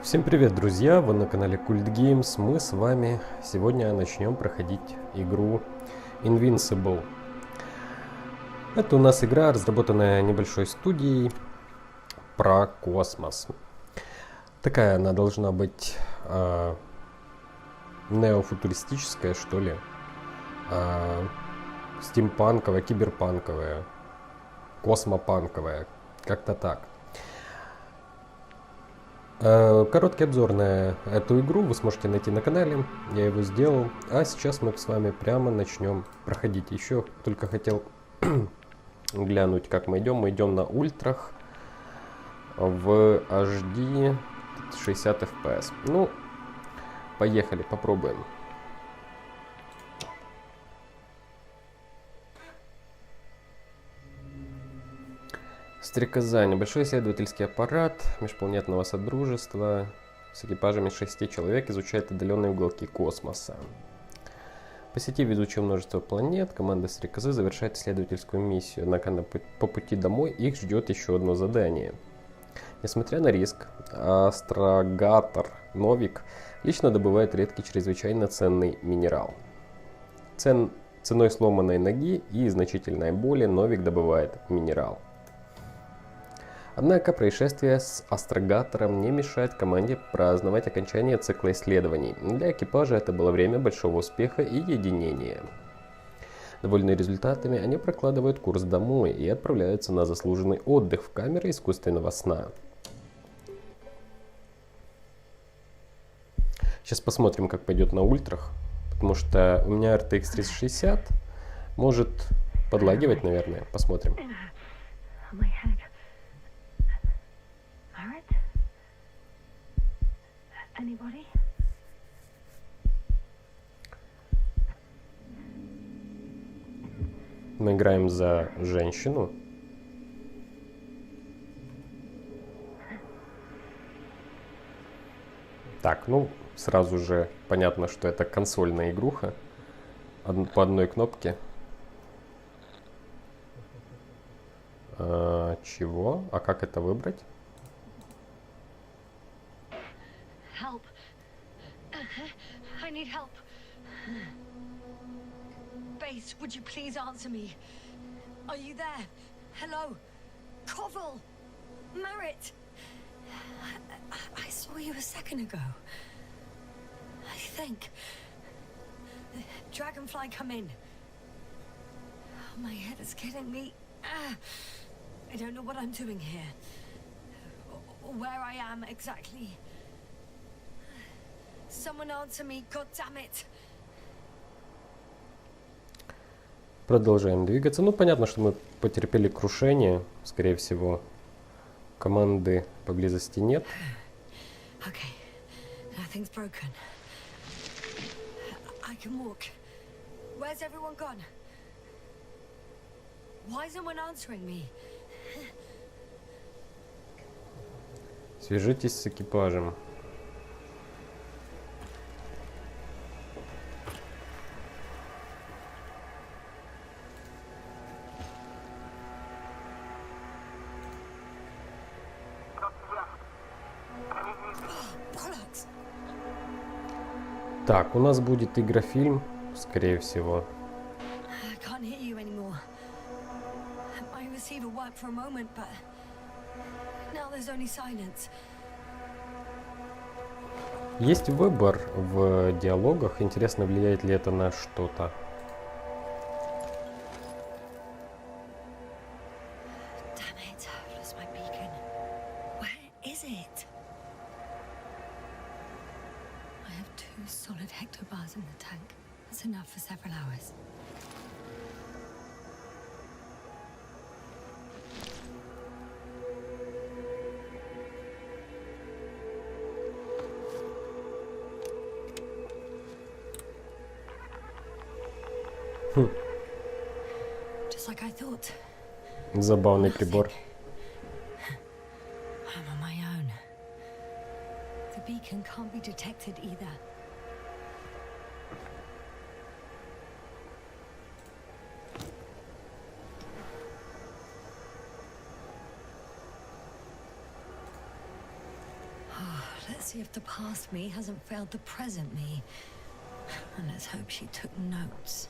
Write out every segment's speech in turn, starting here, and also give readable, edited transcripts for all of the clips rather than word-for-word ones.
Всем привет, друзья! Вы на канале Cult Games. Мы с вами сегодня начнем проходить игру Invincible. Это у нас игра, разработанная небольшой студией про космос. Такая она должна быть неофутуристическая, что ли. Стимпанковая, киберпанковая, космопанковая. Как-то так. Короткий обзор на эту игру вы сможете найти на канале, я его сделал. А сейчас мы с вами прямо начнем проходить. Еще только хотел глянуть, как мы идем. Мы идем на ультрах в HD 60 FPS. Ну, поехали, попробуем. Стрекоза. Небольшой исследовательский аппарат межпланетного содружества с экипажем из 6 человек изучает отдаленные уголки космоса. Посетив изучив множество планет, команда Стрекозы завершает исследовательскую миссию. Однако по пути домой их ждет еще одно задание. Несмотря на риск, астрогатор Новик лично добывает редкий чрезвычайно ценный минерал. Ценой сломанной ноги и значительной боли Новик добывает минерал. Однако происшествие с астрогатором не мешает команде праздновать окончание цикла исследований. Для экипажа это было время большого успеха и единения. Довольные результатами, они прокладывают курс домой и отправляются на заслуженный отдых в камеры искусственного сна. Сейчас посмотрим, как пойдет на ультрах, потому что у меня RTX 3060 может подлагивать, наверное. Посмотрим. Anybody? Мы играем за женщину. Так, ну, сразу же понятно, что это консольная игруха. По одной кнопке. Чего? А как это выбрать? Help. I need help. Base, would you please answer me? Are you there? Hello? Koval? Merritt? I saw you a second ago. I think. Dragonfly, come in. Oh, my head is killing me. I don't know what I'm doing here. Or where I am exactly. Someone answer me, God damn it. Продолжаем двигаться. Ну, понятно, что мы потерпели крушение, скорее всего. Команды поблизости нет. Okay, nothing's broken. I can walk. Where's everyone gone? Why isn't one answering me? Свяжитесь с экипажем. Так, у нас будет игрофильм, скорее всего. I can't hear you anymore. My receiver worked for a moment, but now there's only silence. Есть выбор в диалогах. Интересно, влияет ли это на что-то. Damn it, I've lost my beacon. Where is it? I have 2 solid hectobars in the tank. That's enough for several hours. Just like I thought. Забавный прибор. I'm on my own. The beacon can't be detected either. Let's see if the past me hasn't failed the present me. And let's hope she took notes.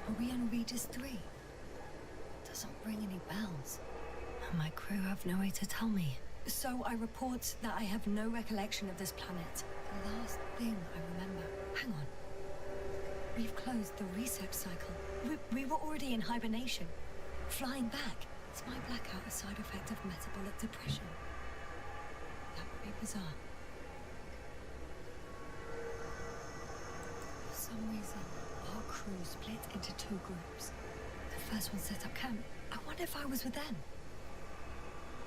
Are we on Regis 3? Doesn't ring any bells. And my crew have no way to tell me. So I report that I have no recollection of this planet. The last thing I remember. Hang on. We've closed the research cycle. We were already in hibernation. Flying back. Is my blackout a side effect of metabolic depression? That would be bizarre. For some reason, our crew split into 2 groups. The first one set up camp. I wonder if I was with them.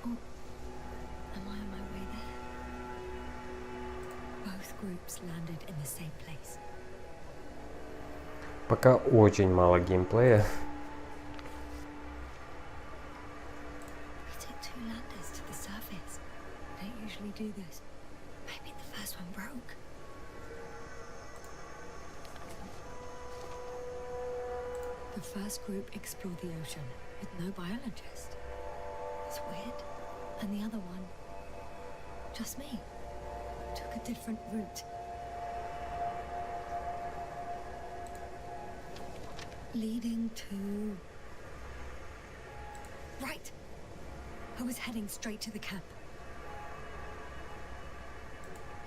Or am I on my way there? Both groups landed in the same place. Пока очень мало геймплея. We took 2 landers to the surface. I don't usually do this. Maybe the first one broke. The first group explored the ocean with no biologist. It's weird. And the other one, just me, took a different route. Leading to... Right! I was heading straight to the camp.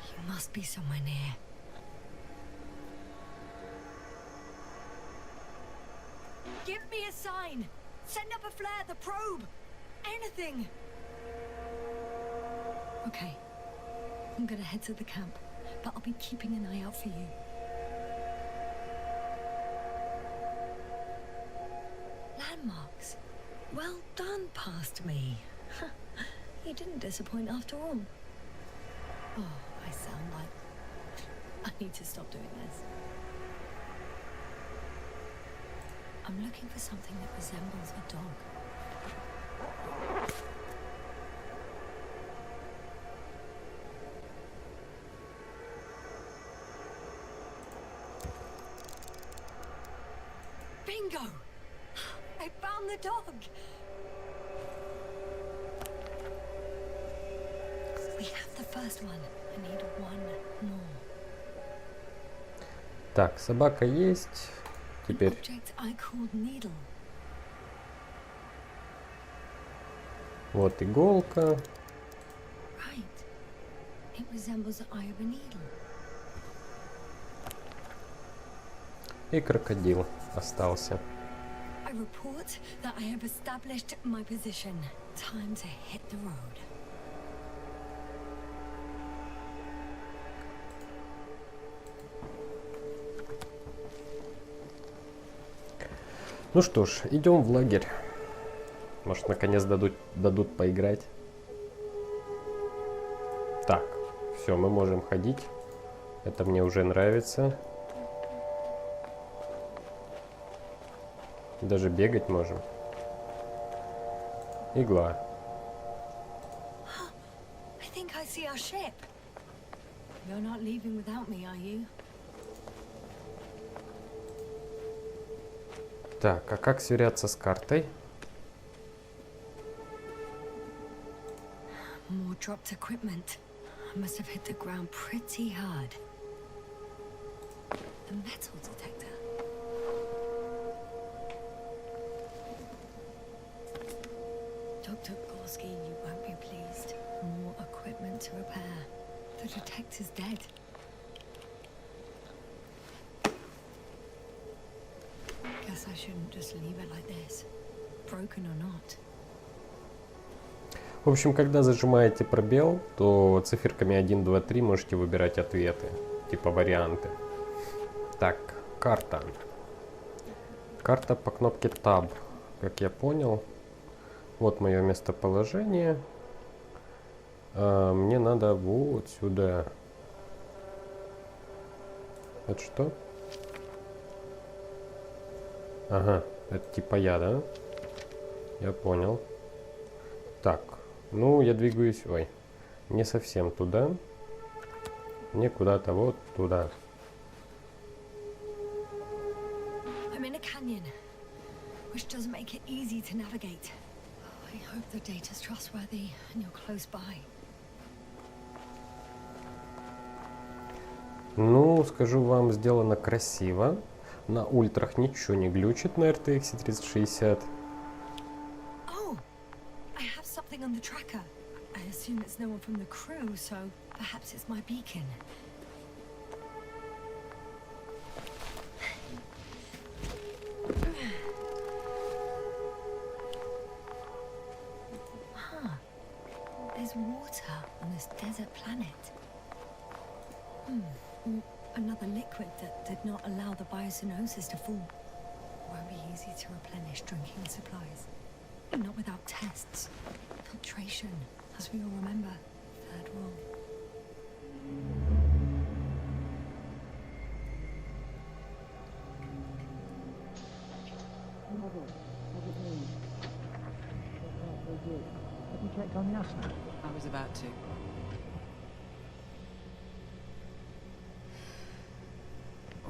You must be somewhere near. Give me a sign! Send up a flare, the probe! Anything! Okay. I'm gonna head to the camp, but I'll be keeping an eye out for you. Landmarks. Well done, past me. You didn't disappoint after all. Oh, I sound like... I need to stop doing this. I'm looking for something that resembles a dog. Bingo! I found the dog! We have the first one. I need one more. Так, собака есть. Теперь... Object I called needle. Вот иголка. Right. It resembles the eye of a needle. И крокодил остался. I report that I have established my position. Time to hit the road. Ну что ж, идем в лагерь. Может, наконец дадут поиграть. Так, все, мы можем ходить. Это мне уже нравится. Даже бегать можем. Игла. I think I see our ship. You're not leaving without me, are you? Так, а как сверяться с картой? More dropped equipment. I must have hit the ground pretty hard. The metal detector. Dr. Gorski, you won't be pleased. More equipment to repair. The detector's dead. Guess I shouldn't just leave it like this. Broken or not. В общем, когда зажимаете пробел, то циферками 1, 2, 3 можете выбирать ответы, типа варианты. Так, карта. Карта по кнопке Tab, как я понял. Вот мое местоположение. Мне надо вот сюда. Это что? Ага, это типа я, да? Я понял. Так, ну я двигаюсь, ой, не совсем туда. Мне куда-то вот туда. I'm in a canyon, which doesn't make it easy to navigate. I hope the data's trustworthy and you're close by. Ну, скажу вам, сделано красиво. На ультрах ничего не глючит на RTX 3060. Oh, I have something on the tracker. I assume it's no one from the crew, so perhaps it's my beacon. Huh. There's water on this desert planet. Another liquid that did not allow the biocenosis to form. Won't be easy to replenish drinking supplies. Not without tests. Filtration, as we all remember. Third rule. Have you checked on Yasны? I was about to.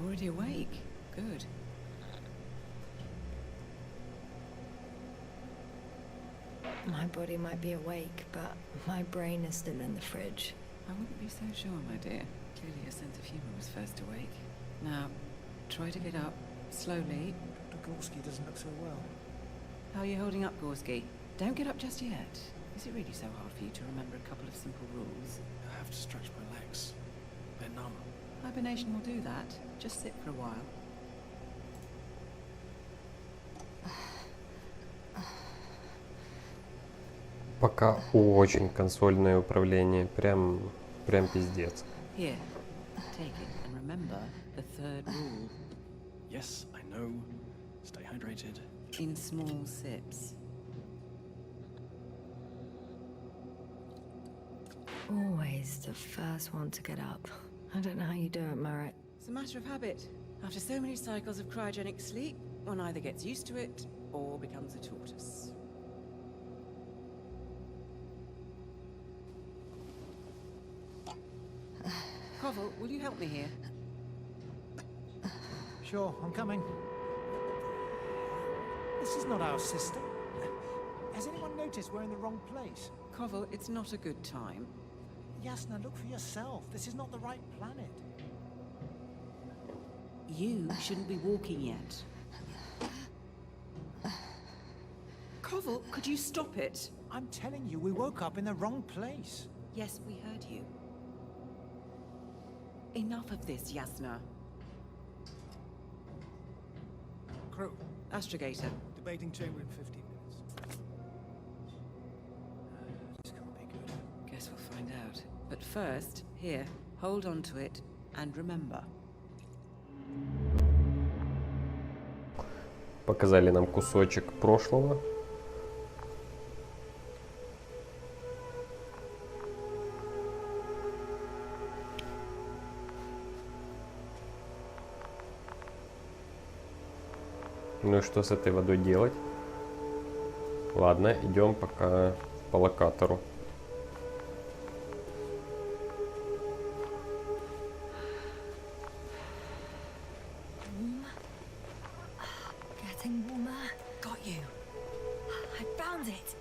Already awake? Good. My body might be awake, but my brain is still in the fridge. I wouldn't be so sure, my dear. Clearly your sense of humour was first awake. Now, try to get up, slowly. Dr. Gorski doesn't look so well. How are you holding up, Gorski? Don't get up just yet. Is it really so hard for you to remember a couple of simple rules? I have to stretch my legs. They're numb. Hibernation will do that. Just sit for a while. Пока очень консольное управление. Прям пиздец. Here, take it and remember the third rule. Yes, I know. Stay hydrated. In small sips. Always the first one to get up. I don't know how you do it, Merritt. It's a matter of habit. After so many cycles of cryogenic sleep, one either gets used to it or becomes a tortoise. Koval, will you help me here? Sure, I'm coming. This is not our system. Has anyone noticed we're in the wrong place? Koval, it's not a good time. Yasna, look for yourself. This is not the right planet. You shouldn't be walking yet. Koval, could you stop it? I'm telling you, we woke up in the wrong place. Yes, we heard you. Enough of this, Yasna. Crew, Astrogator. debating chamber in 15 minutes. This can't be good. Guess we'll find out. But first, here, hold on to it and remember. Показали нам кусочек прошлого. Ну и что с этой водой делать? Ладно, идем пока по локатору. Warm. Getting warmer. Got you. I found it.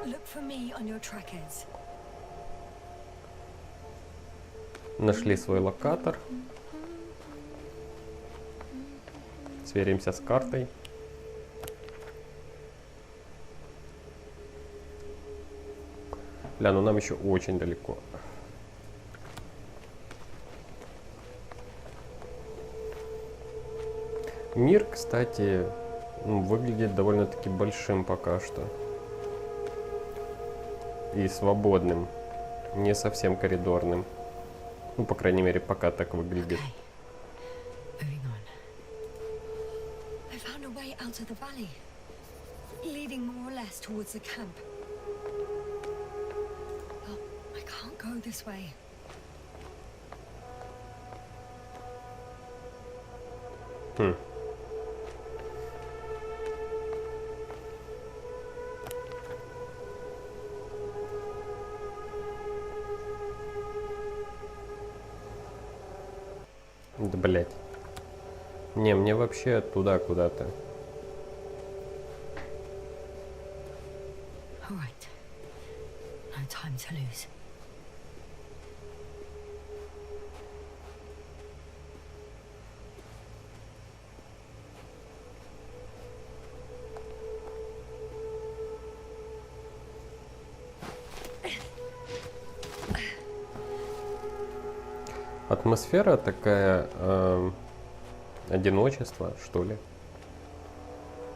Look for me on your trackers. Нашли свой локатор. Сверимся с картой. Бля, ну нам еще очень далеко. Мир, кстати, выглядит довольно-таки большим пока что. И свободным. Не совсем коридорным. Ну, по крайней мере, пока так выглядит. Moving on. I found a way out of the valley, leading more or less towards the camp. Well, I can't go this way. Блять. Не, мне вообще туда куда-то. All right. No time to lose. Атмосфера такая, одиночество, что ли.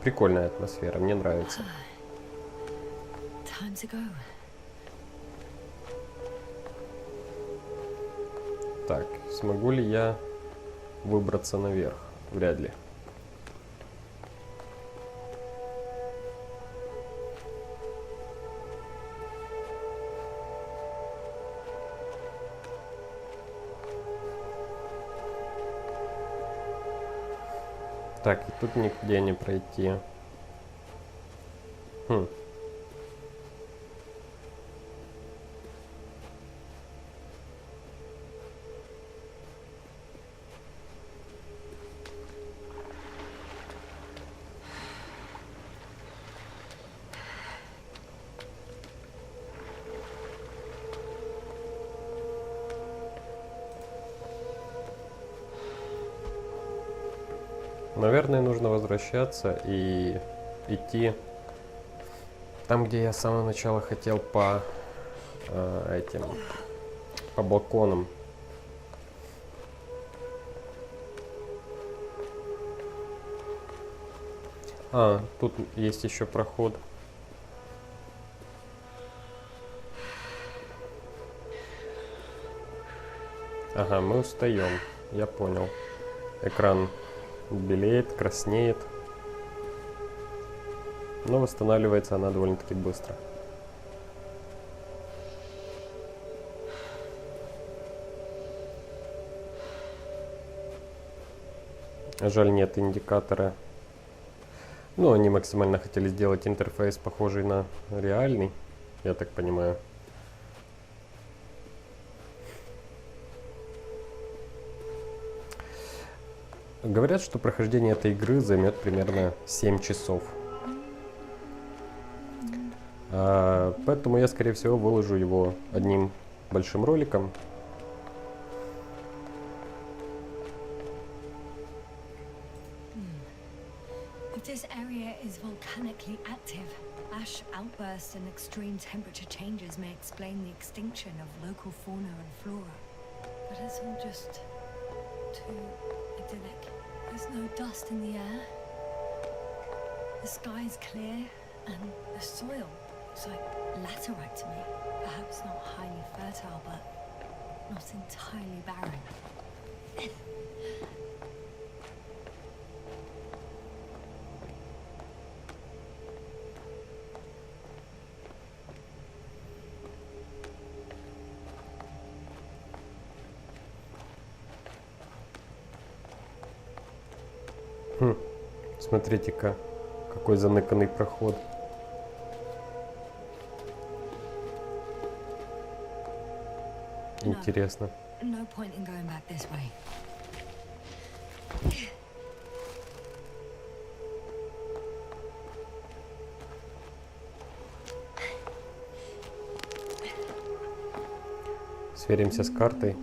Прикольная атмосфера, мне нравится. Time to go. Так, смогу ли я выбраться наверх? Вряд ли. Так, и тут нигде не пройти. Хм. Наверное, нужно возвращаться и идти там, где я с самого начала хотел по по балконам. А, тут есть еще проход. Ага, мы устаем. Я понял. Экран белеет, краснеет. Но восстанавливается она довольно-таки быстро. Жаль, нет индикатора. Ну, они максимально хотели сделать интерфейс похожий на реальный, я так понимаю. Говорят, что прохождение этой игры займет примерно 7 часов. Поэтому я, скорее всего, выложу его одним большим роликом. If this area is volcanically active, ash outbursts and extreme temperature changes may explain the extinction of local fauna and flora. But it's all just too idyllic. There's no dust in the air. The sky's clear and the soil looks like laterite to me. Perhaps not highly fertile, but not entirely barren. Смотрите-ка, какой заныканный проход. Интересно. No point in going back this way. Сверимся с картой.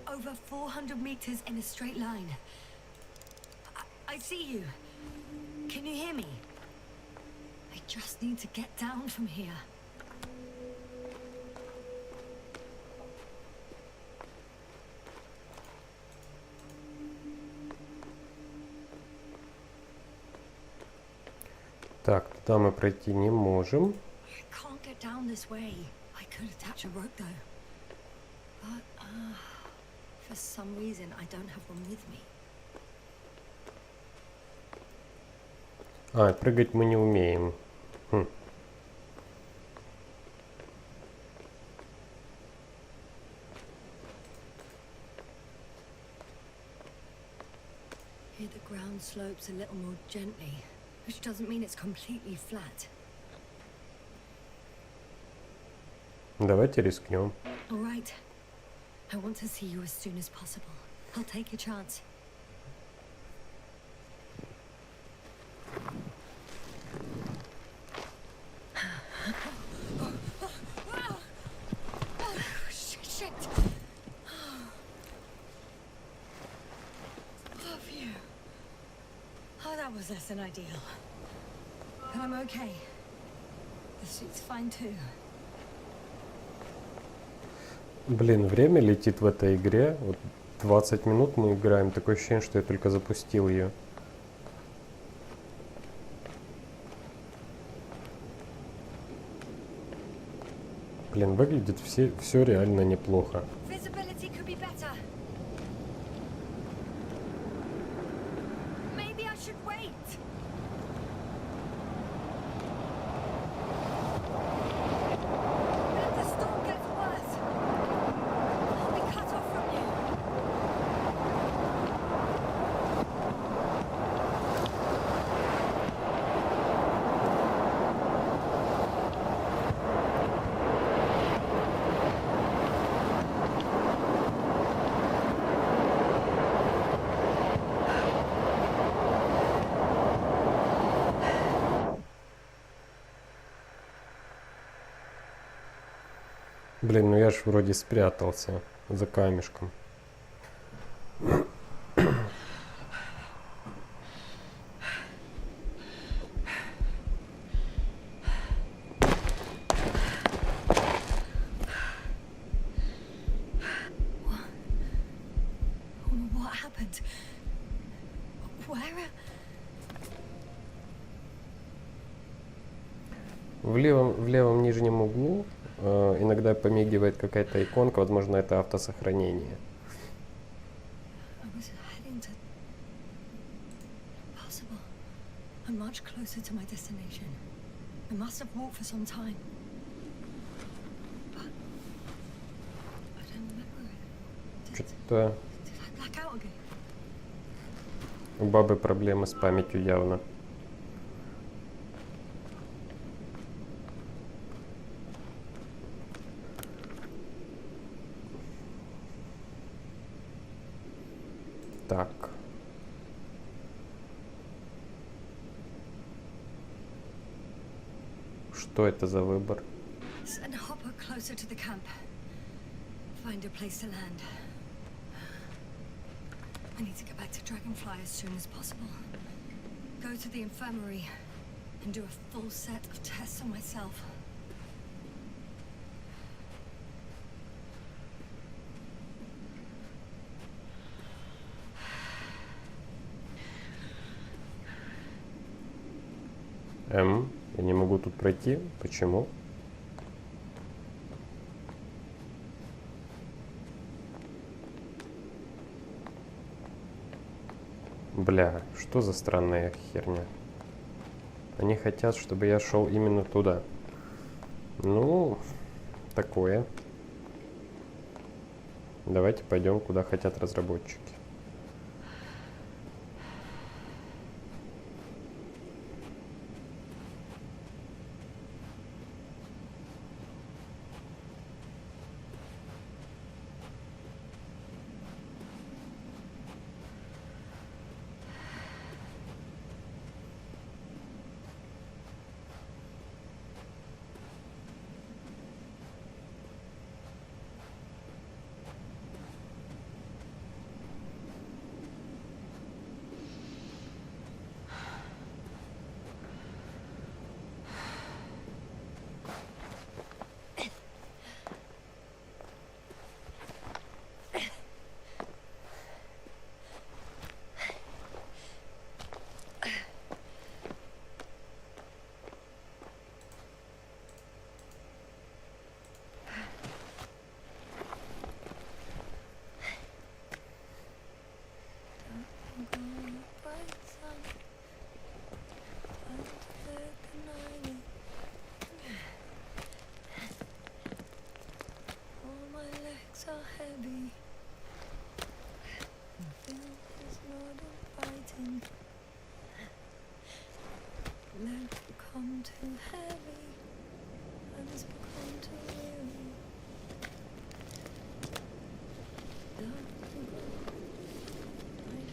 Over 400 meters in a straight line. I see you. Can you hear me? I just need to get down from here. Так, туда мы пройти не можем. I can't get down this way. I could attach a rope though. But for some reason I don't have one with me. А, прыгать мы не умеем. Хм. Here the ground slopes a little more gently, which doesn't mean it's completely flat. Давайте рискнем. All right. I want to see you as soon as possible. I'll take a chance. Shit. Oh, phew. Oh, that was less than ideal. But I'm okay. The suit's fine too. Блин, время летит в этой игре. Вот 20 минут мы играем. Такое ощущение, что я только запустил ее. Блин, выглядит все реально неплохо. Visibility could be better. Maybe I should wait. But if the storm gets worse, I'll be cut off from you. Блин, ну я ж вроде спрятался за камешком. What happened? Where? В левом нижнем углу иногда помигивает какая-то иконка, возможно, это автосохранение. I was heading to... Impossible. I'm much closer to my destination. I must have walked for some time. But... I don't remember it. Что-то Did I black out again? у бабы проблемы с памятью явно. Так. Что это за выбор? Send Hopper closer to the camp. Find a place to land. I need to get back to Dragonfly as soon as possible. Go to the infirmary and do a full set of tests on myself. Я не могу тут пройти. Почему? Бля, что за странная херня? Они хотят, чтобы я шел именно туда. Ну, такое. Давайте пойдем, куда хотят разработчики. Legs become too heavy, hands become too weary.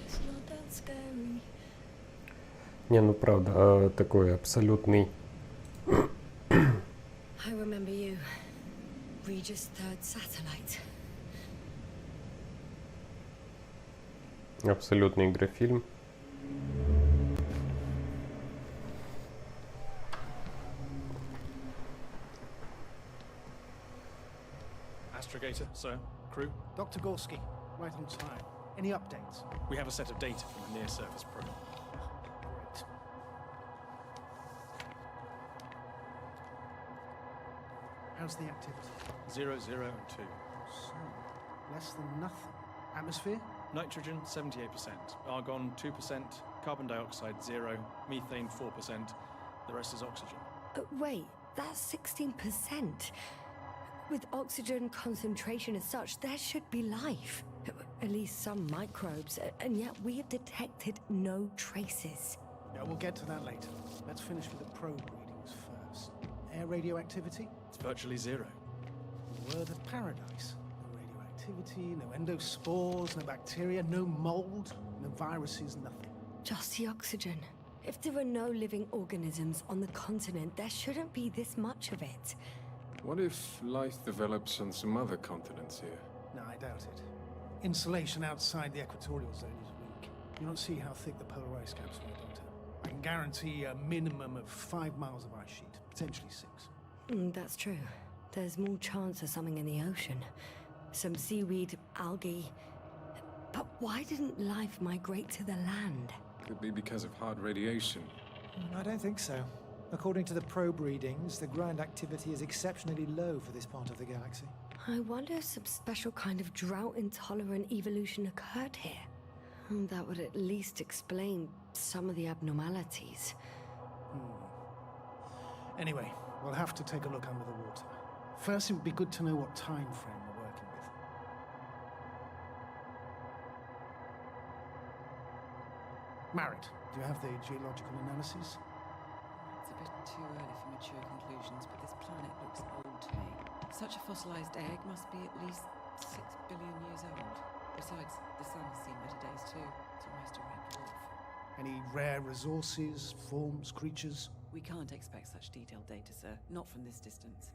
It's not that scary. Не, ну правда, такой абсолютный... I remember you. Regis' third satellite. Абсолютный игрофильм. Astrogator, sir. Crew. Dr. Gorski, right on time. Any updates? We have a set of data from the near-surface probe. Great. How's the activity? 0, 0, and 2. So, less than nothing. Atmosphere? Nitrogen, 78%. Argon, 2%. Carbon dioxide, 0. Methane, 4%. The rest is oxygen. Wait, that's 16%. With oxygen concentration as such, there should be life. At least some microbes, and yet we have detected no traces. Yeah, we'll get to that later. Let's finish with the probe readings first. Air radioactivity? It's virtually 0. Word of paradise. No radioactivity, no endospores, no bacteria, no mold, no viruses, nothing. Just the oxygen. If there are no living organisms on the continent, there shouldn't be this much of it. What if life develops on some other continents here? No, I doubt it. Insulation outside the equatorial zone is weak. You don't see how thick the polar ice caps are, Doctor. I can guarantee a minimum of 5 miles of ice sheet, potentially 6. That's true. There's more chance of something in the ocean. Some seaweed, algae. But why didn't life migrate to the land? Could be because of hard radiation. I don't think so. According to the probe readings, the ground activity is exceptionally low for this part of the galaxy. I wonder if some special kind of drought-intolerant evolution occurred here. That would at least explain some of the abnormalities. Anyway, we'll have to take a look under the water. First, it would be good to know what time frame we're working with. Marit, do you have the geological analysis? It's a bit too early for mature conclusions, but this planet looks old to me. Such a fossilized egg must be at least 6 billion years old. Besides, the sun has seen better days too. It's almost a red dwarf. Any rare resources, forms, creatures? We can't expect such detailed data, sir. Not from this distance.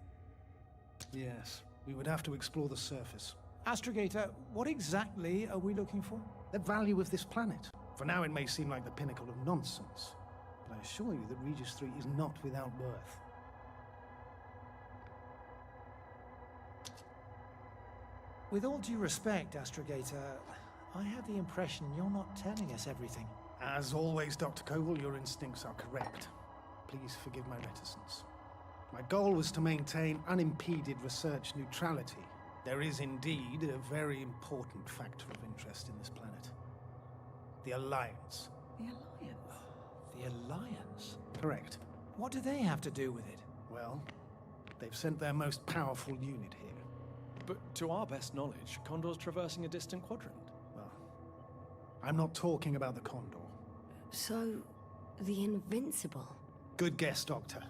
Yes, we would have to explore the surface. Astrogator, what exactly are we looking for? The value of this planet. For now, it may seem like the pinnacle of nonsense, but I assure you that Regis 3 is not without worth. With all due respect, Astrogator, I have the impression you're not telling us everything. As always, Dr. Koval, your instincts are correct. Please forgive my reticence. My goal was to maintain unimpeded research neutrality. There is indeed a very important factor of interest in this planet. The Alliance. The Alliance? The Alliance? Correct. What do they have to do with it? Well, they've sent their most powerful unit here. But to our best knowledge, Condor's traversing a distant quadrant. Well, I'm not talking about the Condor. So, the Invincible. Good guess, Doctor.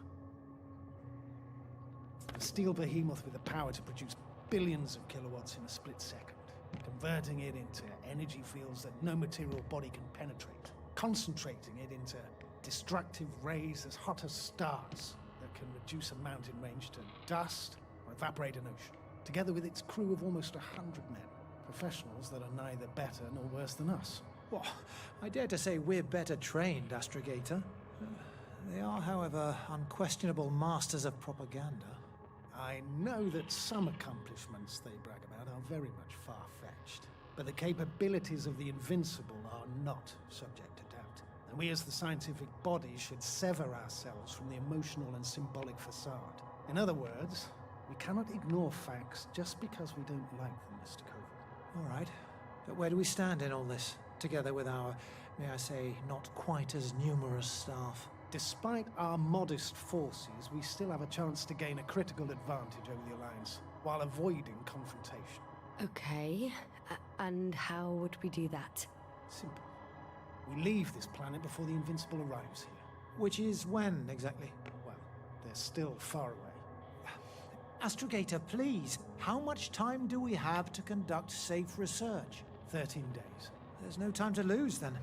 A steel behemoth with the power to produce billions of kilowatts in a split second, converting it into energy fields that no material body can penetrate, concentrating it into destructive rays as hot as stars that can reduce a mountain range to dust or evaporate an ocean, together with its crew of almost 100 men, professionals that are neither better nor worse than us. Well, I dare to say we're better trained, Astrogator. They are, however, unquestionable masters of propaganda. I know that some accomplishments they brag about are very much far-fetched, but the capabilities of the Invincible are not subject to doubt. And we as the scientific body should sever ourselves from the emotional and symbolic facade. In other words, we cannot ignore facts just because we don't like them, Mr. Koval. All right, but where do we stand in all this, together with our, may I say, not quite as numerous staff? Despite our modest forces, we still have a chance to gain a critical advantage over the Alliance, while avoiding confrontation. Okay, and how would we do that? Simple. We leave this planet before the Invincible arrives here. Which is when, exactly? Well, they're still far away. Astrogator, please, how much time do we have to conduct safe research? 13 days. There's no time to lose, then.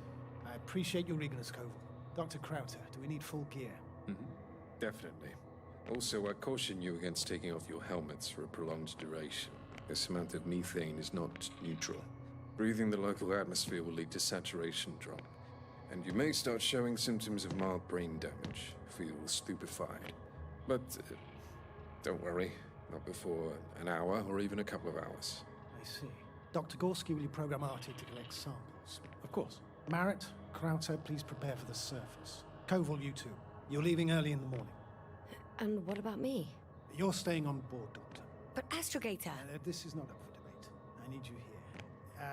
I appreciate your eagerness, Koval. Dr. Krauter, do we need full gear? Definitely. Also, I caution you against taking off your helmets for a prolonged duration. This amount of methane is not neutral. Breathing the local atmosphere will lead to saturation drop, and you may start showing symptoms of mild brain damage, feel stupefied. But don't worry, not before an hour or even a couple of hours. I see. Dr. Gorski, will you program Artie to collect samples? Of course. Merritt, Krauter, please prepare for the surface. Koval, you too. You're leaving early in the morning. And what about me? You're staying on board, Doctor. But Astrogator... This is not up for debate. I need you here.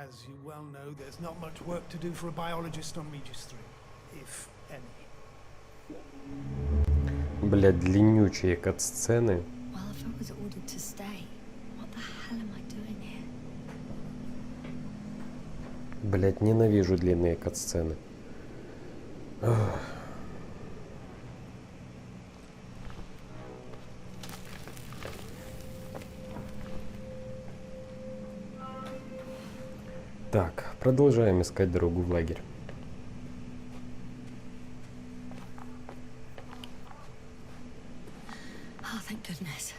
As you well know, there's not much work to do for a biologist on Regis 3. If any. Блядь, длиннючие кат-сцены. Well, if I was ordered to stay, what the hell am I doing here? Блядь, ненавижу длинные кат-сцены. Так, продолжаем искать дорогу в лагерь. Oh, thank goodness.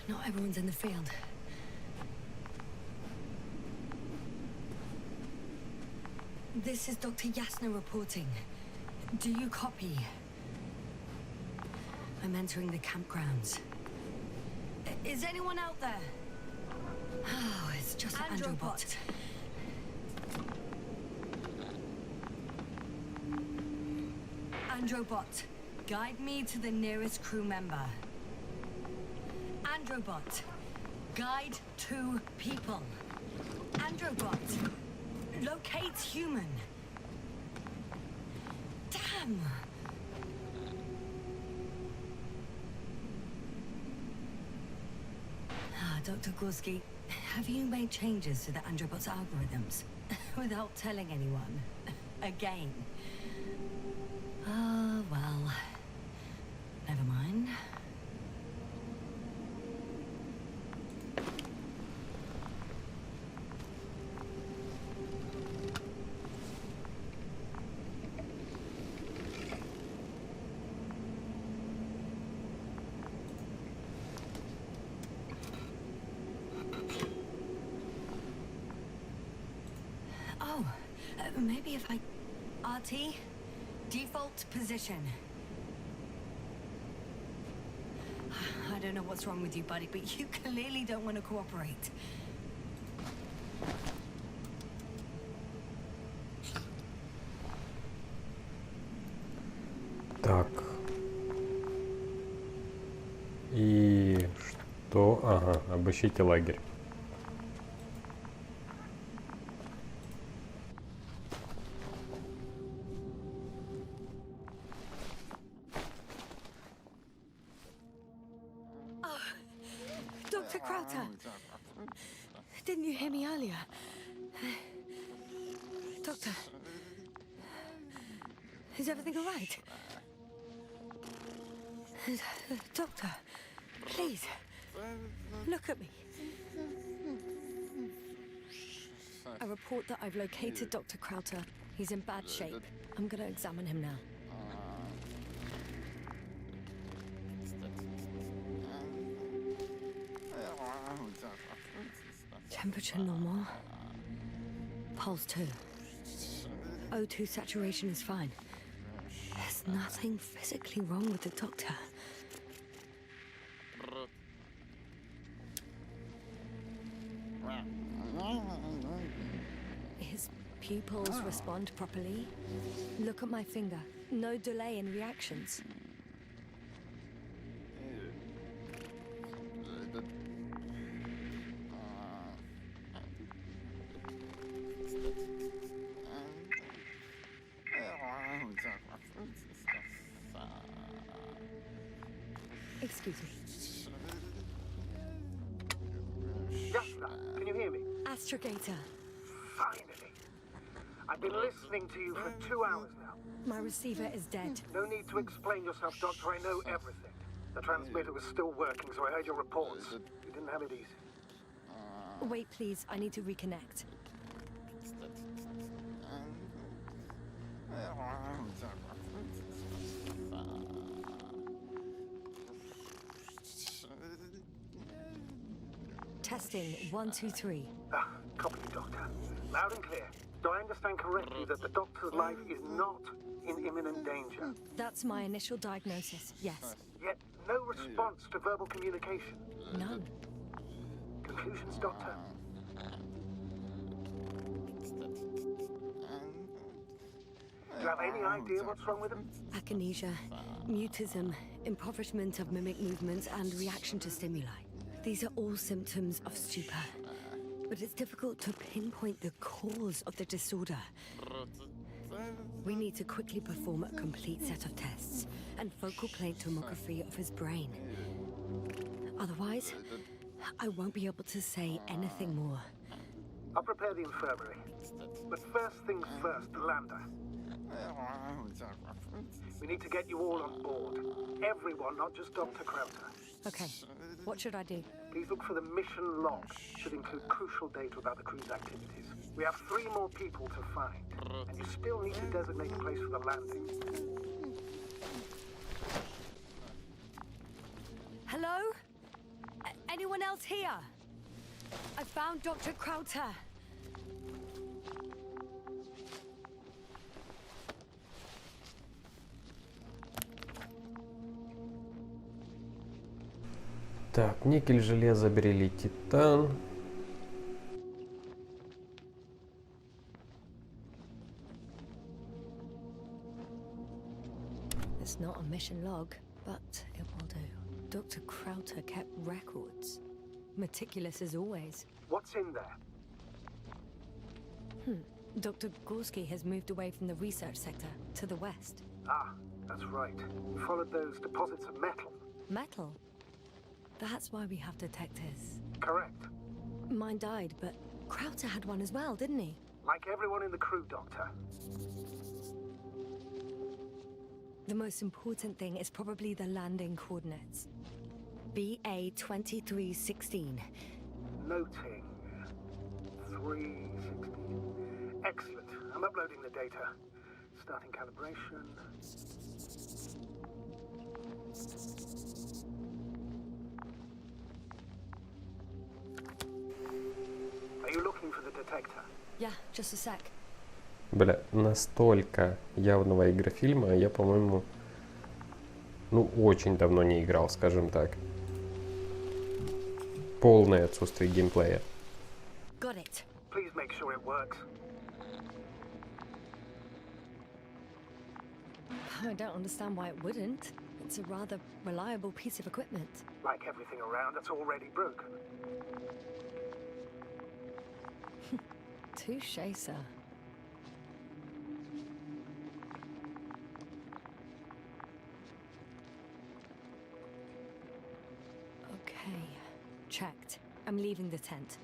Not everyone's in the field. This is Dr. Yassner reporting. Do you copy? I'm entering the campgrounds. Is anyone out there? Oh, it's just Androbot. Androbot, guide me to the nearest crew member. Androbot, guide 2 people. Androbot, locate human. Damn! Dr. Gorski, have you made changes to the Androbot's algorithms without telling anyone? Again? Oh, well, never mind. Maybe if I... RT? Default position. I don't know what's wrong with you, buddy, but you clearly don't want to cooperate. Так. И что? Ага, обыщите лагерь. Dr. Krauter! Didn't you hear me earlier? Doctor? Is everything all right? Doctor, please, look at me. I report that I've located Dr. Krauter. He's in bad shape. I'm gonna examine him now. Temperature normal. Pulse 2. O2 saturation is fine. There's nothing physically wrong with the doctor. His pupils respond properly. Look at my finger. No delay in reactions. Excuse me. Yasna, can you hear me? Astrogator. Finally. I've been listening to you for 2 hours now. My receiver is dead. No need to explain yourself, Doctor. I know everything. The transmitter was still working, so I heard your reports. You didn't have it easy. Wait, please. I need to reconnect. Testing 1, 2, 3. Copy, Doctor. Loud and clear. Do I understand correctly that the Doctor's life is not in imminent danger? That's my initial diagnosis, yes. Yet no response to verbal communication. None. Conclusions, Doctor? Do you have any idea what's wrong with him? Akinesia, mutism, impoverishment of mimic movements, and reaction to stimuli. These are all symptoms of stupor. But it's difficult to pinpoint the cause of the disorder. We need to quickly perform a complete set of tests and focal plane tomography of his brain. Otherwise, I won't be able to say anything more. I'll prepare the infirmary. But first things first, the lander. We need to get you all on board. Everyone, not just Dr. Krauter. Okay, what should I do? Please look for the mission log. Should include crucial data about the crew's activities. We have 3 more people to find. And you still need to designate a place for the landing. Hello? Anyone else here? I found Dr. Krauter. Так, никель, железо, бериллий, титан. It's not a mission log, but it will do. Dr. Krauter kept records. Meticulous as always. What's in there? Dr. Gorski has moved away from the research sector to the west. Ah, that's right. You followed those deposits of metal. Metal? That's why we have detectors. Correct. Mine died, but Krauter had one as well, didn't he? Like everyone in the crew, Doctor. The most important thing is probably the landing coordinates. BA 2316. Noting. 316. Excellent. I'm uploading the data. Starting calibration. Are you looking for the detector? Yeah, just a sec. Бля, настолько явного игрофильма я, по-моему, очень давно не играл, скажем так. Полное отсутствие геймплея. Got it. Please make sure it works. I don't understand why it wouldn't. It's a rather reliable piece of equipment. Like everything around that's already broken. Touché, sir. Okay, checked. I'm leaving the tent.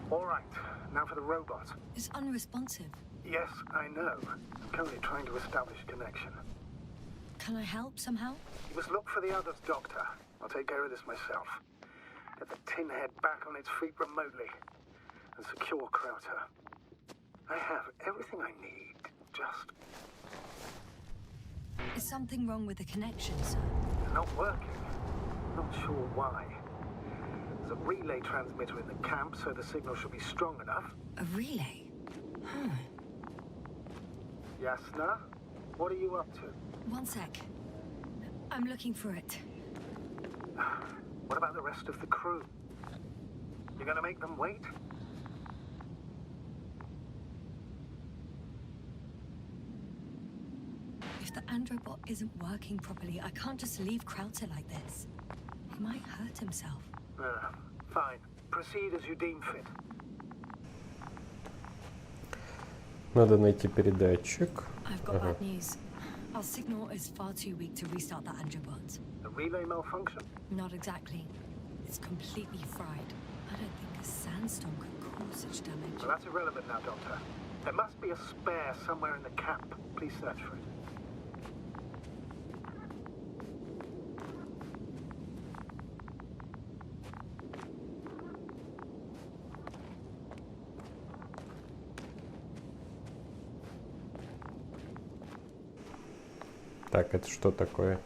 All right, now for the robot. It's unresponsive. Yes, I know. I'm currently trying to establish a connection. Can I help somehow? You must look for the others, Doctor. I'll take care of this myself. Get the tin head back on its feet remotely. And secure Krauter. I have everything I need. Just... Is something wrong with the connection, sir? It's not working. Not sure why. There's a relay transmitter in the camp, so the signal should be strong enough. A relay? Yasna, what are you up to? One sec. I'm looking for it. What about the rest of the crew? You're gonna make them wait? If the androbot isn't working properly, I can't just leave Krauter like this. He might hurt himself. Fine. Proceed as you deem fit. Надо найти передатчик. I've got bad news. Our signal is far too weak to restart the androbot. A relay malfunction? Not exactly. It's completely fried. I don't think a sandstorm could cause such damage. Well, that's irrelevant now, Doctor. There must be a spare somewhere in the camp. Please search for it. Так, это что такое?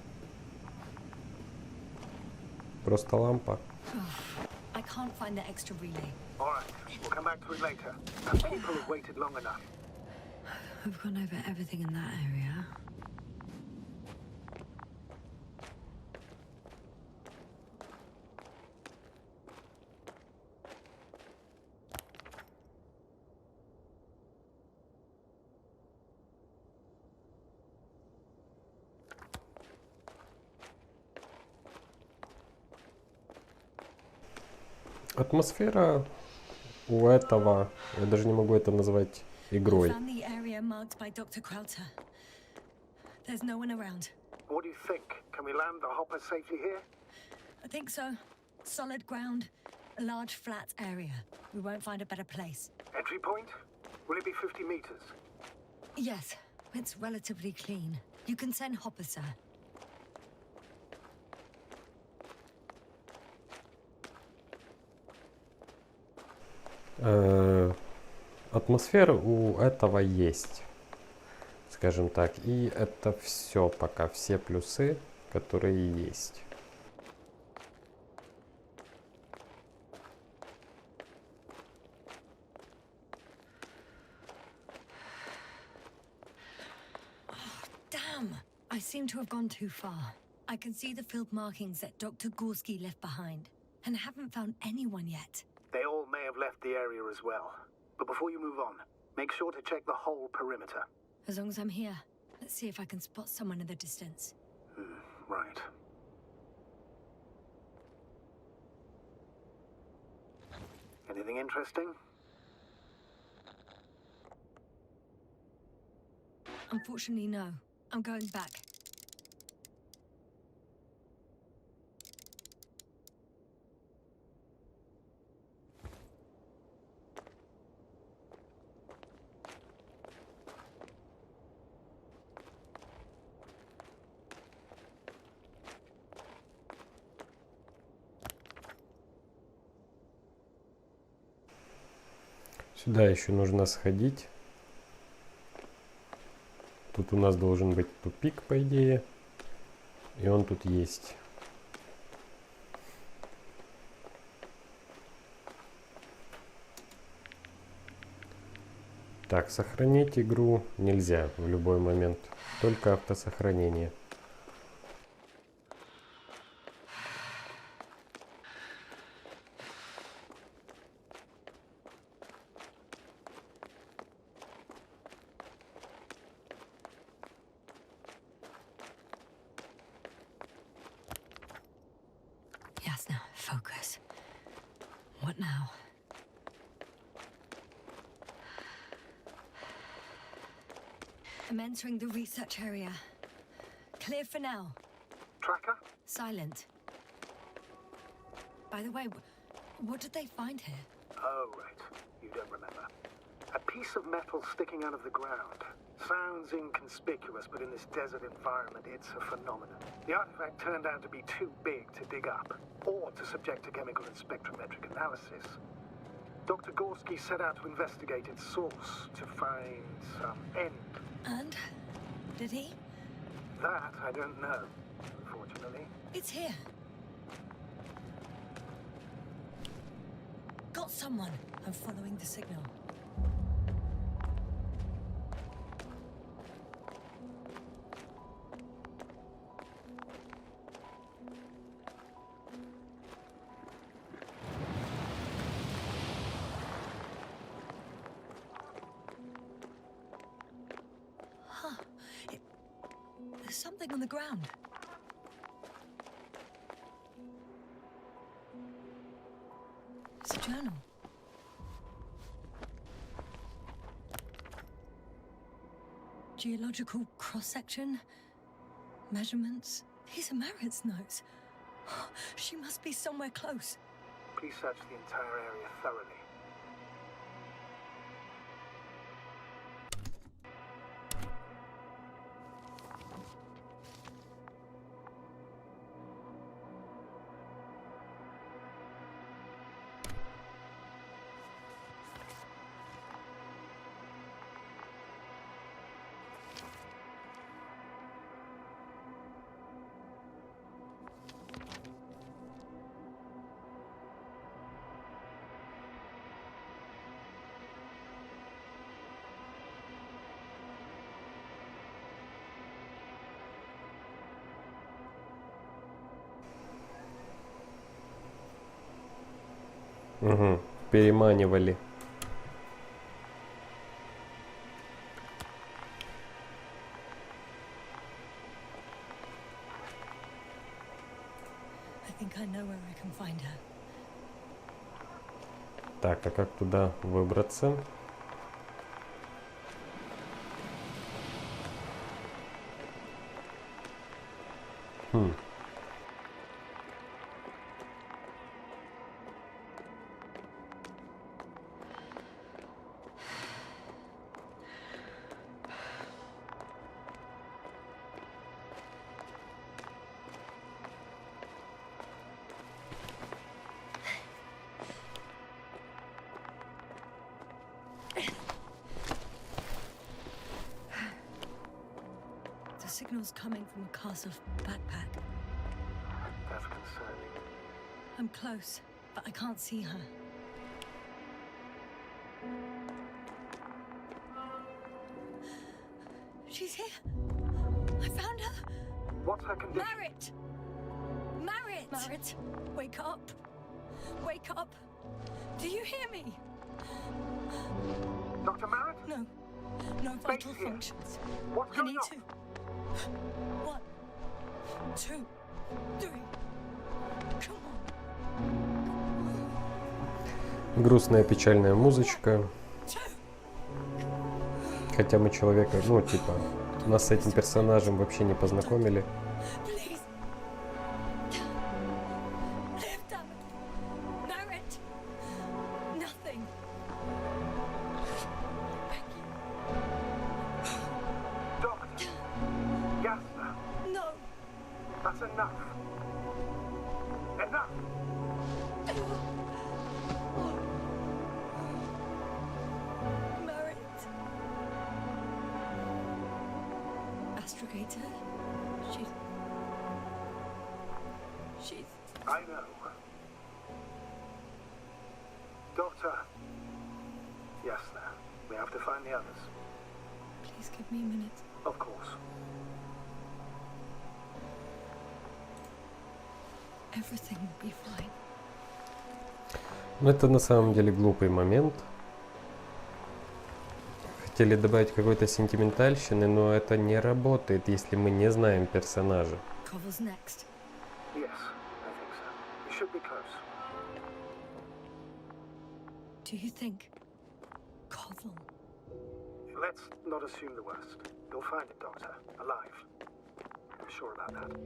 Просто лампа. I can't find the extra relay. All right, we'll come back to it later. Our people have waited long enough. We've gone over everything in that area. Атмосфера у этого, я даже не могу это назвать игрой. Found the area marked by Dr. Krauter. There's no one around. What do you think? Can we land the hopper safely here? I think so. Solid ground, a large flat area. We won't find a better place. Entry point? Will it be 50 meters? Yes, it's relatively clean. You can send Hopper, sir. Атмосфера у этого есть, скажем так, и это все пока, все плюсы, которые есть. Damn! I seem to have gone too far. I can see the field markings that Dr. Gorski left behind, and haven't found anyone yet. They all may have left the area as well. But before you move on, make sure to check the whole perimeter. As long as I'm here, let's see if I can spot someone in the distance. Right. Anything interesting? Unfortunately, no. I'm going back. Сюда еще нужно сходить. Тут у нас должен быть тупик, по идее. И он тут есть. Так, сохранить игру нельзя в любой момент. Только автосохранение. Ясно. Focus. What now? I'm entering the research area. Clear for now. Tracker? Silent. By the way, what did they find here? Oh, right. You don't remember. A piece of metal sticking out of the ground. Sounds inconspicuous, but in this desert environment, it's a phenomenon. The artifact turned out to be too big to dig up, or to subject to chemical and spectrometric analysis. Dr. Gorski set out to investigate its source, to find some end. And? Did he? That I don't know, unfortunately. It's here. Got someone. I'm following the signal. There's something on the ground. It's a journal. Geological cross-section, measurements. These are Marit's notes. She must be somewhere close. Please search the entire area thoroughly. Угу, переманивали. I think I know where I can find her. Так, а как туда выбраться? Хм. The signal's coming from a castle backpack. That's concerning. I'm close, but I can't see her. She's here. I found her. What's her condition? Marit! Marit! Marit, wake up. Wake up. Do you hear me? Dr. Marit? No. No vital here. functions. What's I going need on? to. 1, 2, 3. Come on. Грустная печальная музычка. 2. Хотя мы человека, ну типа, нас с этим персонажем вообще не познакомили. Please. Live, damn it. Marit. Nothing. Beg you. Doctor. Yasna. No. That's enough. Enough. Marit. Astrogator. She's. I know. Doctor. Yasna. We have to find the others. Please give me a minute. Of course. Everything will be fine. Ну, это на самом деле глупый момент. Хотели добавить какой-то сентиментальщины, но это не работает, если мы не знаем персонажа. Cover's next. Yes, I think so. We should be close. Do you think Koval? Let's not assume the worst. You'll find it, Doctor. Alive. I'm sure about that.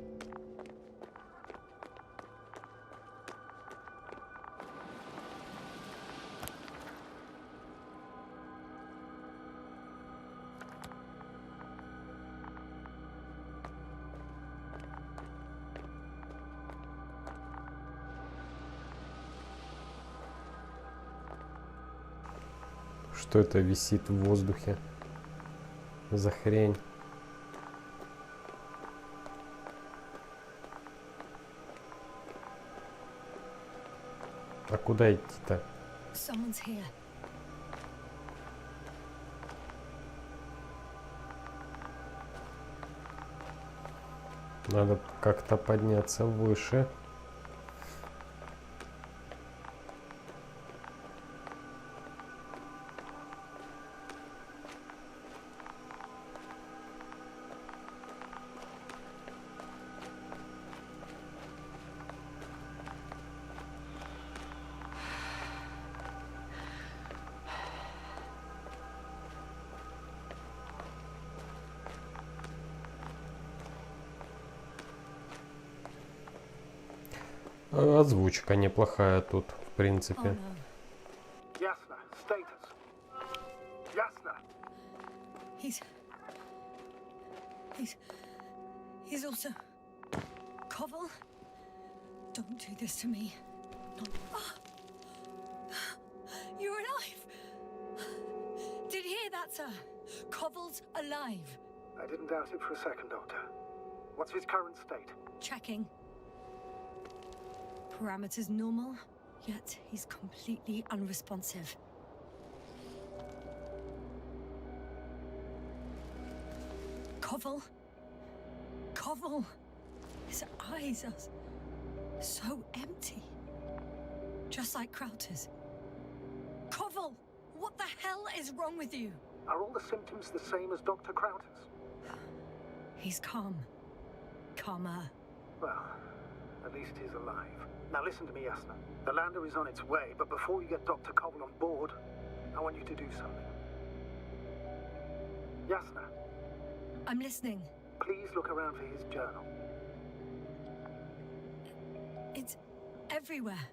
Что это висит в воздухе? За хрень. А куда идти-то? Someone's here. Надо как-то подняться выше. Озвучка неплохая тут, в Oh принципе. no. Ясно. Status. Ясно. He's also... Koval? Don't do this to me. Not... Ah! You're alive! Did you hear that, sir? Koval's alive. I didn't doubt it for a second, Doctor. What's his current state? Checking. Parameters normal, yet he's completely unresponsive. Koval? Koval? His eyes are so empty. Just like Krauter's. Koval! What the hell is wrong with you? Are all the symptoms the same as Dr. Krauter's? He's calm. Calmer. Well, at least he's alive. Now listen to me, Yasna. The lander is on its way, but before you get Dr. Koval on board, I want you to do something. Yasna, I'm listening. please look around for his journal. It's everywhere.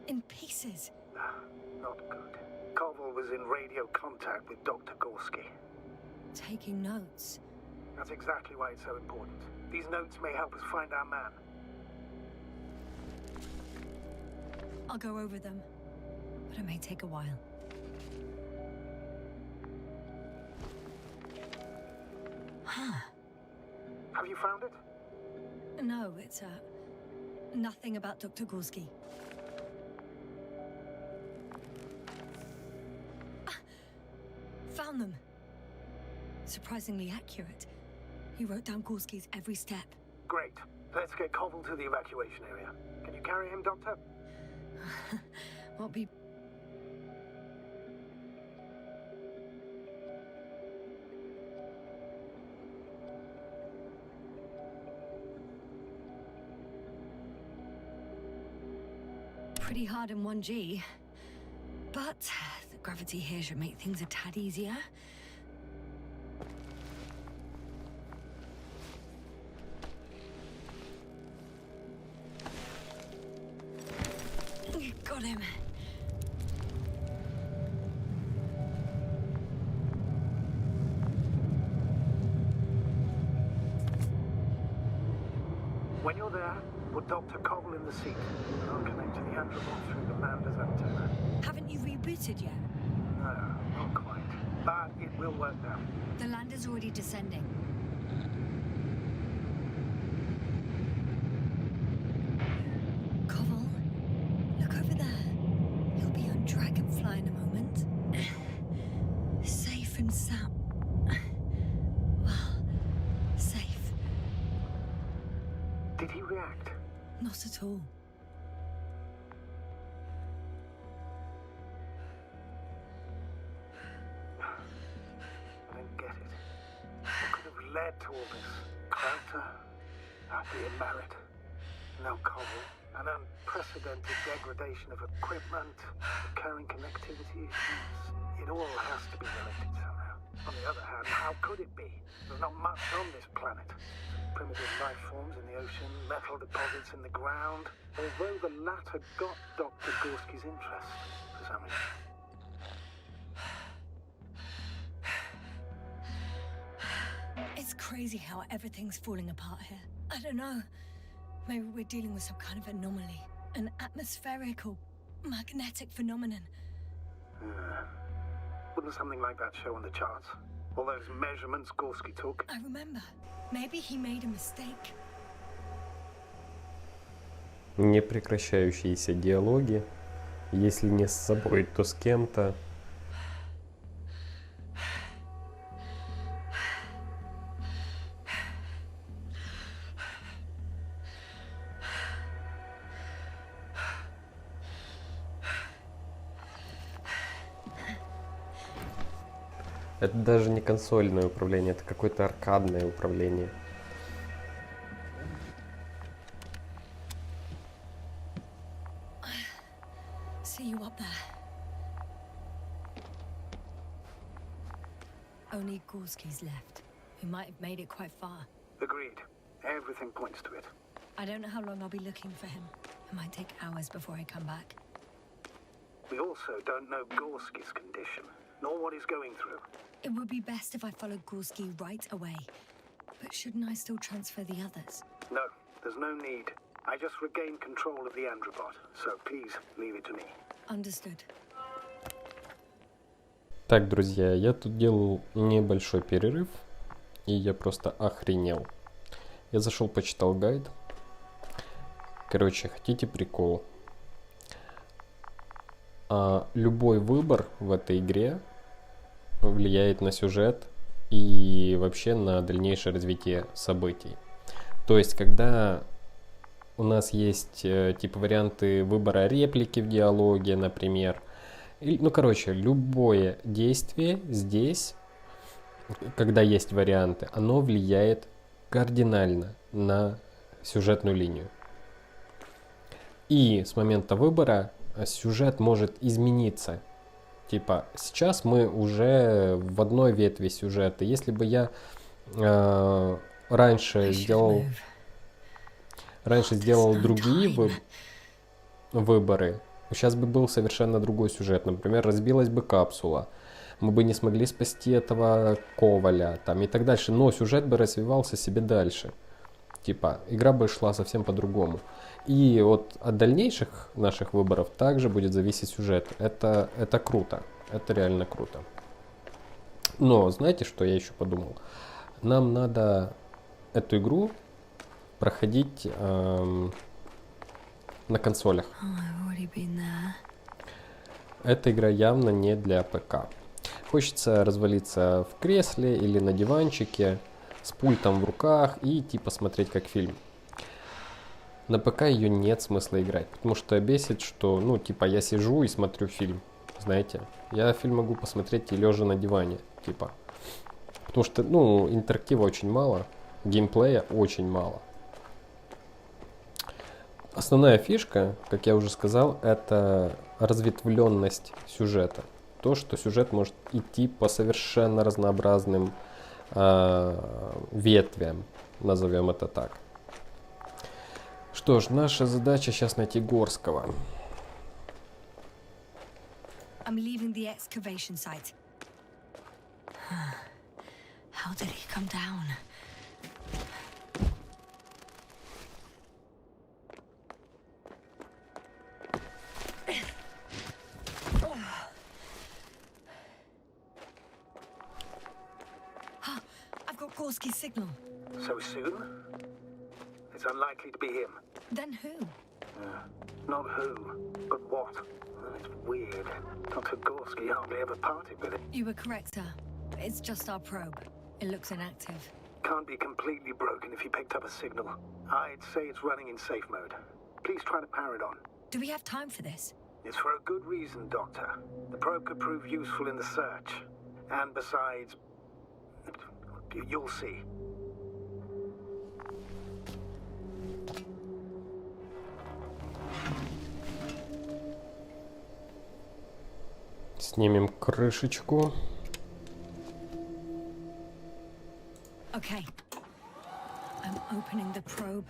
In pieces. Not good. Koval was in radio contact with Dr. Gorski. Taking notes. That's exactly why it's so important. These notes may help us find our man. I'll go over them, but it may take a while. Huh. Have you found it? No, it's nothing about Dr. Gorski. Found them. Surprisingly accurate. He wrote down Gorski's every step. Great. Let's get Koval to the evacuation area. Can you carry him, Doctor? Won't be... pretty hard in 1G. But the gravity here should make things a tad easier. Got him. When you're there, put Dr. Koval in the seat, and I'll connect to the Andromon through the lander's antenna. Haven't you rebooted yet? No, not quite. But it will work now. The lander's already descending. Koval, look over there. He'll be on Dragonfly in a moment. Safe and sound. Well, safe. Did he react? Not at all. I don't get it. What could have led to all this? Krauter, being married, no Koval, an unprecedented degradation of equipment, recurring connectivity issues. It all has to be related somehow. On the other hand, how could it be? There's not much on this planet. Primitive life forms in the ocean, metal deposits in the ground. Although the latter got Dr. Gorski's interest for some reason. It's crazy how everything's falling apart here. I don't know. Maybe we're dealing with some kind of anomaly. An atmospheric or magnetic phenomenon. Wouldn't something like that show on the charts? All those measurements Gorski took? I remember. Maybe he made a mistake. Непрекращающиеся диалоги. Если не с собой, то с кем-то. Это даже не консольное управление, это какое-то аркадное управление. See you up there. Only Gorski's left. We might have made it quite far. Agreed. Everything points to it. I don't know how long I'll be looking for him. It might take hours before I come back. We also don't know Gorski's condition, nor what he's going through. It would be best if I followed Gorski right away. But shouldn't I still transfer the others? No, there's no need. I just regained control of the Androbot, so please leave it to me. Understood. Так, друзья, я тут делал небольшой перерыв, и я просто охренел. Я зашел, почитал гайд. Короче, хотите прикол? Любой выбор в этой игре влияет на сюжет и вообще на дальнейшее развитие событий. То есть, когда у нас есть типа варианты выбора реплики в диалоге, например, ну, короче, любое действие здесь, когда есть варианты, оно влияет кардинально на сюжетную линию. И с момента выбора сюжет может измениться. Типа, сейчас мы уже в одной ветви сюжета. Если бы я раньше сделал другие выборы, сейчас бы был совершенно другой сюжет. Например, разбилась бы капсула. Мы бы не смогли спасти этого Коваля там, и так дальше. Но сюжет бы развивался себе дальше. Типа, игра бы шла совсем по-другому. И вот от дальнейших наших выборов также будет зависеть сюжет. Это круто. Это реально круто. Но знаете, что я еще подумал? Нам надо эту игру проходить на консолях. Эта игра явно не для ПК. Хочется развалиться в кресле или на диванчике с пультом в руках и типа смотреть как фильм. На ПК ее нет смысла играть, потому что бесит, что, ну, типа, я сижу и смотрю фильм, знаете. Я фильм могу посмотреть и лежа на диване, типа. Потому что, ну, интерактива очень мало, геймплея очень мало. Основная фишка, как я уже сказал, это разветвленность сюжета. То, что сюжет может идти по совершенно разнообразным ветвям, назовем это так. Что ж, наша задача сейчас найти Горского. I'm leaving the excavation site. How did he come down? I've got Gorski's signal. So soon? It's unlikely to be him. Then who? Not who, but what. It's weird. Dr. Gorski hardly ever parted with it. You were correct, sir. It's just our probe. It looks inactive. Can't be completely broken if you picked up a signal. I'd say it's running in safe mode. Please try to power it on. Do we have time for this? It's for a good reason, Doctor. The probe could prove useful in the search. And besides, you'll see. Снимем крышечку. Okay. I'm opening the probe.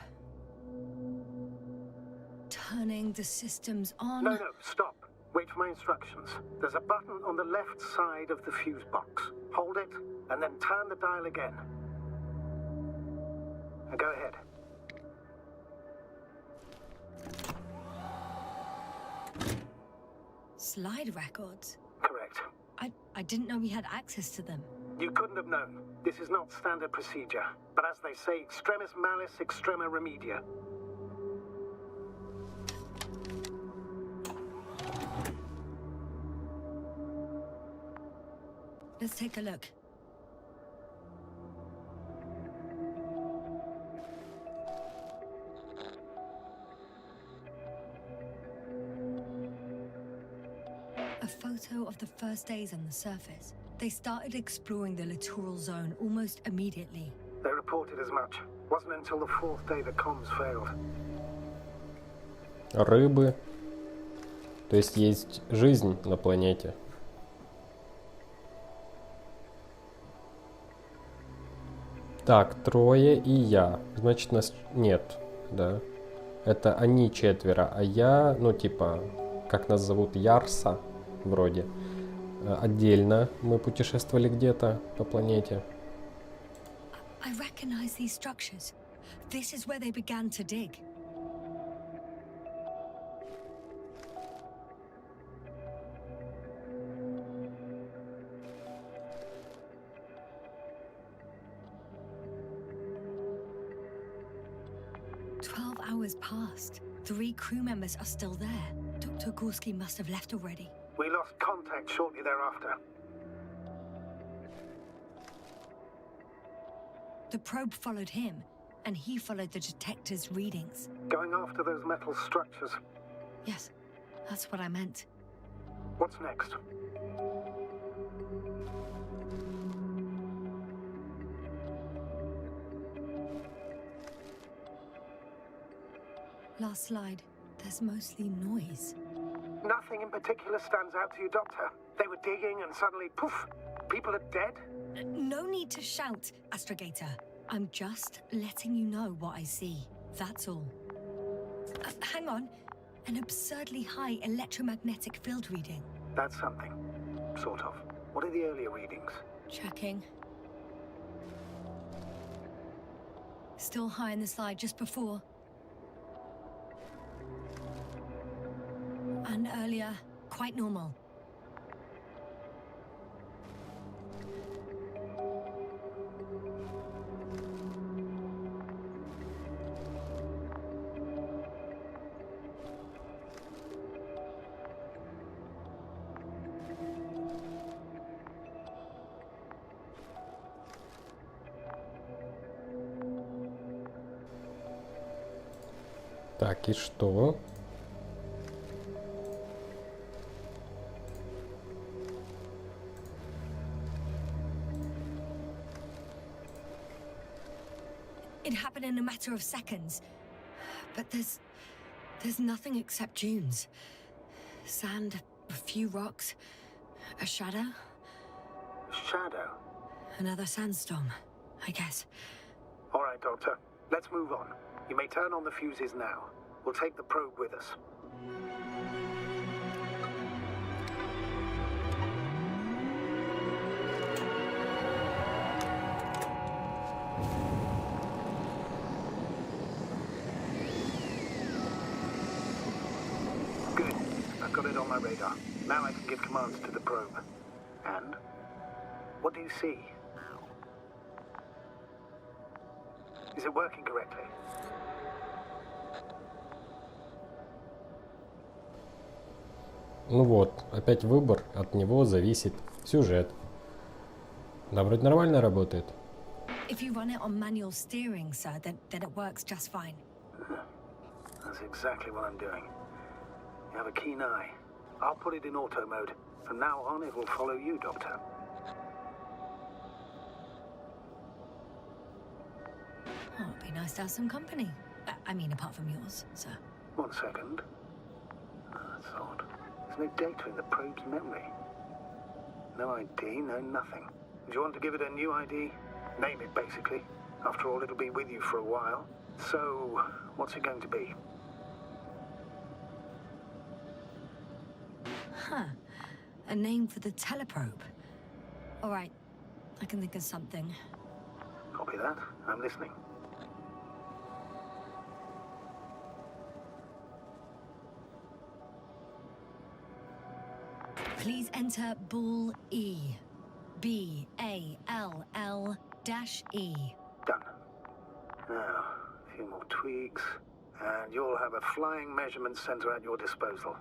Turning the systems on. No, stop. Wait for my instructions. There's a button on the left side of the fuse box. Hold it, and then turn the dial again. Now go ahead. Slide records? Correct. I didn't know we had access to them. You couldn't have known. This is not standard procedure. But as they say, extremis malis, extrema remedia. Let's take a look. A photo of the first days on the surface. They started exploring the littoral zone almost immediately. They reported as much. Wasn't until the fourth day the comms failed. Рыбы. То есть жизнь на планете. Так, трое и я. Значит, нас нет, да. Это они четверо, а я, ну типа, как нас зовут, Ярса, вроде. Отдельно мы путешествовали где-то по планете. I recognize these structures. This is where they began to dig. Hours passed. 3 crew members are still there. Dr. Gorski must have left already. We lost contact shortly thereafter. The probe followed him, and he followed the detector's readings. Going after those metal structures. Yes, that's what I meant. What's next? Last slide. There's mostly noise. Nothing in particular stands out to you, Doctor? They were digging and suddenly, poof, people are dead? No need to shout, Astrogator. I'm just letting you know what I see. That's all. Hang on. An absurdly high electromagnetic field reading. That's something. Sort of. What are the earlier readings? Checking. Still high in the slide just before. And earlier, quite normal. Так, и что? It happened in a matter of seconds. But there's nothing except dunes. Sand, a few rocks, a shadow. Shadow? Another sandstorm, I guess. All right, Doctor. Let's move on. You may turn on the fuses now. We'll take the probe with us. Good. I've got it on my radar. Now I can give commands to the probe. And? What do you see? Is it working correctly? Ну вот, опять выбор, от него зависит сюжет. Да, вроде нормально работает. If you run it on manual steering, sir, then it works just fine. That's exactly what I'm doing. You have a keen eye. I'll put it in auto mode. From now on, it will follow you, Doctor. Oh, it'd be nice to have some company. I mean, apart from yours, sir. 1 second. That's odd. There's no data in the probe's memory. No ID, no nothing. Do you want to give it a new ID? Name it, basically. After all, it'll be with you for a while. So, what's it going to be? Huh. A name for the teleprobe. All right. I can think of something. Copy that. I'm listening. Please enter ball E. B-A-L-L--E. Done. Now, a few more tweaks, and you'll have a flying measurement center at your disposal.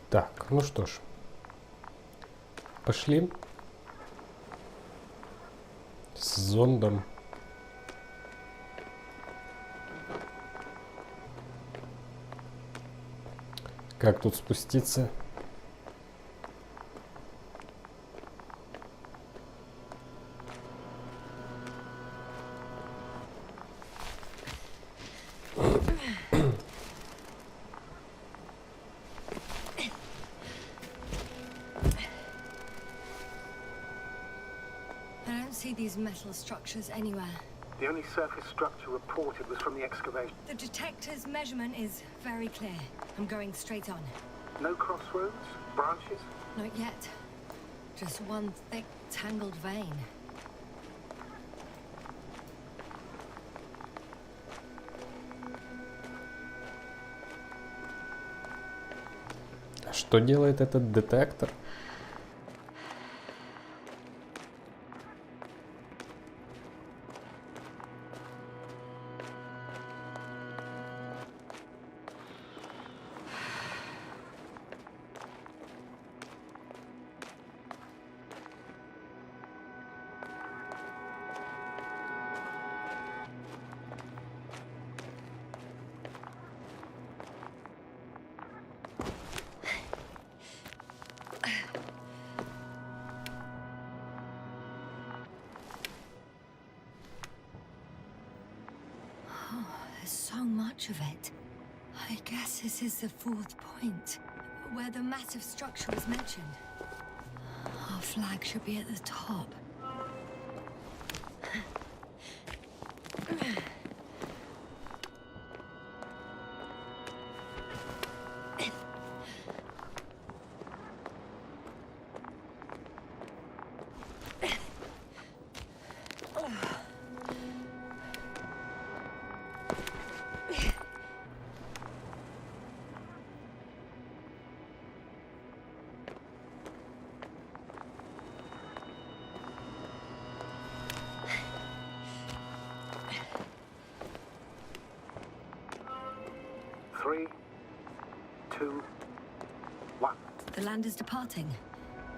Так, ну что ж. Пошли. С зондом. Как тут спуститься? I don't see these metal structures anywhere. The only surface structure reported was from the excavation. The detector's measurement is very clear. I'm going straight on. No crossroads? Branches? Not yet. Just one thick, tangled vein. Что делает этот детектор? There's so much of it. I guess this is the fourth point, where the massive structure was mentioned. Our flag should be at the top. Three, two, one. The land is departing.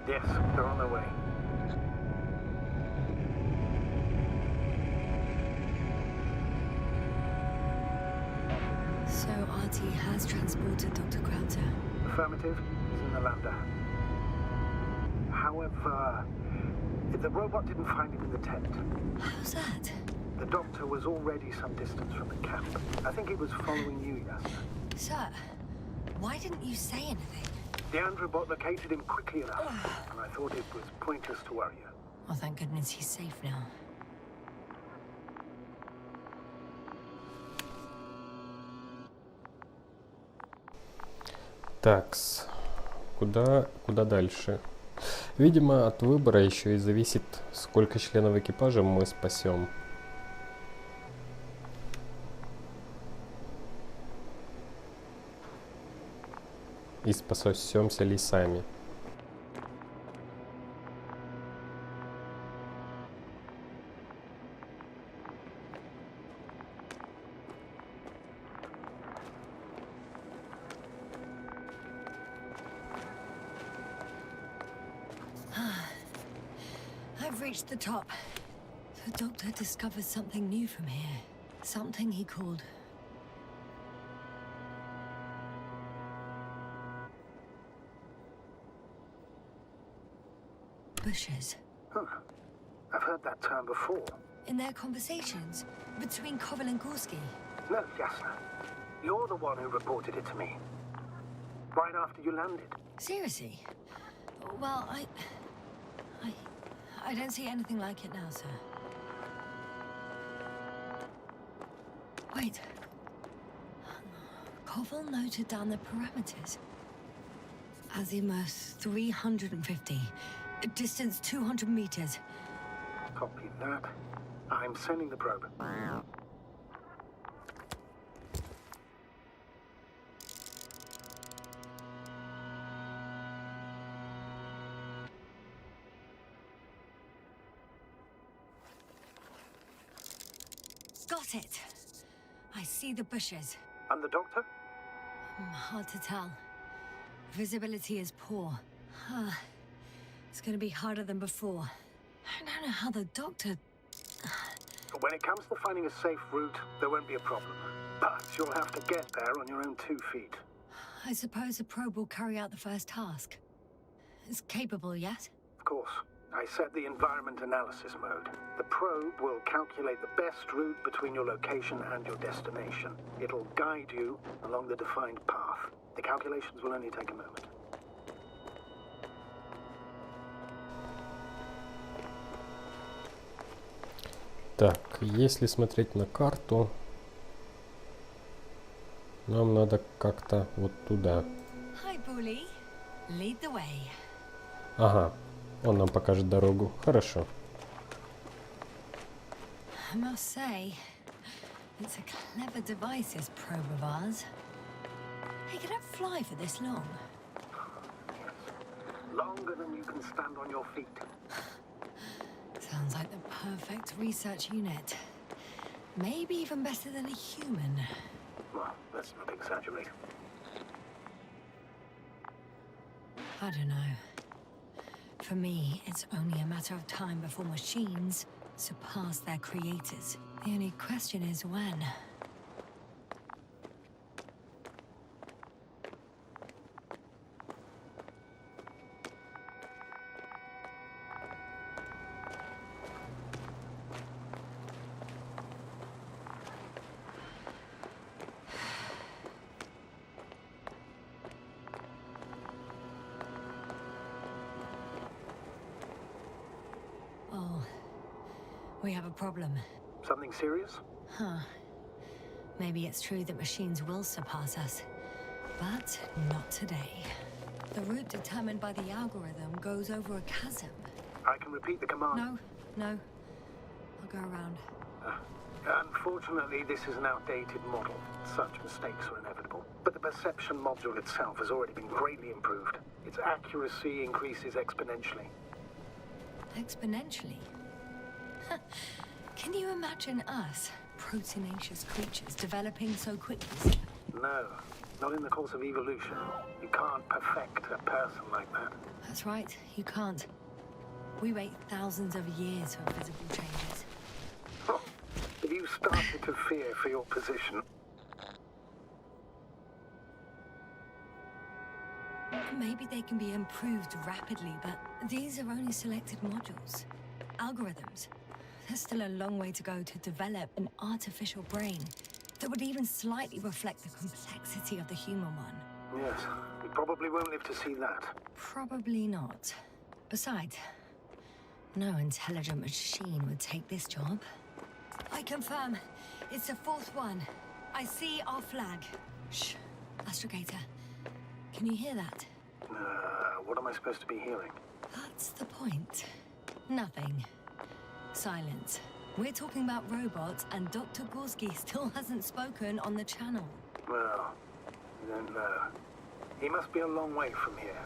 Yes, they're on their way. So RT has transported Dr. Krauter. Affirmative. He's in the lander. However, the robot didn't find him in the tent. How's that? The doctor was already some distance from the camp. I think he was following you, Yasna. Sir, why didn't you say anything? The androbot located him quickly enough, and I thought it was pointless to worry you. Well, thank goodness he's safe now. Такс. Куда дальше? Видимо, от выбора еще и зависит, сколько членов экипажа мы спасем. И спасемся ли сами. I've reached the top. The doctor discovered something new from here. Something he called bushes. Huh. I've heard that term before. In their conversations between Koval and Gorski. No, Yasna. You're the one who reported it to me. Right after you landed. Seriously? Well, I don't see anything like it now, sir. Wait. Koval noted down the parameters. Azimuth 350. Distance 200 meters. Copy that. I'm sending the probe. Got it. I see the bushes. And the doctor? Hard to tell. Visibility is poor. It's gonna be harder than before. I don't know how the doctor... When it comes to finding a safe route, there won't be a problem. But you'll have to get there on your own 2 feet. I suppose the probe will carry out the first task. It's capable, yes? Of course. I set the environment analysis mode. The probe will calculate the best route between your location and your destination. It'll guide you along the defined path. The calculations will only take a moment. Так, если смотреть на карту, нам надо как-то вот туда. Hi, Bully. Lead the way. Ага, он нам покажет дорогу. Хорошо. I must say, it's a clever device, this probe of ours. Hey, can it fly for this long? Longer than you can stand on your feet. Sounds like the perfect research unit. Maybe even better than a human. Well, let's not exaggerate. I don't know. For me, it's only a matter of time before machines surpass their creators. The only question is when. Oh, we have a problem. Something serious? Huh. Maybe it's true that machines will surpass us, but not today. The route determined by the algorithm goes over a chasm. I can repeat the command. No. I'll go around. Unfortunately, this is an outdated model. Such mistakes are inevitable. But the perception module itself has already been greatly improved. Its accuracy increases exponentially. Exponentially? Can you imagine us, proteinaceous creatures, developing so quickly? No, not in the course of evolution. You can't perfect a person like that. That's right, you can't. We wait thousands of years for visible changes. Oh, if you started to fear for your position... Maybe they can be improved rapidly, but these are only selected modules. Algorithms. There's still a long way to go to develop an artificial brain that would even slightly reflect the complexity of the human one. Yes, we probably won't live to see that. Probably not. Besides, no intelligent machine would take this job. I confirm. It's the fourth one. I see our flag. Shh. Astrogator. Can you hear that? What am I supposed to be hearing? That's the point. Nothing. Silence. We're talking about robots, and Dr. Gorski still hasn't spoken on the channel. Well, then, he must be a long way from here.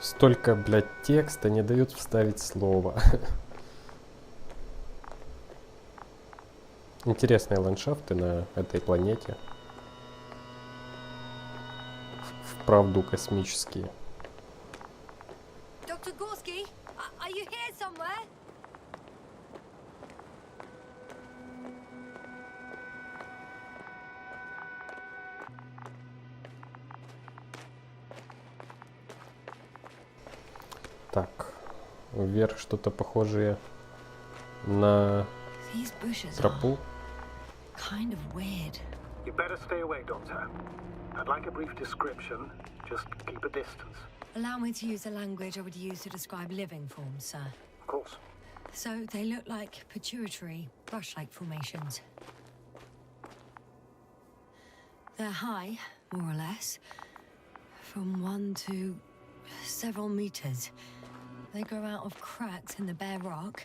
Столько, блядь, текста не дают вставить слово. Интересные ландшафты на этой планете. Вправду космические. Dr. Gorski, are you here somewhere? Так, вверх что-то похожее на These bushes тропу. are kind of weird. You better stay away, Doctor. I'd like a brief description. Just keep a distance. Allow me to use the language I would use to describe living forms, sir. Of course. So they look like pituitary, brush-like formations. They're high, more or less, from 1 to several meters. They grow out of cracks in the bare rock.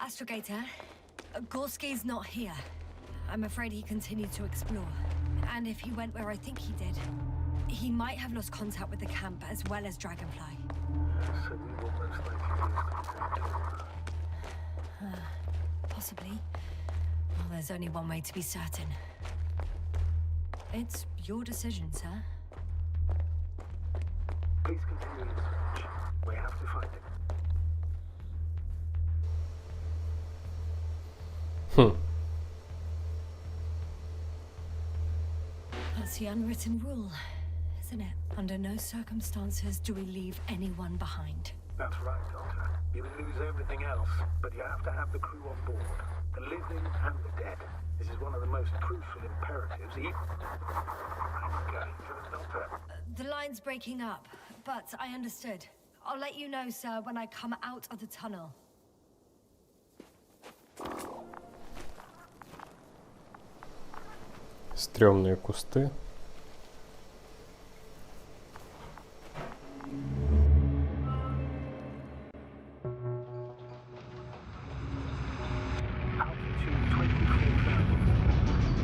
Astrogator, Gorski's not here. I'm afraid he continued to explore. And if he went where I think he did, he might have lost contact with the camp as well as Dragonfly. So we will most likely use them. Possibly. Well, there's only one way to be certain. It's your decision, sir. Please continue your search. We have to find it. That's the unwritten rule, isn't it? Under no circumstances do we leave anyone behind. That's right, Doctor. You can lose everything else, but you have to have the crew on board. The living and the dead. This is one of the most crucial imperatives. Okay, Doctor. The line's breaking up, but I understood. I'll let you know, sir, when I come out of the tunnel. Стрёмные кусты. Altitude 24,000.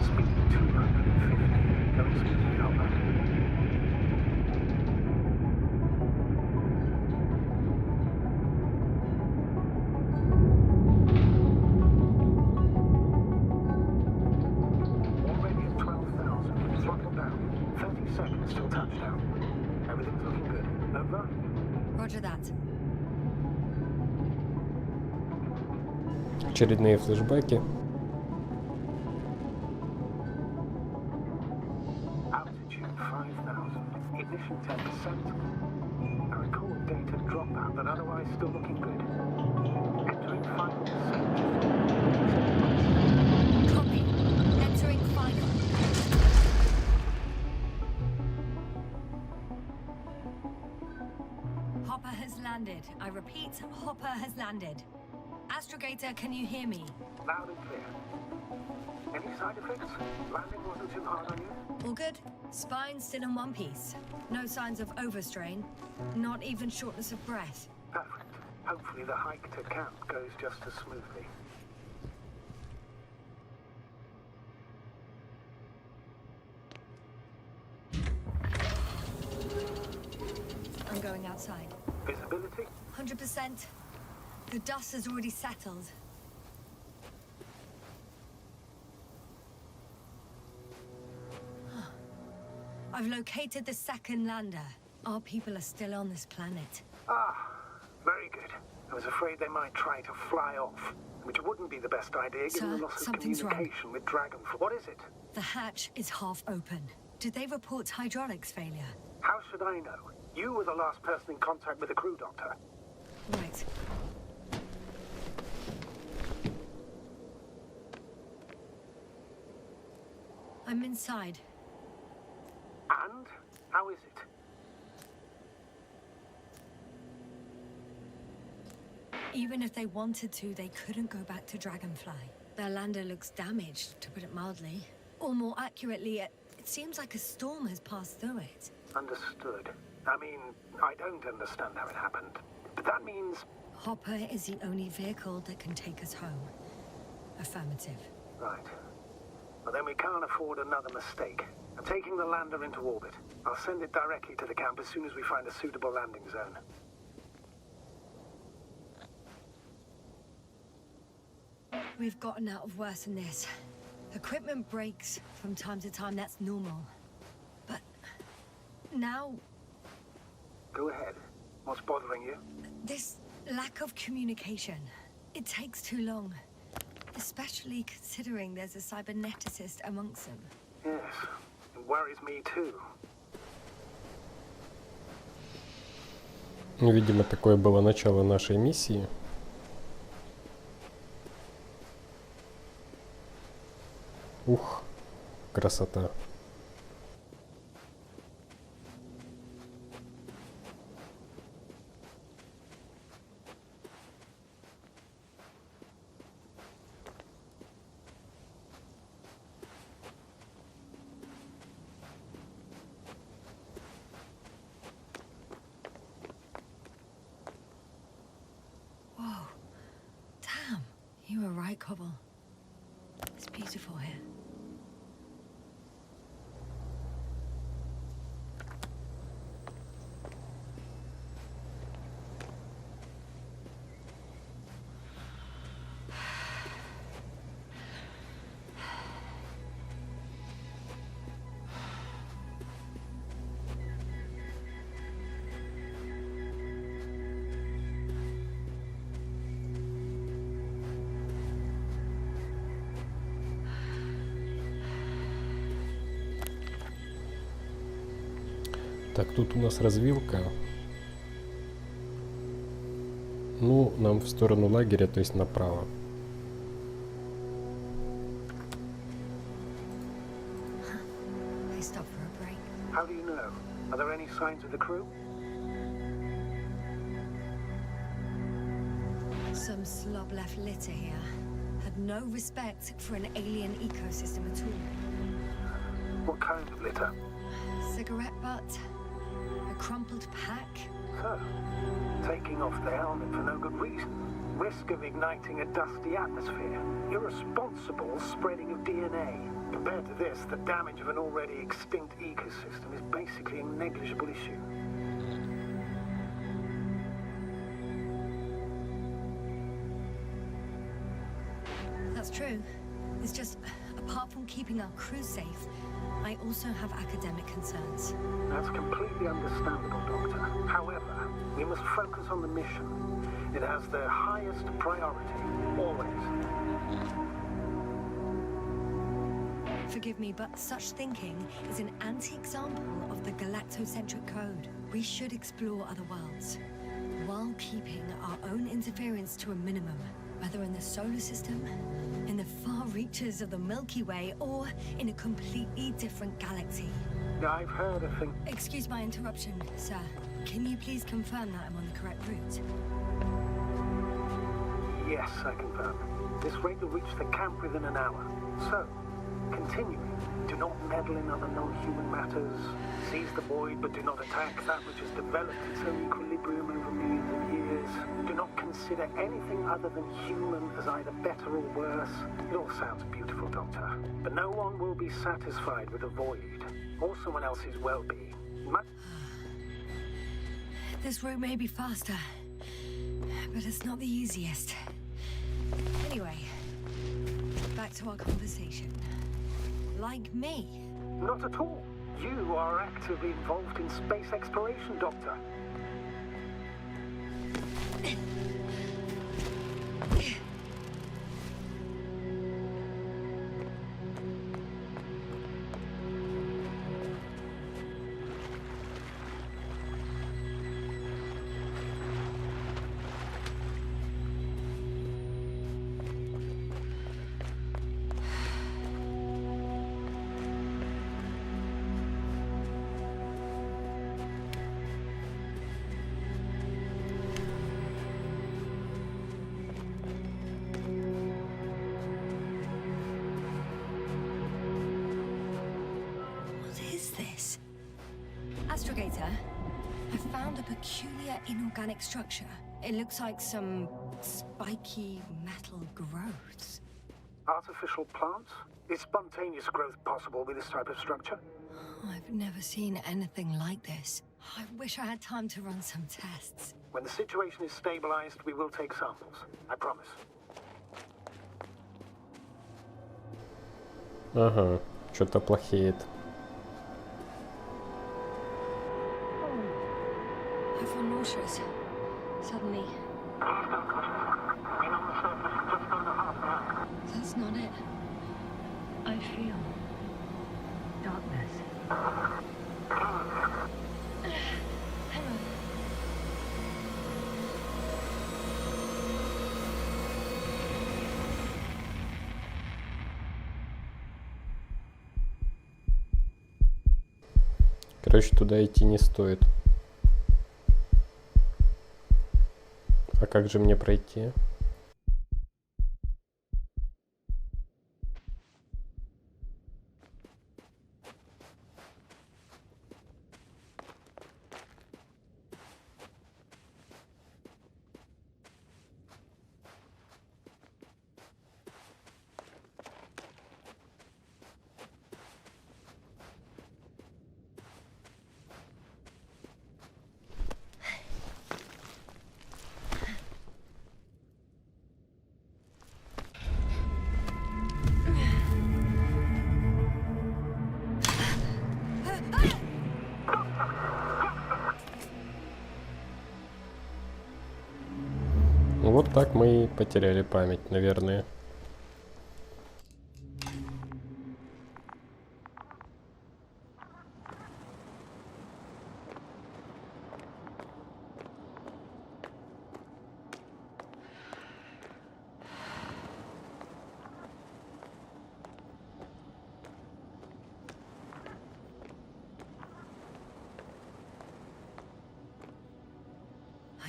Speed 250. Going smoothly, Hopper. Already at 12,000. Throttle down. 30 seconds till touchdown. Everything's looking good. Over? Roger that. Очередные флешбеки. Altitude 5,000. Ignition 10%. I recall data dropout, but otherwise still looking good. Entering final descent. Copy. Entering final. Hopper has landed. I repeat, Hopper has landed. Astrogator, can you hear me? Loud and clear. Any side effects? Landing wasn't too hard on you? All good? Spine still in one piece. No signs of overstrain. Not even shortness of breath. Perfect. Hopefully the hike to camp goes just as smoothly. I'm going outside. Visibility? 100%. The dust has already settled. I've located the second lander. Our people are still on this planet. Ah, very good. I was afraid they might try to fly off, which wouldn't be the best idea given Sir, the loss of something's wrong. communication with Dragonfly. What is it? The hatch is half open. Did they report hydraulics failure? How should I know? You were the last person in contact with the crew, Doctor. Right. I'm inside. And? How is it? Even if they wanted to, they couldn't go back to Dragonfly. Their lander looks damaged, to put it mildly. Or more accurately, it seems like a storm has passed through it. Understood. I mean, I don't understand how it happened. But that means... Hopper is the only vehicle that can take us home. Affirmative. Right. Well, then we can't afford another mistake. I'm taking the lander into orbit. I'll send it directly to the camp as soon as we find a suitable landing zone. We've gotten out of worse than this. Equipment breaks from time to time, that's normal. But now, Go ahead. What's bothering you? this lack of communication, it takes too long. Especially considering there's a cyberneticist amongst them. Yes. It worries me too. Видимо, такое было начало нашей миссии. Ух, красота. Whoa. Damn. You were right, Cobble. It's beautiful here. Так, тут у нас развилка. Ну, нам в сторону лагеря, то есть направо. They stop for a break. How do you know? Are there any signs of the crew? Some slob left litter here. Had no respect for an alien ecosystem at all. What kind of litter? Cigarette butt, a crumpled pack. So, taking off the helmet for no good reason. Risk of igniting a dusty atmosphere. Irresponsible spreading of DNA. Compared to this, the damage of an already extinct ecosystem is basically a negligible issue. That's true. It's just, apart from keeping our crew safe, I also have academic concerns. That's completely understandable, Doctor. However, we must focus on the mission. It has the highest priority, always. Forgive me, but such thinking is an anti-example of the galactocentric code. We should explore other worlds, while keeping our own interference to a minimum, whether in the solar system, in the far reaches of the Milky Way, or in a completely different galaxy. I've heard a thing. Excuse my interruption, sir. Can you please confirm that I'm on the correct route? Yes, I confirm. This rate will reach the camp within an hour. So, continuing. Do not meddle in other non-human matters. Seize the void, but do not attack that which has developed its own equilibrium over millions of years. Do not consider anything other than human as either better or worse. It all sounds beautiful, Doctor. But no one will be satisfied with a void, or someone else's well-being. This route may be faster, but it's not the easiest. Anyway, back to our conversation. Like me. Not at all. You are actively involved in space exploration, Doctor. Astrogator, I found a peculiar inorganic structure. It looks like some spiky metal growths. Artificial plants? Is spontaneous growth possible with this type of structure? I've never seen anything like this. I wish I had time to run some tests. When the situation is stabilized, we will take samples. I promise. Ага, что-то плохеет. I feel nauseous. Suddenly. That's not it. I feel darkness. Hang on. Короче, туда идти не стоит. А как же мне пройти? Вот так мы и потеряли память, наверное.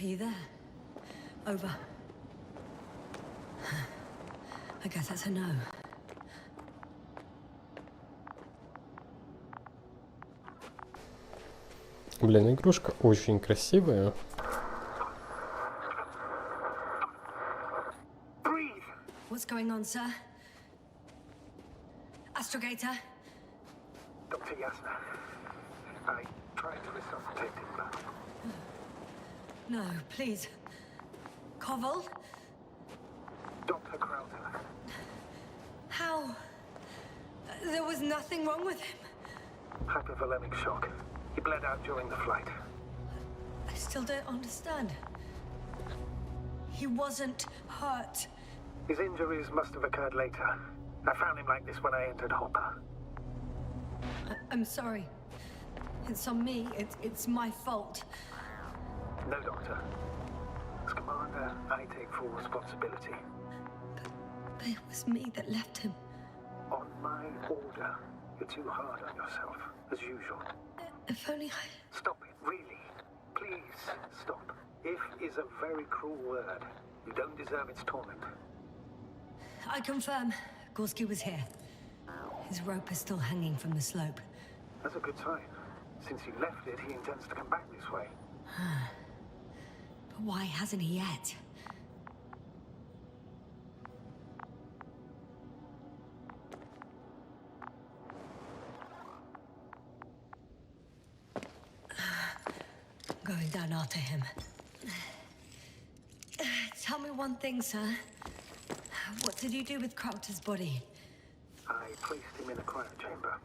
you there? Over. I guess that's a no. Блин, игрушка очень красивая. Breathe! What's going on, sir? Astrogator? Dr. Yasны. I tried to resuscitate him, but No, please. Koval? Dr. Crowther. How? There was nothing wrong with him. Hypovolemic shock. He bled out during the flight. I still don't understand. He wasn't hurt. His injuries must have occurred later. I found him like this when I entered Hopper. I'm sorry. It's on me. It's my fault. No, Doctor. As Commander, I take full responsibility. But it was me that left him. On my order, you're too hard on yourself, as usual. If only I... Stop it, really. Please, stop. If is a very cruel word. You don't deserve its torment. I confirm. Gorski was here. His rope is still hanging from the slope. That's a good sign. Since he left it, he intends to come back this way. But why hasn't he yet? Going down after him. Tell me one thing, sir. What did you do with Crowther's body? I placed him in a cryo chamber.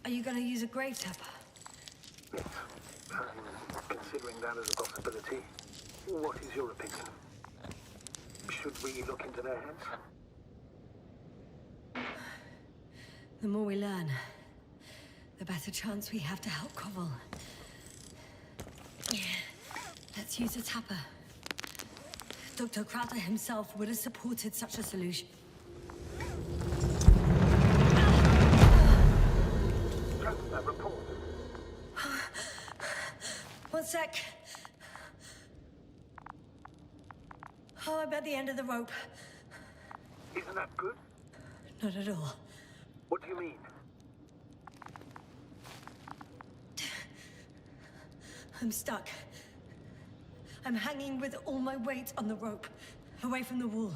Are you gonna use a grave tapper? Yes. I'm considering that as a possibility. What is your opinion? Should we look into their heads? The more we learn, the better chance we have to help Koval. Let's use a tapper. Dr. Crowther himself would have supported such a solution. Report. One sec. Oh, I'm at the end of the rope. Isn't that good? Not at all. What do you mean? I'm stuck. I'm hanging with all my weight on the rope, away from the wall.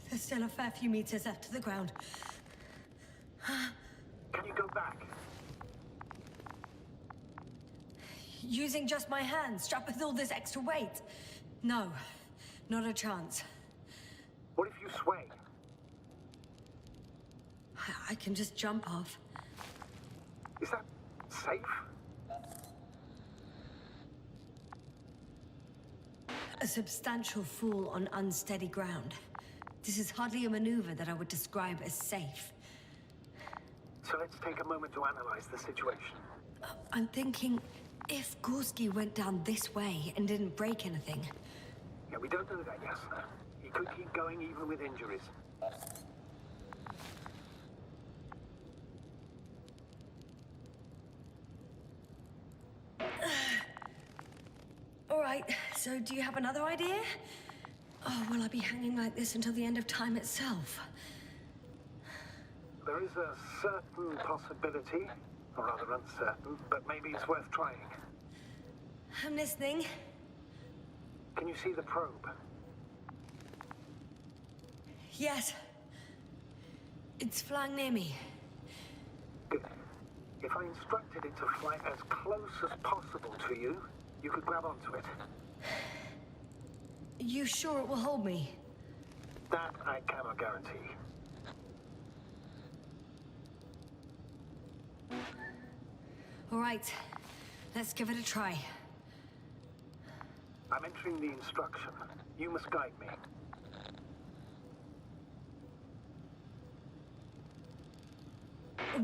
There's still a fair few meters left to the ground. Can you go back? Using just my hands, strapped with all this extra weight? No, not a chance. What if you sway? I can just jump off. Is that safe? A substantial fall on unsteady ground. This is hardly a maneuver that I would describe as safe. So let's take a moment to analyze the situation. I'm thinking, if Gorski went down this way and didn't break anything... Yeah, we don't know that, Yasna. He could keep going even with injuries. All right, so do you have another idea? Oh, will I be hanging like this until the end of time itself? There is a certain possibility, or rather uncertain, but maybe it's worth trying. I'm listening. Can you see the probe? Yes. It's flying near me. Good. If I instructed it to fly as close as possible to you, you could grab onto it. You sure it will hold me? That I cannot guarantee. All right, let's give it a try. I'm entering the instruction. You must guide me.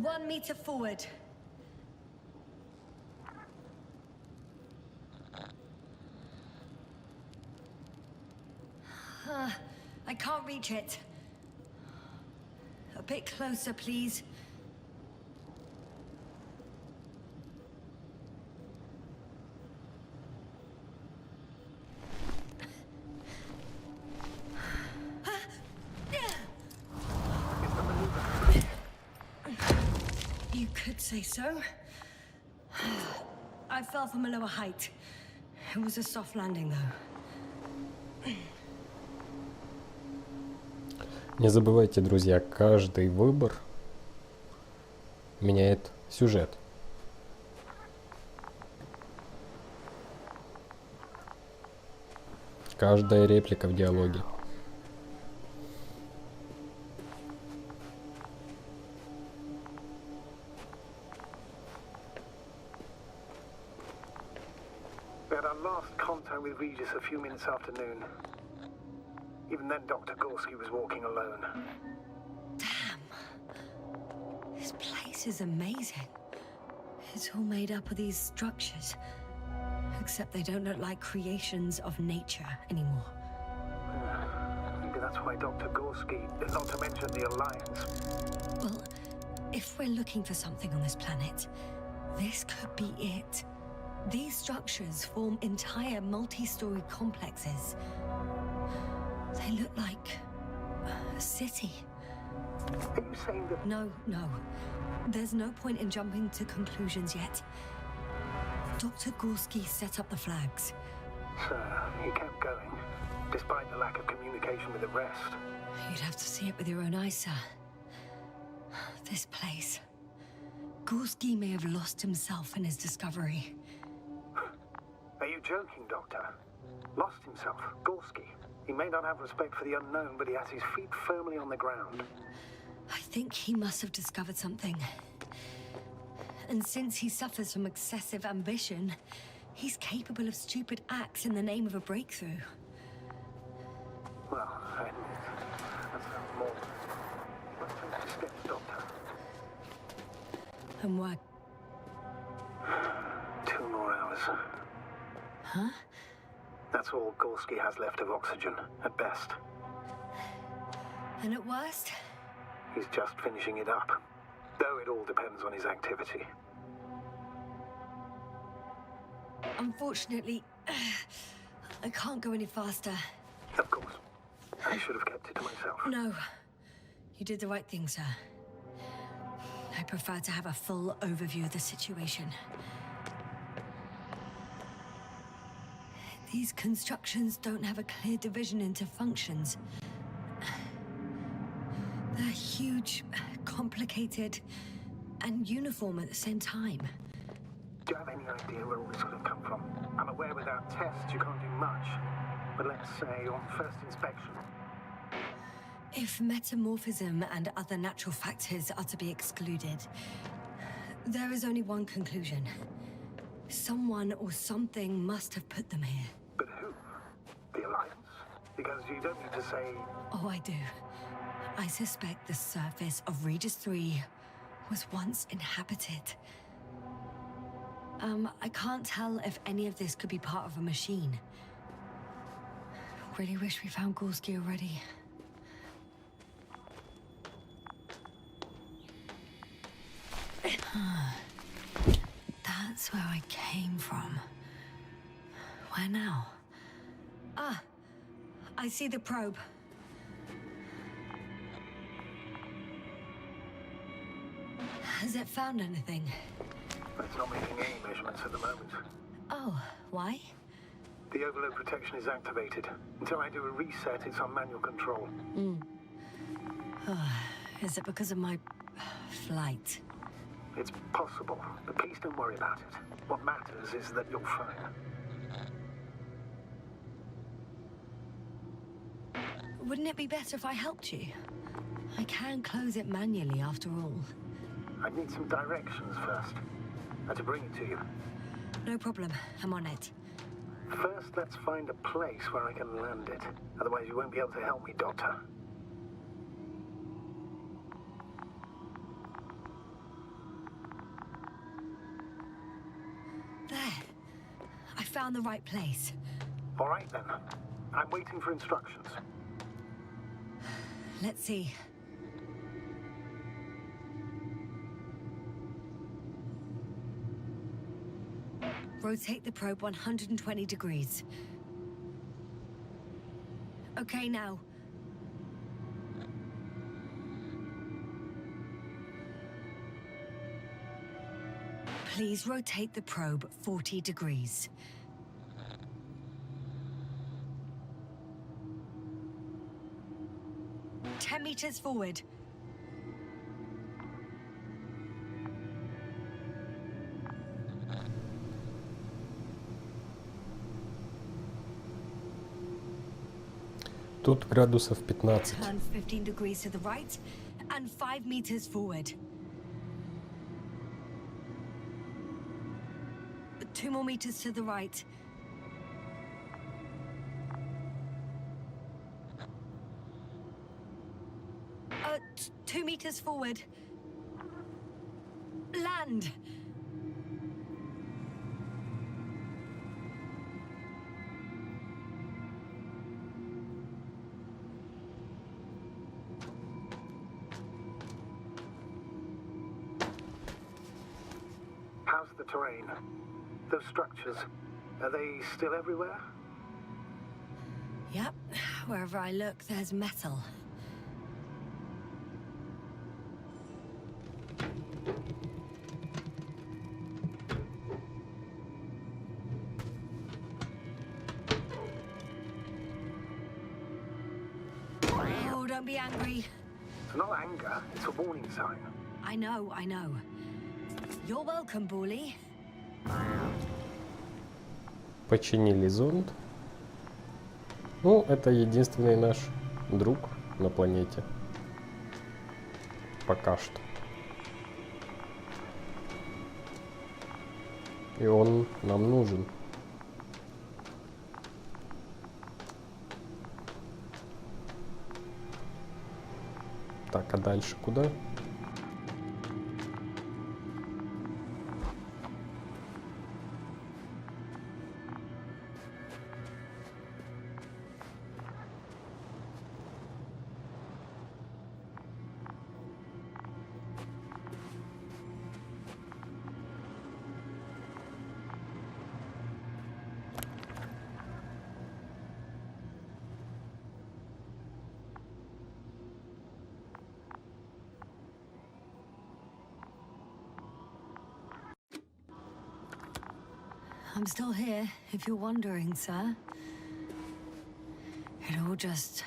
One meter forward. I can't reach it. A bit closer, please. I'd say so. I fell from a lower height. It was a soft landing, though. Не забывайте, друзья, каждый выбор меняет сюжет. Каждая реплика в диалоге. We had our last contact with Regis a few minutes after noon. Even then, Dr. Gorski was walking alone. Damn. This place is amazing. It's all made up of these structures. Except they don't look like creations of nature anymore. Maybe that's why Dr. Gorski, not to mention the Alliance. Well, if we're looking for something on this planet, this could be it. These structures form entire multi-story complexes. They look like a city. Are you saying that... No. There's no point in jumping to conclusions yet. Dr. Gorski set up the flags. So, he kept going, despite the lack of communication with the rest. You'd have to see it with your own eyes, sir. This place. Gorski may have lost himself in his discovery. Are you joking, Doctor? Lost himself, Gorski. He may not have respect for the unknown, but he has his feet firmly on the ground. I think he must have discovered something. And since he suffers from excessive ambition, he's capable of stupid acts in the name of a breakthrough. Well, that sounds more. Let's take the steps, Doctor. And what? 2 more hours. Huh? That's all Gorski has left of oxygen, at best. And at worst? He's just finishing it up. Though it all depends on his activity. Unfortunately, I can't go any faster. Of course. I should have kept it to myself. No. You did the right thing, sir. I prefer to have a full overview of the situation. These constructions don't have a clear division into functions. They're huge, complicated, and uniform at the same time. Do you have any idea where all this could have come from? I'm aware without tests you can't do much. But let's say on first inspection. If metamorphism and other natural factors are to be excluded, there is only one conclusion. Someone or something must have put them here. But who? The Alliance? Because you don't need to say... Oh, I do. I suspect the surface of Regis 3 was once inhabited. I can't tell if any of this could be part of a machine. Really wish we found Gorski already. That's where I came from. Where now? Ah, I see the probe. Has it found anything? It's not making any measurements at the moment. Oh, why? The overload protection is activated. Until I do a reset, it's on manual control. Is it because of my flight? It's possible, but please don't worry about it. What matters is that you're fine. Wouldn't it be better if I helped you? I can close it manually after all. I need some directions first. To bring it to you. No problem, I'm on it. First, let's find a place where I can land it. Otherwise, you won't be able to help me, Doctor. There. I found the right place. All right, then. I'm waiting for instructions. Let's see. Rotate the probe 120 degrees. Okay, now. Please rotate the probe 40 degrees. Ten meters forward. Тут градусов 15. Turn 15 degrees to the right and 5 meters forward. 2 more meters to the right. Uh, 2 meters forward. Land. How's the terrain? Those structures, are they still everywhere? Yep, wherever I look, there's metal. Oh, don't be angry. It's not anger, it's a warning sign. I know, I know. You're welcome, Bully. Починили зонд. Ну, это единственный наш друг на планете. Пока что. И он нам нужен. Так, а дальше куда? I'm still here, if you're wondering, sir. It all just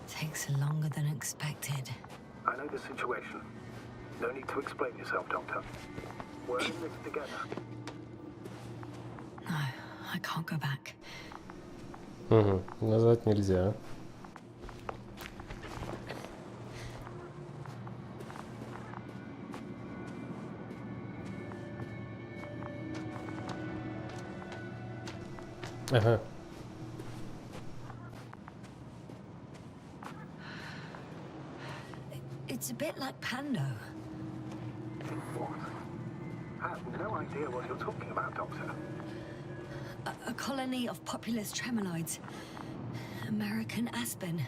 takes longer than expected. I know the situation. No need to explain yourself, Doctor. We're in this together. No, I can't go back. Угу, назад нельзя. Ага. It's a bit like Pando. What? I have no idea what you're talking about, Doctor. A colony of populous tremoloids. American aspen.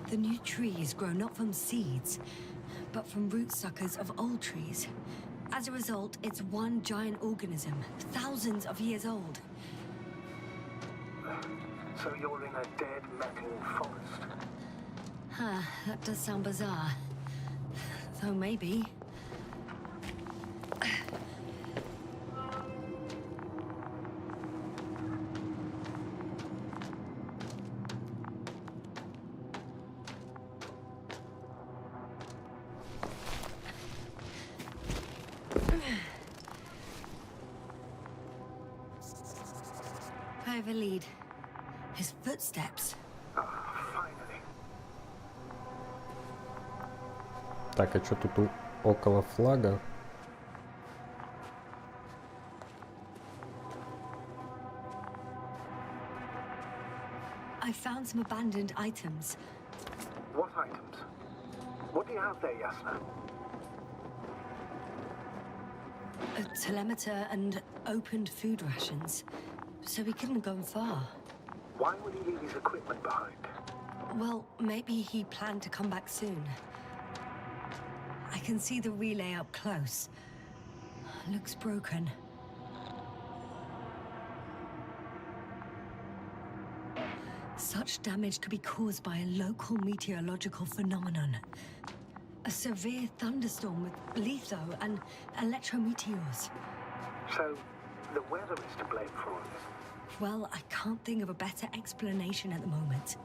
The new trees grow not from seeds, but from root suckers of old trees. As a result, it's one giant organism, thousands of years old. So you're in a dead metal forest. Huh, that does sound bizarre. Though maybe. I have a lead. His footsteps. Finally. Так, а что тут около флага? I found some abandoned items. What items? What do you have there, Yasna? A telemeter and opened food rations. So he couldn't go far. Why would he leave his equipment behind? Well, maybe he planned to come back soon. I can see the relay up close. Looks broken. Such damage could be caused by a local meteorological phenomenon. A severe thunderstorm with litho and electrometeors. So, the weather is to blame for all this. Well, I can't think of a better explanation at the moment.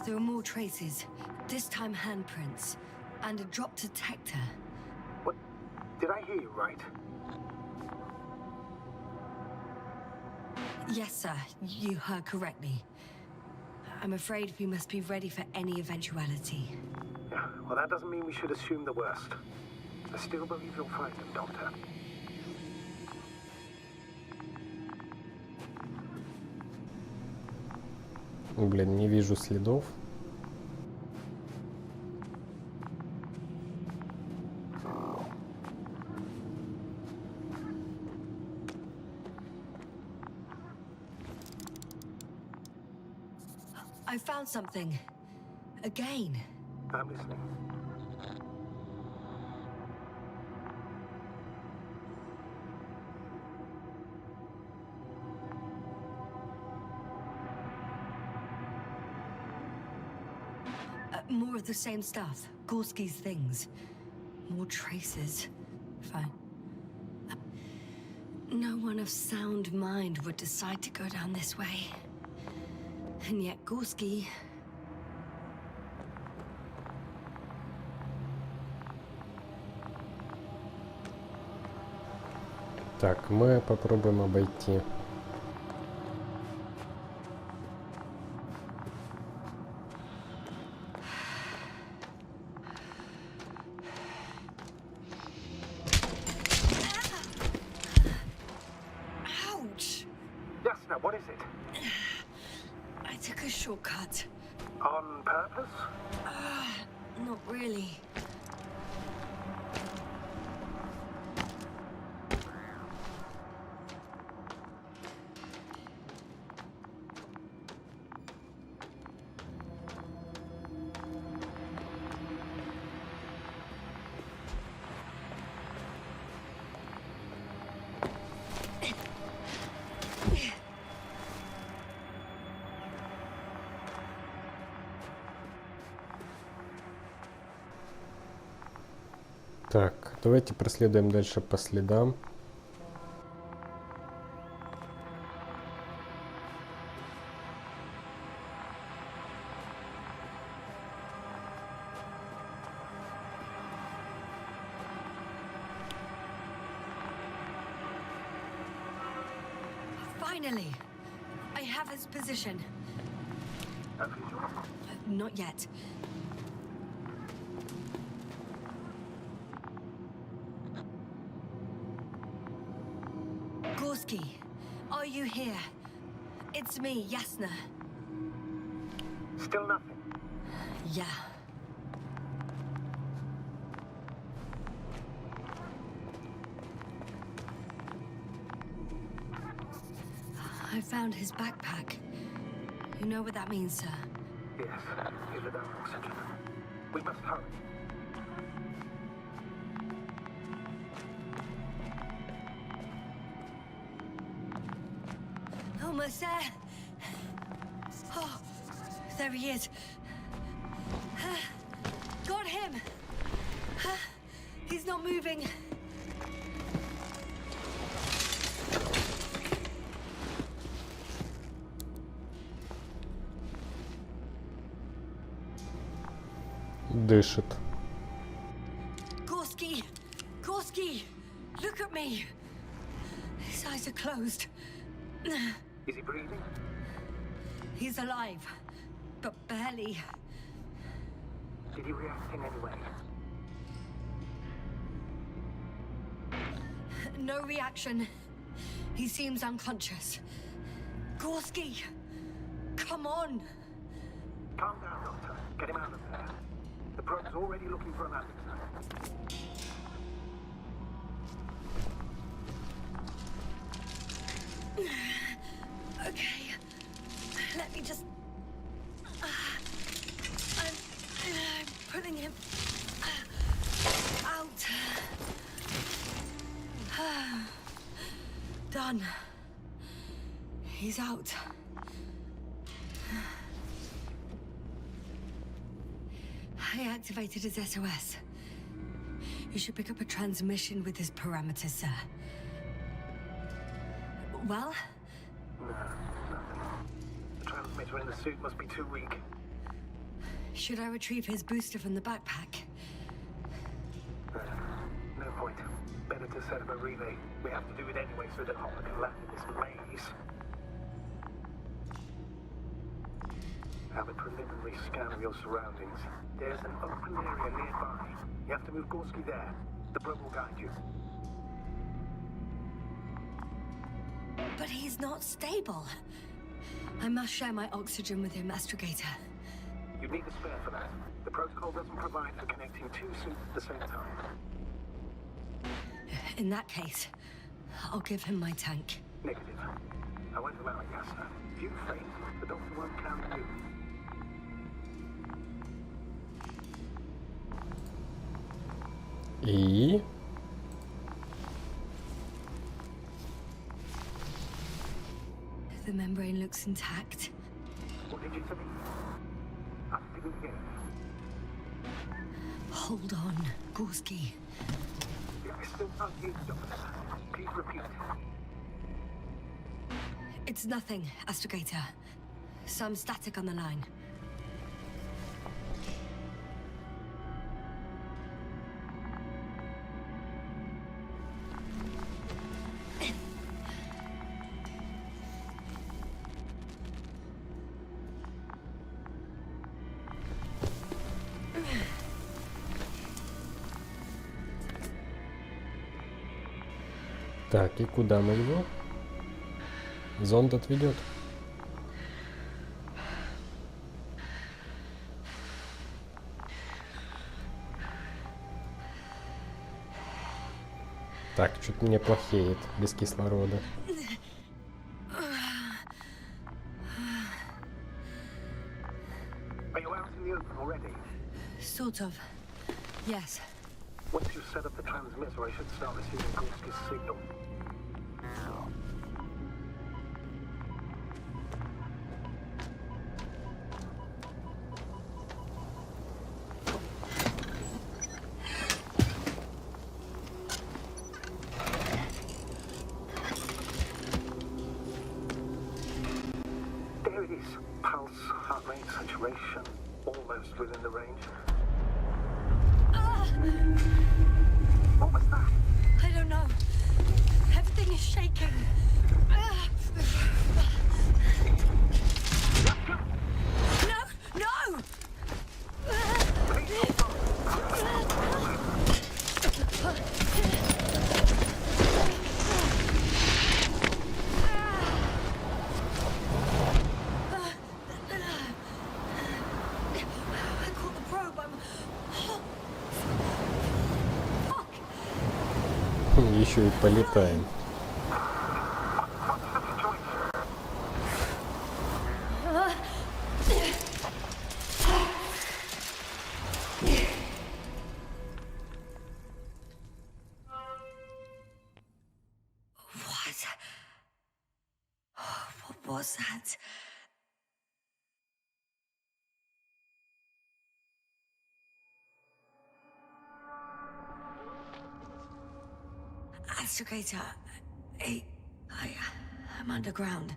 There are more traces, this time handprints, and a drop detector. What? Did I hear you right? Yes, sir, you heard correctly. I'm afraid we must be ready for any eventuality. Yeah, well, that doesn't mean we should assume the worst. I still believe you'll find them, Doctor. Блин, не вижу следов. I found something. Again. I'm listening. More of the same stuff. Gorski's things. More traces. Fine. No one of sound mind would decide to go down this way. And yet Gorski... Так, мы попробуем обойти. Ouch! Yasna, what is it? I took a shortcut. On purpose? Not really. Так, давайте проследуем дальше по следам. Finally! I have his position. A visual? Not yet. Gorski, are you here? It's me, Yasna. Still nothing. Yeah. I found his backpack. You know what that means, sir? Yes, he's without oxygen. We must hurry. Almost there. Oh, there he is. Got him. He's not moving. Дышит. Gorski! Gorski! Look at me! His eyes are closed. Is he breathing? He's alive, but barely. Did he react in any way? No reaction. He seems unconscious. Gorski! Come on! Calm down, Doctor. Get him out of there. The probe's already looking for an answer. Okay. Let me just... I'm pulling him out. done. He's out. I activated his SOS. You should pick up a transmission with his parameters, sir. Well? No, nothing. The transmitter in the suit must be too weak. Should I retrieve his booster from the backpack? No point. Better to set up a relay. We have to do it anyway so that Hopper can land in this maze. Have a preliminary scan of your surroundings. There's an open area nearby. You have to move Gorski there. The bro will guide you. But he's not stable. I must share my oxygen with him, Astrogator. You need a spare for that. The protocol doesn't provide for connecting two suits at the same time. In that case, I'll give him my tank. Negative. I won't allow it, Yasna. If you faint, the doctor won't count you. И... The membrane looks intact. What did you say? I didn't hear. Hold on, Gorski. I still can't hear you, Doctor. Please repeat. It's nothing, Astrogator. Some static on the line. Так, и куда мы его? Зонд отведет. Так, что-то мне плохеет без кислорода. Are you out in the open already? Sort of. Yes. Once you've set up the transmitter, I should start receiving Gorski's signal. There it is. Pulse, heart rate, saturation, almost within the range. What was that? I don't know. Everything is shaking. No! No! I caught the probe. Еще и полетаем. What was that? Astrogator, I'm underground.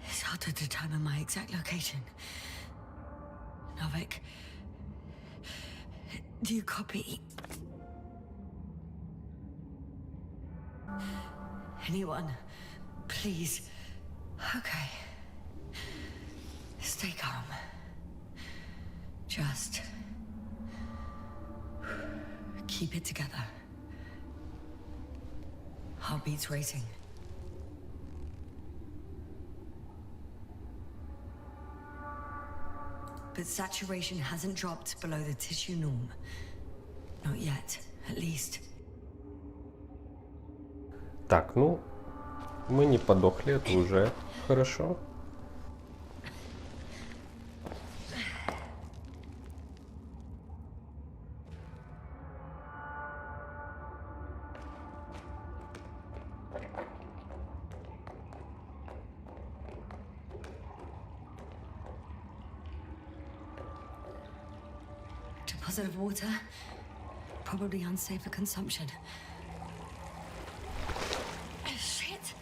It's hard to determine my exact location. Novik, do you copy? Anyone, please. Okay. Stay calm. Just keep it together. Heartbeats racing. But saturation hasn't dropped below the tissue norm. Not yet, at least. Так, ну, мы не подохли, это уже хорошо. deposit of water. Probably unsafe for consumption. Shit!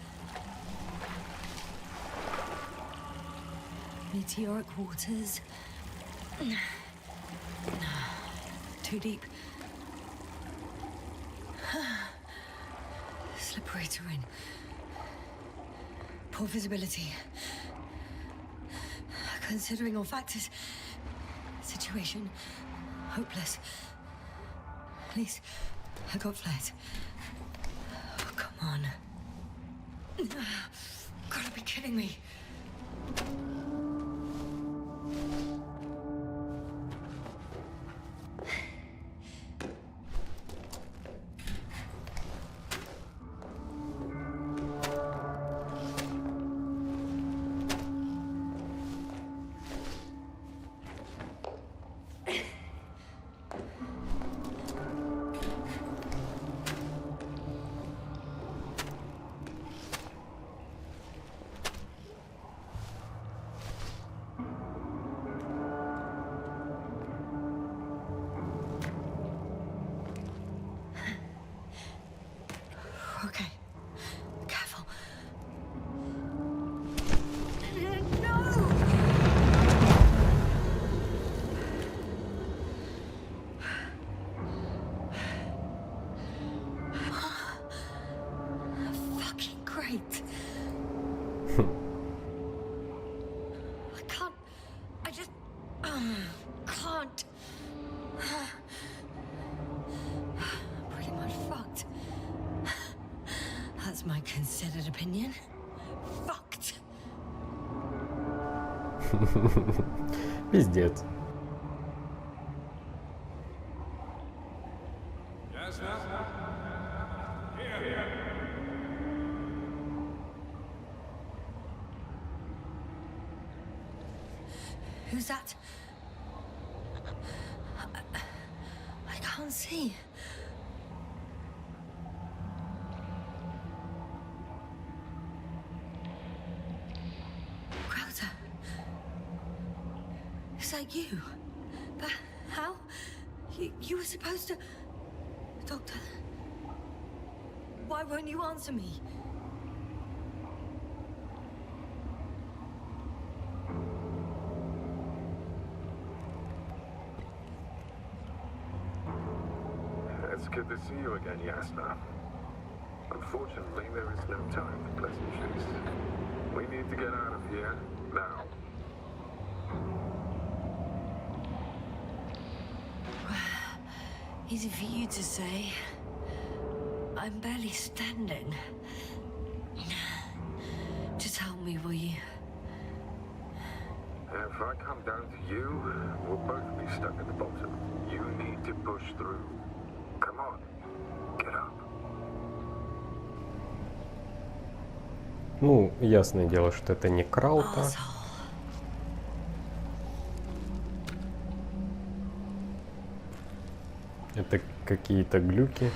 Meteoric waters. Too deep. Slippery terrain. Poor visibility. Considering all factors, situation hopeless. At least I got flat. Oh, come on. Gotta be kidding me. Okay. Careful. No! Fucking great. I can't. I just can't. Pretty much fucked. That's my considered opinion. Fucked. Пиздец. Who's that? I can't see. Crowther. Is that you? But how? You were supposed to... Doctor. Why won't you answer me? It's good to see you again, Yasna. Unfortunately, there is no time for pleasantries. We need to get out of here now. Easy for you to say. I'm barely standing. Just help me, will you? If I come down to you, we'll both be stuck at the bottom. You need to push through. Come on, get up. Ну, ясное дело, что это не Краута. Asshole. Это какие-то глюки.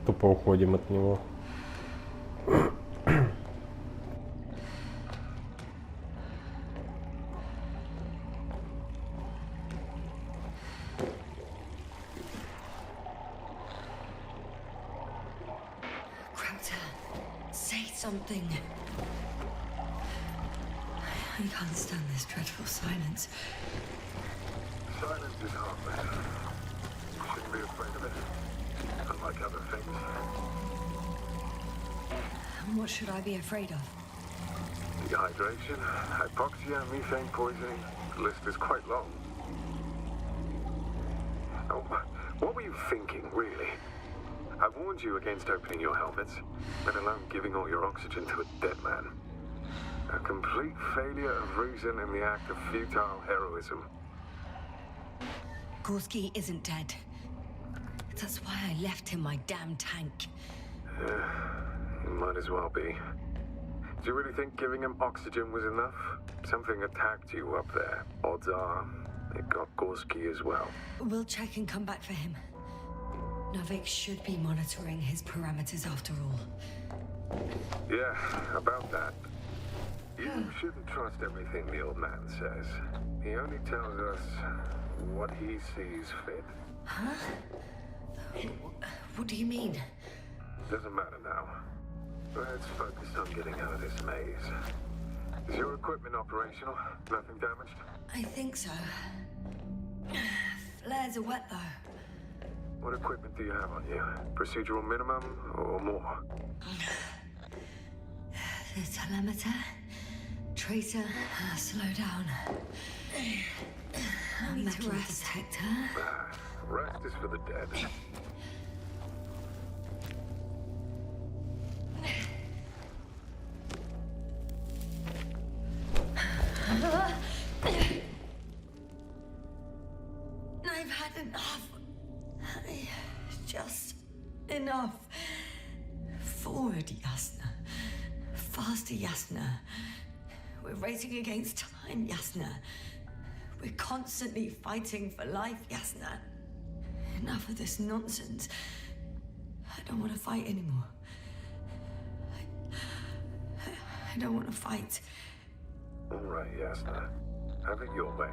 Тупо уходим от него. Crowther, say something. I can't stand this dreadful silence. Silence is harmless. You shouldn't be afraid of it. Unlike other things. And what should I be afraid of? Dehydration, hypoxia, methane poisoning. The list is quite long. Oh, what were you thinking, really? I warned you against opening your helmets, let alone giving all your oxygen to a dead man. A complete failure of reason in the act of futile heroism. Gorski isn't dead. It That's why I left him my damn tank. Yeah, might as well be. Do you really think giving him oxygen was enough? Something attacked you up there. Odds are, it got Gorski as well. We'll check and come back for him. Novik should be monitoring his parameters after all. Yeah, about that. You shouldn't trust everything the old man says. He only tells us what he sees fit. Huh? What do you mean? Doesn't matter now. Let's focus on getting out of this maze. Is your equipment operational? Nothing damaged? I think so. Flares are wet though. What equipment do you have on you? Procedural minimum or more? The telemeter, tracer, slow down. Metal detector. Rest is for the dead. I've had enough. Just enough. Forward, Yasna. Faster, Yasna. We're racing against time, Yasna. We're constantly fighting for life, Yasna. Enough of this nonsense. I don't want to fight anymore. I don't want to fight. All right, Yasna. Have it your way.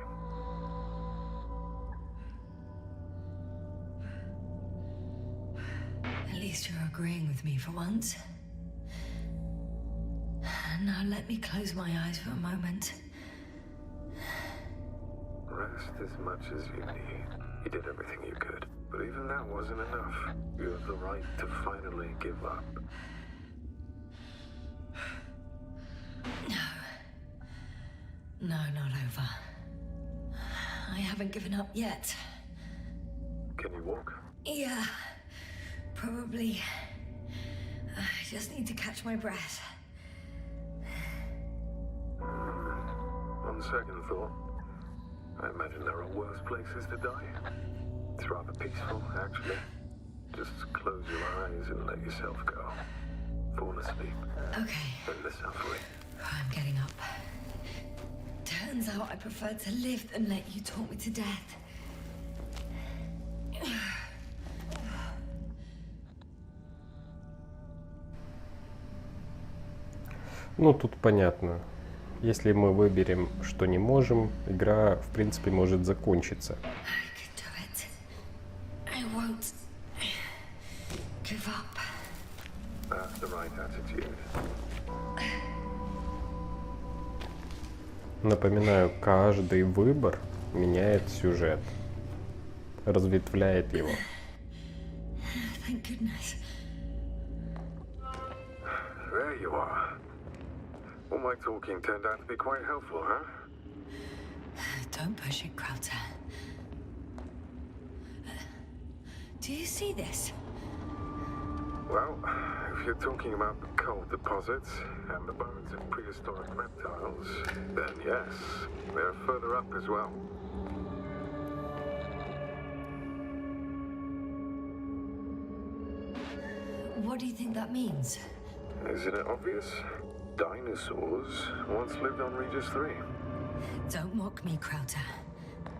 At least you're agreeing with me for once. Now let me close my eyes for a moment. Rest as much as you need. You did everything you could. But even that wasn't enough. You have the right to finally give up. No, not over. I haven't given up yet. Can you walk? Yeah, probably. I just need to catch my breath. On second thought, I imagine there are worse places to die. It's rather peaceful, actually. Just close your eyes and let yourself go. Fall asleep. Okay. End the suffering. I'm getting up. Turns out I prefer to live than let you talk me to death. Ну, тут понятно. Если мы выберем, что не можем, игра, в принципе, может закончиться. That's the right attitude. Напоминаю, каждый выбор меняет сюжет, разветвляет его. Thank goodness. There you are. All my talking turned out to be quite helpful, huh? Don't push it, Krauter. Do you see this? Well, if you're talking about the coal deposits and the bones of prehistoric reptiles, then yes, they're further up as well. What do you think that means? Isn't it obvious? Dinosaurs once lived on Regis 3. Don't mock me, Krauter.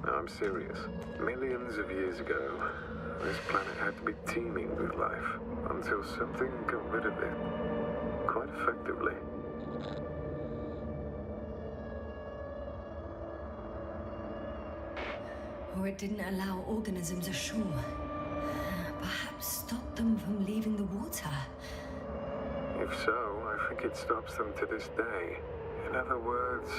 No, I'm serious. Millions of years ago, this planet had to be teeming with life until something got rid of it. Quite effectively. Or it didn't allow organisms ashore. Perhaps stopped them from leaving the water. If so, I think it stops them to this day. In other words,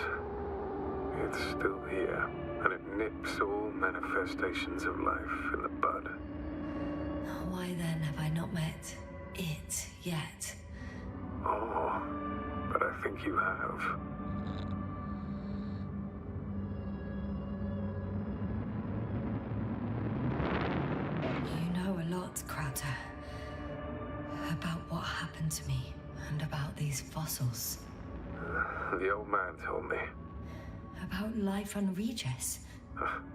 it's still here, and it nips all manifestations of life in the bud. Why then have I not met it yet? Oh, but I think you have. You know a lot, Krauter. About what happened to me, and about these fossils. The old man told me. About life on Regis.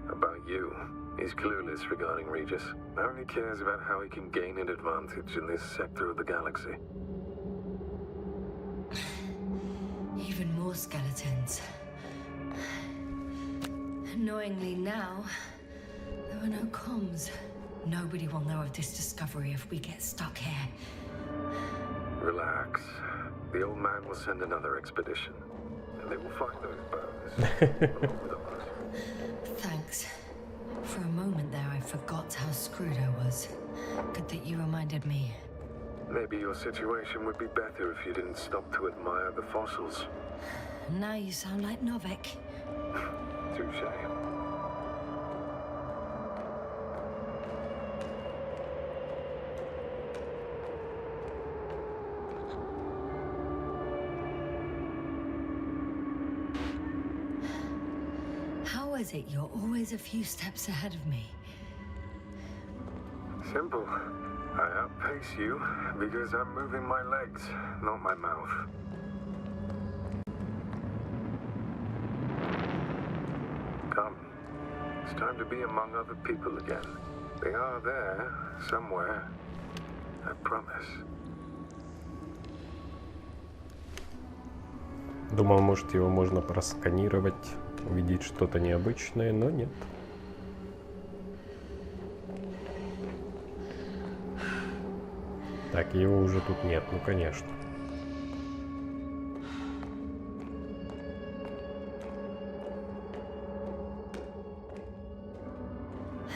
About you. He's clueless regarding Regis. Only cares about how he can gain an advantage in this sector of the galaxy. Even more skeletons. Annoyingly now, there are no comms. Nobody will know of this discovery if we get stuck here. Relax. The old man will send another expedition. And they will find those bones. along with ours. Thanks. For a moment there, I forgot how screwed I was. Good that you reminded me. Maybe your situation would be better if you didn't stop to admire the fossils. Now you sound like Novik. Touche. How is it you're always a few steps ahead of me? Simple. I outpace you because I'm moving my legs, not my mouth. Come. It's time to be among other people again. They are there, somewhere. I promise. Думал, может, его можно просканировать, увидеть что-то необычное, но нет. Так, его уже тут нет, ну конечно.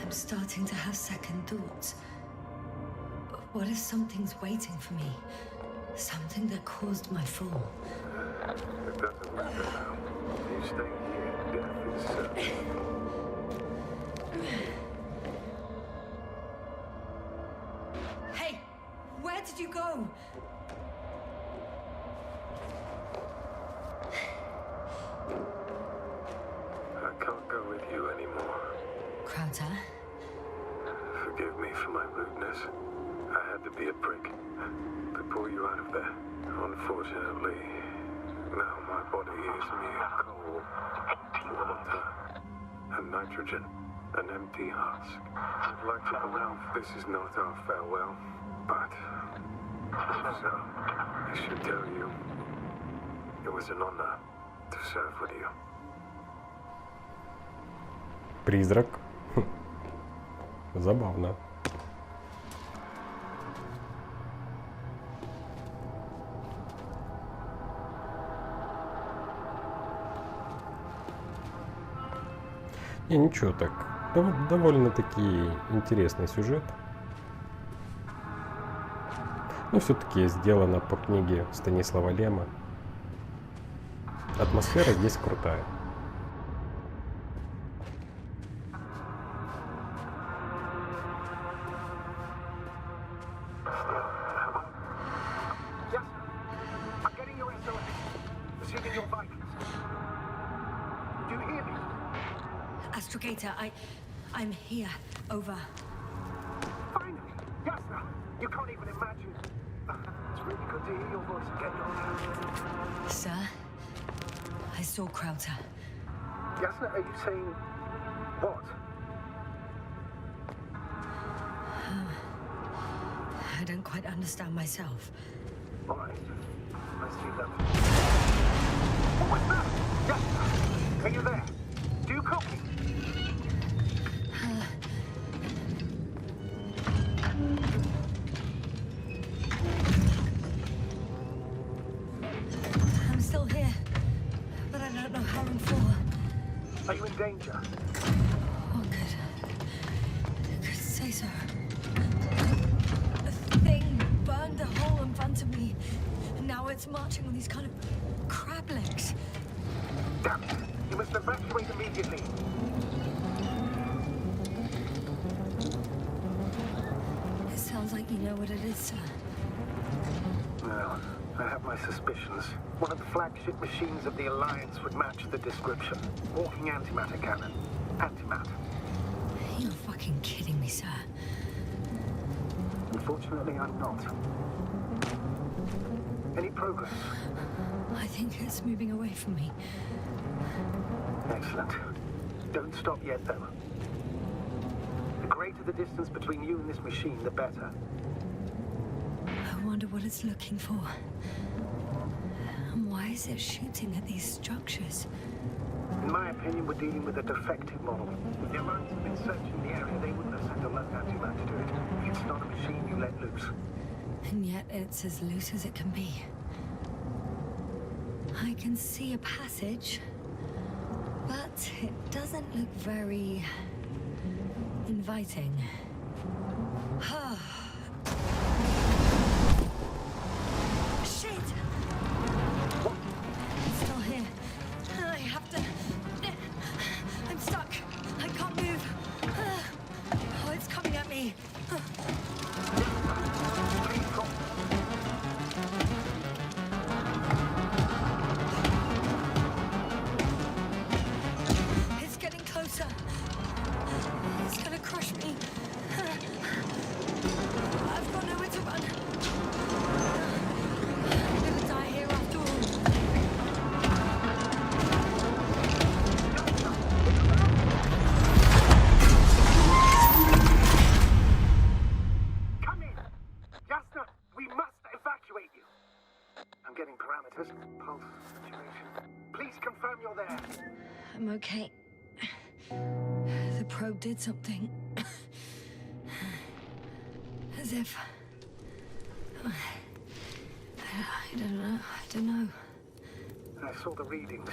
I'm starting to have second thoughts. What if something's waiting for me? Something that caused my fall? It doesn't matter now. You stay here, death is certain. Hey! Where did you go? I can't go with you anymore. Crowder? Forgive me for my rudeness. I had to be a prick to pull you out of there. Unfortunately, now my body is mere coal, water, and nitrogen, an empty husk. I'd like to believe this is not our farewell, but so I should tell you, it was an honor to serve with you. Призрак. Забавно. Не, ничего так. Довольно-таки интересный сюжет. Но все-таки сделано по книге Станислава Лема. Атмосфера здесь крутая. I'm getting your SOS. Receiving your vitals. Do you hear me? Astrogator, I'm here. Over. Finally! Yasna! You can't even imagine. It's really good to hear your voice again. Sir? I saw Crowder. Yasna, are you saying what? I don't quite understand myself. All right. Let's see that. What was that? Yasna! Are you there? Do you copy? I'm still here, but I don't know how long for. Are you in danger? What could say so? A thing burned a hole in front of me, and now it's marching on these kind of crab legs. Damn it! You must evacuate immediately. It sounds like you know what it is, sir. Well, I have my suspicions. One of the flagship machines of the Alliance would match the description. Walking antimatter cannon. Antimat. You're fucking kidding me, sir. Unfortunately, I'm not. Any progress? I think it's moving away from me. Excellent. Don't stop yet, though. greater the distance between you and this machine, the better. I wonder what it's looking for. And why is it shooting at these structures? In my opinion, we're dealing with a defective model. If the Alliance had been searching the area, they wouldn't have sent a lone anti-man to do it. It's not a machine you let loose. And yet it's as loose as it can be. I can see a passage, but it doesn't look very inviting. Shit! It's still here. I have to... I'm stuck. I can't move. Oh, it's coming at me. It's getting closer. It's gonna crush me. I've got nowhere to run. I'm gonna die here after all. Come in! Yasna, we must evacuate you! I'm getting parameters. Pulse, saturation. Please confirm you're there. I'm okay. The probe did something. As if... I don't know. I saw the readings,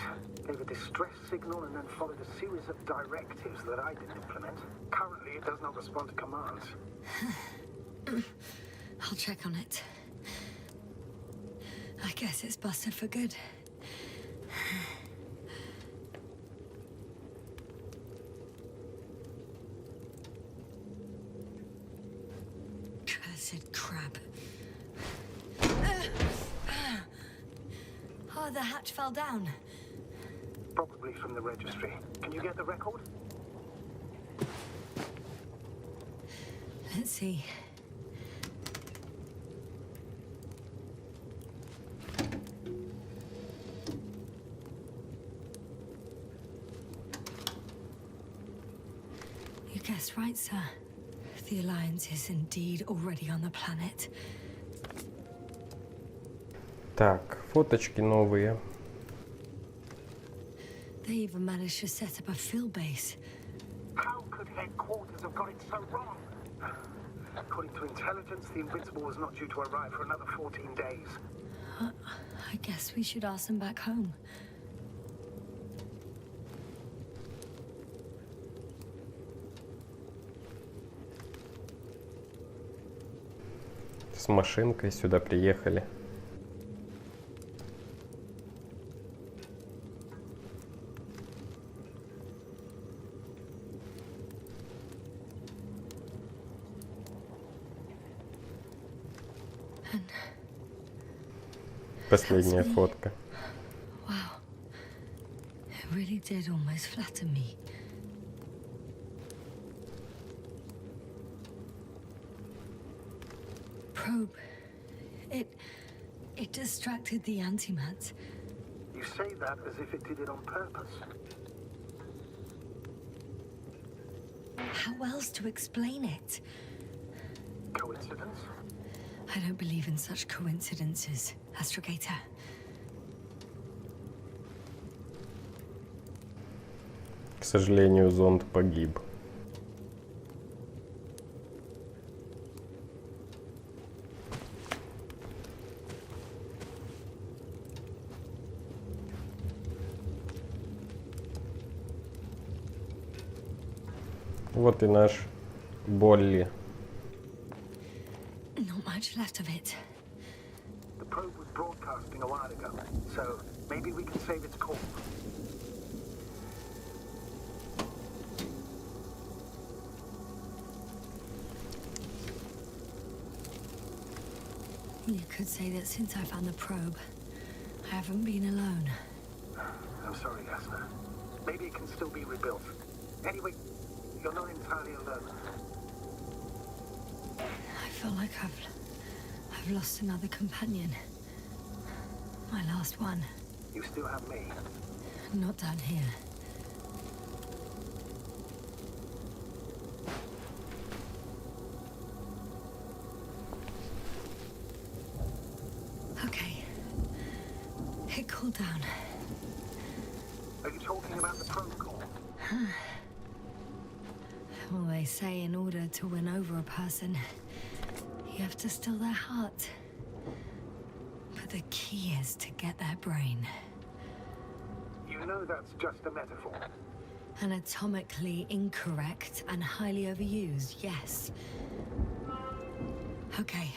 gave a distress signal, and then followed a series of directives that I didn't implement. Currently, it does not respond to commands. I'll check on it. I guess it's busted for good. Cursed crap. Oh, the hatch fell down. Probably from the registry. Can you get the record? Let's see. You guessed right, sir. The Alliance is indeed already on the planet. Так, фоточки новые. They even managed to set up a field base. How could headquarters have got it so wrong? According to intelligence, the Invincible was not due to arrive for another 14 days. I guess we should ask them back home. С машинкой сюда приехали. Последняя фотка. Wow. It really did almost flatter me. Probe. It distracted the antimats. You say that as if it did it on purpose. How else to explain it? Coincidence? I don't believe in such coincidences, Astrogator. К сожалению, зонд погиб. Вот и наш Болли. Not much left of it. The probe was broadcasting a while ago, so maybe we can save its call. You could say that since I found the probe, I haven't been alone. I'm sorry, Yasna. Maybe it can still be rebuilt. Anyway, you're not entirely alone. I feel like I've lost another companion. My last one. You still have me. Not down here. cool down. Are you talking about the protocol? Well, they say in order to win over a person, you have to steal their heart. But the key is to get their brain. You know that's just a metaphor. Anatomically incorrect and highly overused, yes. Okay.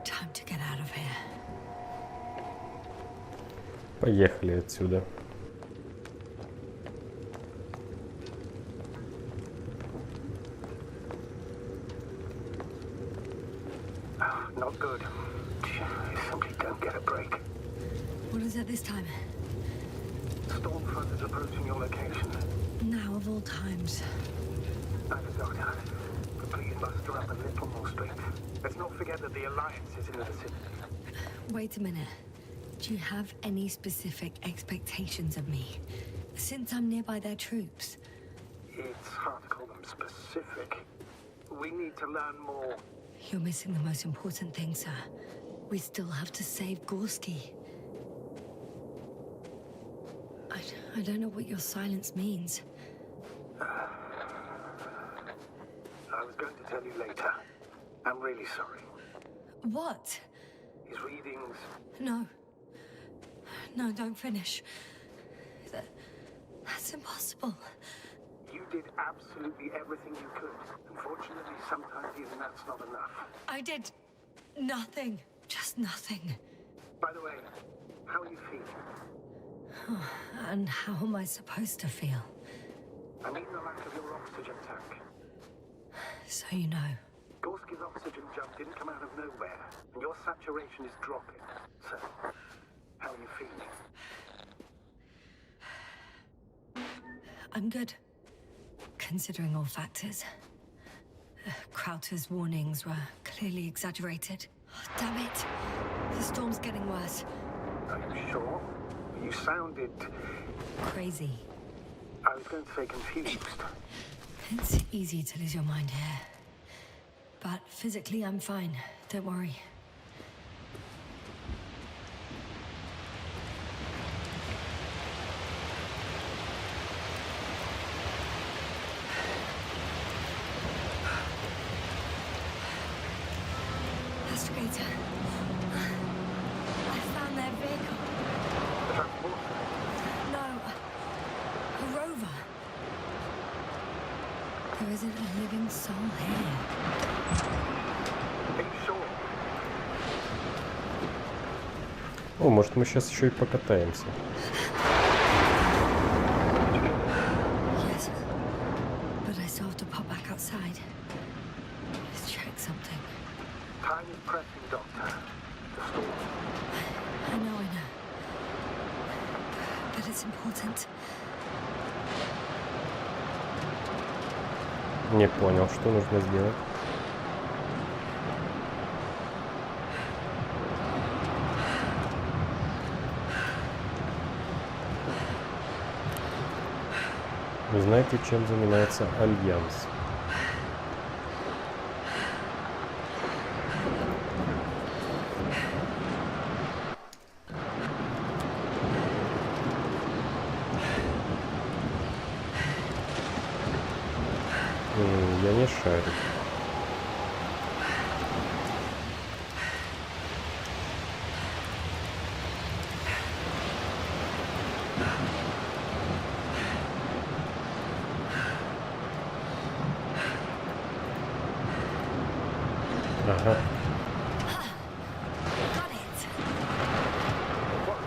Time to get out of here. Поехали отсюда. Not good. You simply don't get a break. What is it this time? Storm front is approaching your location. Now of all times. I'm a doctor. But please muster up a little more strength. Let's not forget that the Alliance is in the vicinity. Wait a minute. Do you have any specific expectations of me? Since I'm nearby their troops. It's hard to call them specific. We need to learn more. You're missing the most important thing, sir. We still have to save Gorski. I don't know what your silence means. I was going to tell you later. I'm really sorry. What? His readings... No. No, don't finish. That's impossible. You did absolutely everything you could. Unfortunately, sometimes even that's not enough. I did nothing. Just nothing. By the way, how are you feeling? And how am I supposed to feel? I mean the lack of your oxygen tank. So you know. Gorski's oxygen jump didn't come out of nowhere, and your saturation is dropping. So, how are you feeling? I'm good. Considering all factors. Crowther's warnings were clearly exaggerated. Oh, damn it. The storm's getting worse. Are you sure? You sounded... Crazy. I was going to say confused. It's easy to lose your mind here. But physically, I'm fine. Don't worry. Astrogator. I found their vehicle. The transporter? No. A rover. There isn't a living soul here. Are you sure? О, может мы сейчас еще и покатаемся. Yes. But I still have to pop back outside. Let's check something. Time is pressing, Doctor. The storm. I know. But it's important. Не понял, что нужно сделать. Вы знаете, чем занимается Альянс? Я не шарю. Ага. Got it. What?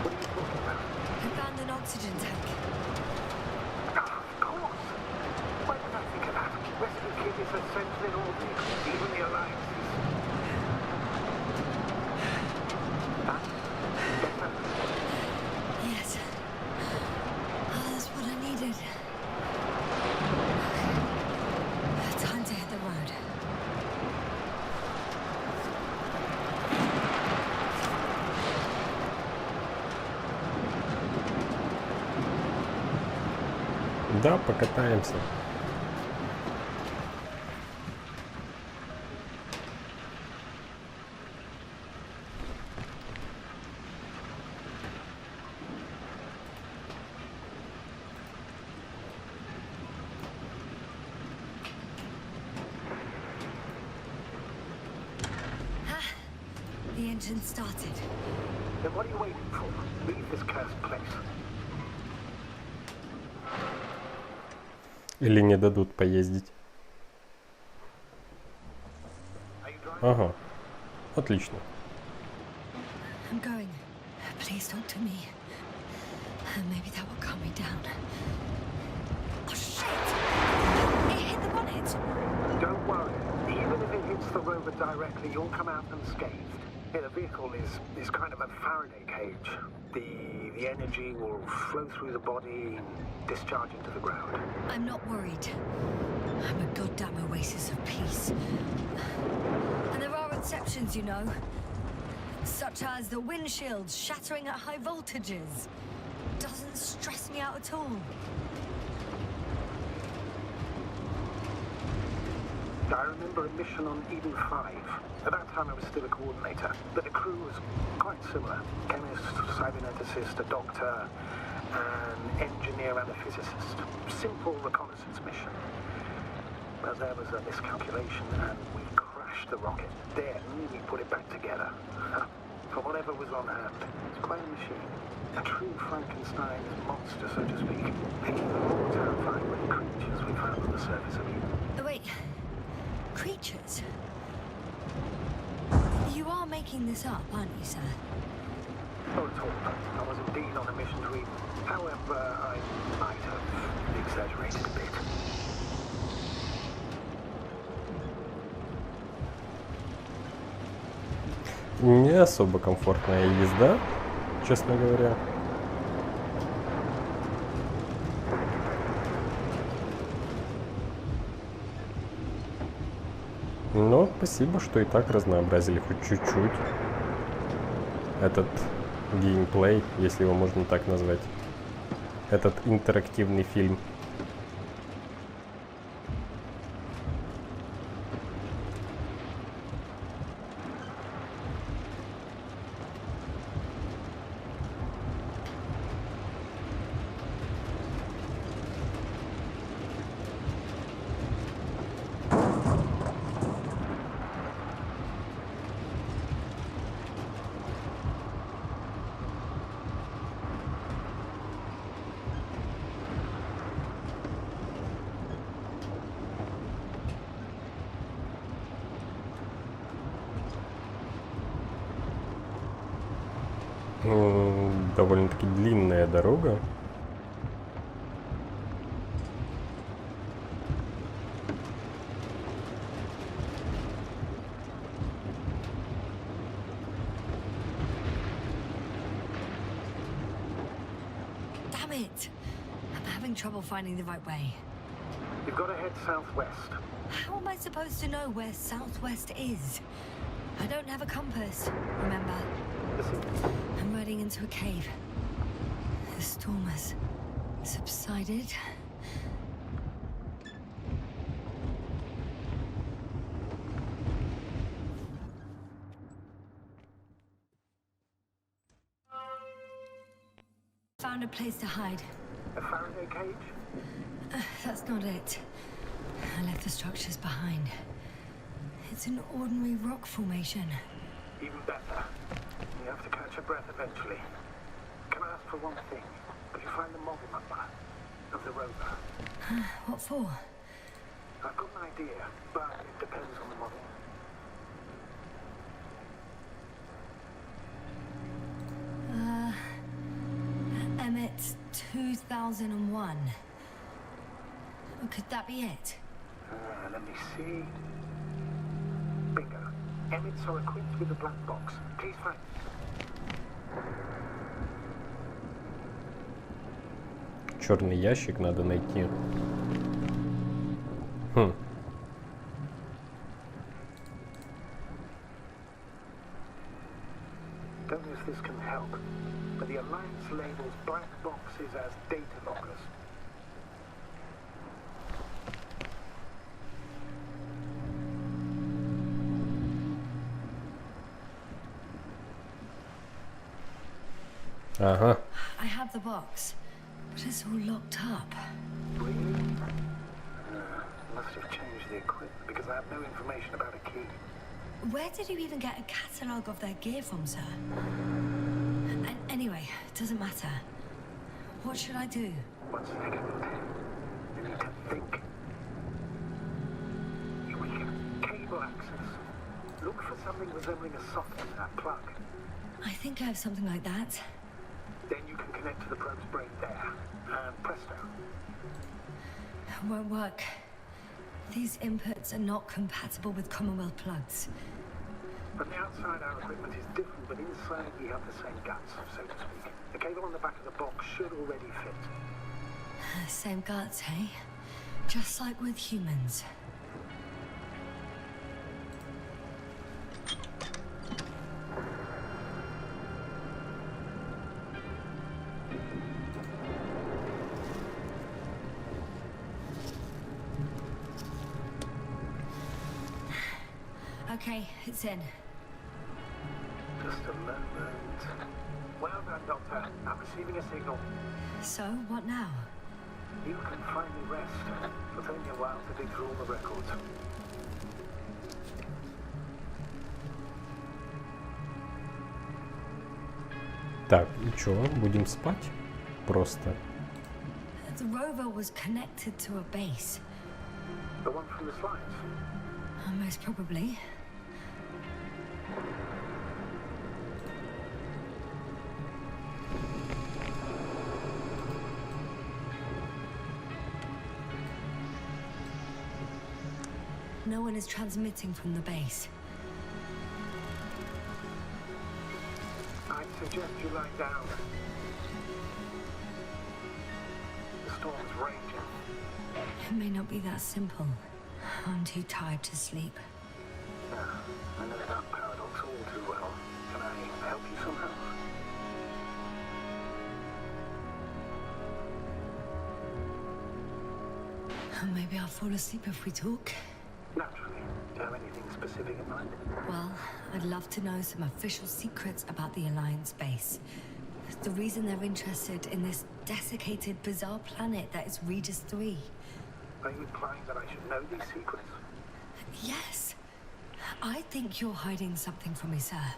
What are you talking about? I found an oxygen tank. Ah, of course. Why did I think of that? Rescue Kit is essential in all vehicles, even the Alliances. That? Better? Yes. That's what I needed. Time to hit the road. Да, покатаемся. engine started. Then what are you waiting for? Leave this cursed place. Или не дадут поездить. Ага. Отлично. I'm going. Please talk to me. Maybe that will calm me down. Oh shit! It hit the bonnet. Don't worry. Even if it hits the rover directly, you'll come out unscathed. Yeah, the vehicle is kind of a Faraday cage. The energy will flow through the body and discharge into the ground. I'm not worried. I'm a goddamn oasis of peace. And there are exceptions, you know. Such as the windshields shattering at high voltages. Doesn't stress me out at all. I remember a mission on Eden 5. At that time I was still a coordinator, but the crew was quite similar. Chemist, cyberneticist, a doctor, an engineer and a physicist. Simple reconnaissance mission. But there was a miscalculation and we crashed the rocket. Then we put it back together. For whatever was on hand. It's quite a machine. A true Frankenstein monster, so to speak. Making the more terrifying than creatures we found on the surface of Eden. Oh, wait. Creatures? You are making this up, aren't you, sir? Not at all. I was indeed on a mission to Eden. However, I might have exaggerated a bit. Не особо комфортная езда, честно говоря. Но спасибо, что и так разнообразили хоть чуть-чуть этот геймплей, если его можно так назвать. Этот интерактивный фильм. Довольно-таки длинная дорога. Damn it! I'm having trouble finding the right way. You've got to head southwest. How am I supposed to know where southwest is? I don't have a compass, remember? I'm riding into a cave. The storm has subsided. Found a place to hide. A Faraday cage? That's not it. I left the structures behind. It's an ordinary rock formation. Even better. You have to catch your breath eventually. Can I ask for one thing? Could you find the model number of the rover? What for? I've got an idea, but it depends on the model. Emmett 2001. Could that be it? Let me see. Bingo. Emmets are equipped with a black box. Please find it. Черный ящик надо найти. Don't know if this can help, but the Alliance labels black boxes as data lockers. Ага. I have the box, but it's all locked up. Really? Must have changed the equipment because I have no information about a key. Where did you even get a catalogue of their gear from, sir? Anyway, it doesn't matter. What should I do? 1 second. You need to think. Here we go. Cable access. Look for something resembling a socket plug. I think I have something like that. Then you can connect to the probe's brain there. And presto. Won't work. These inputs are not compatible with Commonwealth plugs. From the outside, our equipment is different, but inside we have the same guts, so to speak. The cable on the back of the box should already fit. Same guts, eh? Just like with humans. Okay, it's in. Just a moment. Well done, Doctor. I'm receiving a signal. So, what now? You can finally rest. It'll take me a while to dig through all the records. Так, и чё, будем спать? Просто. The rover was connected to a base. The one from the slides? Most probably. No one is transmitting from the base. I'd suggest you lie down. The storm's raging. It may not be that simple. I'm too tired to sleep. I know that paradox all too well. Can I help you somehow? Maybe I'll fall asleep if we talk. Naturally. Do you have anything specific in mind? Well, I'd love to know some official secrets about the Alliance base. The reason they're interested in this desiccated, bizarre planet that is Regis 3. Are you implying that I should know these secrets? Yes. I think you're hiding something from me, sir.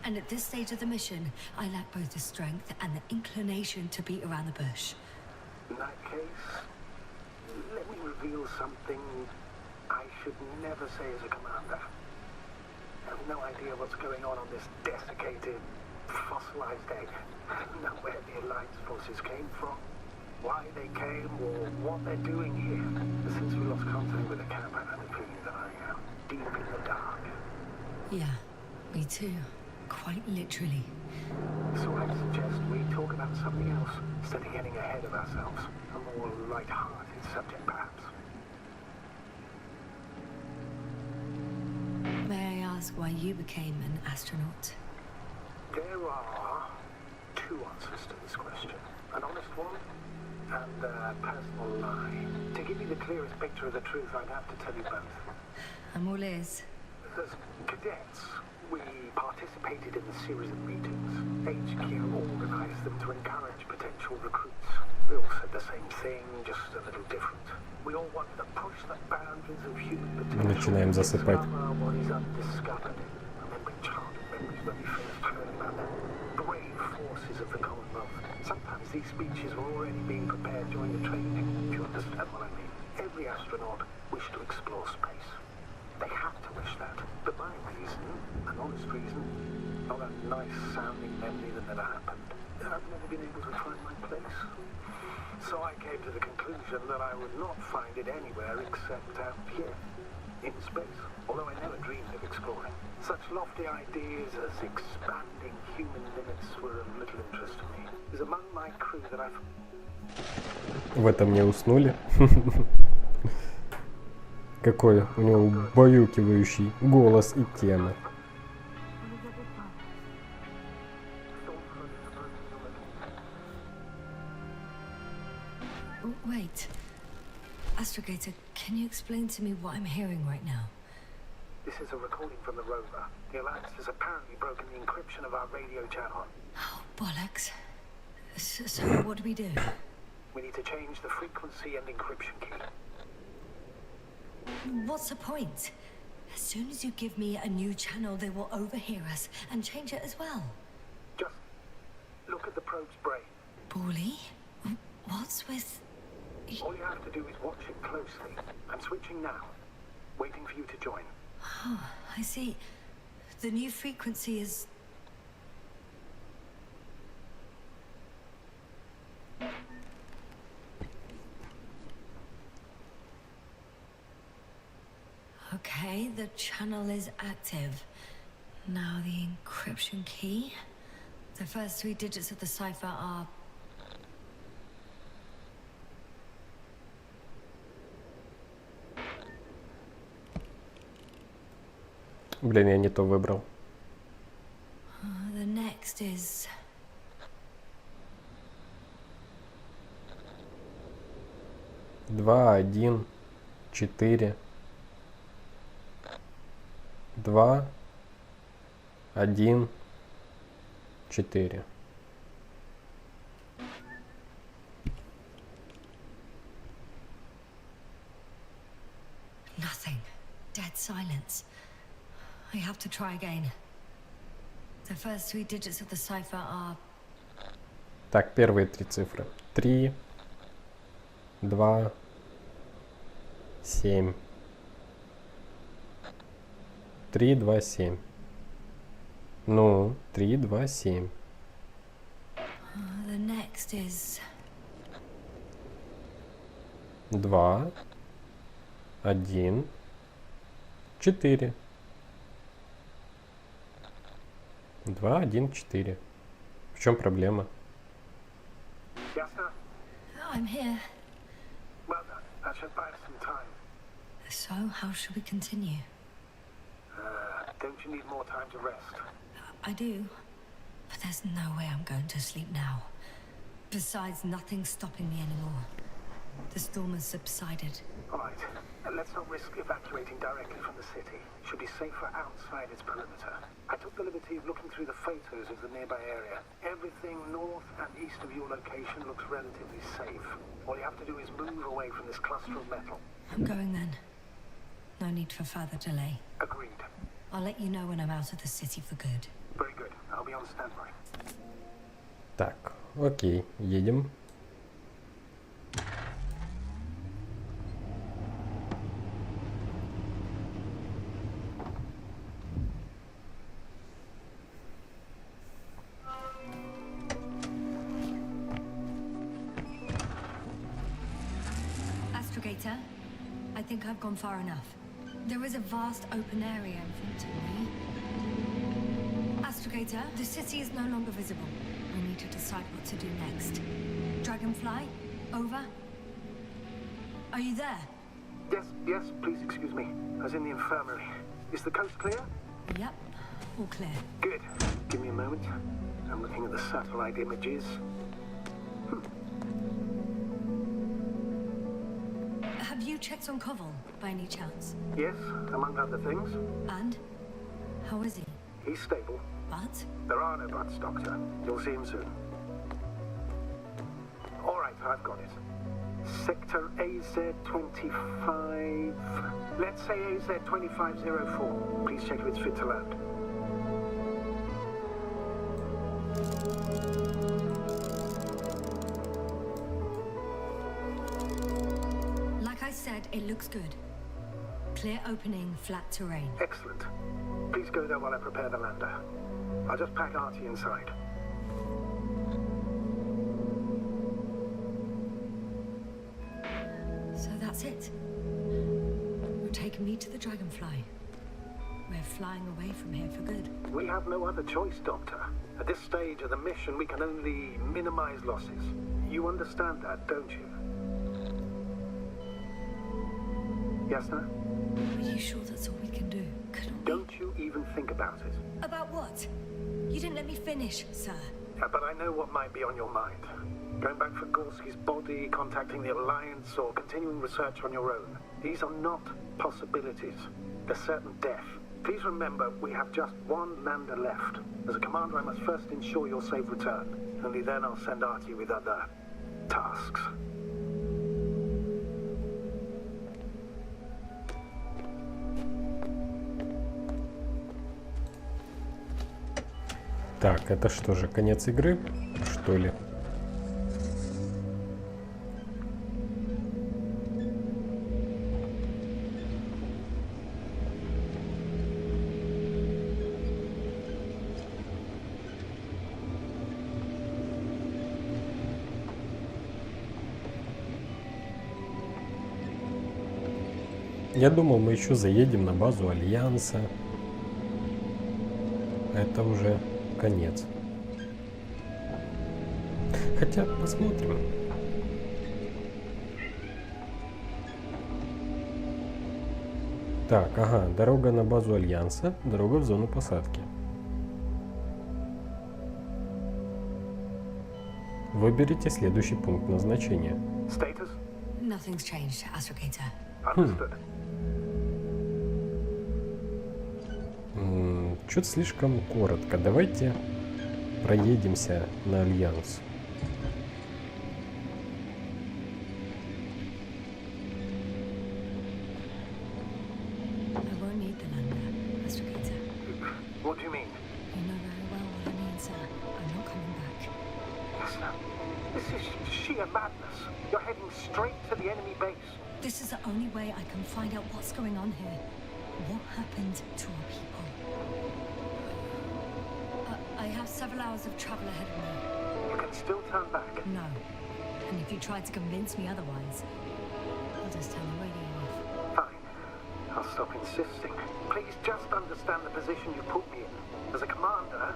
And at this stage of the mission, I lack both the strength and the inclination to beat around the bush. In that case, let me reveal something I should never say as a commander. I have no idea what's going on this desiccated, fossilized egg. I don't know where the Alliance forces came from, why they came, or what they're doing here. Since we lost contact with the camp, I've had the feeling that I am deep in the dark. Yeah, me too. Quite literally. So I suggest we talk about something else, instead of getting ahead of ourselves. A more light-hearted subject, perhaps. May I ask why you became an astronaut? There are two answers to this question. An honest one and a personal lie. To give you the clearest picture of the truth, I'd have to tell you both. I'm all ears. As cadets, we participated in a series of meetings. HQ organized them to encourage potential recruits. We all said the same thing, just a little different. We all wanted to push the boundaries of human potential. Начинаем засыпать. What is undiscovered. Remembering childhood memories when we first heard about the brave forces of the Commonwealth. Sometimes these speeches were already being prepared during the training, if you understand what I mean. Every astronaut wished to explore space. They have to wish that. But my reason, an honest reason, not a nice sounding memory that never happened. I've never been able to find my place. So I came to the conclusion that I would not find it anywhere except out here, in space. Although I never dreamed of exploring. Such lofty ideas as expanding human limits were of little interest to me. It was among my crew that I've... В этом не уснули. Какой у него убаюкивающий голос и тема. Wait. Astrogator, can you explain to me what I'm hearing right now? This is a recording from the rover. The Alliance has apparently broken the encryption of our radio channel. Oh, bollocks. So what do we do? We need to change the frequency and encryption key. What's the point? As soon as you give me a new channel, they will overhear us and change it as well. Just look at the probe's brain. Bally? What's with... All you have to do is watch it closely. I'm switching now. Waiting for you to join. Oh, I see. The new frequency is... Okay, the channel is active. Now the encryption key. The first 3 digits of the cipher are... Блин, я не то выбрал. The next is... 2, 1, 4. 2, 1, 4. Nothing. Dead silence. I have to try again. The first 3 digits of the cipher are... Так, первые 3 цифры. 3, 2, 7. 3, 2, 7. Ну, 3, 2, 7. The next is... 2, 1, 4. 2, 1, 4. В чем проблема? Yasna? I'm here. Well done. That should buy us some time. So, how should we continue? Don't you need more time to rest? I do. But there's no way I'm going to sleep now. Besides, nothing's stopping me anymore. The storm has subsided. All right. Let's not risk evacuating directly from the city. Should be safer outside its perimeter. I took the liberty of looking through the photos of the nearby area. Everything north and east of your location looks relatively safe. All you have to do is move away from this cluster of metal. I'm going then. No need for further delay. Agreed. I'll let you know when I'm out of the city for good. Very good. I'll be on standby. Так, окей, едем. Astrogator, I think I've gone far enough. There is a vast open area in front of me. Astrogator, the city is no longer visible. We need to decide what to do next. Dragonfly, over. Are you there? Yes, please excuse me. I was in the infirmary. Is the coast clear? Yep, all clear. Good. Give me a moment. I'm looking at the satellite images. Have you checked on Koval, by any chance? Yes, among other things. And? How is he? He's stable. But? There are no buts, Doctor. You'll see him soon. All right, I've got it. Sector AZ-25... Let's say AZ-2504. Please check if it's fit to land. Like I said, it looks good. Clear opening, flat terrain. Excellent. Please go there while I prepare the lander. I'll just pack Artie inside. So that's it. You're taking me to the Dragonfly. We're flying away from here for good. We have no other choice, Doctor. At this stage of the mission, we can only minimize losses. You understand that, don't you? Yasna? Are you sure that's all we can do? Couldn't we... Don't you even think about it. About what? You didn't let me finish, sir. But I know what might be on your mind. Going back for Gorski's body, contacting the Alliance, or continuing research on your own. These are not possibilities. They're certain death. Please remember, we have just one lander left. As a commander, I must first ensure your safe return. Only then I'll send Artie with other tasks. Так, это что же, конец игры, что ли? Я думал, мы еще заедем на базу Альянса. Это уже конец. Хотя, посмотрим. Так, ага, дорога на базу Альянса, дорога в зону посадки. Выберите следующий пункт назначения. Status? Nothing's changed, Astrogator. Understood. Что-то слишком коротко. Давайте проедемся на Альянс. I won't need the lander, Astrogator. What do you mean? You know very well what I mean, sir. I'm not coming back. Listen, this is sheer madness. You're heading straight to the enemy base. This is the only way I can find out what's going on here. What happened to our people? I have several hours of travel ahead of me. You can still turn back. No. And if you try to convince me otherwise, I'll just turn the radio off. Fine. I'll stop insisting. Please just understand the position you put me in. As a commander,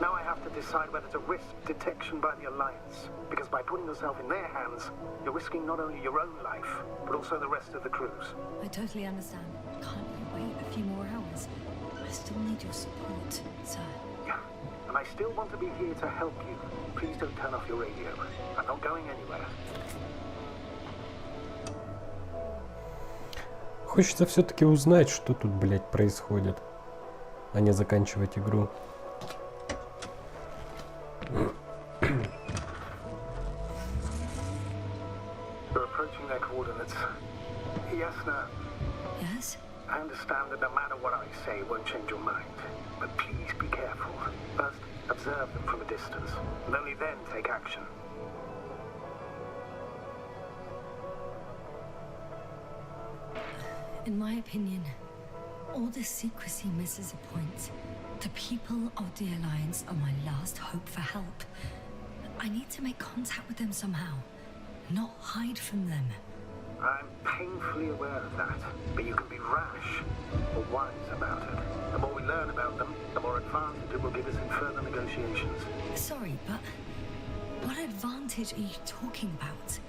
now I have to decide whether to risk detection by the Alliance. Because by putting yourself in their hands, you're risking not only your own life, but also the rest of the crew's. I totally understand. Can't you wait a few more hours? I still need your support, sir. Yeah. And I still want to be here to help you. Please don't turn off your radio. I'm not going anywhere. Хочется все-таки узнать, что тут, блядь, происходит, а не заканчивать игру. They're approaching their coordinates. Yasны, Yes? I understand that no matter what I say, it won't change your mind. But please be careful. First, observe them from a distance, and only then take action. In my opinion, all this secrecy misses a point. The people of the Alliance are my last hope for help. I need to make contact with them somehow, not hide from them. I'm painfully aware of that, but you can be rash or wise about it. The more we learn about them, the more advantage it will give us in further negotiations. Sorry, but what advantage are you talking about?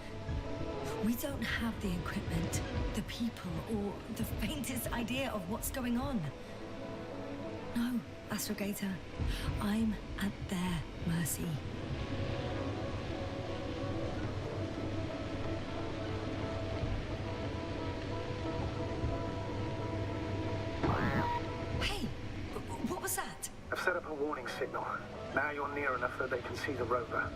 We don't have the equipment, the people, or the faintest idea of what's going on. No, Astrogator, I'm at their mercy. Hey, what was that? I've set up a warning signal. Now you're near enough that they can see the rover.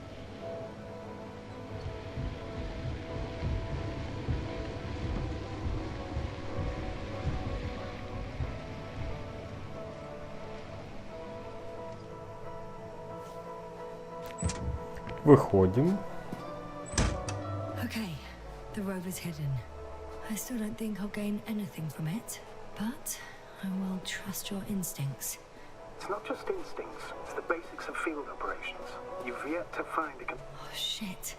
Выходим. Okay, the rover's hidden. I still don't think I'll gain anything from it, but I will trust your instincts. It's not just instincts, it's the basics of field operations. You've yet to find a... Oh shit.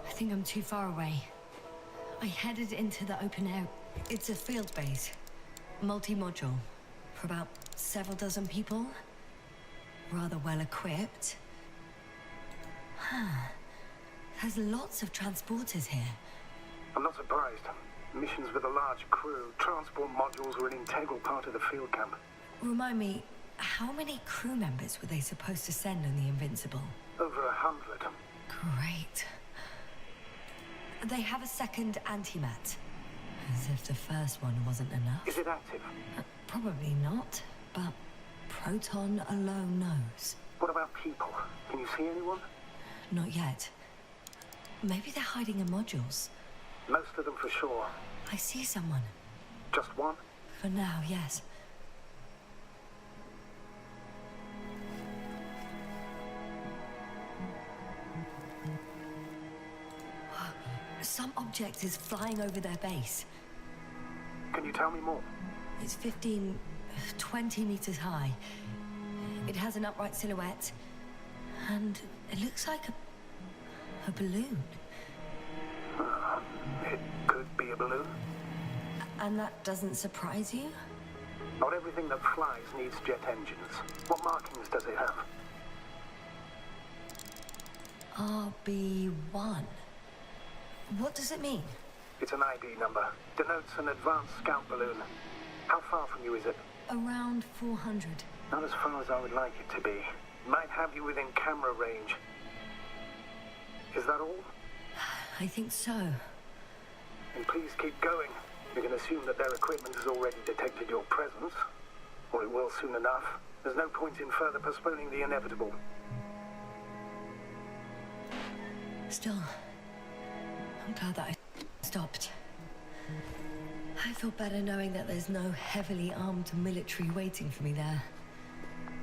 I think I'm too far away. I headed into the open air. It's a field base. Multi-module. For about several dozen people. Rather well equipped. There's lots of transporters here. I'm not surprised. Missions with a large crew, transport modules were an integral part of the field camp. Remind me, how many crew members were they supposed to send on the Invincible? Over 100. Great. They have a second antimat. As if the first one wasn't enough. Is it active? Probably not, but Proton alone knows. What about people? Can you see anyone? Not yet. Maybe they're hiding in modules. Most of them for sure. I see someone. Just one? For now, yes. Some object is flying over their base. Can you tell me more? It's 15, 20 meters high. It has an upright silhouette, and it looks like a balloon. It could be a balloon. And that doesn't surprise you? Not everything that flies needs jet engines. What markings does it have? RB1. What does it mean? It's an ID number. Denotes an advanced scout balloon. How far from you is it? Around 400. Not as far as I would like it to be. Might have you within camera range. Is that all? I think so. Then please keep going. You can assume that their equipment has already detected your presence. Or it will soon enough. There's no point in further postponing the inevitable. Still, I'm glad that I stopped. I feel better knowing that there's no heavily armed military waiting for me there.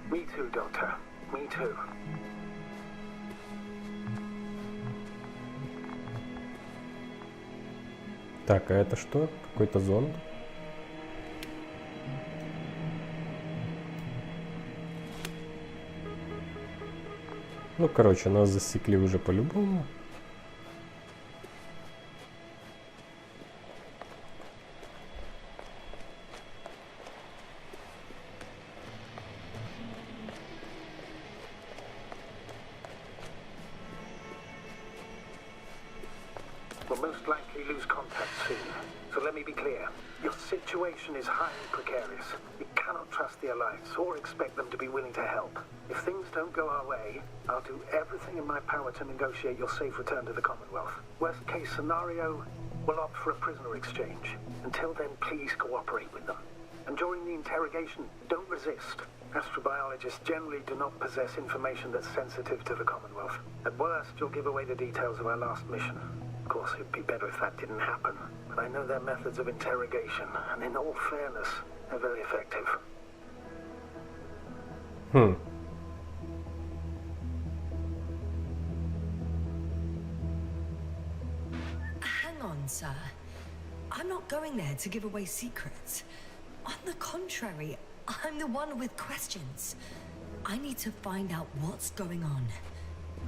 Me too, Doctor. Me too. Так, а это что? Какой-то зонд? Ну, короче, нас засекли уже по-любому. We'll most likely lose contact soon. So let me be clear. Your situation is highly precarious. You cannot trust the Alliance or expect them to be willing to help. If things don't go our way, I'll do everything in my power to negotiate your safe return to the Commonwealth. Worst case scenario, we'll opt for a prisoner exchange. Until then, please cooperate with them. And during the interrogation, don't resist. Astrobiologists generally do not possess information that's sensitive to the Commonwealth. At worst, you'll give away the details of our last mission. Of course, it'd be better if that didn't happen. But I know their methods of interrogation, and in all fairness, they're very effective. Хм. Hang on, sir. I'm not going there to give away secrets. On the contrary, I'm the one with questions. I need to find out what's going on.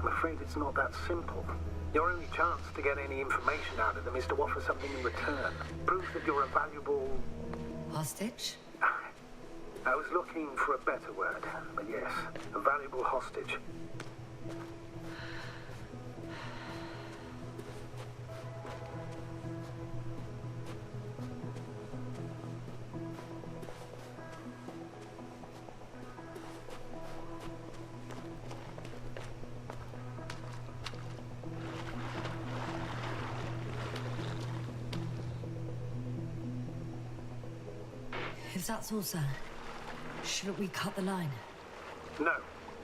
I'm afraid it's not that simple. Your only chance to get any information out of them is to offer something in return. Prove that you're a valuable... Hostage? I was looking for a better word, but yes, a valuable hostage. If that's all, sir, shouldn't we cut the line? No.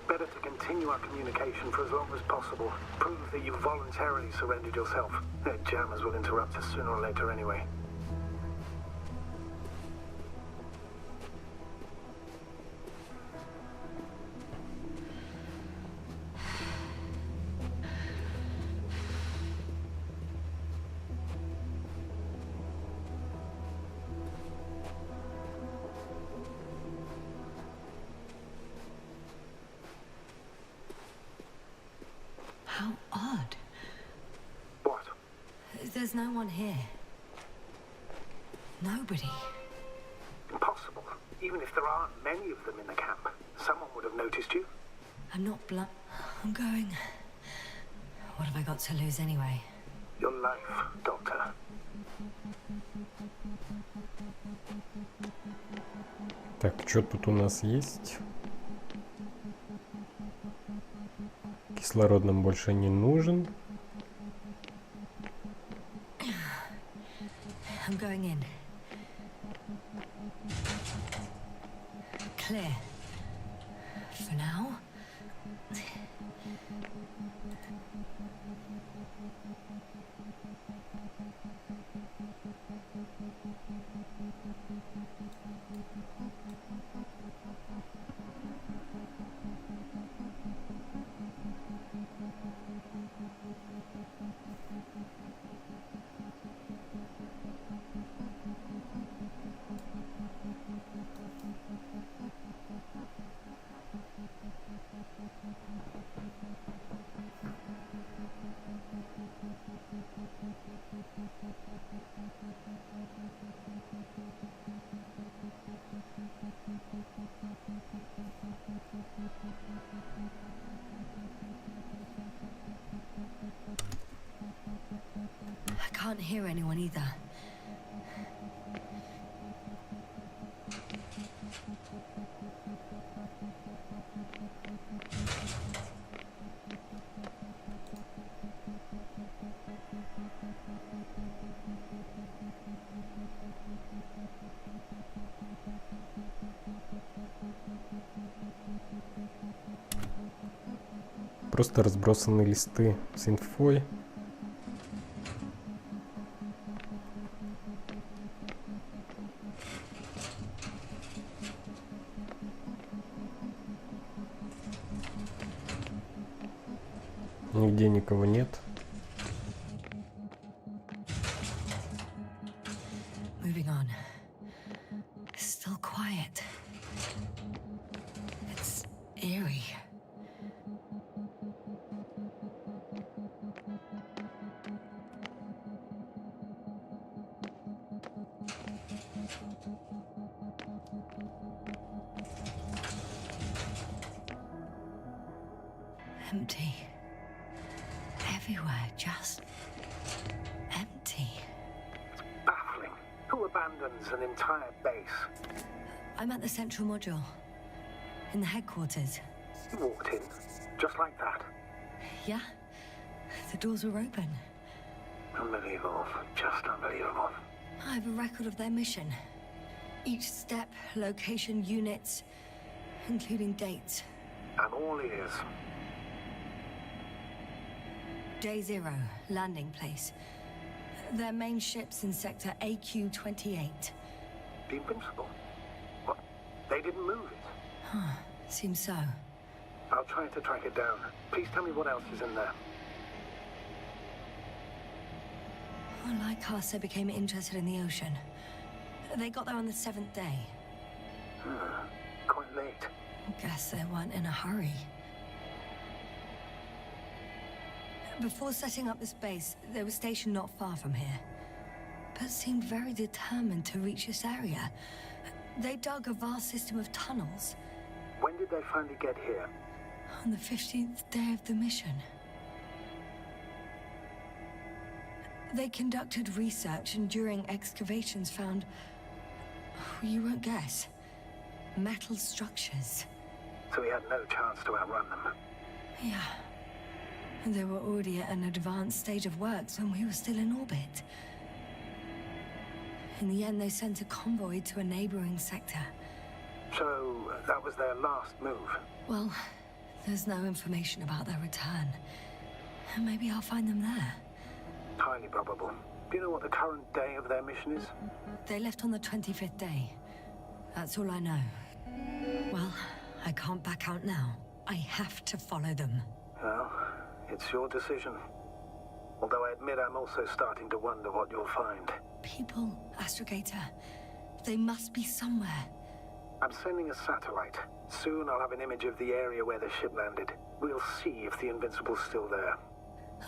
Better to continue our communication for as long as possible. Prove that you voluntarily surrendered yourself. Their jammers will interrupt us sooner or later anyway. How odd. What? There's no one here. Nobody. Impossible. Even if there aren't many of them in the camp, someone would have noticed you. I'm not I'm going. What have I got to lose anyway? Your life, Doctor. Так, что тут у нас есть? Кислород нам больше не нужен. I'm going in. Clear. For now. can't hear anyone either. Просто разбросаны листы с инфой. Нигде никого нет. Moving on. Still quiet. It's eerie. Empty. Everywhere, just empty. Baffling. Who abandons an entire base? I'm at the central module, in the headquarters. You walked in, just like that. Yeah, the doors were open. Unbelievable. Just unbelievable. I have a record of their mission. Each step, location, units, including dates. I'm all ears. Day 0, landing place. Their main ship's in sector AQ-28. The Invincible? What? They didn't move it? Seems so. I'll try to track it down. Please tell me what else is in there. Like us, they became interested in the ocean. They got there on the 7th day. Quite late. Guess they weren't in a hurry. Before setting up this base, they were stationed not far from here, but seemed very determined to reach this area. They dug a vast system of tunnels. When did they finally get here? On the 15th day of the mission. They conducted research and during excavations found, you won't guess, metal structures. So we had no chance to outrun them. Yeah. And they were already at an advanced stage of works when we were still in orbit. In the end, they sent a convoy to a neighboring sector. So that was their last move. Well, there's no information about their return. Maybe I'll find them there. Highly probable. Do you know what the current day of their mission is? They left on the 25th day. That's all I know. Well, I can't back out now. I have to follow them. Well, it's your decision. Although I admit I'm also starting to wonder what you'll find. People, Astrogator. They must be somewhere. I'm sending a satellite. Soon I'll have an image of the area where the ship landed. We'll see if the Invincible's still there.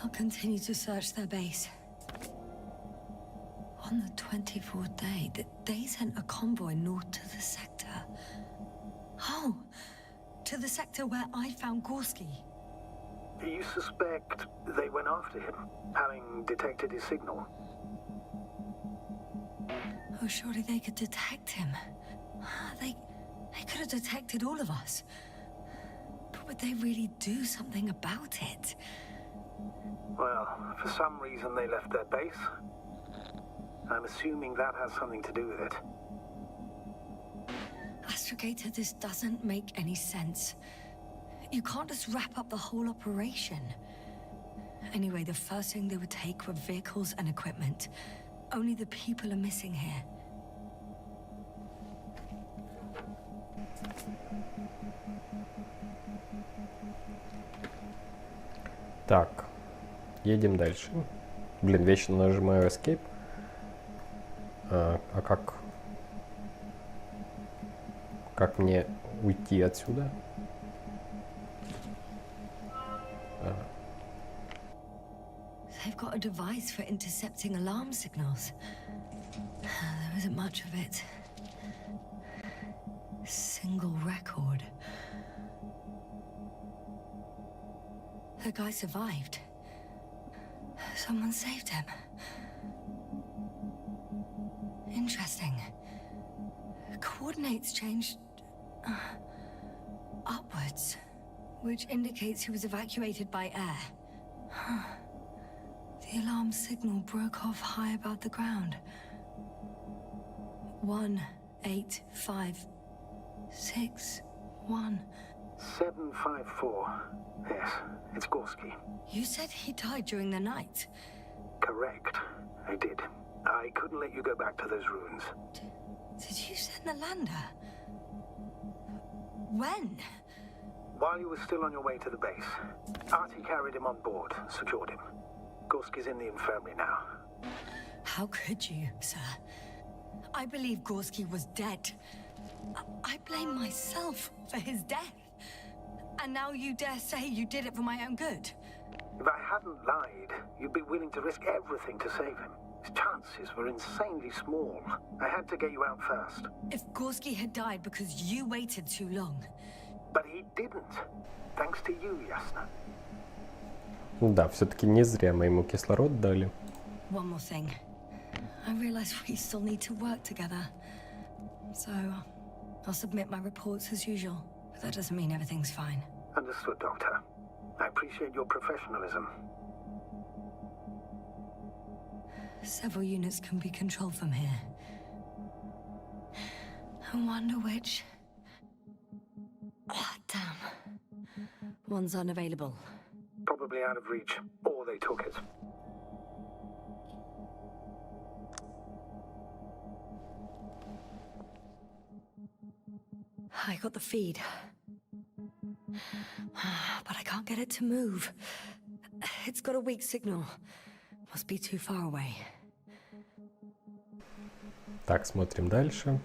I'll continue to search their base. On the 24th day, they sent a convoy north to the sector. Oh, to the sector where I found Gorski. You suspect they went after him, having detected his signal? Oh, surely they could detect him. They could have detected all of us. But would they really do something about it? Well, for some reason they left their base. I'm assuming that has something to do with it. Astrogator, this doesn't make any sense. You can't just wrap up the whole operation. Anyway, the first thing they would take were vehicles and equipment. Only the people are missing here. Так, едем дальше. Блин, вечно нажимаю Escape. А как? Как мне уйти отсюда? They've got a device for intercepting alarm signals. There isn't much of it. Single record. The guy survived. Someone saved him. coordinates changed upwards, which indicates he was evacuated by air. The alarm signal broke off high above the ground. 18561. 754. Yes, it's Gorski. You said he died during the night. Correct. I did. I couldn't let you go back to those ruins. Did you send the lander? When? While you were still on your way to the base, Artie carried him on board, secured him. Gorski's in the infirmary now. How could you, sir? I believe Gorski was dead. I blame myself for his death. And now you dare say you did it for my own good? If I hadn't lied, you'd be willing to risk everything to save him. His chances were insanely small. I had to get you out first. If Gorski had died because you waited too long... But he didn't. Thanks to you, Ясны. Да, все-таки не зря мы ему кислород дали. One more thing. I realize we still need to work together. So, I'll submit my reports as usual. But that doesn't mean everything's fine. Understood, Doctor. I appreciate your professionalism. Several units can be controlled from here. I wonder which... Ah, damn. One's unavailable. Probably out of reach, or they took it. I got the feed. But I can't get it to move. It's got a weak signal. Must be too far away. Так, смотрим дальше.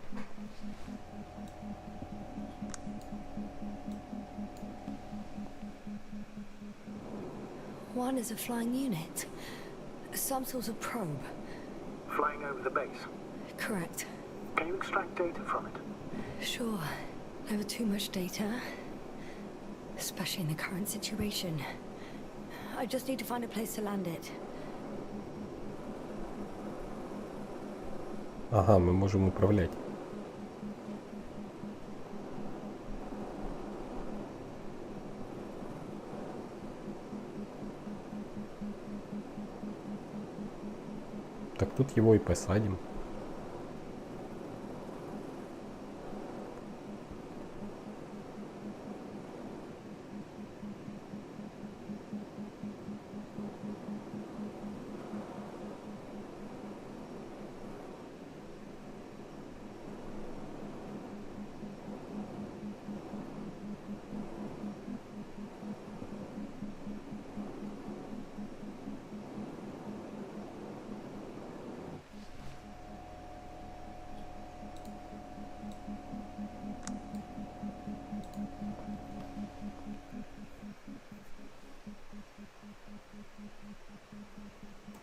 One is a flying unit. Some sort of probe. Flying over the base. Correct. Can you extract data from it? Sure. Never too much data. Especially in the current situation. I just need to find a place to land it. Ага, мы можем управлять. Так тут его и посадим.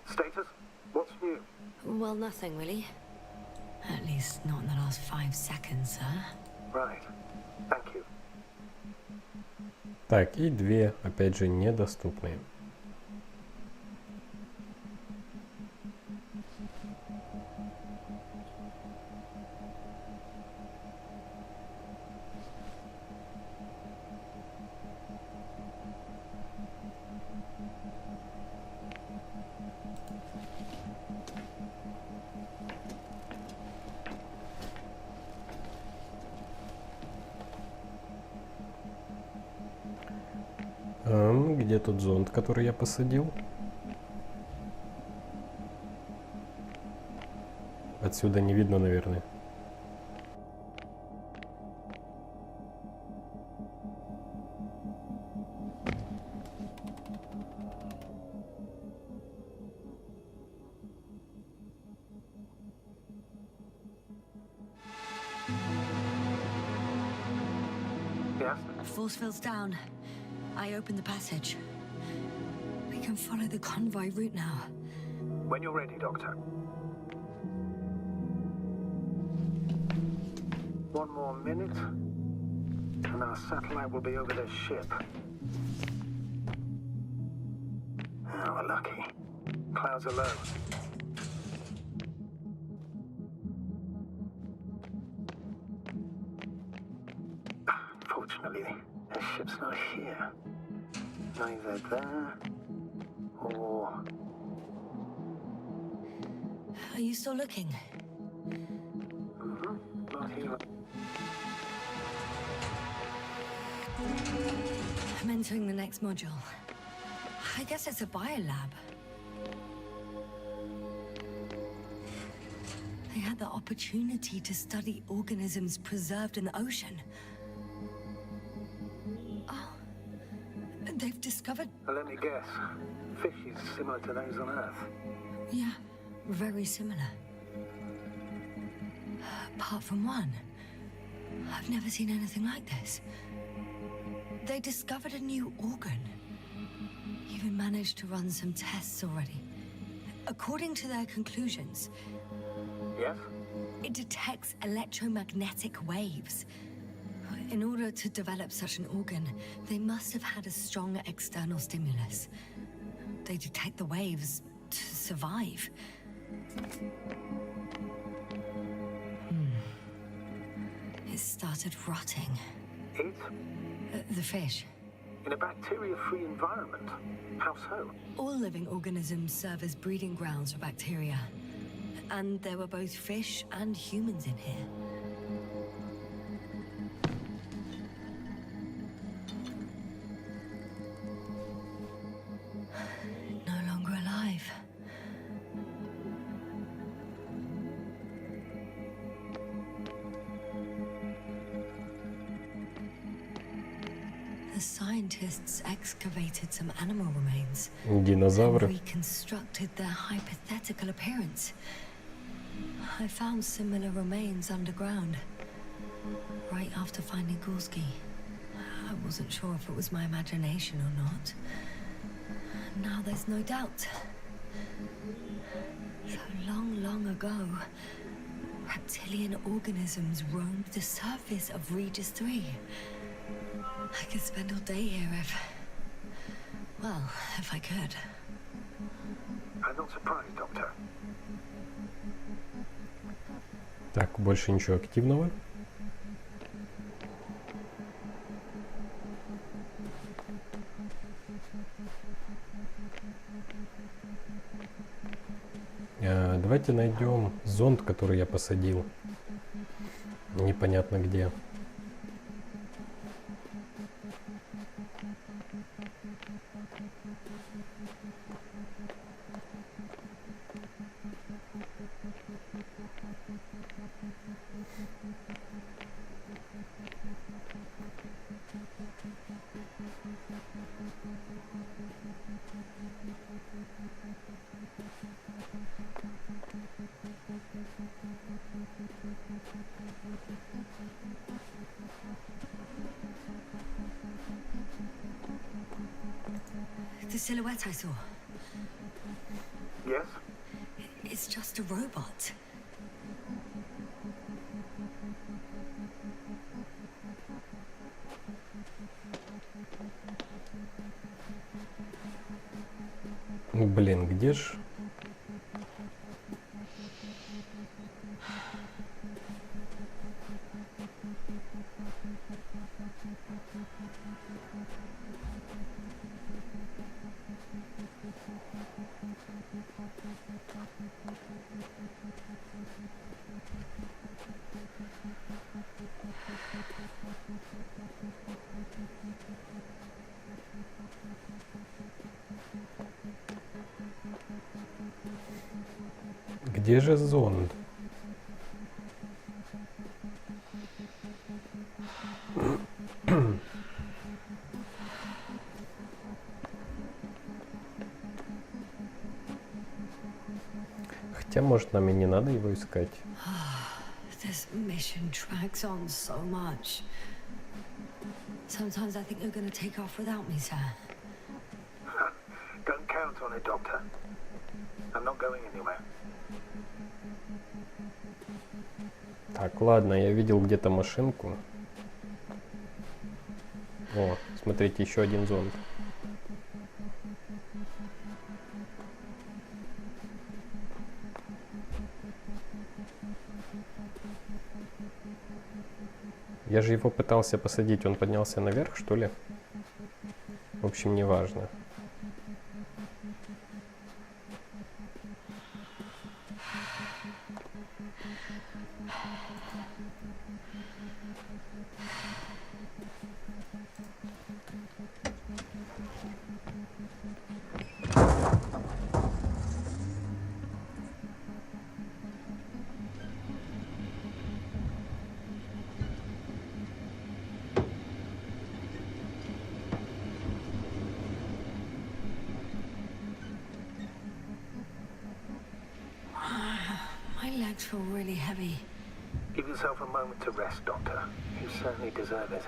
Status? What's new? Well, nothing really. At least not in the last 5 seconds, sir. Right. Thank you. Так, и две, опять же, недоступные. Где тот зонд, который я посадил? Отсюда не видно, наверное. Yes? Force field's down. I opened the passage. We can follow the convoy route now. When you're ready, Doctor. One more minute, and our satellite will be over their ship. Oh, we're lucky. Clouds are low. maybe their ship's not here. Neither there or... Are you still looking? Not here. I'm entering the next module. I guess it's a biolab. They had the opportunity to study organisms preserved in the ocean. Oh, they've discovered... Let me guess. Fishes similar to those on Earth. Yeah, very similar. Apart from one. I've never seen anything like this. They discovered a new organ. Even managed to run some tests already. According to their conclusions, Yes? it detects electromagnetic waves. In order to develop such an organ, they must have had a strong external stimulus. They detect the waves to survive. It started rotting. It? The fish. In a bacteria-free environment? How so? All living organisms serve as breeding grounds for bacteria. And there were both fish and humans in here. No longer alive. The scientists excavated some animal remains and Динозавры. reconstructed their hypothetical appearance. I found similar remains underground, right after finding Gorski. I wasn't sure if it was my imagination or not. Now there's no doubt. So long, long ago, reptilian organisms roamed the surface of Regis 3. I could spend all day here if I could. I'm not surprised, Doctor. Так, больше ничего активного. Давайте найдем зонд, который я посадил. Непонятно где. The silhouette I saw. Yes? It's just a robot. Блин, где ж? Где же зонд? Хотя, может, нам и не надо его искать. This mission drags on so much. Sometimes I think you're going to take off without me, sir. Don't count on it, Doctor. I'm not going anywhere. Так, ладно, я видел где-то машинку. О, смотрите, еще один зонд. Я же его пытался посадить, он поднялся наверх, что ли? В общем, неважно. My legs feel really heavy. Give yourself a moment to rest, Doctor. You certainly deserve it.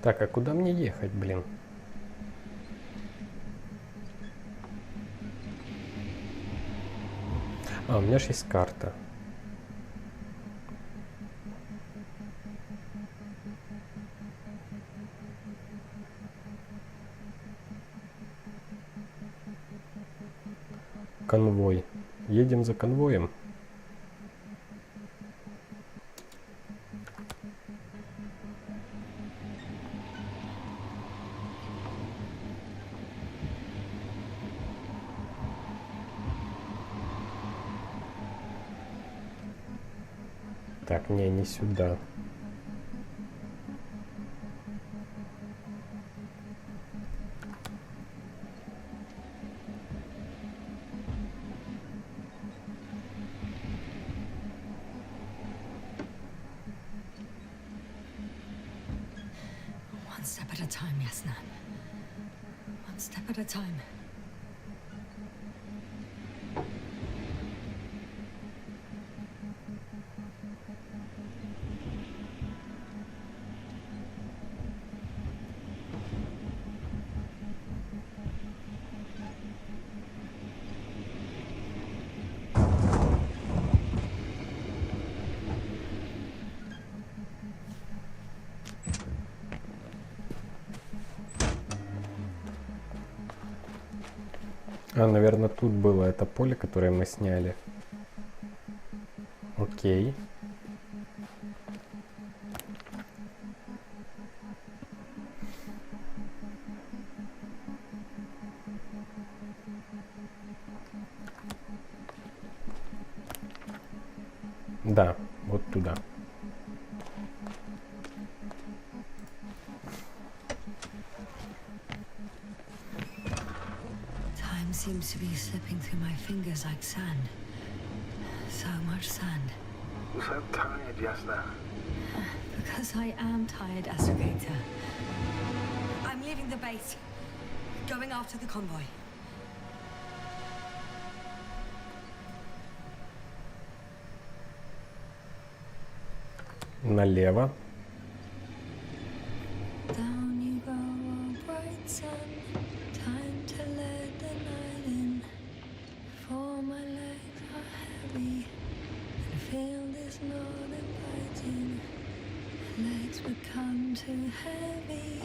Так, а куда мне ехать, блин? А, у меня же есть карта. Конвой. Едем за конвоем. Так, не сюда. One step at a time, Ясны. One step at a time. А, наверное, тут было это поле, которое мы сняли. Окей. Да, вот туда. Seems to be slipping through my fingers like sand. So much sand. You're so tired, Yassna. Because I am tired, Astrogator. I'm leaving the base. Going after the convoy. Налево. Down you go, oh bright sun. Time to let the night in. For my legs are heavy. The field is not inviting. Legs become too heavy.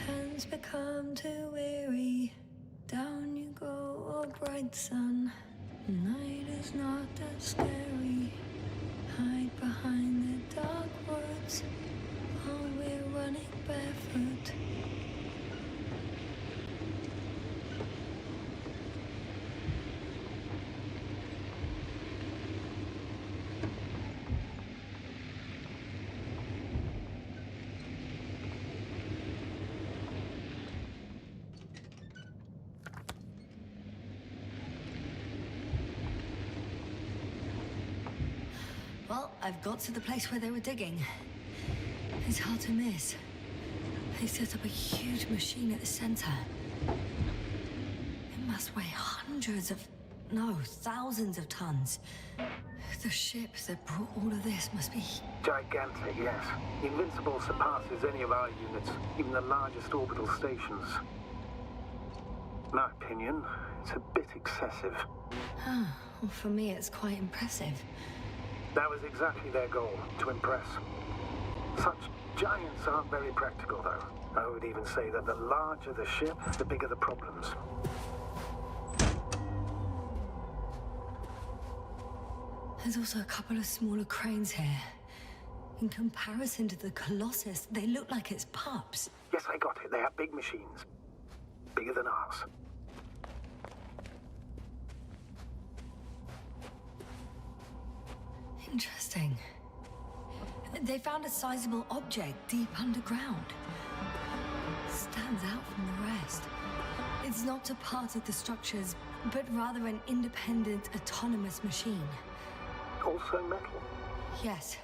Hands become too weary. Down you go, oh bright sun. Night is not that scary. Hide behind the dark woods while we're running barefoot. Well, I've got to the place where they were digging. It's hard to miss. They set up a huge machine at the center. It must weigh thousands of tons. The ship that brought all of this must be... Gigantic, yes. The Invincible surpasses any of our units, even the largest orbital stations. In my opinion, it's a bit excessive. Well, for me, it's quite impressive. That was exactly their goal, to impress. Such giants aren't very practical, though. I would even say that the larger the ship, the bigger the problems. There's also a couple of smaller cranes here. In comparison to the Colossus, they look like it's pups. Yes, I got it. They have big machines. Bigger than ours. Interesting. They found a sizable object deep underground. Stands out from the rest. It's not a part of the structures, but rather an independent, autonomous machine. Also metal. Yes.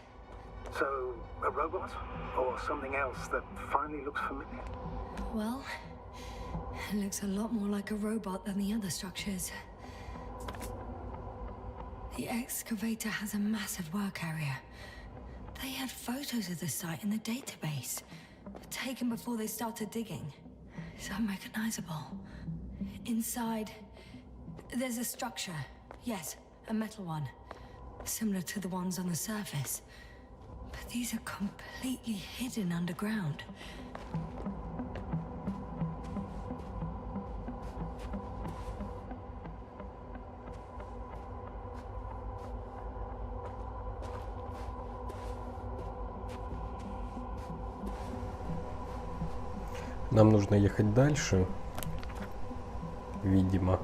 So, a robot? Or something else that finally looks familiar? Well, it looks a lot more like a robot than the other structures. The excavator has a massive work area. They had photos of the site in the database, taken before they started digging. It's unrecognizable. Inside, there's a structure. Yes, a metal one. Similar to the ones on the surface. But these are completely hidden underground. Нам нужно ехать дальше, видимо.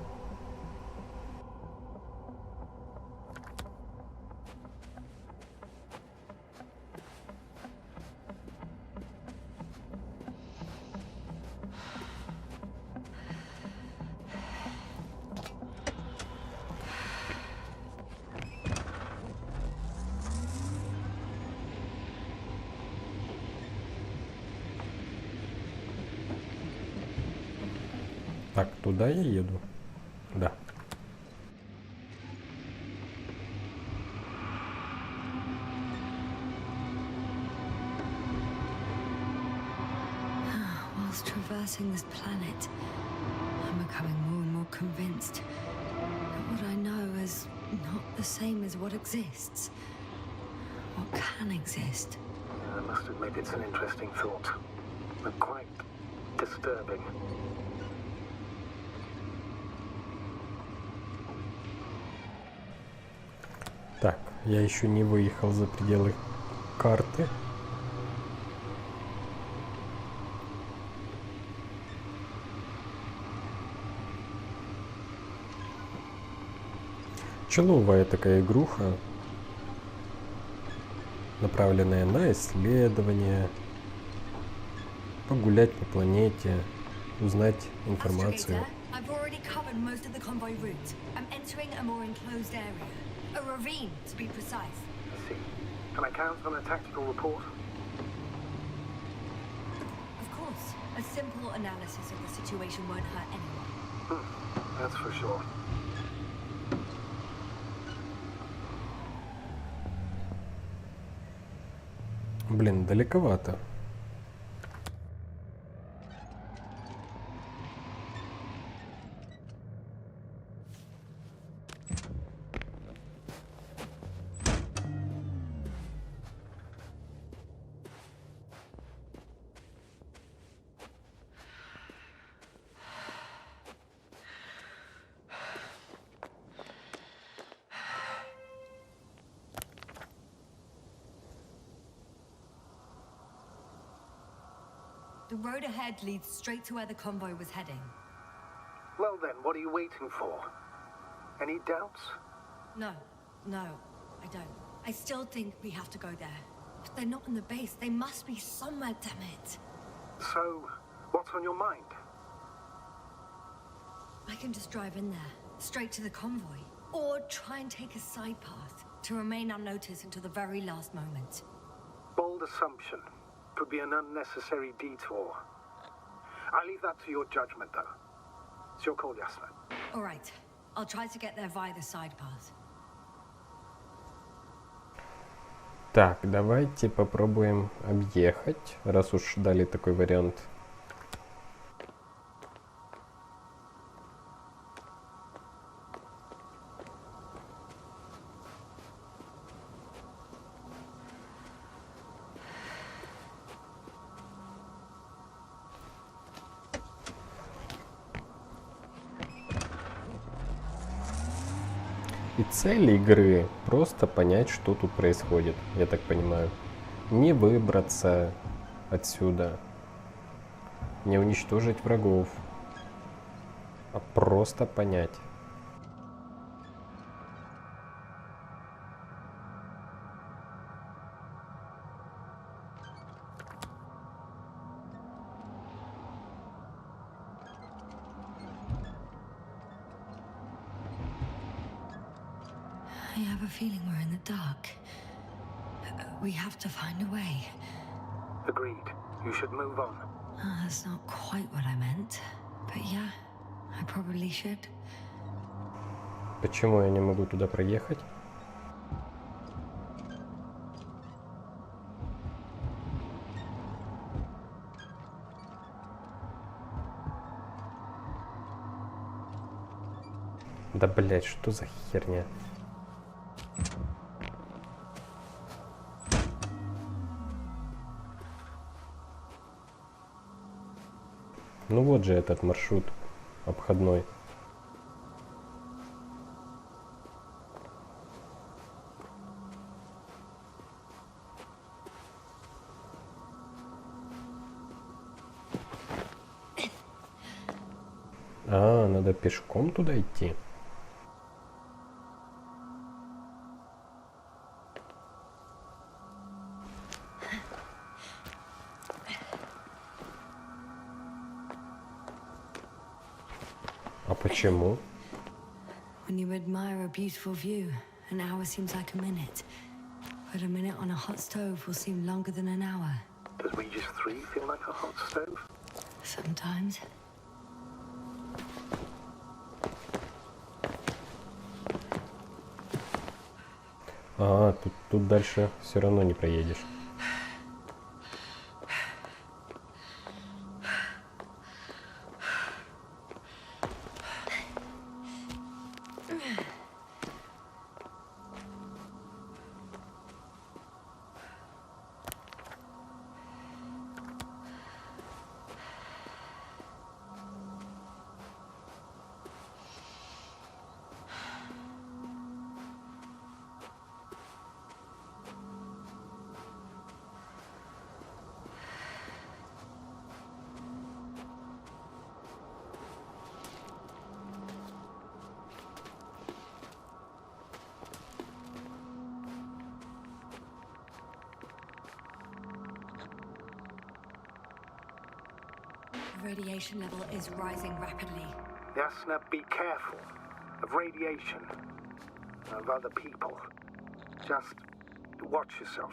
Так, туда я еду. Да. Whilst traversing this planet, I'm becoming more and more convinced that what I know is not the same as what exists. What can exist. I must admit it's an interesting thought. And quite disturbing. Так, я еще не выехал за пределы карты. Человая такая игруха, направленная на исследование, погулять по планете, узнать информацию. I've already covered most of the convoy route. I'm entering a more enclosed area. A ravine, to be precise. I see. Can I count on a tactical report? Of course. A simple analysis of the situation won't hurt anyone. That's for sure. Блин, далековато. The road ahead leads straight to where the convoy was heading. Well then, what are you waiting for? Any doubts? No, I don't. I still think we have to go there. If they're not in the base, they must be somewhere, damn it. So, what's on your mind? I can just drive in there, straight to the convoy. Or try and take a side path to remain unnoticed until the very last moment. Bold assumption. Could be an unnecessary detour. I leave that to your judgment, though. It's your call, Yasны. All right. I'll try to get there via the side path. Так, давайте попробуем объехать, раз уж дали такой вариант. И цель игры просто понять, что тут происходит, я так понимаю. Не выбраться отсюда, не уничтожить врагов, а просто понять. I have a feeling we're in the dark. We have to find a way. Agreed. You should move on. That's not quite what I meant. But yeah, I probably should. Почему я не могу туда проехать? Да блять, что за херня? Ну вот же этот маршрут обходной. А, надо пешком туда идти. А почему? When you admire a beautiful view, an hour seems like a minute. But a minute on a hot stove will seem longer than an hour. Does Regis 3 feel like a hot stove? Sometimes. А, тут дальше все равно не проедешь. Radiation level is rising rapidly. Yasna, be careful of radiation, of other people. Just watch yourself.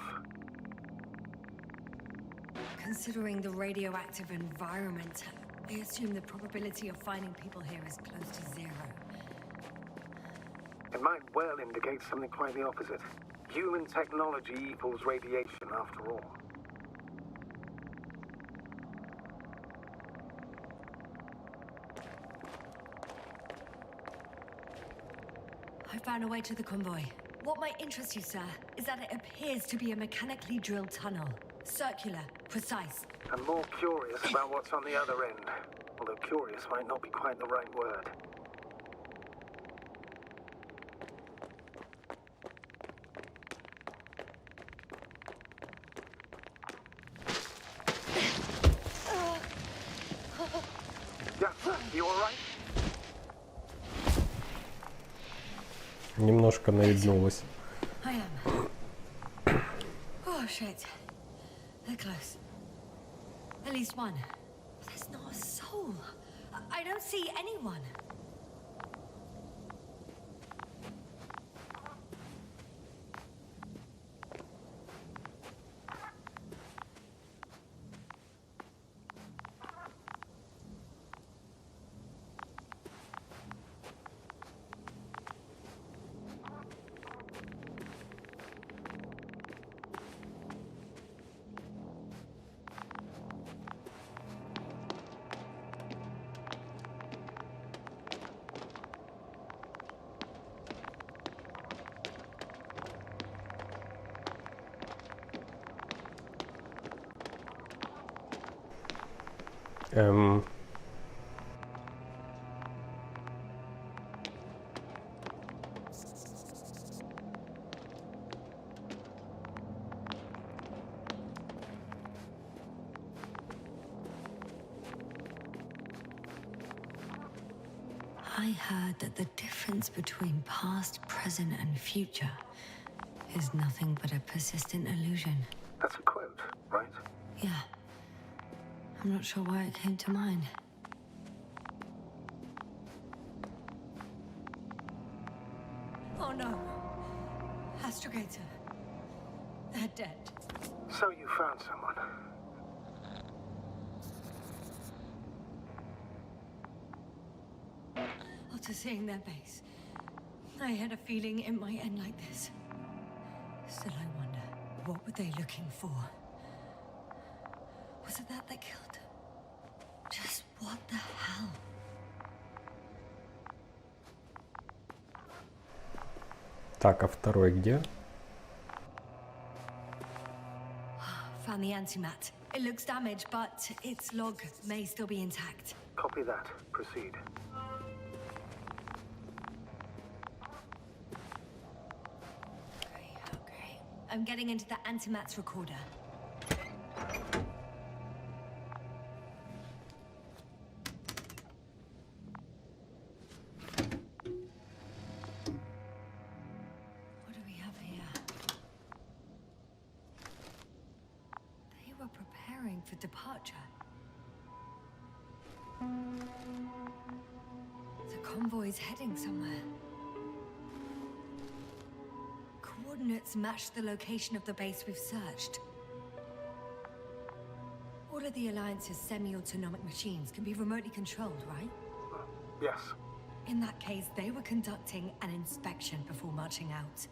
Considering the radioactive environment, I assume the probability of finding people here is close to zero. It might well indicate something quite the opposite. Human technology equals radiation, after all. I found a way to the convoy. What might interest you, sir, is that it appears to be a mechanically drilled tunnel. Circular, precise. I'm more curious about what's on the other end. Although curious might not be quite the right word. Yasna, you alright? Немножко наеднулась. I am. Oh, shit. They're close. At least one. There's not a soul. I don't see anyone. I heard that the difference between past, present, and future is nothing but a persistent illusion. That's a quote, right? Yeah. I'm not sure why it came to mind. Oh no. Astrogator. They're dead. So you found someone. After seeing their base, I had a feeling it might end like this. Still, I wonder, what were they looking for? Was it that they killed them? Just what the hell? Так, а второй где? Found the antimat. It looks damaged, but its log may still be intact. Copy that. Proceed. Okay. I'm getting into the antimat's recorder. What do we have here? They were preparing for departure. The convoy's heading somewhere. Coordinates match the location of the base we've searched. All of the Alliance's semi-autonomic machines can be remotely controlled, right? Yes. In that case, they were conducting an inspection before marching out.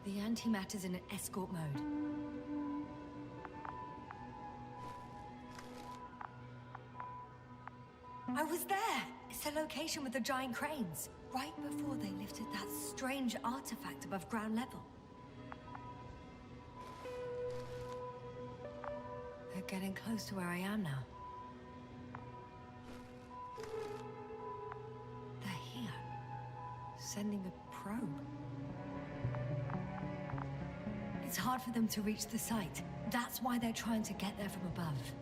The antimatter's in an escort mode. I was there! It's the location with the giant cranes, right before they lifted that strange artifact above ground level. They're getting close to where I am now. They're here, sending a probe. It's hard for them to reach the site. That's why they're trying to get there from above.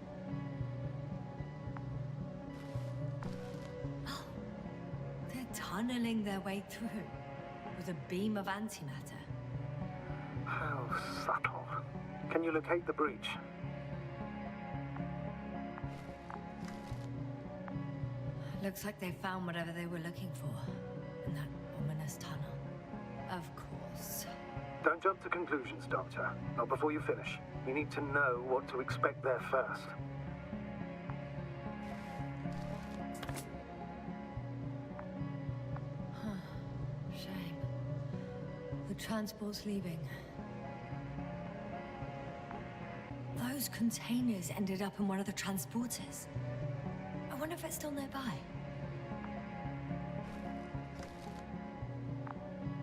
Tunneling their way through with a beam of antimatter. How subtle. Can you locate the breach? Looks like they found whatever they were looking for in that ominous tunnel. Of course. Don't jump to conclusions, Doctor. Not before you finish. You need to know what to expect there first. Shame. The transport's leaving. Those containers ended up in one of the transporters. I wonder if it's still nearby.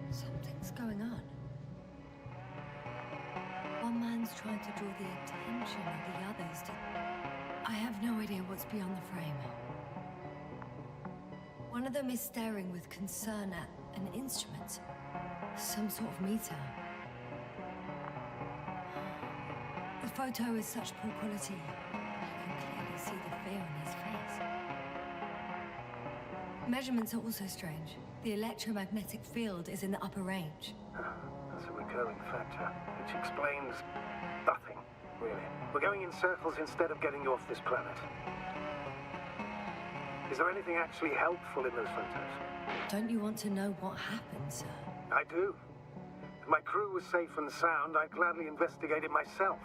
Something's going on. One man's trying to draw the attention of the others to... I have no idea what's beyond the frame. One of them is staring with concern at an instrument. Some sort of meter. The photo is such poor quality. You can clearly see the fear on his face. Measurements are also strange. The electromagnetic field is in the upper range. That's a recurring factor, which explains nothing, really. We're going in circles instead of getting you off this planet. Is there anything actually helpful in those photos? Don't you want to know what happened, sir? I do. If my crew was safe and sound, I'd gladly investigate it myself.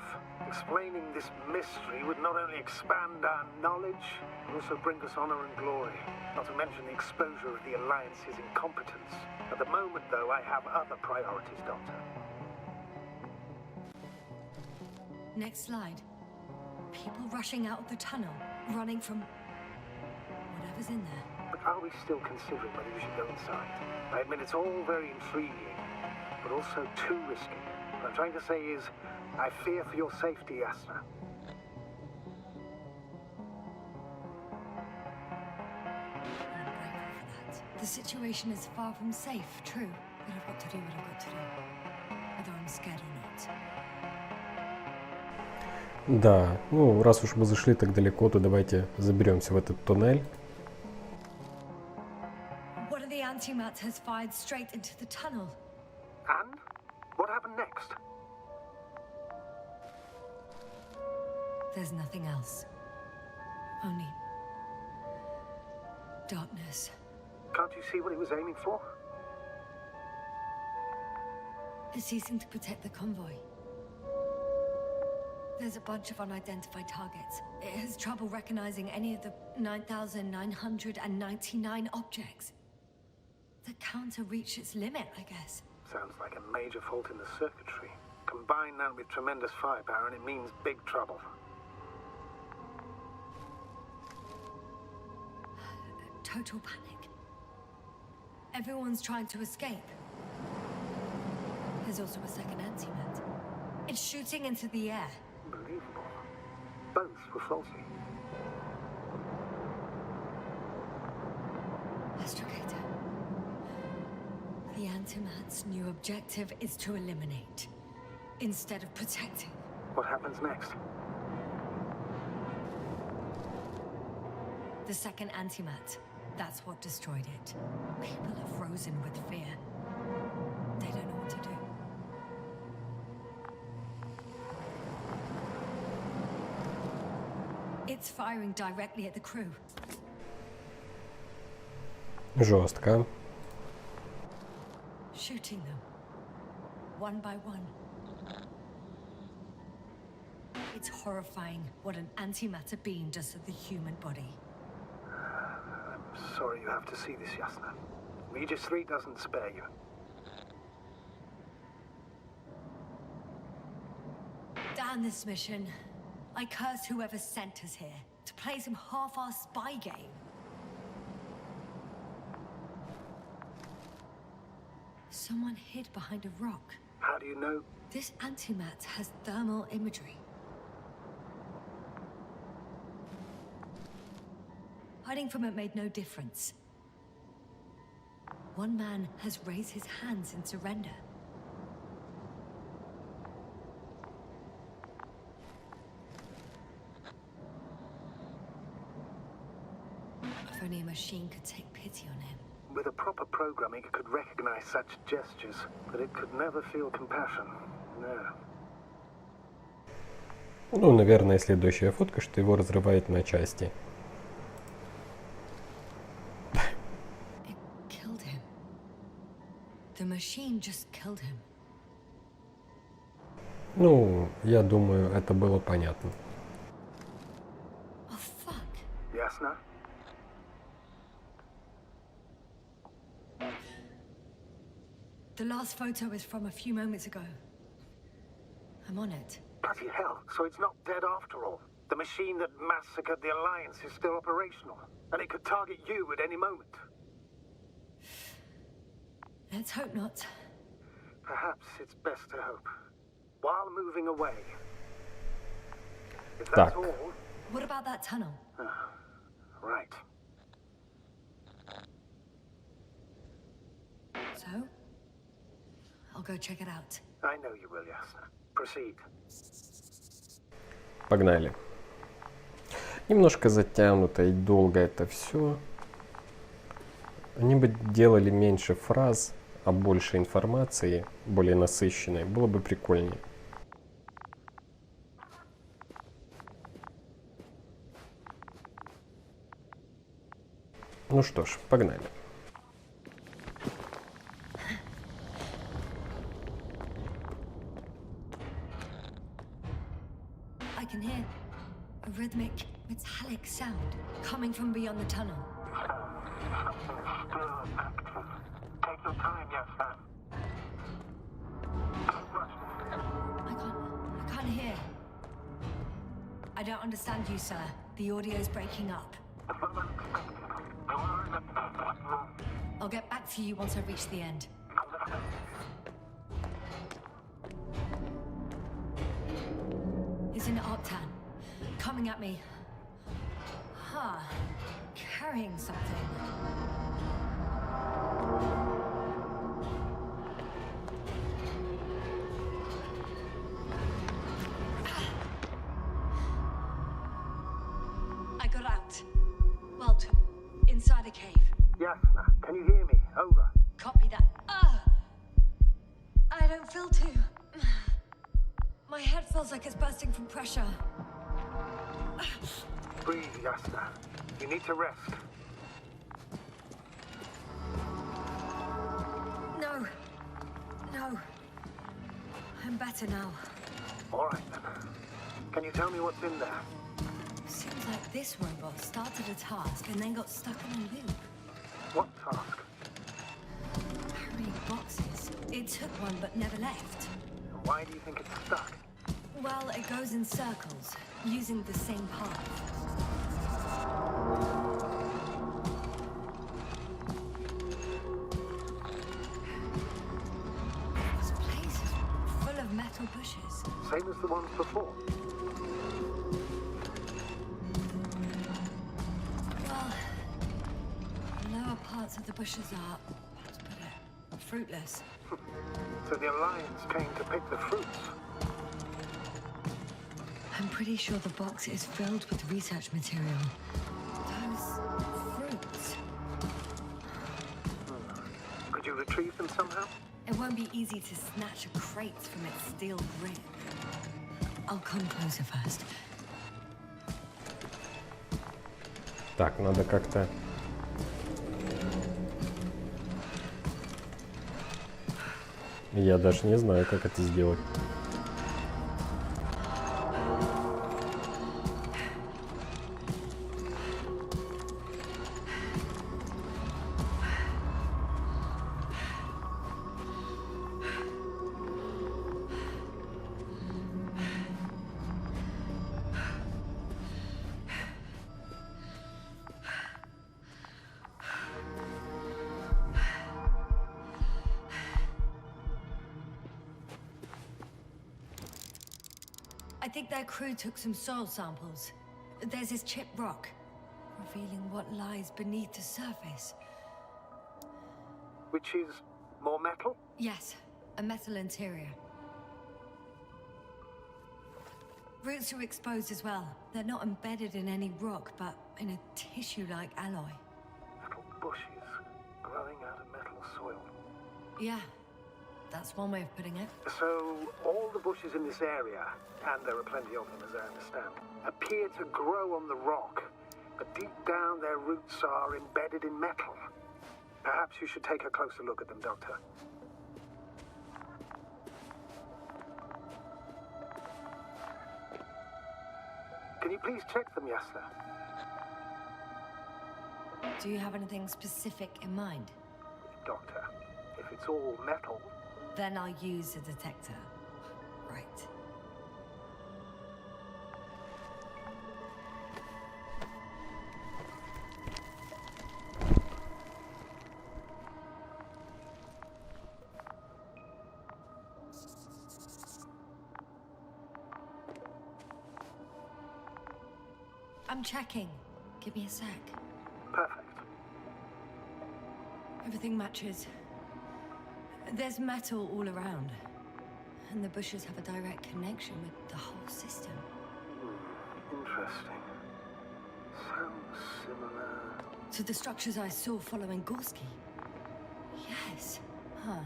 Explaining this mystery would not only expand our knowledge, but also bring us honor and glory. Not to mention the exposure of the Alliance's incompetence. At the moment, though, I have other priorities, Doctor. Next slide. People rushing out of the tunnel, running from whatever's in there. But are we still considering whether we should go inside? I admit it's all very intriguing, but also too risky. What I'm trying to say is, I fear for your safety, Yasны. I'm grateful for that. The situation is far from safe, true, but I've got to do what I've got to do, whether I'm scared or not. Да, ну раз уж мы зашли так далеко, то давайте заберемся в этот туннель. One of the antimats has fired straight into the tunnel. And? What happened next? There's nothing else. Only darkness. Can't you see what he was aiming for? It's ceasing to protect the convoy. There's a bunch of unidentified targets. It has trouble recognizing any of the 9,999 objects. The counter reached its limit, I guess. Sounds like a major fault in the circuitry. Combine that with tremendous firepower and it means big trouble. Total panic. Everyone's trying to escape. There's also a second antimat. It's shooting into the air. Unbelievable. Both were faulty. Astrogator. The antimat's new objective is to eliminate, instead of protecting. What happens next? The second antimat. That's what destroyed it. People are frozen with fear. They don't know what to do. It's firing directly at the crew. Жестко. Shooting them. One by one. It's horrifying what an antimatter beam does to the human body. Sorry you have to see this, Yasna. Regis 3 doesn't spare you. Damn this mission. I curse whoever sent us here to play some half-assed spy game. Someone hid behind a rock. How do you know? This antimat has thermal imagery. Hiding from it made no difference. One man has raised his hands in surrender. If only a machine could take pity on him. With a proper programming, it could recognize such gestures, but it could never feel compassion. No. Ну, наверное, следующая фотка, что его разрывает на части. It killed him. The machine just killed him. Ну, я думаю, это было понятно. Oh, fuck. Yasna? The last photo is from a few moments ago. I'm on it. Bloody hell, so it's not dead after all. The machine that massacred the Alliance is still operational, and it could target you at any moment. Let's hope not. Perhaps it's best to hope. While moving away. If Так. that's all, What about that tunnel? right. So? I'll go check it out. I know you will, Yasna. Proceed. Погнали. Немножко затянуто и долго это все. Они бы делали меньше фраз, а больше информации, более насыщенной. Было бы прикольнее. Ну что ж, погнали. I can hear a rhythmic, metallic sound coming from beyond the tunnel. Take your time, Yasna. I can't hear. I don't understand you, sir. The audio's breaking up. I'll get back to you once I reach the end. He's in Arctan, coming at me. Huh. Carrying something. feels like it's bursting from pressure. Breathe, Yasna. You need to rest. No. No. I'm better now. All right, then. Can you tell me what's in there? Seems like this robot started a task and then got stuck on a loop. What task? Carrying boxes. It took one but never left. Why do you think it's stuck? Well, it goes in circles, using the same path. This place is full of metal bushes. Same as the ones before. Well, the lower parts of the bushes are, how to put it, fruitless. So the Alliance came to pick the fruits. I'm pretty sure the box is filled with research material. Those fruits. Could you retrieve them somehow? It won't be easy to snatch a crate from its steel grip. I'll come closer first. Так, надо как-то... Я даже не знаю, как это сделать. I think their crew took some soil samples. There's this chipped rock, revealing what lies beneath the surface. Which is more metal? Yes, a metal interior. Roots are exposed as well. They're not embedded in any rock, but in a tissue-like alloy. Little bushes growing out of metal soil. Yeah, that's one way of putting it. So, all the bushes in this area, and there are plenty of them as I understand, appear to grow on the rock, but deep down their roots are embedded in metal. Perhaps you should take a closer look at them, Doctor. Can you please check them, Yasna? Do you have anything specific in mind? Doctor, if it's all metal, Then I'll use a detector. Right. I'm checking. Give me a sec. perfect. Everything matches. There's metal all around. And the bushes have a direct connection with the whole system. Interesting. Sounds similar. To the structures I saw following Gorski. Yes. Huh.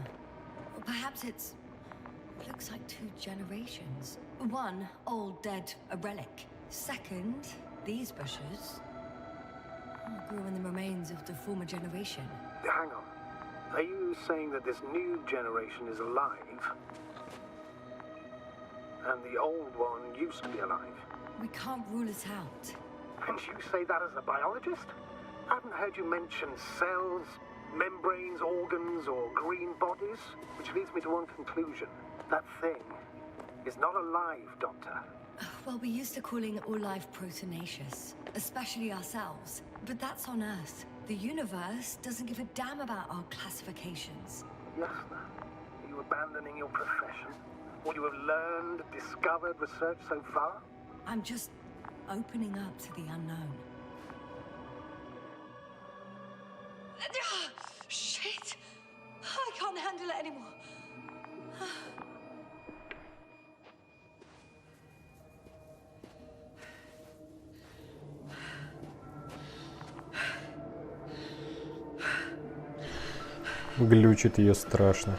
Well, perhaps it's... looks like two generations. One, old, dead, a relic. Second, these bushes grew in the remains of the former generation. Hang on. Are you saying that this new generation is alive? And the old one used to be alive? We can't rule it out. And you say that as a biologist? I haven't heard you mention cells, membranes, organs, or green bodies, which leads me to one conclusion. That thing is not alive, Doctor. Well, we used to calling all life proteinaceous, especially ourselves. But that's on Earth. The universe doesn't give a damn about our classifications. Yasna, are you abandoning your profession? What you have learned, discovered, researched so far? I'm just opening up to the unknown. Shit! I can't handle it anymore. Глючит ее страшно.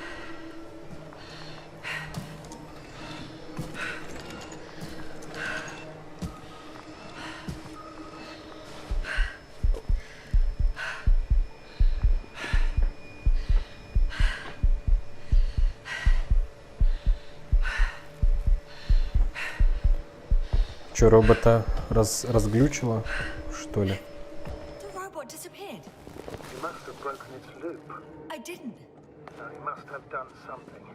Что, робота разглючило, что ли? The robot disappeared. You must have broken its loop. I didn't. Now, you must have done something.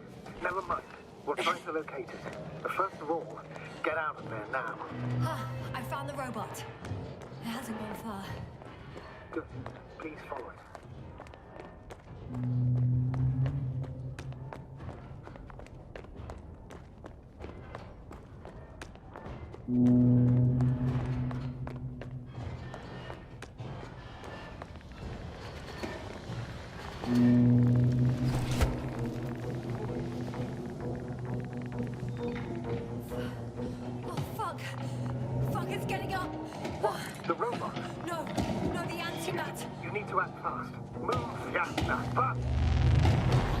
Never mind. We'll try to locate it. But first of all, get out of there now. I found the robot. It hasn't gone far. Good. Please follow it. Oh, fuck. Fuck, it's getting up. The robot. No, the antimat. You need to act fast. Move, Yasna, fast.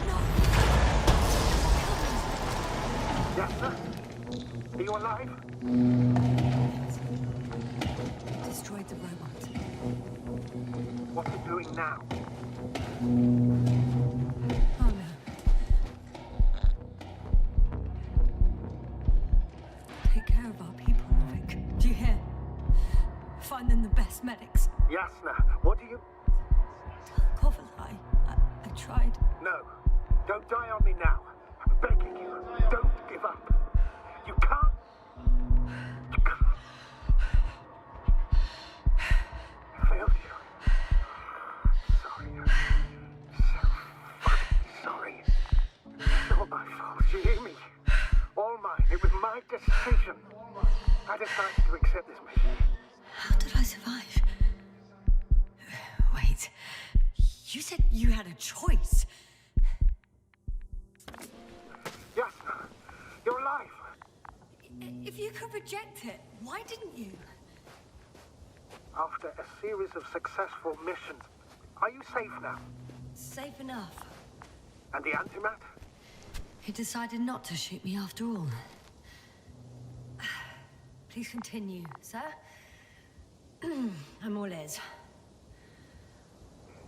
No. Yasna? Are you alive? Destroyed the robot. What's it doing now? Oh no. Take care of our people, Rick. Do you hear? Find them the best medics. Yasna, what do you... Cover lie. I tried. No. Don't die on me now. I'm begging you. Don't give up. You can't... You can't. I failed you. Sorry. So fucking sorry. It's all my fault. You hear me? All mine. It was my decision. I decided to accept this mission. How did I survive? Wait. You said you had a choice. Yasna, you're alive. If you could reject it, why didn't you? After a series of successful missions, are you safe now? Safe enough. And the antimat? He decided not to shoot me after all. Please continue, sir. I'm all ears.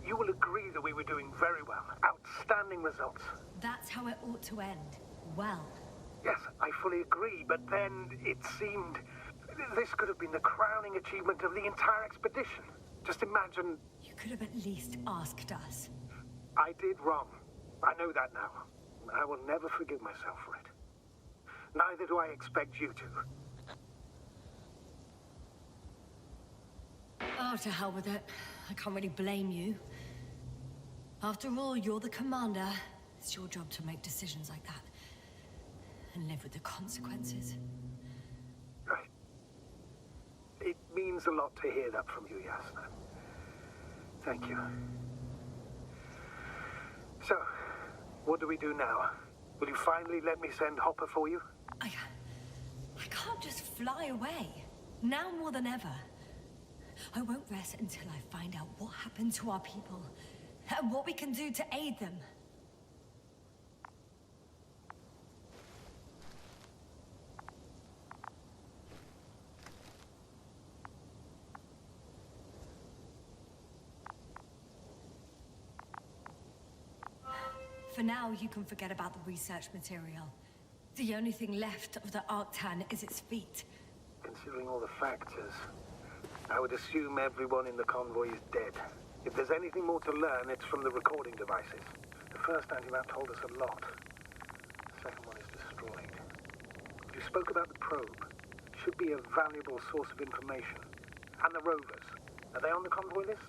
You will agree that we were doing very well. Outstanding results. That's how it ought to end. Well. Yes, I fully agree, but then it seemed... This could have been the crowning achievement of the entire expedition. Just imagine... You could have at least asked us. I did wrong. I know that now. I will never forgive myself for it. Neither do I expect you to. Oh, to hell with it. I can't really blame you. After all, you're the commander. It's your job to make decisions like that. And live with the consequences. Right. It means a lot to hear that from you, Yasna. Thank you. So, what do we do now? Will you finally let me send Hopper for you? I can't just fly away. Now more than ever. I won't rest until I find out what happened to our people. And what we can do to aid them. For now, you can forget about the research material. The only thing left of the Arctan is its feet. Considering all the factors, I would assume everyone in the convoy is dead. If there's anything more to learn, it's from the recording devices. The first antimap told us a lot. The second one is destroyed. You spoke about the probe. Should be a valuable source of information. And the rovers. Are they on the convoy list?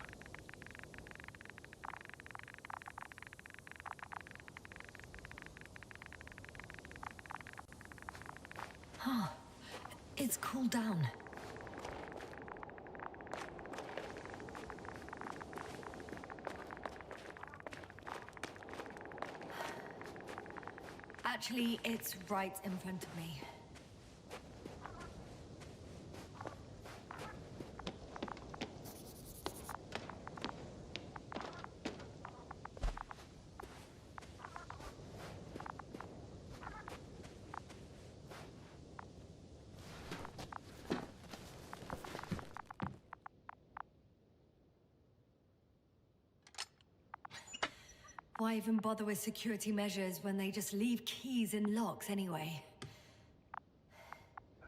Huh. It's cooled down. Actually, it's right in front of me. Why even bother with security measures when they just leave keys in locks anyway?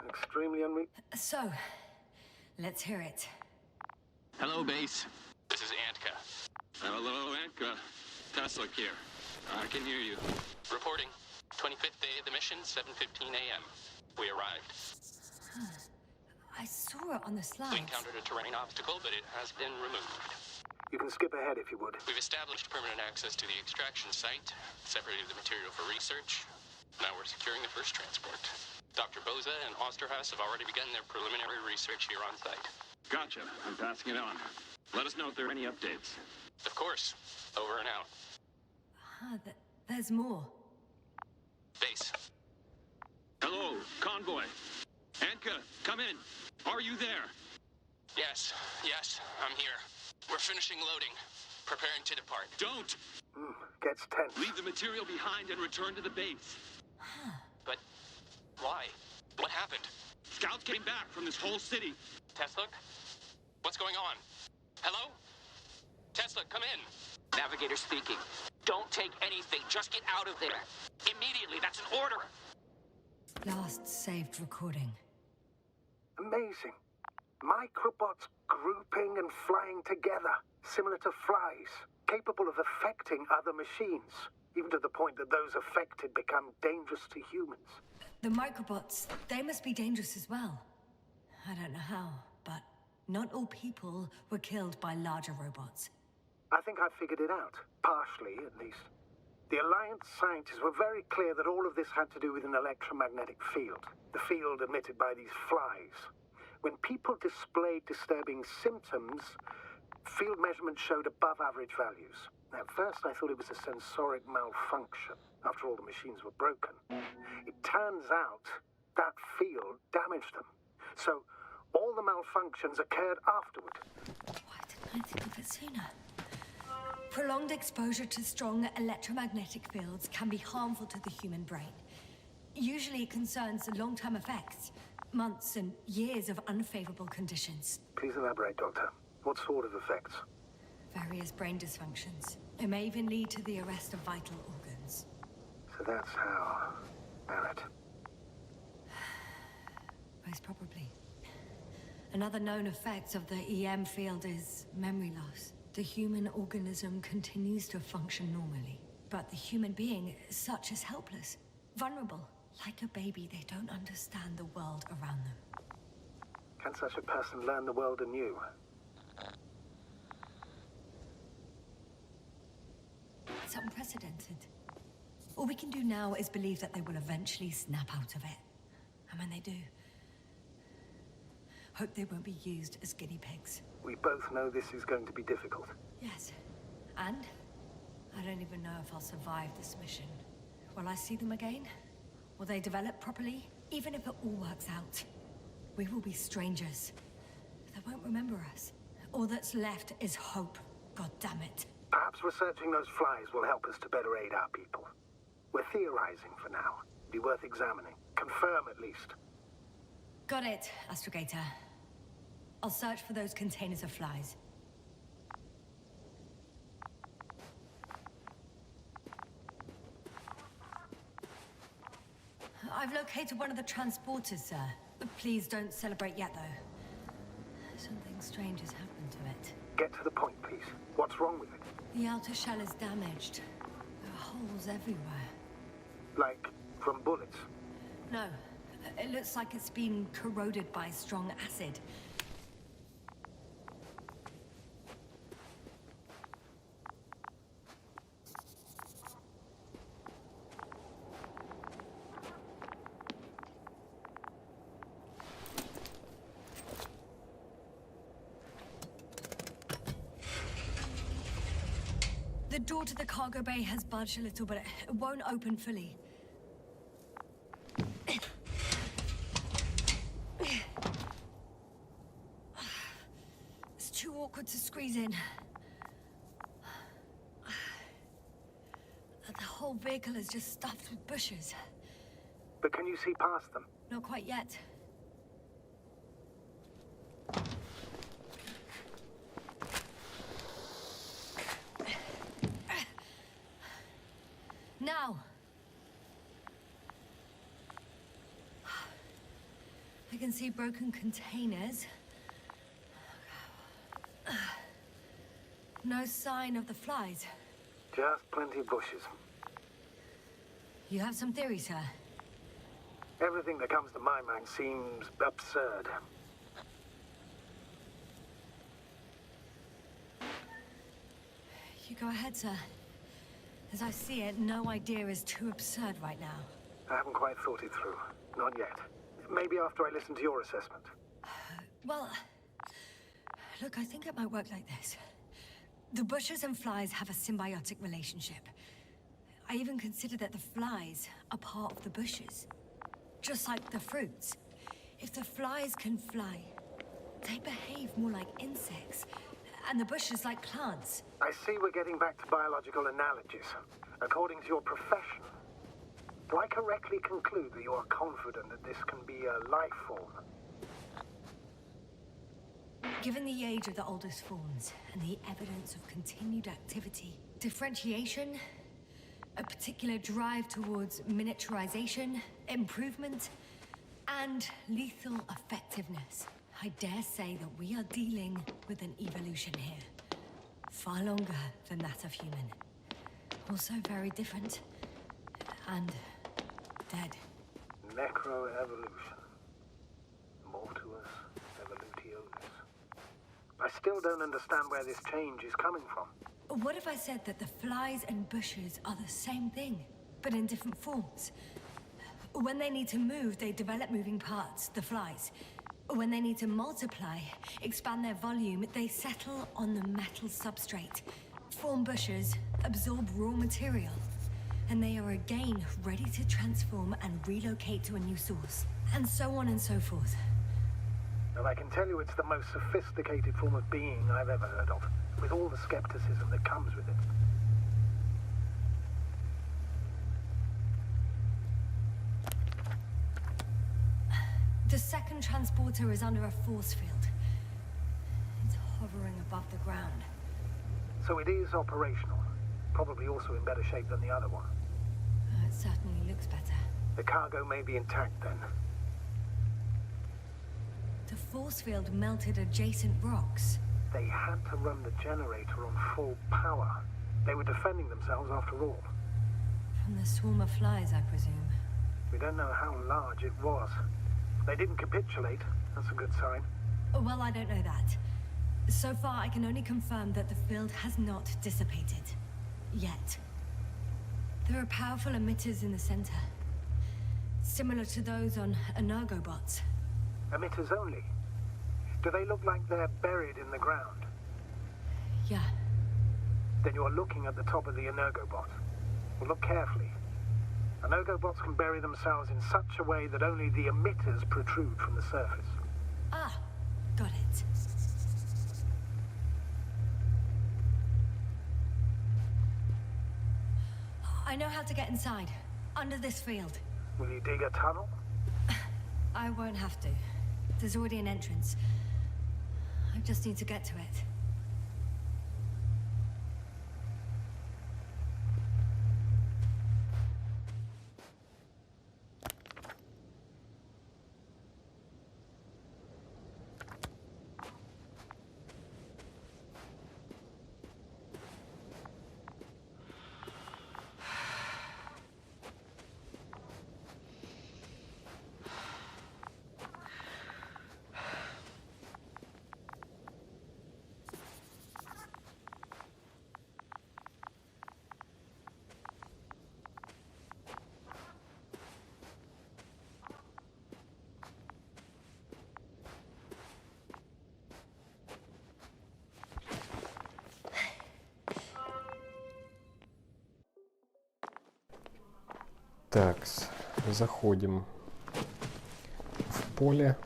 Extremely So, let's hear it. Hello, base. This is Antka. Hello, Antka. Tesla here. I can hear you. Reporting. 25th day of the mission, 7:15 a.m. We arrived. I saw it on the We slides. encountered a terrain obstacle, but it has been removed. You can skip ahead if you would. We've established permanent access to the extraction site, separated the material for research. Now we're securing the first transport. Dr. Boza and Osterhaus have already begun their preliminary research here on site. Gotcha. I'm passing it on. Let us know if there are any updates. Of course. Over and out. There's more. Base. Hello, convoy. Anka, come in. Are you there? Yes, I'm here. We're finishing loading. Preparing to depart. Don't! Gets tense. Leave the material behind and return to the base. But why? What happened? Scouts came back from this whole city. Tesla? What's going on? Hello? Tesla, come in. Navigator speaking. Don't take anything. Just get out of there. Immediately. That's an order. Last saved recording. Amazing. Microbots grouping and flying together, similar to flies, capable of affecting other machines, even to the point that those affected become dangerous to humans. The microbots, they must be dangerous as well. I don't know how, but not all people were killed by larger robots. I think I figured it out, partially at least. The Alliance scientists were very clear that all of this had to do with an electromagnetic field, the field emitted by these flies. When people displayed disturbing symptoms, field measurements showed above average values. At first I thought it was a sensoric malfunction, after all the machines were broken. It turns out that field damaged them. So all the malfunctions occurred afterward. Why didn't I think of it sooner? Prolonged exposure to strong electromagnetic fields can be harmful to the human brain. Usually it concerns long-term effects, months and years of unfavorable conditions. Please elaborate, Doctor. What sort of effects? Various brain dysfunctions. It may even lead to the arrest of vital organs. So that's how... Barrett. Most probably. Another known effect of the EM field is memory loss. The human organism continues to function normally, but the human being as such is helpless, vulnerable. Like a baby, they don't understand the world around them. Can such a person learn the world anew? It's unprecedented. All we can do now is believe that they will eventually snap out of it. And when they do, hope they won't be used as guinea pigs. We both know this is going to be difficult. Yes. And I don't even know if I'll survive this mission. Will I see them again? Will they develop properly? Even if it all works out, we will be strangers. They won't remember us. All that's left is hope. God damn it. Perhaps researching those flies will help us to better aid our people. We're theorizing for now. Be worth examining. Confirm at least. Got it, Astrogator. I'll search for those containers of flies. I've located one of the transporters, sir. Please don't celebrate yet, though. Something strange has happened to it. Get to the point, please. What's wrong with it? The outer shell is damaged. There are holes everywhere. Like, from bullets? No. It looks like it's been corroded by strong acid. The door to the cargo bay has budged a little, but it won't open fully. It's too awkward to squeeze in. The whole vehicle is just stuffed with bushes. But can you see past them? Not quite yet. Now. I can see broken containers. No sign of the flies. Just plenty of bushes. You have some theories, sir? Everything that comes to my mind seems absurd. You go ahead, sir. As I see it, no idea is too absurd right now. I haven't quite thought it through. Not yet. Maybe after I listen to your assessment. Well, look, I think it might work like this. The bushes and flies have a symbiotic relationship. I even consider that the flies are part of the bushes. Just like the fruits. If the flies can fly, they behave more like insects, and the bushes like plants. I see we're getting back to biological analogies. According to your profession, do I correctly conclude that you are confident that this can be a life form? Given the age of the oldest forms and the evidence of continued activity, differentiation, a particular drive towards miniaturization, improvement, and lethal effectiveness, I dare say that we are dealing with an evolution here. Far longer than that of human. Also very different. And dead. Necroevolution. Mortuus evolutionis. I still don't understand where this change is coming from. What if I said that the flies and bushes are the same thing, but in different forms? When they need to move, they develop moving parts, the flies. When they need to multiply, expand their volume, they settle on the metal substrate, form bushes, absorb raw material, and they are again ready to transform and relocate to a new source, and so on and so forth. And I can tell you it's the most sophisticated form of being I've ever heard of, with all the skepticism that comes with it. The second transporter is under a force field. It's hovering above the ground. So it is operational. Probably also in better shape than the other one. It certainly looks better. The cargo may be intact then. The force field melted adjacent rocks. They had to run the generator on full power. They were defending themselves after all. From the swarm of flies, I presume. We don't know how large it was. They didn't capitulate. That's a good sign. Well, I don't know that. So far, I can only confirm that the field has not dissipated. Yet. There are powerful emitters in the center. Similar to those on energobots. Emitters only? Do they look like they're buried in the ground? Yeah. Then you're looking at the top of the energobot. Well, look carefully. Energobots can bury themselves in such a way that only the emitters protrude from the surface. Ah, got it. I know how to get inside. Under this field. Will you dig a tunnel? I won't have to. There's already an entrance. I just need to get to it. Так, заходим в поле.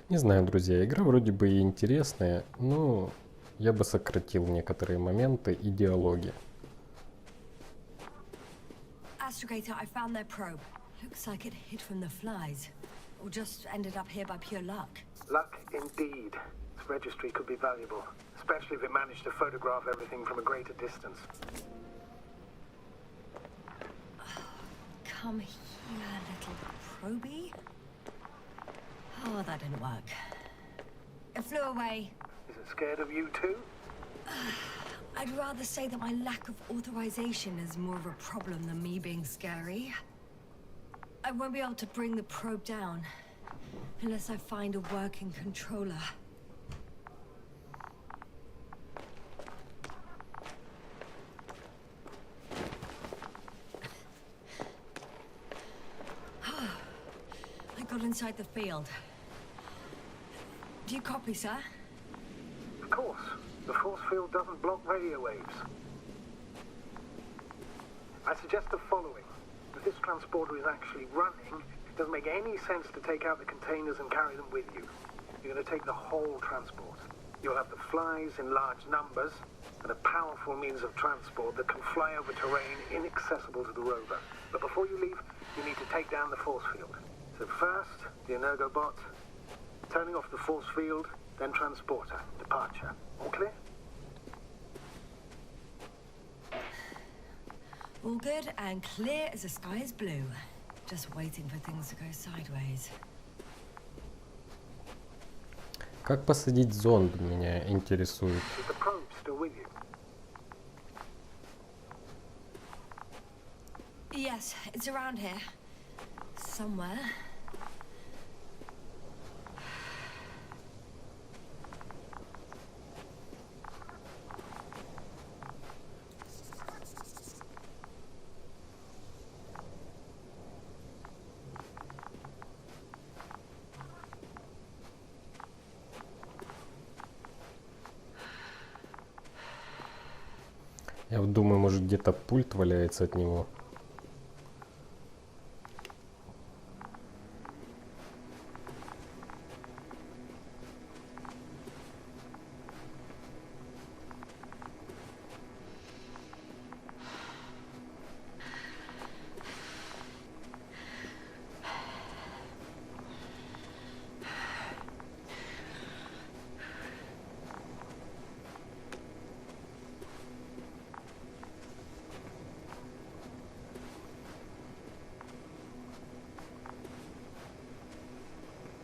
Не знаю, друзья, игра вроде бы и интересная, но я бы сократил некоторые моменты и диалоги. Astrogator, I found their probe. Looks like it hid from the flies. Or just ended up here by pure luck. Luck indeed. Its registry could be valuable, especially if it managed to photograph everything from a greater distance. Come here, little probie. Oh, that didn't work. It flew away. Is it scared of you too? I'd rather say that my lack of authorization is more of a problem than me being scary. I won't be able to bring the probe down unless I find a working controller. I got inside the field. Do you copy, sir? Of course. The force field doesn't block radio waves. I suggest the following. If this transporter is actually running, it doesn't make any sense to take out the containers and carry them with you. You're going to take the whole transport. You'll have the flies in large numbers, and a powerful means of transport that can fly over terrain inaccessible to the rover. But before you leave, you need to take down the force field. So first, the Energobot, turning off the force field, then transporter, departure. All clear? All good and clear as the sky is blue. Just waiting for things to go sideways. Как посадить зонд, меня интересует. Is the probe still with you? Yes, it's around here. Somewhere. Я вот думаю, может где-то пульт валяется от него.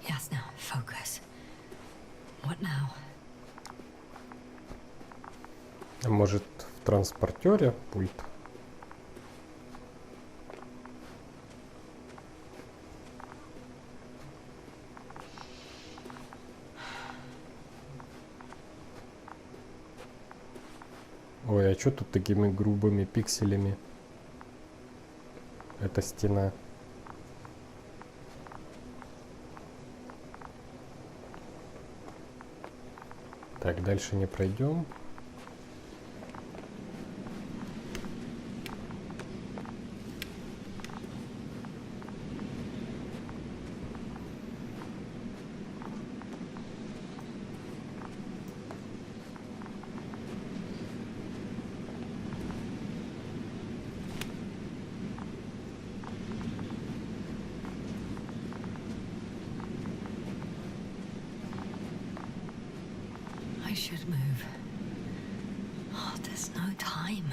Ясно. Focus. What now? А может в транспортере пульт? Ой, а что тут такими грубыми пикселями? Это стена. Так, дальше не пройдем. I should move. Oh, there's no time.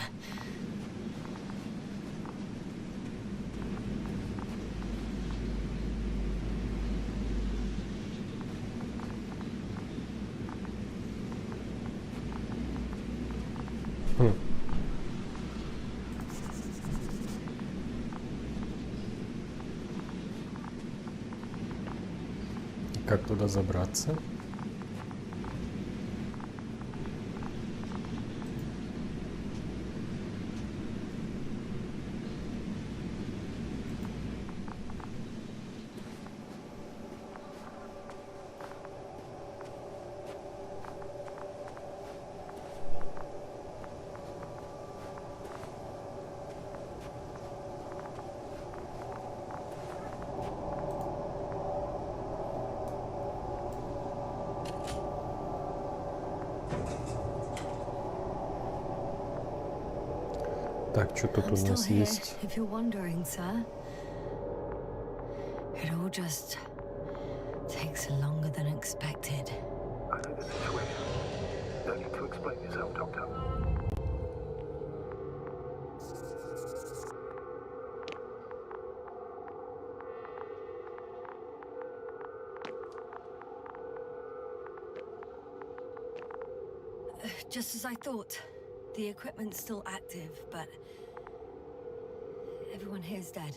Как туда забраться? Так, что тут у I'm нас still here, есть? if you're wondering, sir. It all just takes longer than expected. I know the situation. No need to explain yourself, Doctor. Just as I thought. The equipment's still active, but everyone here's dead.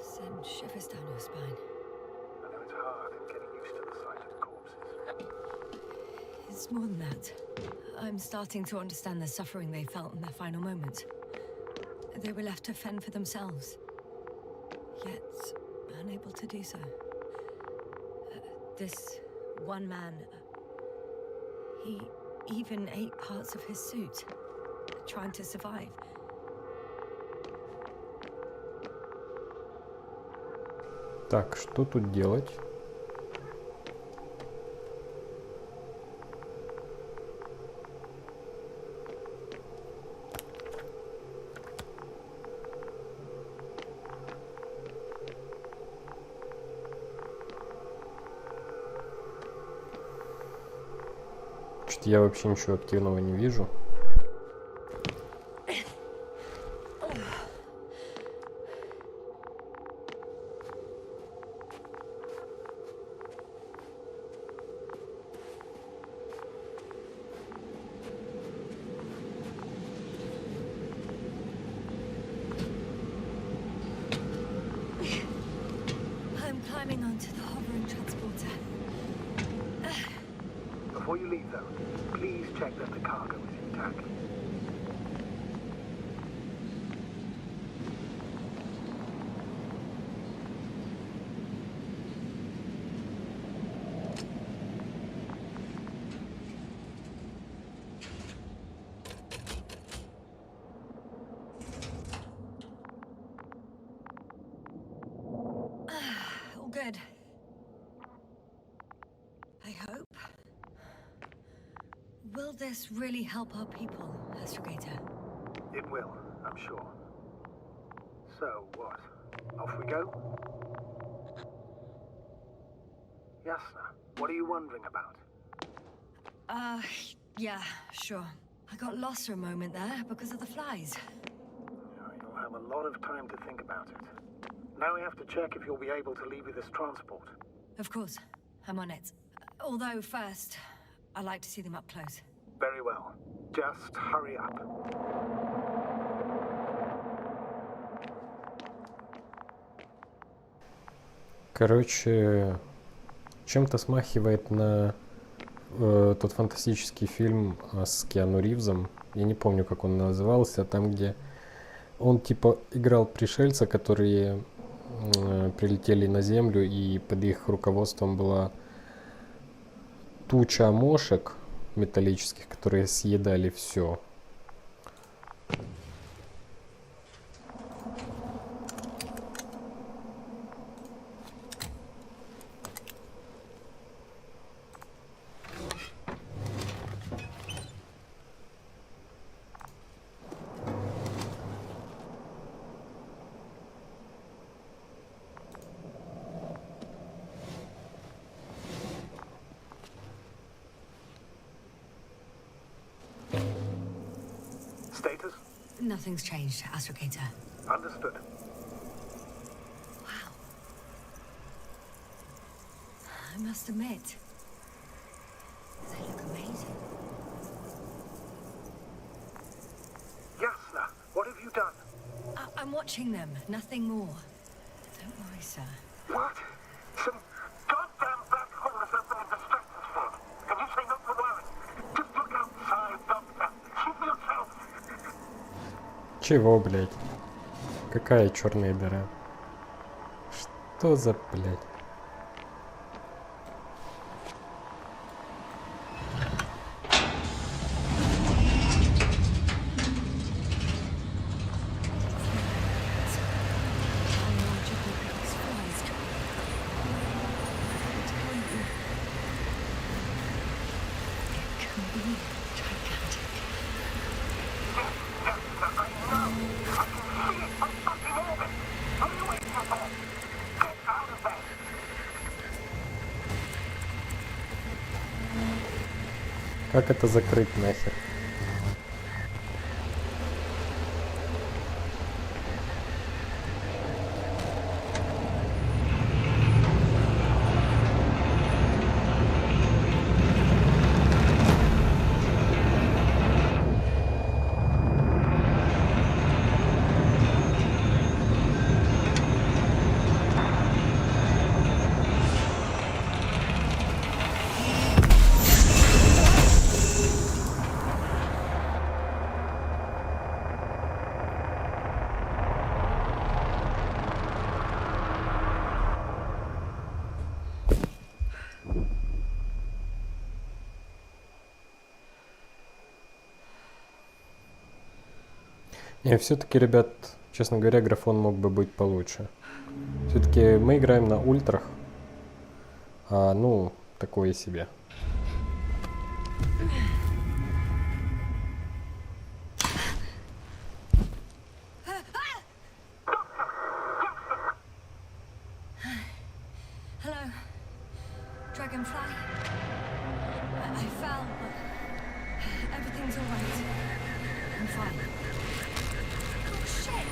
Send shivers down your spine. I know it's hard getting used to the sight of corpses. It's more than that. I'm starting to understand the suffering they felt in their final moments. They were left to fend for themselves, yet unable to do so. This one man, he even ate parts of his suit, trying to survive. Так, что тут делать? Что-то я вообще ничего активного не вижу. I'm climbing onto the hovering transporter. Before you leave, though, please check that the cargo is intact. All good. I hope. Will this really help our people, Astrogator? It will, I'm sure. So, what? Off we go? Yasna, what are you wondering about? Yeah, sure. I got lost for a moment there because of the flies. You'll have a lot of time to think about it. Now we have to check if you'll be able to leave with this transport. Of course, I'm on it. Although first, I'd like to see them up close. Very well. Just hurry up. Короче, чем-то смахивает на тот фантастический фильм с Киану Ривзом. Я не помню, как он назывался. Там, где он типа играл пришельца, которые прилетели на Землю, и под их руководством была туча мошек металлических, которые съедали все. Status? Nothing's changed, Astrogator. Understood. Wow. I must admit, they look amazing. Yasna, what have you done? I'm watching them, nothing more. Don't worry, sir. What? Some goddamn black hole has opened in the stratosphere. And you say not to worry. Just look outside, Doctor. See for yourself. Чего, блядь? Какая черная дыра? Что за, блядь? Как это закрыть нахер? Не, все-таки, ребят, честно говоря, графон мог бы быть получше. Все-таки мы играем на ультрах, а, ну, такое себе. Hello, Dragonfly. I fell, but everything's all right. I'm fine. Oh, shit!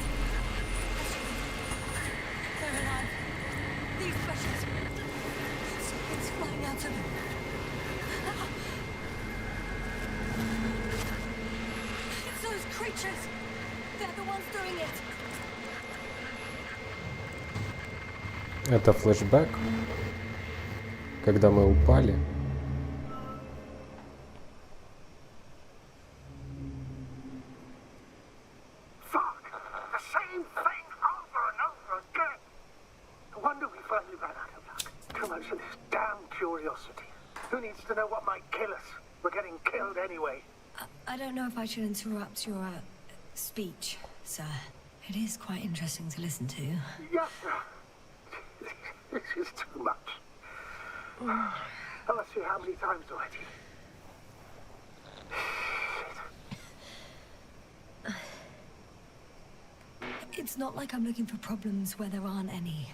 They're alive. These precious. It's flying out of them. It's those creatures. They're the ones doing it. Это флешбэк, когда мы упали. Fuck! The same thing over and over again! No wonder we finally ran out of luck. Too much of this damn curiosity. Who needs to know what might kill us? We're getting killed anyway. I don't know if I should interrupt your speech, sir. It is quite interesting to listen to. Yes, sir. This is too much. Let's see how many times already. It's not like I'm looking for problems where there aren't any.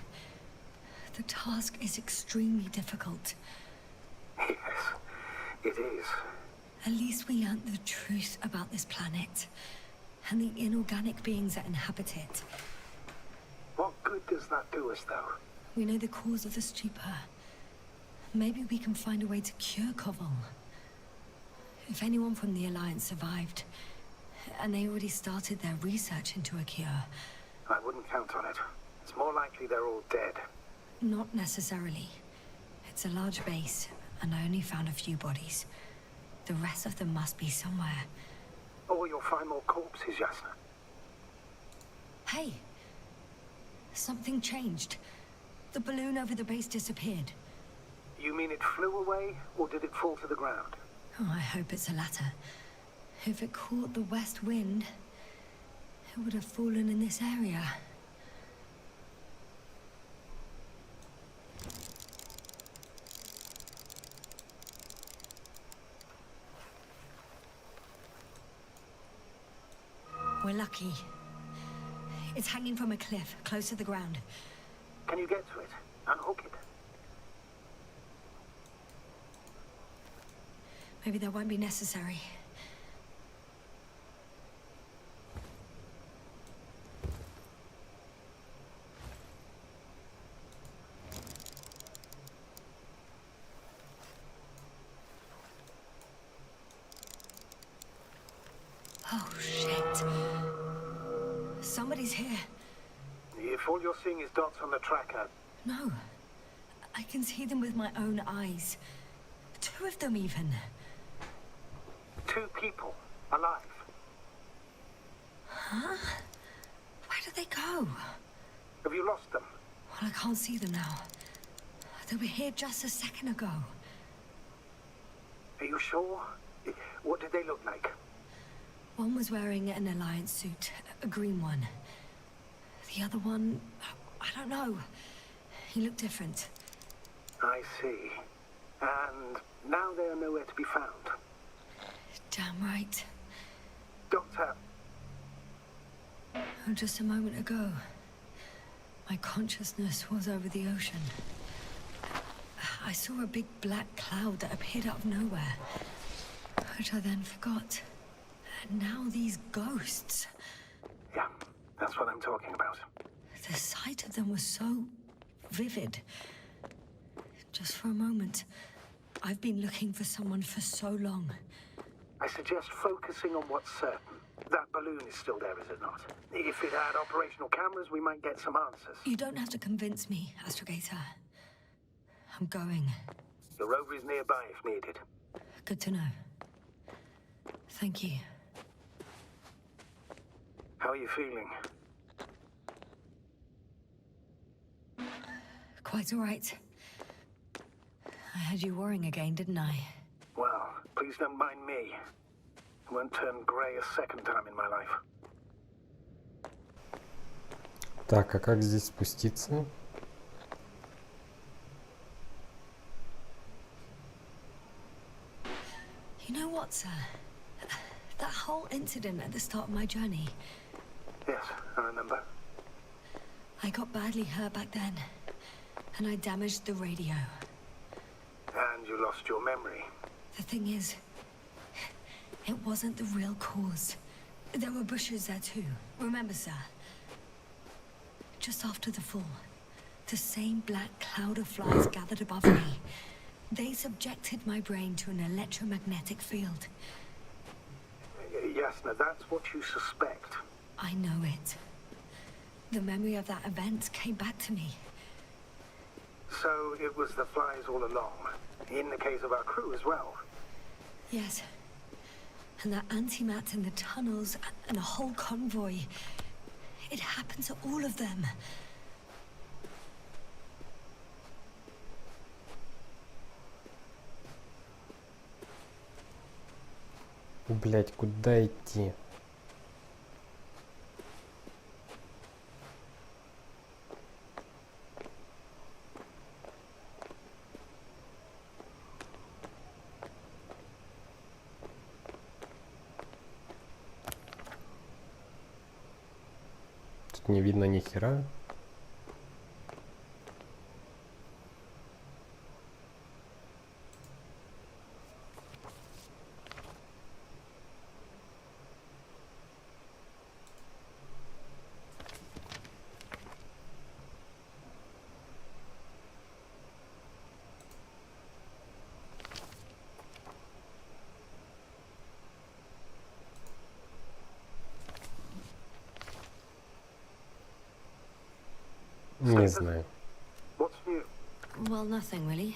The task is extremely difficult. Yes, it is. At least we learnt the truth about this planet and the inorganic beings that inhabit it. What good does that do us, though? We know the cause of the stupor. Maybe we can find a way to cure Koval. If anyone from the Alliance survived, and they already started their research into a cure. I wouldn't count on it. It's more likely they're all dead. Not necessarily. It's a large base, and I only found a few bodies. The rest of them must be somewhere. Or you'll find more corpses, Yasna. Hey! Something changed. The balloon over the base disappeared. You mean it flew away, or did it fall to the ground? Oh, I hope it's the latter. If it caught the west wind, it would have fallen in this area. We're lucky. It's hanging from a cliff, close to the ground. Can you get to it? Unhook it? Maybe that won't be necessary. Oh, shit. Somebody's here. If all you're seeing is dots on the tracker... No. I can see them with my own eyes. 2 of them, even. 2 people, alive. Huh? Where did they go? Have you lost them? Well, I can't see them now. They were here just a second ago. Are you sure? What did they look like? One was wearing an Alliance suit, a green one. The other one, I don't know. He looked different. I see. And now they are nowhere to be found. Damn right. Doctor. Oh, just a moment ago, my consciousness was over the ocean. I saw a big black cloud that appeared out of nowhere. which I then forgot. And now these ghosts. Yeah, that's what I'm talking about. The sight of them was so vivid. Just for a moment. I've been looking for someone for so long. I suggest focusing on what's certain. That balloon is still there, is it not? If it had operational cameras, we might get some answers. You don't have to convince me, Astrogator. I'm going. The rover is nearby if needed. Good to know. Thank you. How are you feeling? Quite all right. I had you worrying again, didn't I? Well, please don't mind me. I won't turn grey a second time in my life. Так, а как здесь спуститься? You know what, sir? That whole incident at the start of my journey. Yes, I remember. I got badly hurt back then, and I damaged the radio. And you lost your memory. The thing is, it wasn't the real cause. There were bushes there too. Remember, sir? Just after the fall, the same black cloud of flies gathered above me. They subjected my brain to an electromagnetic field. Yes, now that's what you suspect. I know it. The memory of that event came back to me. So it was the flies all along. In the case of our crew as well. Yes. And that antimat in the tunnels and the whole convoy. It happened to all of them. Блять, куда идти? Тут не видно ни хера. Не знаю. What's new? Well, nothing really.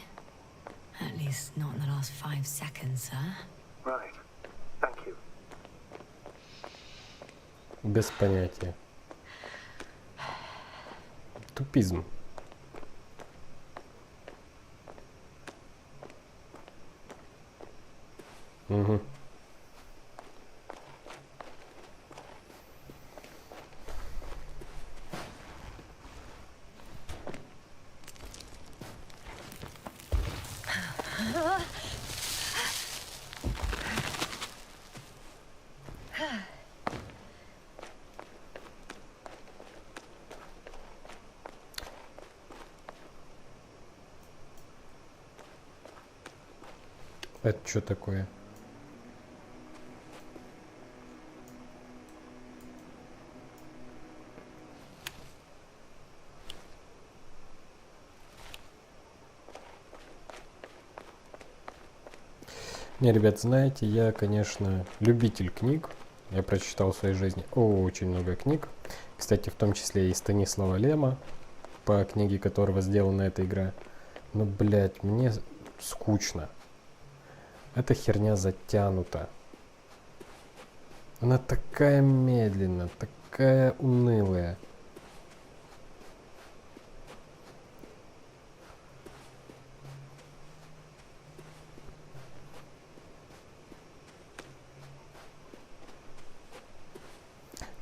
At least not in the last 5 seconds, sir. Right. Thank you. Без понятия. Тупизм. Угу. Это что такое? Не, ребят, знаете, я, конечно, любитель книг. Я прочитал в своей жизни очень много книг. Кстати, в том числе и Станислава Лема, по книге которого сделана эта игра. Но, блядь, мне скучно. Эта херня затянута. Она такая медленная, такая унылая.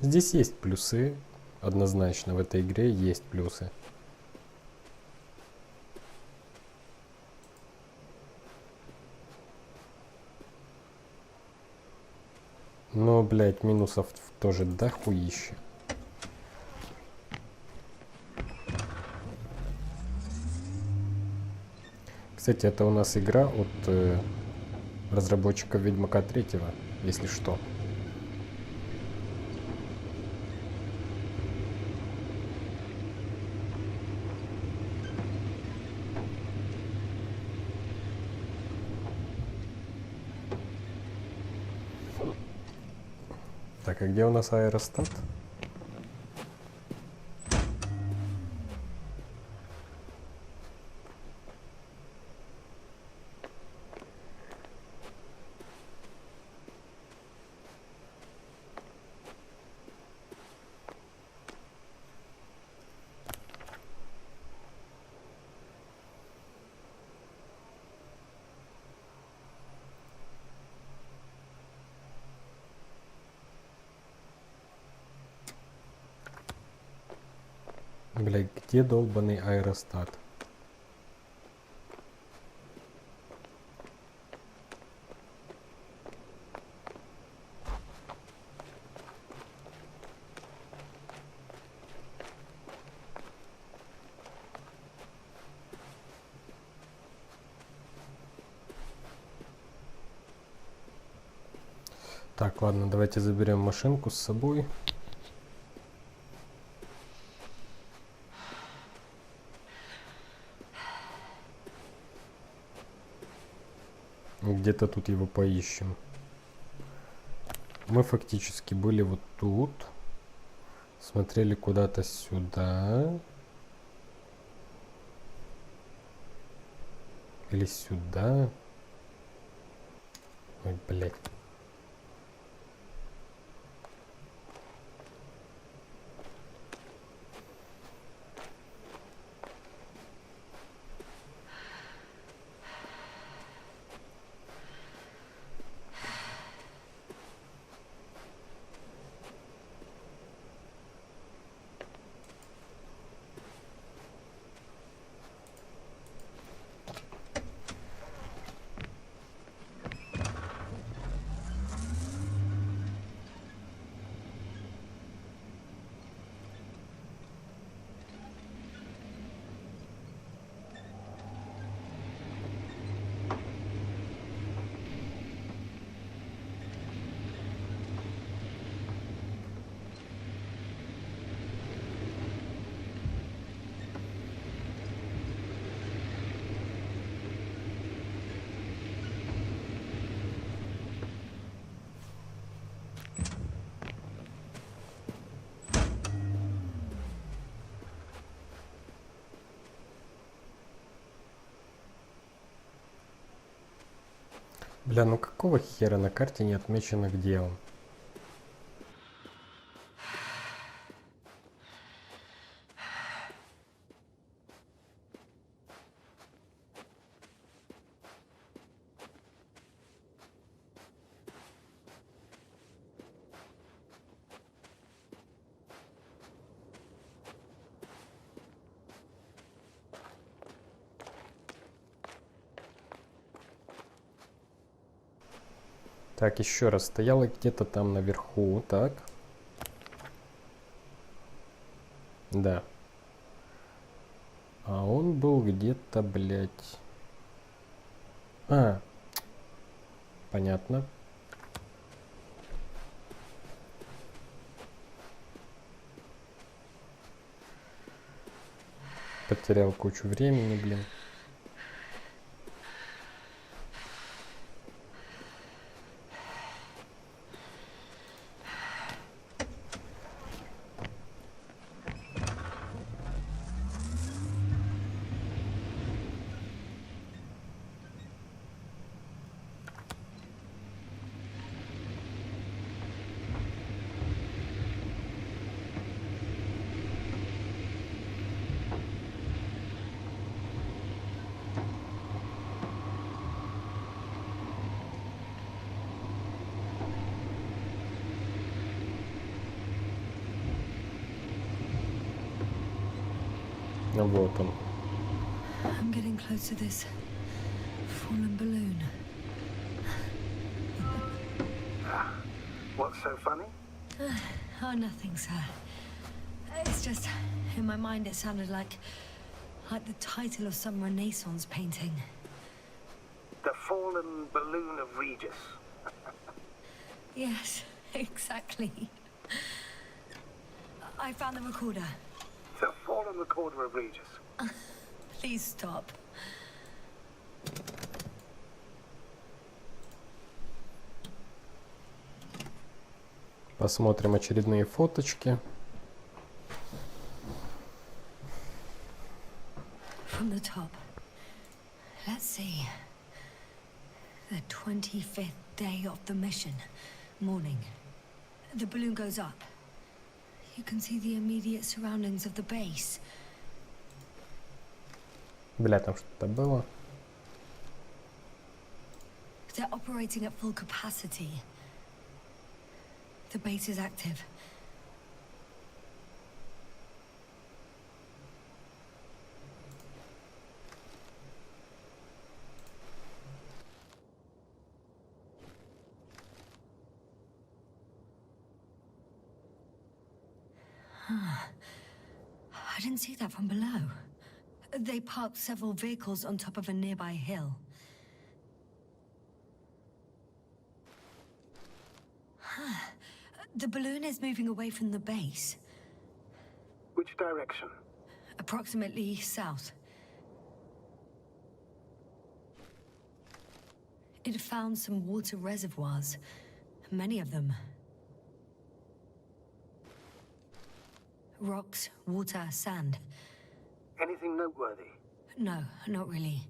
Здесь есть плюсы. Однозначно в этой игре есть плюсы. Но, блядь, минусов тоже дохуище. Кстати, это у нас игра от разработчиков Ведьмака 3, если что. Так, а где у нас аэростат? Блядь, где долбаный аэростат? Так, ладно, давайте заберем машинку с собой. Где-то тут его поищем. Мы фактически были вот тут. Смотрели куда-то сюда. Или сюда. Ой, блядь. Бля, ну какого хера на карте не отмечено, где он? Так, еще раз, стояла где-то там наверху, так. Да. А он был где-то, блядь. А, понятно. Потерял кучу времени, блин. Вот он. I'm getting close to this fallen balloon. What's so funny? Oh, nothing, sir. It's just, in my mind it sounded like the title of some Renaissance painting. The fallen fallen balloon of Regis. Yes, exactly. I found the recorder. The fallen recorder of Regis. Please stop. Посмотрим очередные фоточки. From the top. Let's see. The 25th day of the mission. Morning. The balloon goes up. You can see the immediate surroundings of the base. Бля, там что-то было. They're operating at full capacity. The base is active. I didn't see that from below. They parked several vehicles on top of a nearby hill. The balloon is moving away from the base. Which direction? Approximately south. It found some water reservoirs. Many of them. Rocks, water, sand. Anything noteworthy? No, not really.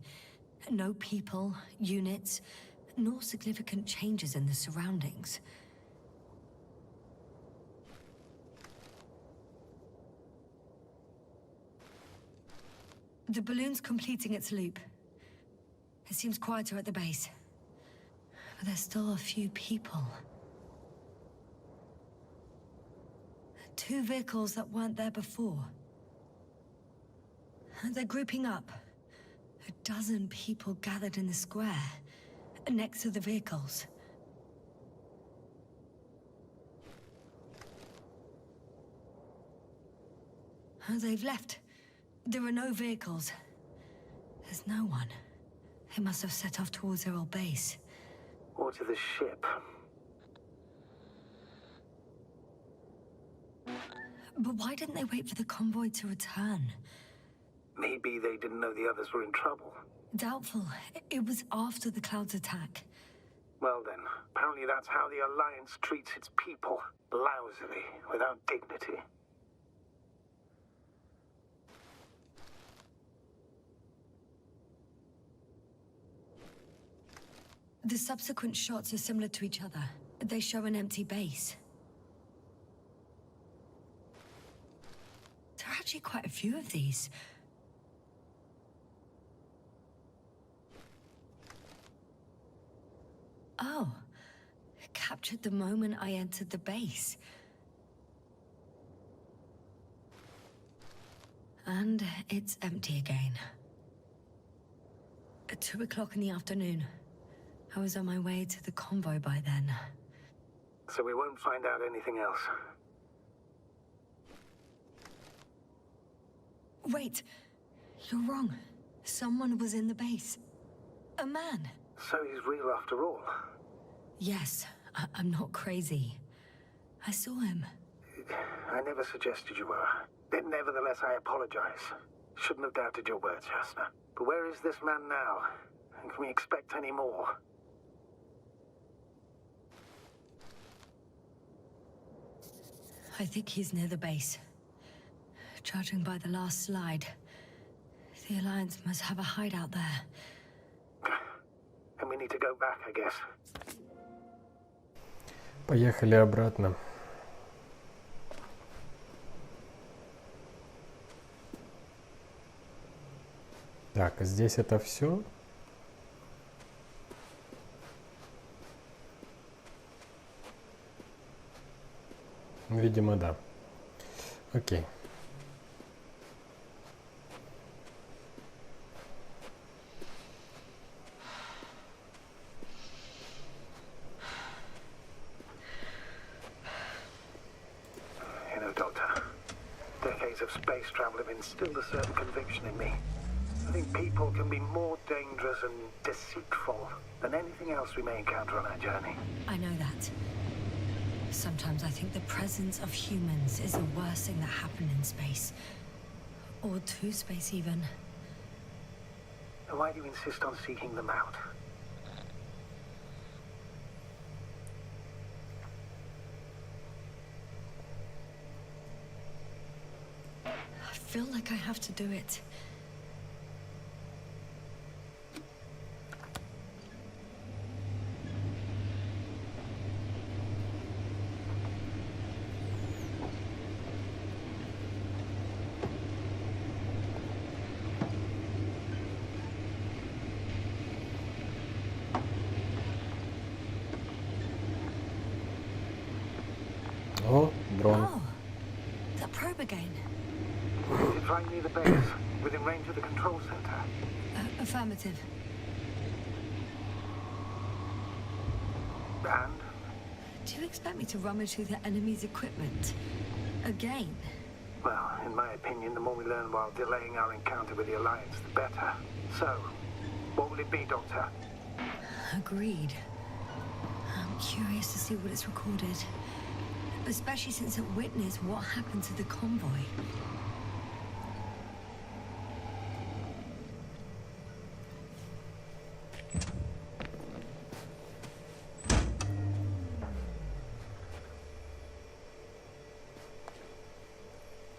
No people, units, nor significant changes in the surroundings. The balloon's completing its loop. It seems quieter at the base. But there's still a few people. 2 vehicles that weren't there before. They're grouping up. A dozen people gathered in the square, next to the vehicles. They've left. There are no vehicles. There's no one. They must have set off towards their old base. Or to the ship. But why didn't they wait for the convoy to return? Maybe they didn't know the others were in trouble. Doubtful. It was after the Cloud's attack. Well then, apparently that's how the Alliance treats its people. Lousily, without dignity. The subsequent shots are similar to each other. They show an empty base. There are actually quite a few of these. Oh, it captured the moment I entered the base. And it's empty again. At 2 o'clock in the afternoon. I was on my way to the convoy by then. So we won't find out anything else. Wait, you're wrong. Someone was in the base. A man. So he's real after all. Yes, I'm not crazy. I saw him. I never suggested you were. But nevertheless, I apologize. Shouldn't have doubted your words, Yasna. But where is this man now? And can we expect any more? I think he's near the base. Judging by the last slide, the Alliance must have a hideout there. And we need to go back, I guess. Поехали обратно. Так, здесь это все. Видимо, да. Окей. You know, Doctor, decades of space travel have instilled a certain conviction in me. I think people can be more danged dangerous and deceitful than anything else we may encounter on our journey. I know that. Sometimes I think the presence of humans is the worst thing that happened in space. Or to space, even. Why do you insist on seeking them out? I feel like I have to do it. О, дрон. Oh, the probe again. Is it right near the base, within range of the control center? Affirmative. And? Do you expect me to rummage through the enemy's equipment? Again? Well, in my opinion, the more we learn while delaying our encounter with the Alliance, the better. So, what will it be, Doctor? Agreed. I'm curious to see what it's recorded. Especially since it witnessed what happened to the convoy.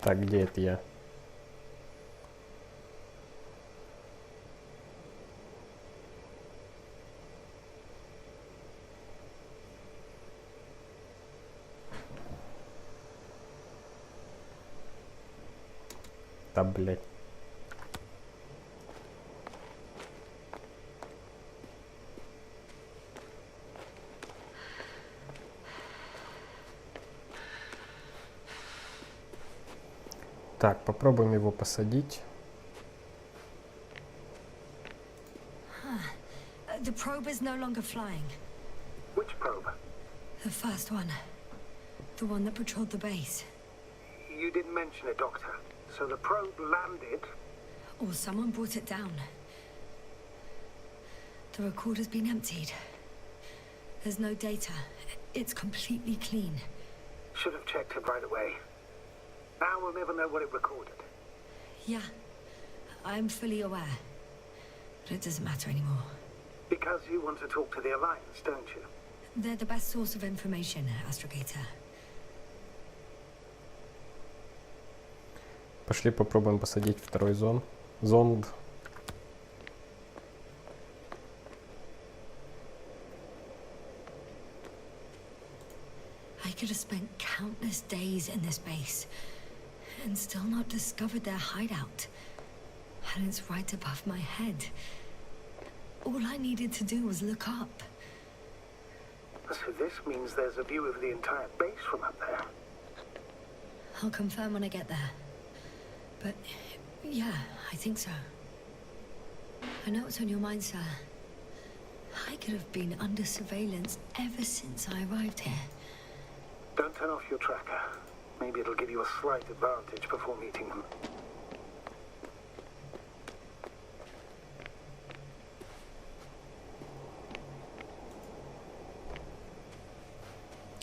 Так, где это я? Да, блядь. Так, попробуем его посадить. The probe is no longer flying. Which probe? The first one. The one that patrolled the base. You didn't mention it, Doctor. So the probe landed. Or someone brought it down. The recorder's been emptied. There's no data. It's completely clean. Should have checked it right away. Now we'll never know what it recorded. Yeah, I'm fully aware. But it doesn't matter anymore. Because you want to talk to the Alliance, don't you? They're the best source of information, Astrogator. Пошли попробуем посадить второй зонд. I could have spent countless days in this base and still not discovered their hideout. And it's right above my head. All I needed to do was look up. So this means there's a view of the entire base from up there. I'll confirm when I get there. But, yeah, I think so. I know what's on your mind, sir. I could have been under surveillance ever since I arrived here. Don't turn off your tracker. Maybe it'll give you a slight advantage before meeting them.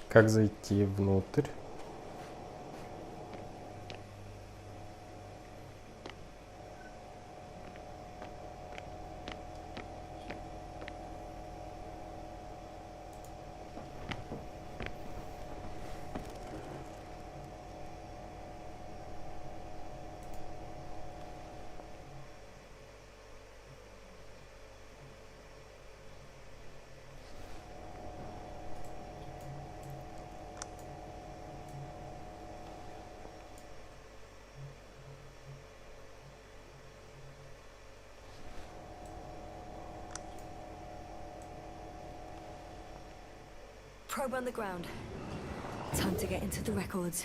Как зайти внутрь? Probe on the ground. Time to get into the records.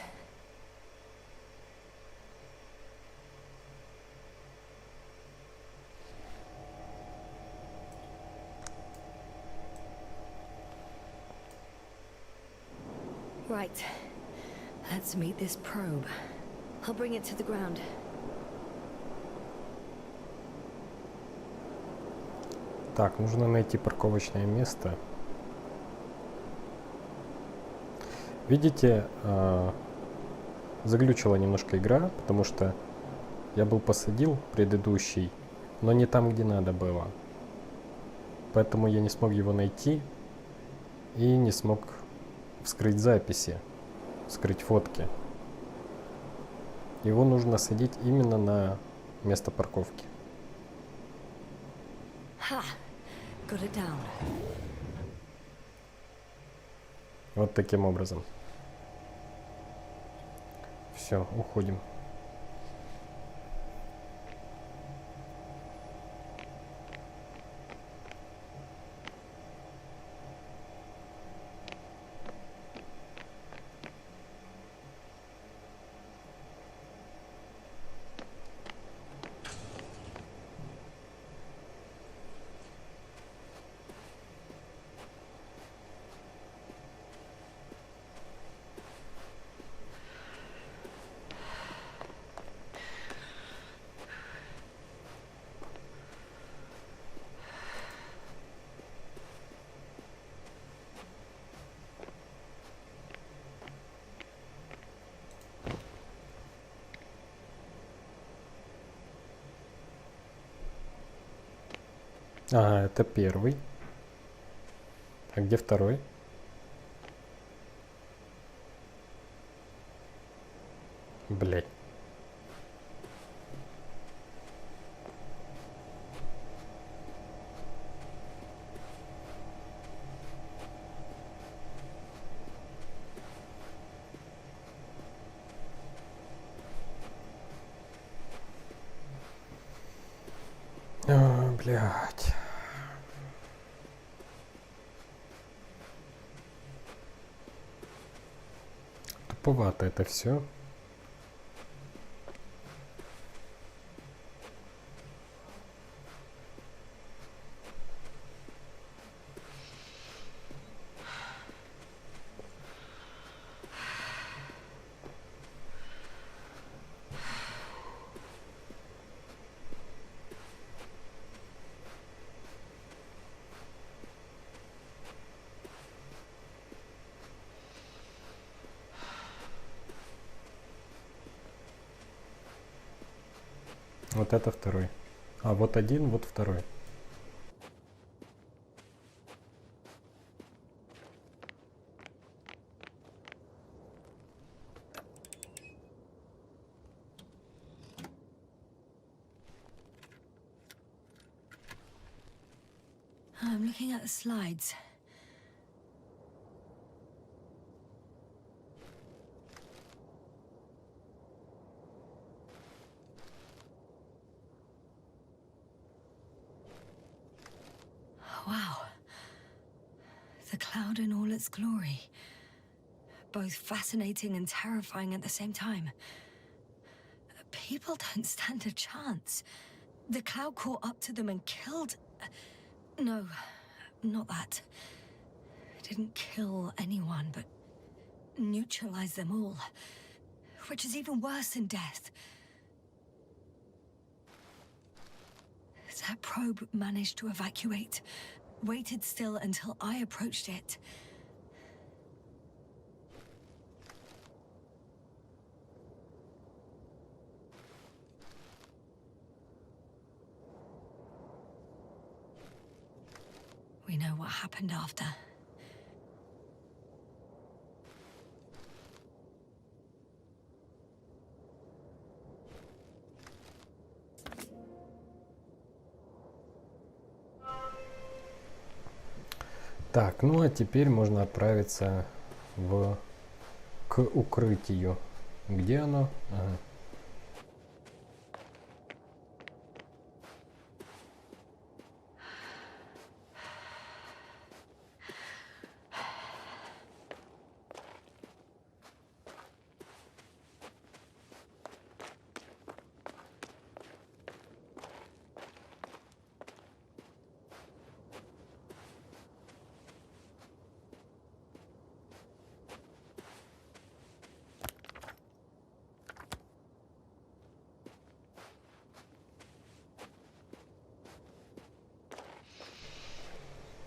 Right. Let's meet this probe. I'll bring it to the ground. Так, нужно найти парковочное место. Видите, заглючила немножко игра, потому что я был посадил предыдущий, но не там, где надо было. Поэтому я не смог его найти и не смог вскрыть записи, вскрыть фотки. Его нужно садить именно на место парковки. Ha! Got it down. Вот таким образом. Все, уходим. Ага, это первый. А где второй? Блять. Блять. Туповато это все. Вот это второй. А вот один, вот второй. I'm looking at the slides. Wow. The cloud in all its glory. Both fascinating and terrifying at the same time. People don't stand a chance. The cloud caught up to them and killed... No, not that. It didn't kill anyone, but neutralized them all. Which is even worse than death. That probe managed to evacuate. Waited still until I approached it. We know what happened after. Так, ну а теперь можно отправиться к укрытию. Где оно? Ага.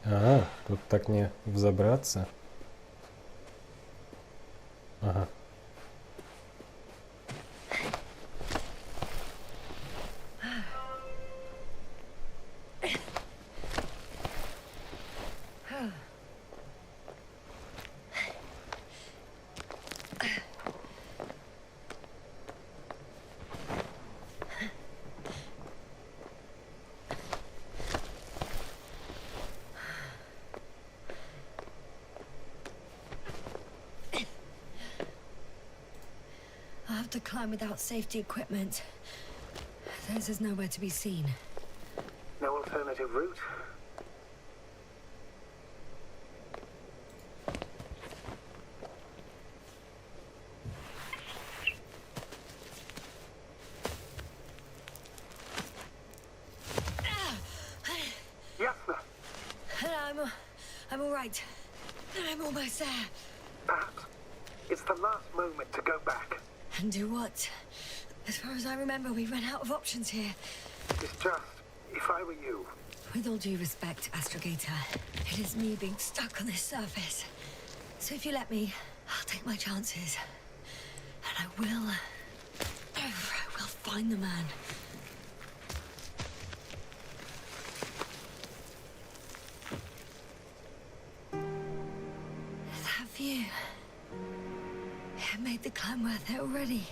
Ага, тут так не взобраться. Ага. I'll have to climb without safety equipment. There's nowhere to be seen. No alternative route? Yasna! I'm all right. I'm almost there. Perhaps it's the last moment to go back. And do what? As far as I remember, we ran out of options here. It's just, if I were you... With all due respect, Astrogator, it is me being stuck on this surface. So if you let me, I'll take my chances. And I will find the man. That view... It made the climb worth it already.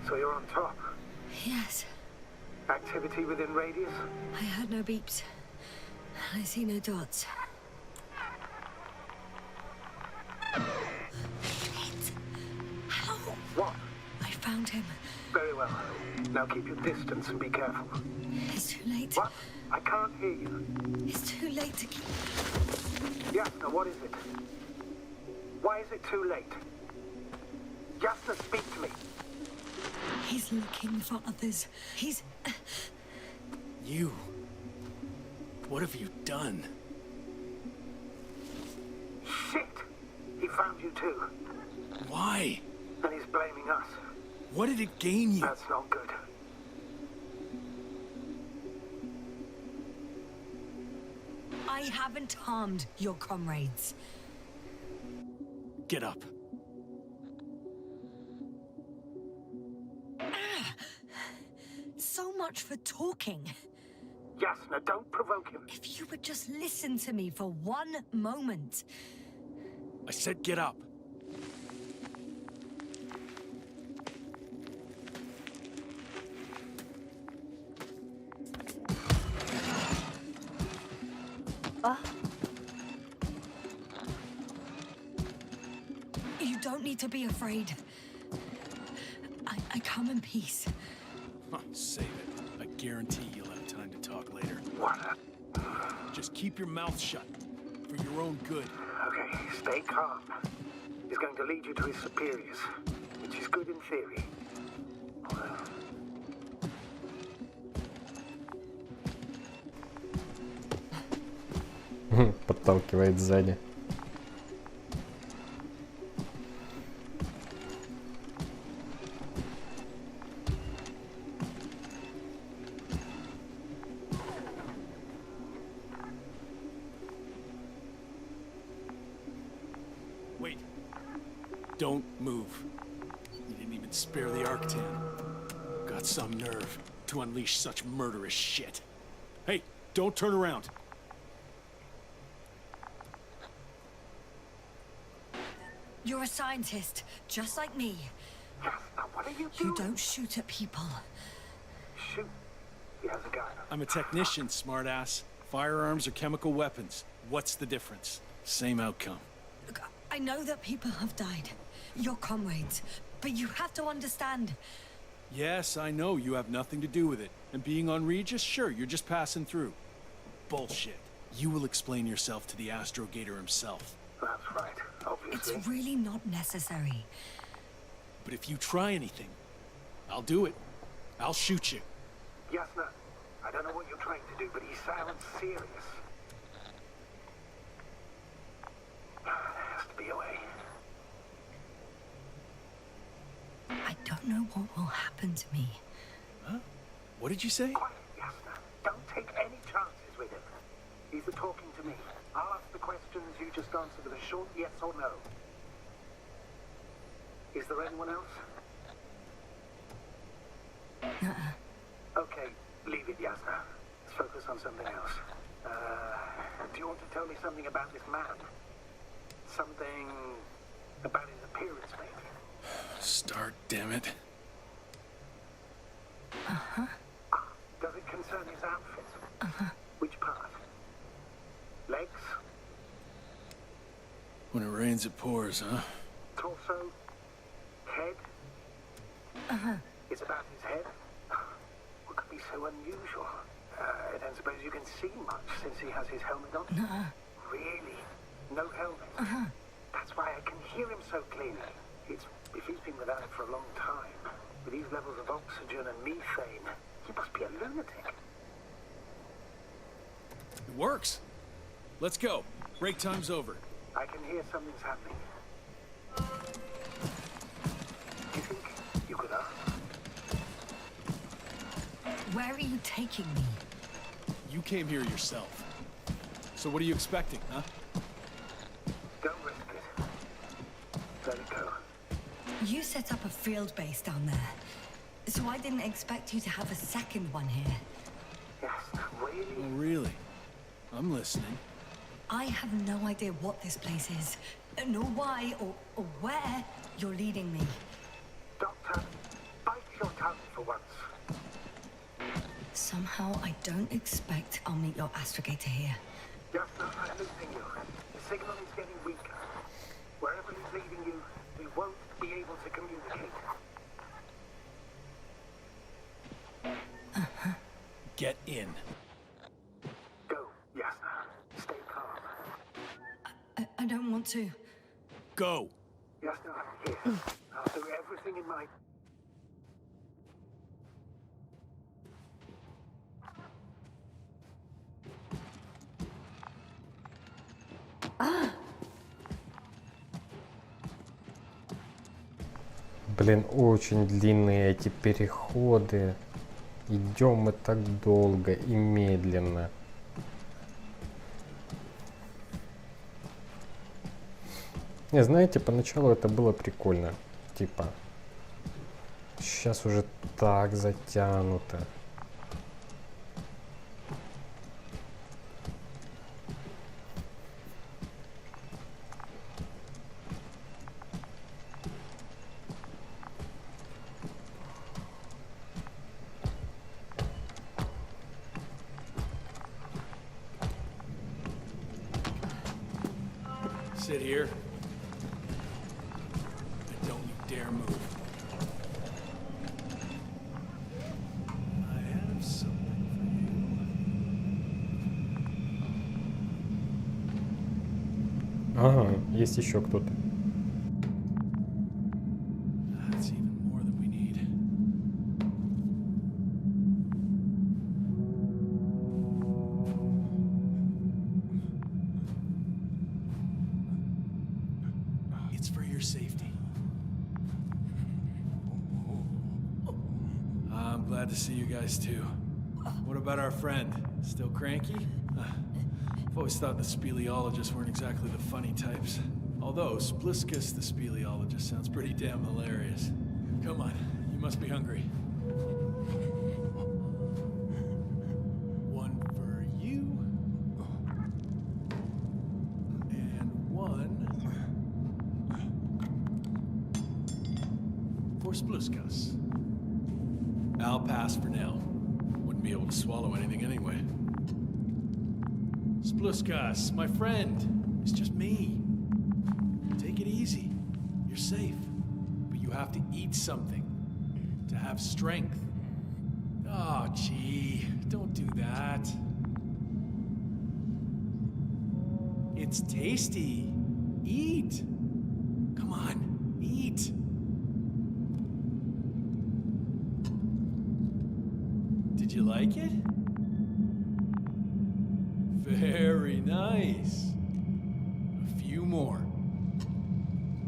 So you're on top? Yes. Activity within radius? I heard no beeps. I see no dots. Shit! How? What? I found him. Very well. Now keep your distance and be careful. It's too late. What? I can't hear you. It's too late to keep... Yasna, what is it? Why is it too late? Yasna, speak to me. He's looking for others. He's... You? What have you done? Shit! He found you too. Why? And he's blaming us. What did it gain you? That's not good. I haven't harmed your comrades. Get up. So much for talking. Yasna, don't provoke him. If you would just listen to me for one moment. I said get up. You don't need to be afraid. I come in peace. Save it. I guarantee you'll have time to talk later. What? Just keep your mouth shut. For your own good. Okay, stay calm. He's going to lead you to his superiors, which is good in theory. Подталкивает сзади. Wait. Don't move. You didn't even spare the Arctan. Got some nerve to unleash such murderous shit. Hey, don't turn around. You're a scientist, just like me. Yasna, what are you doing? You don't shoot at people. Shoot. He has a gun. I'm a technician, smartass. Firearms or chemical weapons. What's the difference? Same outcome. Look, I know that people have died. Your comrades. But you have to understand. Yes, I know you have nothing to do with it. And being on Regis, sure, you're just passing through. Bullshit. You will explain yourself to the Astrogator himself. That's right, obviously. It's really not necessary. But if you try anything, I'll do it. I'll shoot you. Yasna, I don't know what you're trying to do, but he sounds serious. There has to be a way. I don't know what will happen to me. Huh? What did you say? Quiet, Yasna. Don't take any chances with him. He's talking to me. Just answer with a short yes or no. Is there anyone else? Okay, leave it, Yasna. Let's focus on something else. Do you want to tell me something about this man? Something about his appearance, maybe? Start, damn it. Does it concern his outfit? Which part? Legs? When it rains, it pours, huh? Torso? Head? It's about his head? What could be so unusual? I don't suppose you can see much since he has his helmet on? Really? No helmet? That's why I can hear him so clearly. If he's been without it for a long time, with these levels of oxygen and methane, he must be a lunatic. It works. Let's go. Break time's over. I can hear something's happening. Do you think you could ask? Where are you taking me? You came here yourself. So what are you expecting, huh? Don't risk it. Let it go. You set up a field base down there, so I didn't expect you to have a second one here. Yes, really? Oh, really? I'm listening. I have no idea what this place is, nor why or where you're leading me. Doctor, bite your tongue for once. Somehow I don't expect I'll meet your astrogator here. Yes, no, I'm losing you. The signal is getting weaker. Wherever he's leading you, we won't be able to communicate. Get in. Go, Yasna. Stay calm. I don't want to. Go. Yasna, I'm here. I'll do everything in my... Блин, очень длинные эти переходы. Идем мы так долго и медленно. Не, знаете, поначалу это было прикольно. Типа, сейчас уже так затянуто. Sit here. And don't you dare move. I have something for you. Ага, есть еще кто-то. That's even more than we need. It's for your safety. I'm glad to see you guys too. What about our friend? Still cranky? I've always thought the speleologists weren't exactly the funny types. Although Spliskus the speleologist sounds pretty damn hilarious. Come on, you must be hungry. One for you. And one for Spliskus. I'll pass for now. Wouldn't be able to swallow anything anyway. Spliskus, my friend. It's just me. Take it easy. You're safe. But you have to eat something to have strength. Oh, gee. Don't do that. It's tasty. Eat. Come on, eat. Did you like it? Very nice. A few more.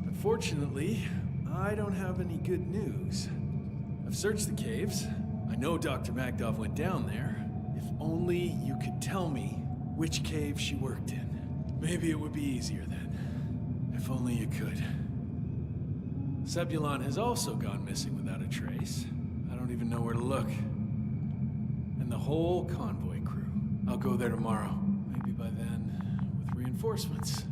Unfortunately, I don't have any good news. I've searched the caves. I know Dr. Magdov went down there. If only you could tell me which cave she worked in. Maybe it would be easier then. If only you could. Zebulon has also gone missing without a trace. I don't even know where to look. And the whole convoy crew. I'll go there tomorrow. Maybe by then, with reinforcements.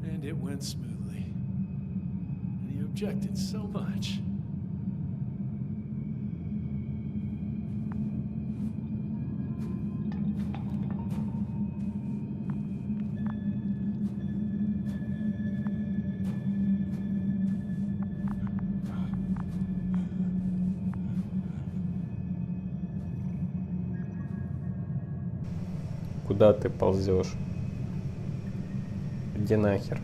And it went smoothly. And he objected so much. Куда ты ползешь? Иди нахер.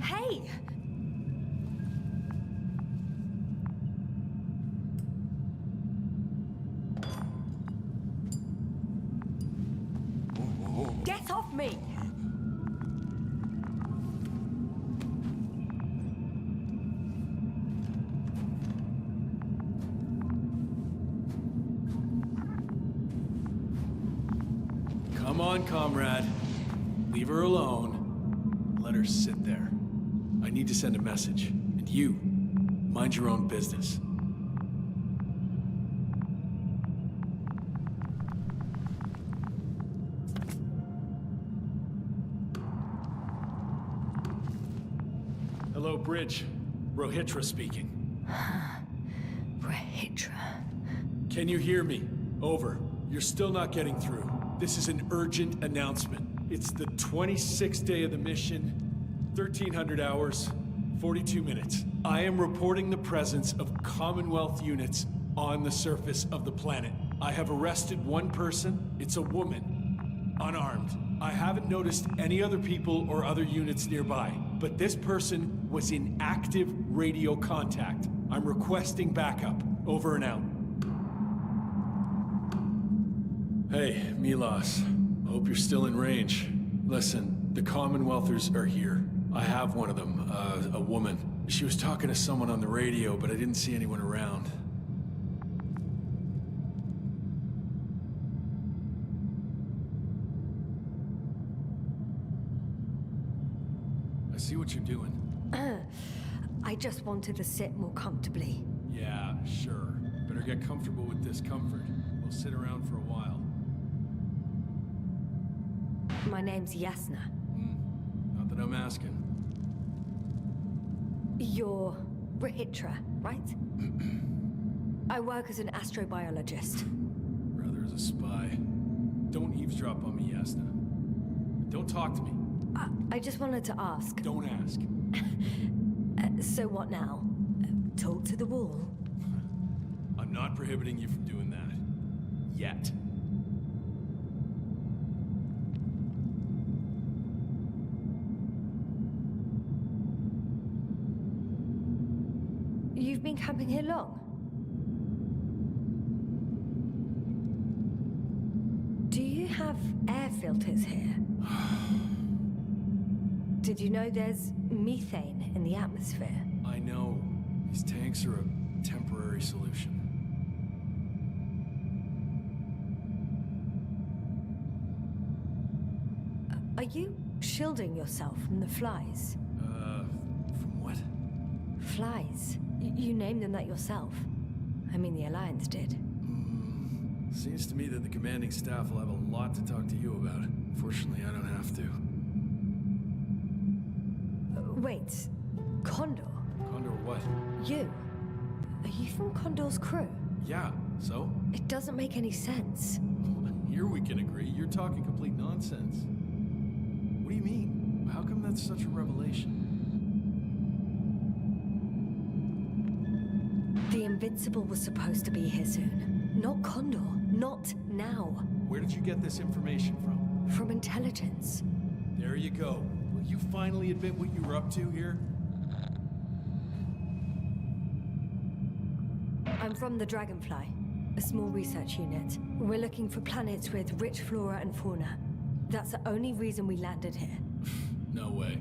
Hey! Get off me! Come on, comrade. Leave her alone. Let her sit there. I need to send a message. And you, mind your own business. Hello, Bridge. Rohitra speaking. Rohitra. Can you hear me? Over. You're still not getting through. This is an urgent announcement. It's the 26th day of the mission, 1300 hours, 42 minutes. I am reporting the presence of Commonwealth units on the surface of the planet. I have arrested one person. It's a woman, unarmed. I haven't noticed any other people or other units nearby, but this person was in active radio contact. I'm requesting backup. Over and out. Hey, Milos. I hope you're still in range. Listen, the Commonwealthers are here. I have one of them, a woman. She was talking to someone on the radio, but I didn't see anyone around. I see what you're doing. I just wanted to sit more comfortably. Yeah, sure. Better get comfortable with discomfort. We'll sit around for a while. My name's Yasna. Not that I'm asking. You're Rohitra, right? I work as an astrobiologist. Brother is a spy. Don't eavesdrop on me, Yasna. Don't talk to me. I just wanted to ask. Don't ask. So what now? Talk to the wall? I'm not prohibiting you from doing that. Yet. You've been camping here long? Do you have air filters here? Did you know there's methane in the atmosphere? I know. These tanks are a temporary solution. Are you shielding yourself from the flies? From what? Flies. You named them that yourself. I mean, the Alliance did. Seems to me that the commanding staff will have a lot to talk to you about. Fortunately, I don't have to. Wait, Condor? Condor what? You? Are you from Condor's crew? Yeah, so? It doesn't make any sense. Here we can agree. You're talking complete nonsense. What do you mean? How come that's such a revelation? The Invincible was supposed to be here soon. Not Condor. Not now. Where did you get this information from? From intelligence. There you go. Will you finally admit what you were up to here? I'm from the Dragonfly, a small research unit. We're looking for planets with rich flora and fauna. That's the only reason we landed here. No way.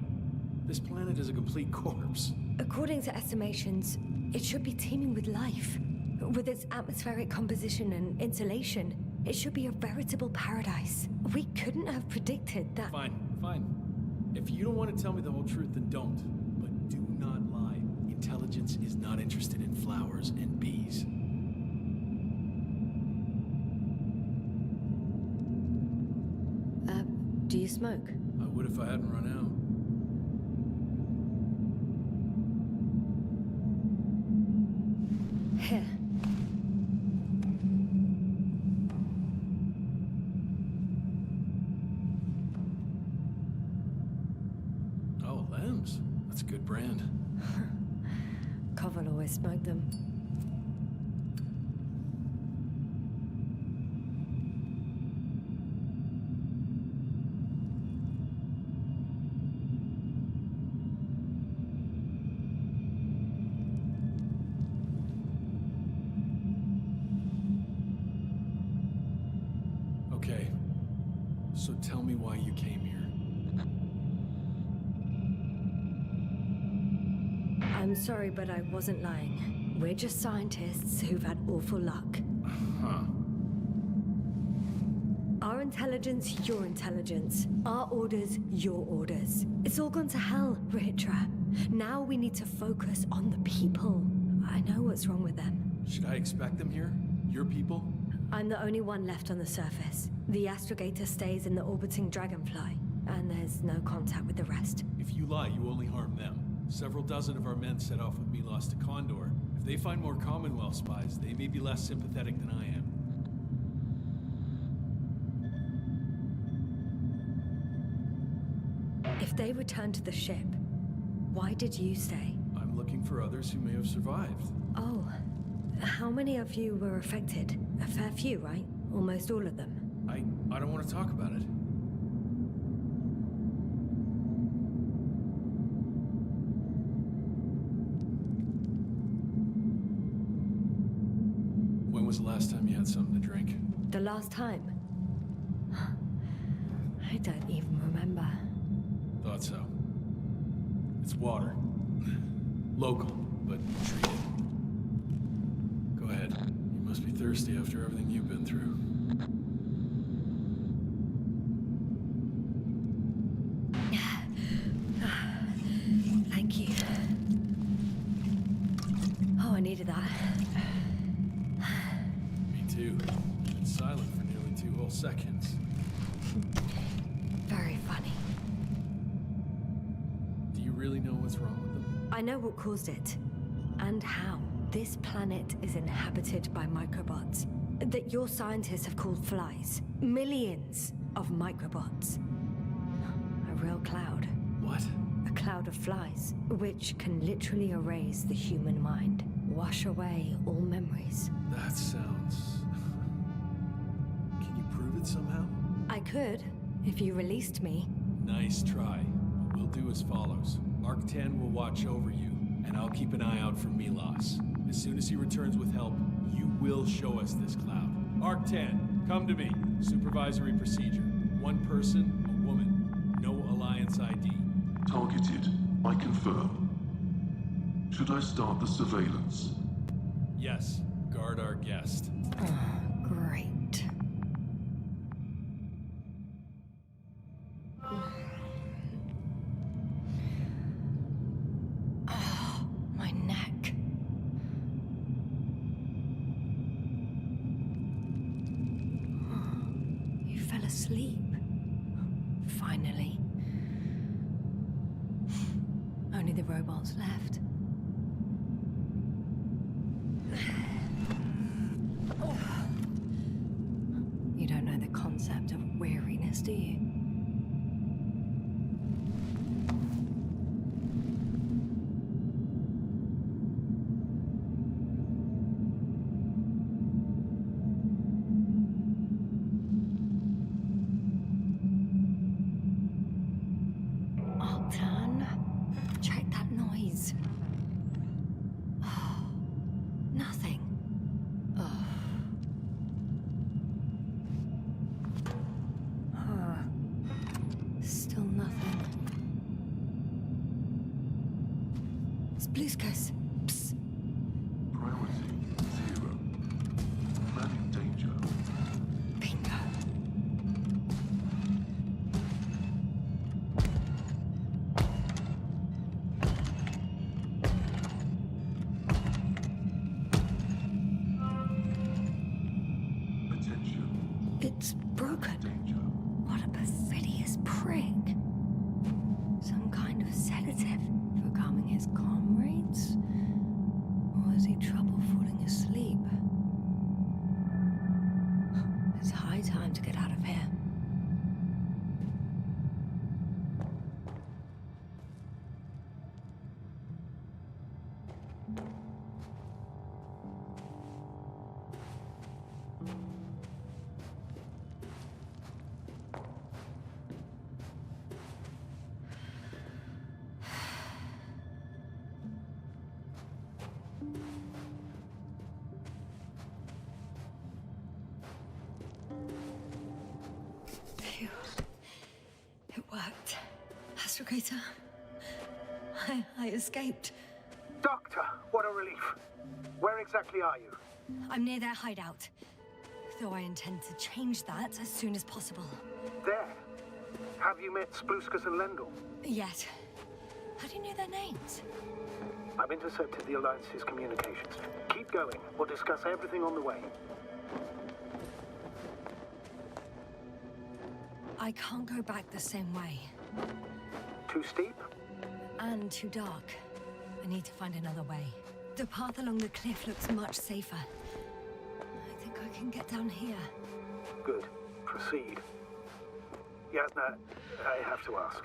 This planet is a complete corpse. According to estimations, it should be teeming with life. With its atmospheric composition and insulation, it should be a veritable paradise. We couldn't have predicted that. Fine, fine. If you don't want to tell me the whole truth, then don't. But do not lie. Intelligence is not interested in flowers and bees. Do you smoke? I would if I hadn't run out. Here. Oh, Lambs. That's a good brand. Koval always smoked them. Okay. So tell me why you came here. I'm sorry, but I wasn't lying. We're just scientists who've had awful luck. Huh. Our intelligence, your intelligence. Our orders, your orders. It's all gone to hell, Ritra. Now we need to focus on the people. I know what's wrong with them. Should I expect them here? Your people? I'm the only one left on the surface. The astrogator stays in the orbiting dragonfly, and there's no contact with the rest. If you lie, you only harm them. Several dozen of our men set off with Milos to Condor. If they find more Commonwealth spies, they may be less sympathetic than I am. If they return to the ship, why did you stay? I'm looking for others who may have survived. Oh, how many of you were affected? A fair few, right? Almost all of them. I don't want to talk about it. When was the last time you had something to drink? The last time? I don't even remember. Thought so. It's water. Local, but treated. Go ahead. You must be thirsty after everything you've been through. Thank you. Oh, I needed that. Me too. Been silent for nearly 2 whole seconds. Very funny. Do you really know what's wrong with them? I know what caused it, and how. This planet is inhabited by microbots that your scientists have called flies. Millions of microbots. A real cloud. What? A cloud of flies, which can literally erase the human mind, wash away all memories. That sounds... Can you prove it somehow? I could, if you released me. Nice try. What we'll do as follows. Arc 10 will watch over you, and I'll keep an eye out for Milos. As soon as he returns with help, you will show us this cloud. Arc 10, come to me. Supervisory procedure. One person, a woman. No Alliance ID. Targeted. I confirm. Should I start the surveillance? Yes. Guard our guest. Great. Oh, my neck. You fell asleep. Finally. Only the robots left. You don't know the concept of weariness, do you? Octan, check that noise. Oh, nothing. Blue skies. Psst. Priority 0. Planning danger. Bingo. Attention. It's broken. Danger. What a perfidious prick. Some kind of sedative for calming his comrades? Or has he trouble falling asleep? It's high time to get out of here. Phew. It worked. Astrogator. I escaped. Doctor, what a relief. Where exactly are you? I'm near their hideout. Though I intend to change that as soon as possible. There. Have you met Spluskus and Lendl? Yet. How do you know their names? I've intercepted the Alliance's communications. Keep going. We'll discuss everything on the way. I can't go back the same way. Too steep? And too dark. I need to find another way. The path along the cliff looks much safer. I think I can get down here. Good. Proceed. Yasna, I have to ask.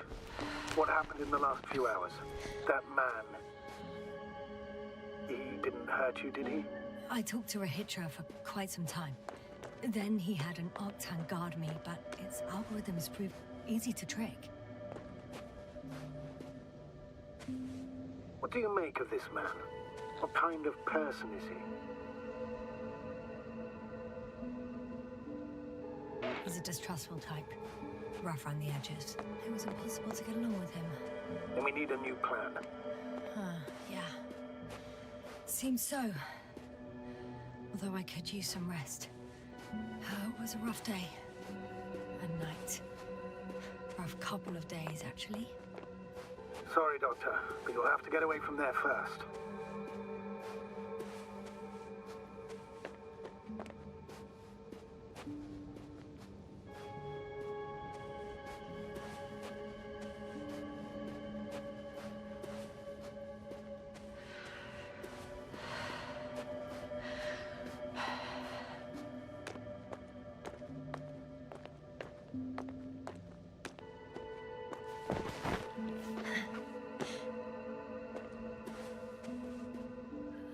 What happened in the last few hours? That man. He didn't hurt you, did he? I talked to a Hitra for quite some time. Then he had an Octan guard me, but its algorithms proved easy to trick. What do you make of this man? What kind of person is he? He's a distrustful type. Rough around the edges. It was impossible to get along with him. Then we need a new plan. Yeah. Seems so. Although I could use some rest. It was a rough day. A night. Rough couple of days, actually. Sorry, Doctor, but you'll have to get away from there first.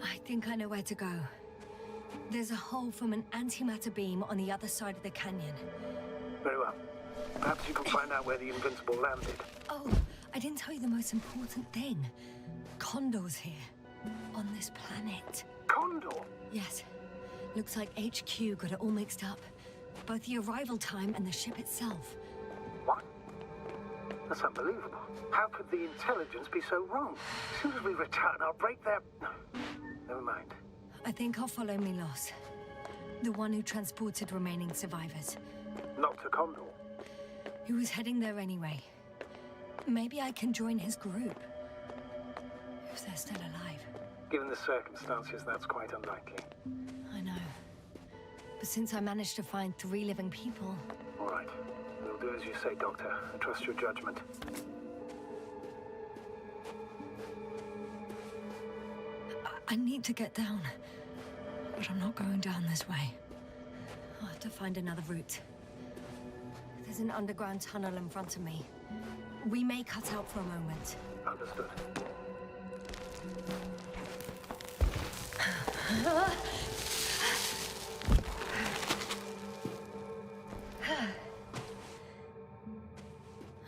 I think I know where to go. There's a hole from an antimatter beam on the other side of the canyon. Very well. Perhaps you can find out where the Invincible landed. Oh, I didn't tell you the most important thing. Condor's here. On this planet. Condor? Yes. Looks like HQ got it all mixed up. Both the arrival time and the ship itself. What? That's unbelievable. How could the intelligence be so wrong? As soon as we return, I'll break their... Never mind. I think I'll follow Milos. The one who transported remaining survivors. Not to Condor. He was heading there anyway. Maybe I can join his group. If they're still alive. Given the circumstances, that's quite unlikely. I know. But since I managed to find 3 living people... All right. We'll do as you say, Doctor. I trust your judgment. I need to get down. But I'm not going down this way. I'll have to find another route. There's an underground tunnel in front of me. We may cut out for a moment. Understood.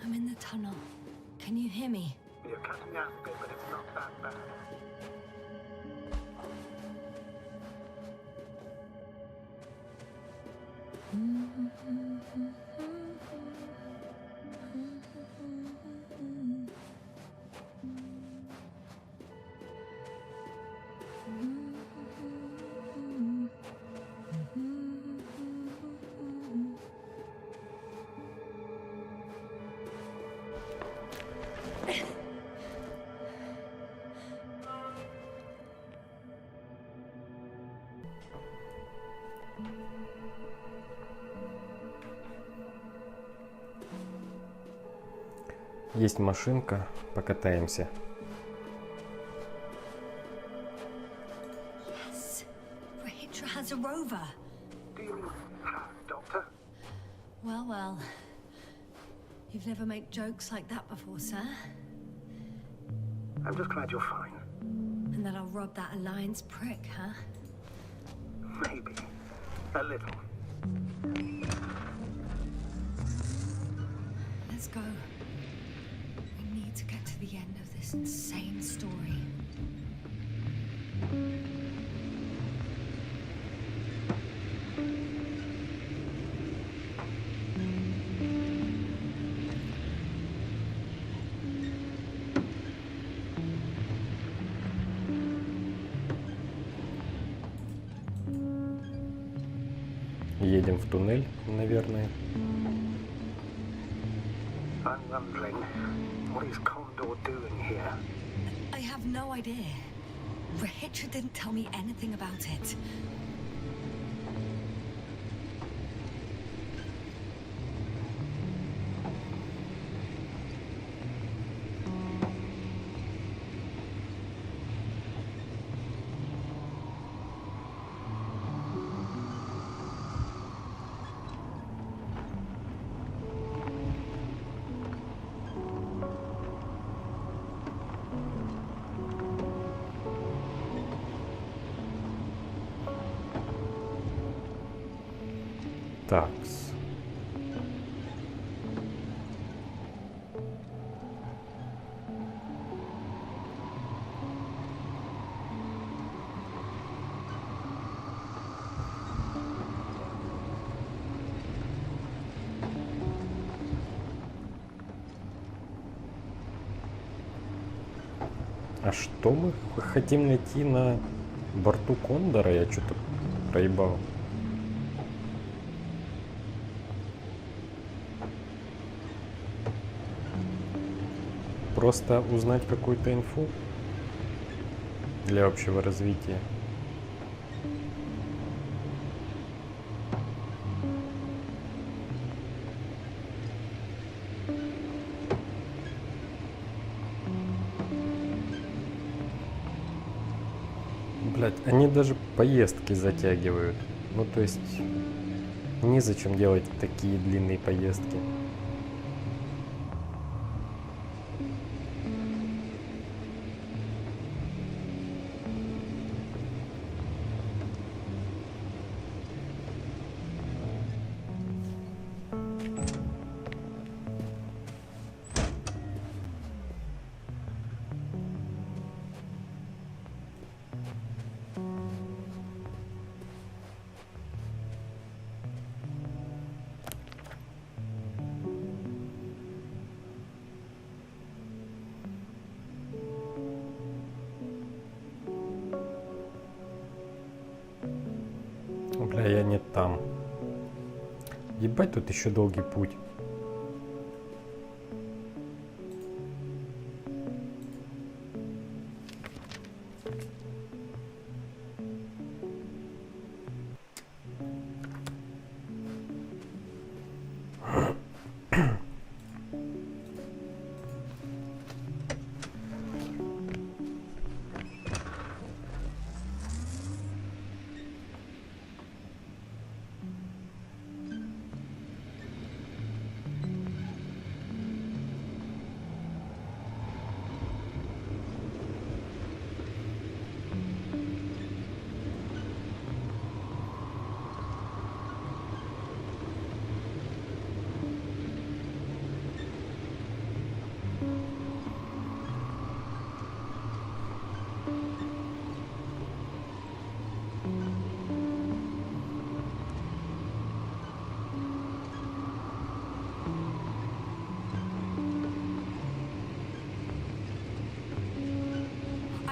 I'm in the tunnel. Can you hear me? You're cutting out a bit, but it's not that bad. Есть машинка, покатаемся. Yes, Rehitra has a rover. Do you mean, Doctor? Well, well. You've never made jokes like that before, sir. I'm just glad you're fine. And that I'll rob that Alliance prick, huh? Maybe. A little. Let's go. We need to get to the end of this insane story. Едем в туннель, наверное. I'm wondering, what is Condor doing here? I have no idea. Rehitra didn't tell me anything about it. Такс. А что мы хотим найти на борту Кондора? Я что-то проебал. Просто узнать какую-то инфу для общего развития. Блять, они даже поездки затягивают. Ну то есть незачем делать такие длинные поездки. Бля, я не там. Ебать, тут еще долгий путь.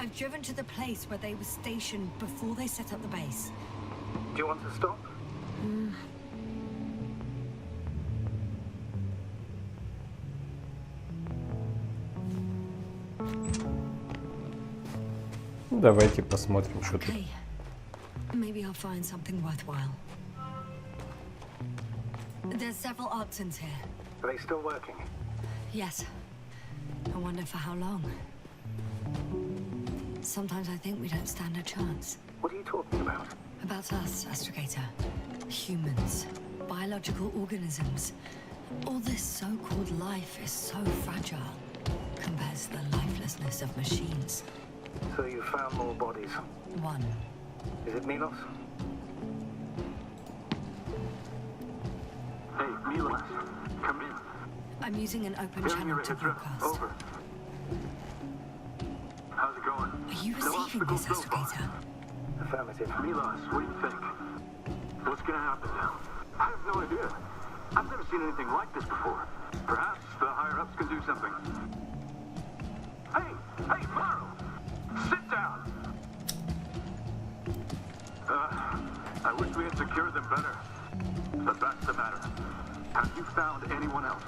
I've driven to the place where they were stationed before they set up the base. Do you want to stop? Давайте посмотрим, что тут. Okay. Maybe I'll find something worthwhile. There's several options here. Are they still working? Yes. I wonder for how long. Sometimes I think we don't stand a chance. What are you talking about? About us, Astrogator. Humans. Biological organisms. All this so-called life is so fragile compared to the lifelessness of machines. So you found more bodies. One. Is it Milos? Hey, Milos, come in. I'm using an open Hearing channel your to Hydra. broadcast. Over. How's it going? Are you No receiving obstacle this, so far. Astrogator? Affirmative. Milos, what do you think? What's gonna happen now? I have no idea. I've never seen anything like this before. Perhaps the higher-ups can do something. Hey! Hey, Morrow! Sit down! I wish we had secured them better. But that's the matter. Have you found anyone else?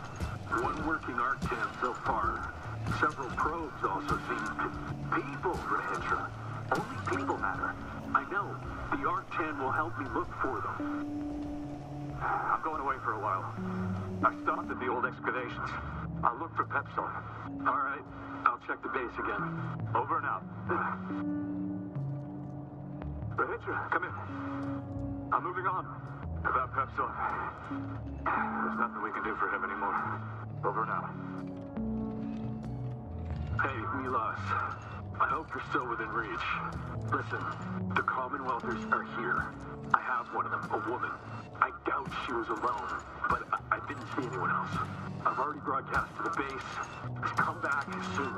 One working Arc-10 so far. Several probes also seem to... People, Rehitra. Only people matter. I know. The Arc-10 will help me look for them. I'm going away for a while. I stopped at the old excavations. I'll look for Pepsol. All right. I'll check the base again. Over and out. Rehitra, come in. I'm moving on. About Pepsol. There's nothing we can do for him anymore. Over and out. Hey, Milos. I hope you're still within reach. Listen, the Commonwealthers are here. I have one of them, a woman. I doubt she was alone, but I didn't see anyone else. I've already broadcast to the base. Just come back soon.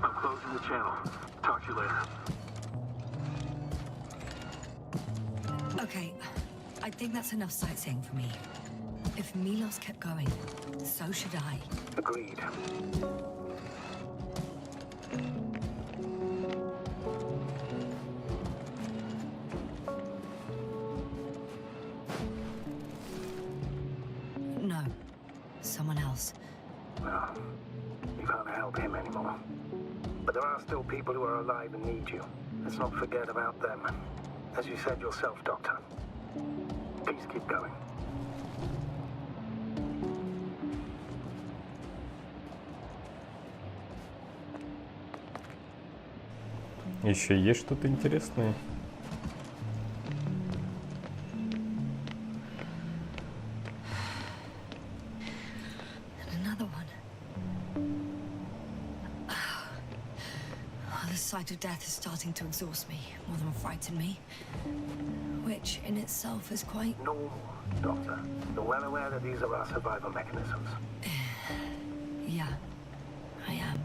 I'm closing the channel. Talk to you later. Okay, I think that's enough sightseeing for me. If Milos kept going, so should I. Agreed. No, someone else. Well, you can't help him anymore. But there are still people who are alive and need you. Let's not forget about them. As you said yourself, Doctor. Please keep going. Еще есть что-то интересное? Another one. The sight of death is starting to exhaust me more than frighten me. Which in itself is quite Normal, Doctor. You're well aware that these are our survival mechanisms. Yeah, I am.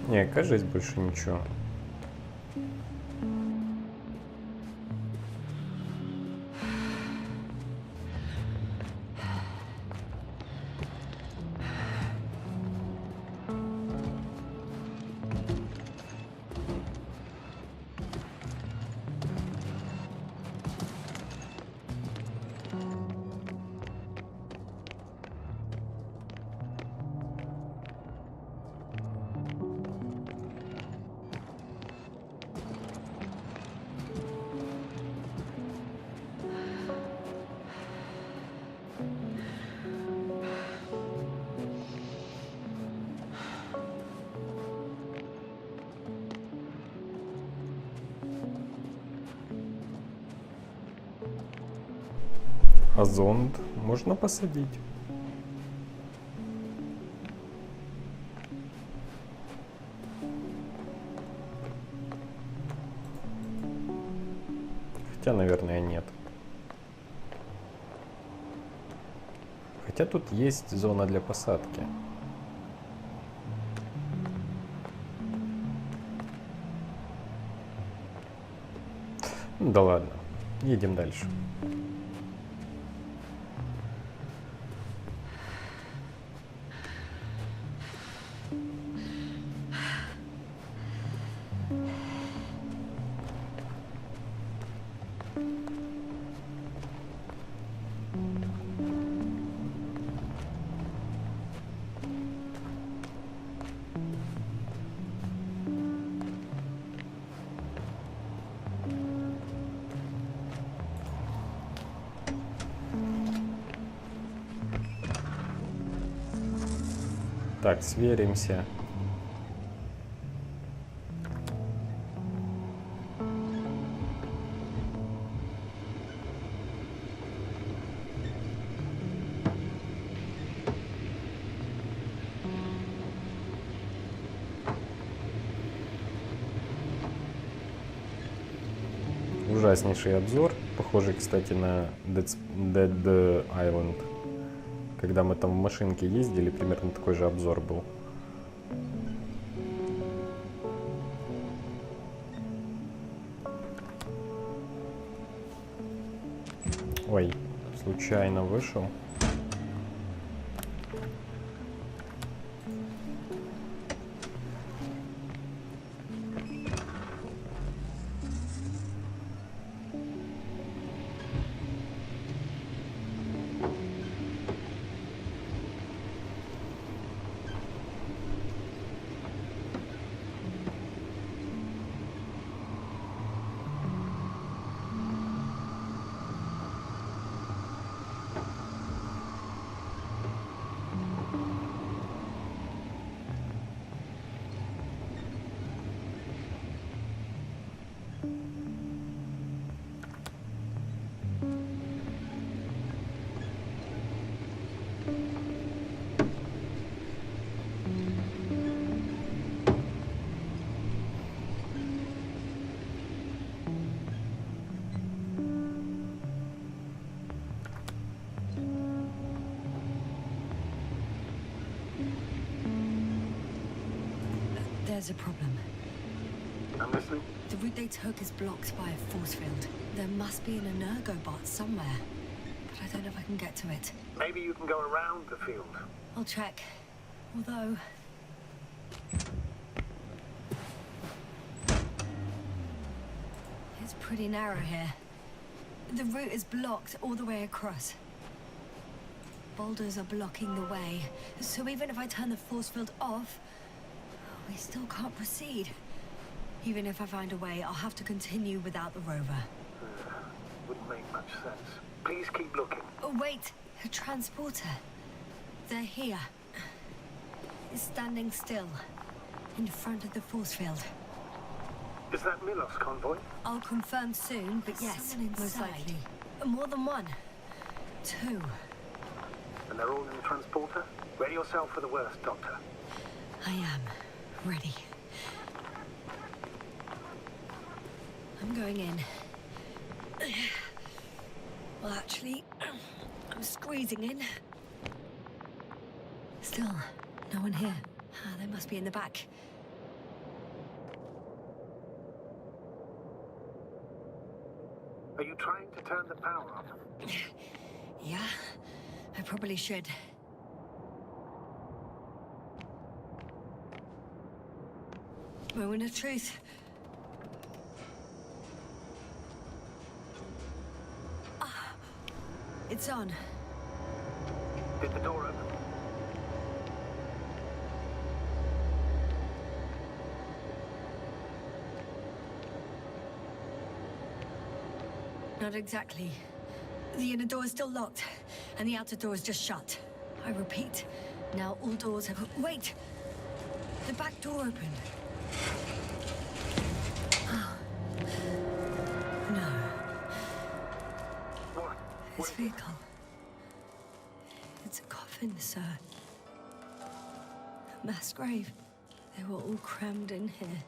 Не, кажется, больше ничего. А зонд можно посадить. Хотя, наверное, нет. Хотя тут есть зона для посадки. Да ладно, едем дальше. Так, сверимся. Ужаснейший обзор, похожий, кстати, на Dead Island. Когда мы там в машинке ездили, примерно такой же обзор был. Ой, случайно вышел. There's a problem. I'm listening. The route they took is blocked by a force field. There must be an energobot somewhere, but I don't know if I can get to it. Maybe you can go around the field. I'll check. Although... it's pretty narrow here. The route is blocked all the way across. Boulders are blocking the way, so even if I turn the force field off, we still can't proceed. Even if I find a way, I'll have to continue without the rover. Wouldn't make much sense. Please keep looking. Oh, wait! A transporter. They're here. It's standing still, in front of the force field. Is that Milos' convoy? I'll confirm soon, but yes, most likely. More than one. Two. And they're all in the transporter? Ready yourself for the worst, Doctor. I am. Ready. I'm going in. Well, actually, I'm squeezing in. Still, no one here. They must be in the back. Are you trying to turn the power on? Yeah, I probably should. Moment of truth. It's on. Did the door open? Not exactly. The inner door is still locked, and the outer door is just shut. I repeat, now all doors have... Wait! The back door opened. Oh. No. What? This vehicle. It's a coffin, sir. A mass grave. They were all crammed in here.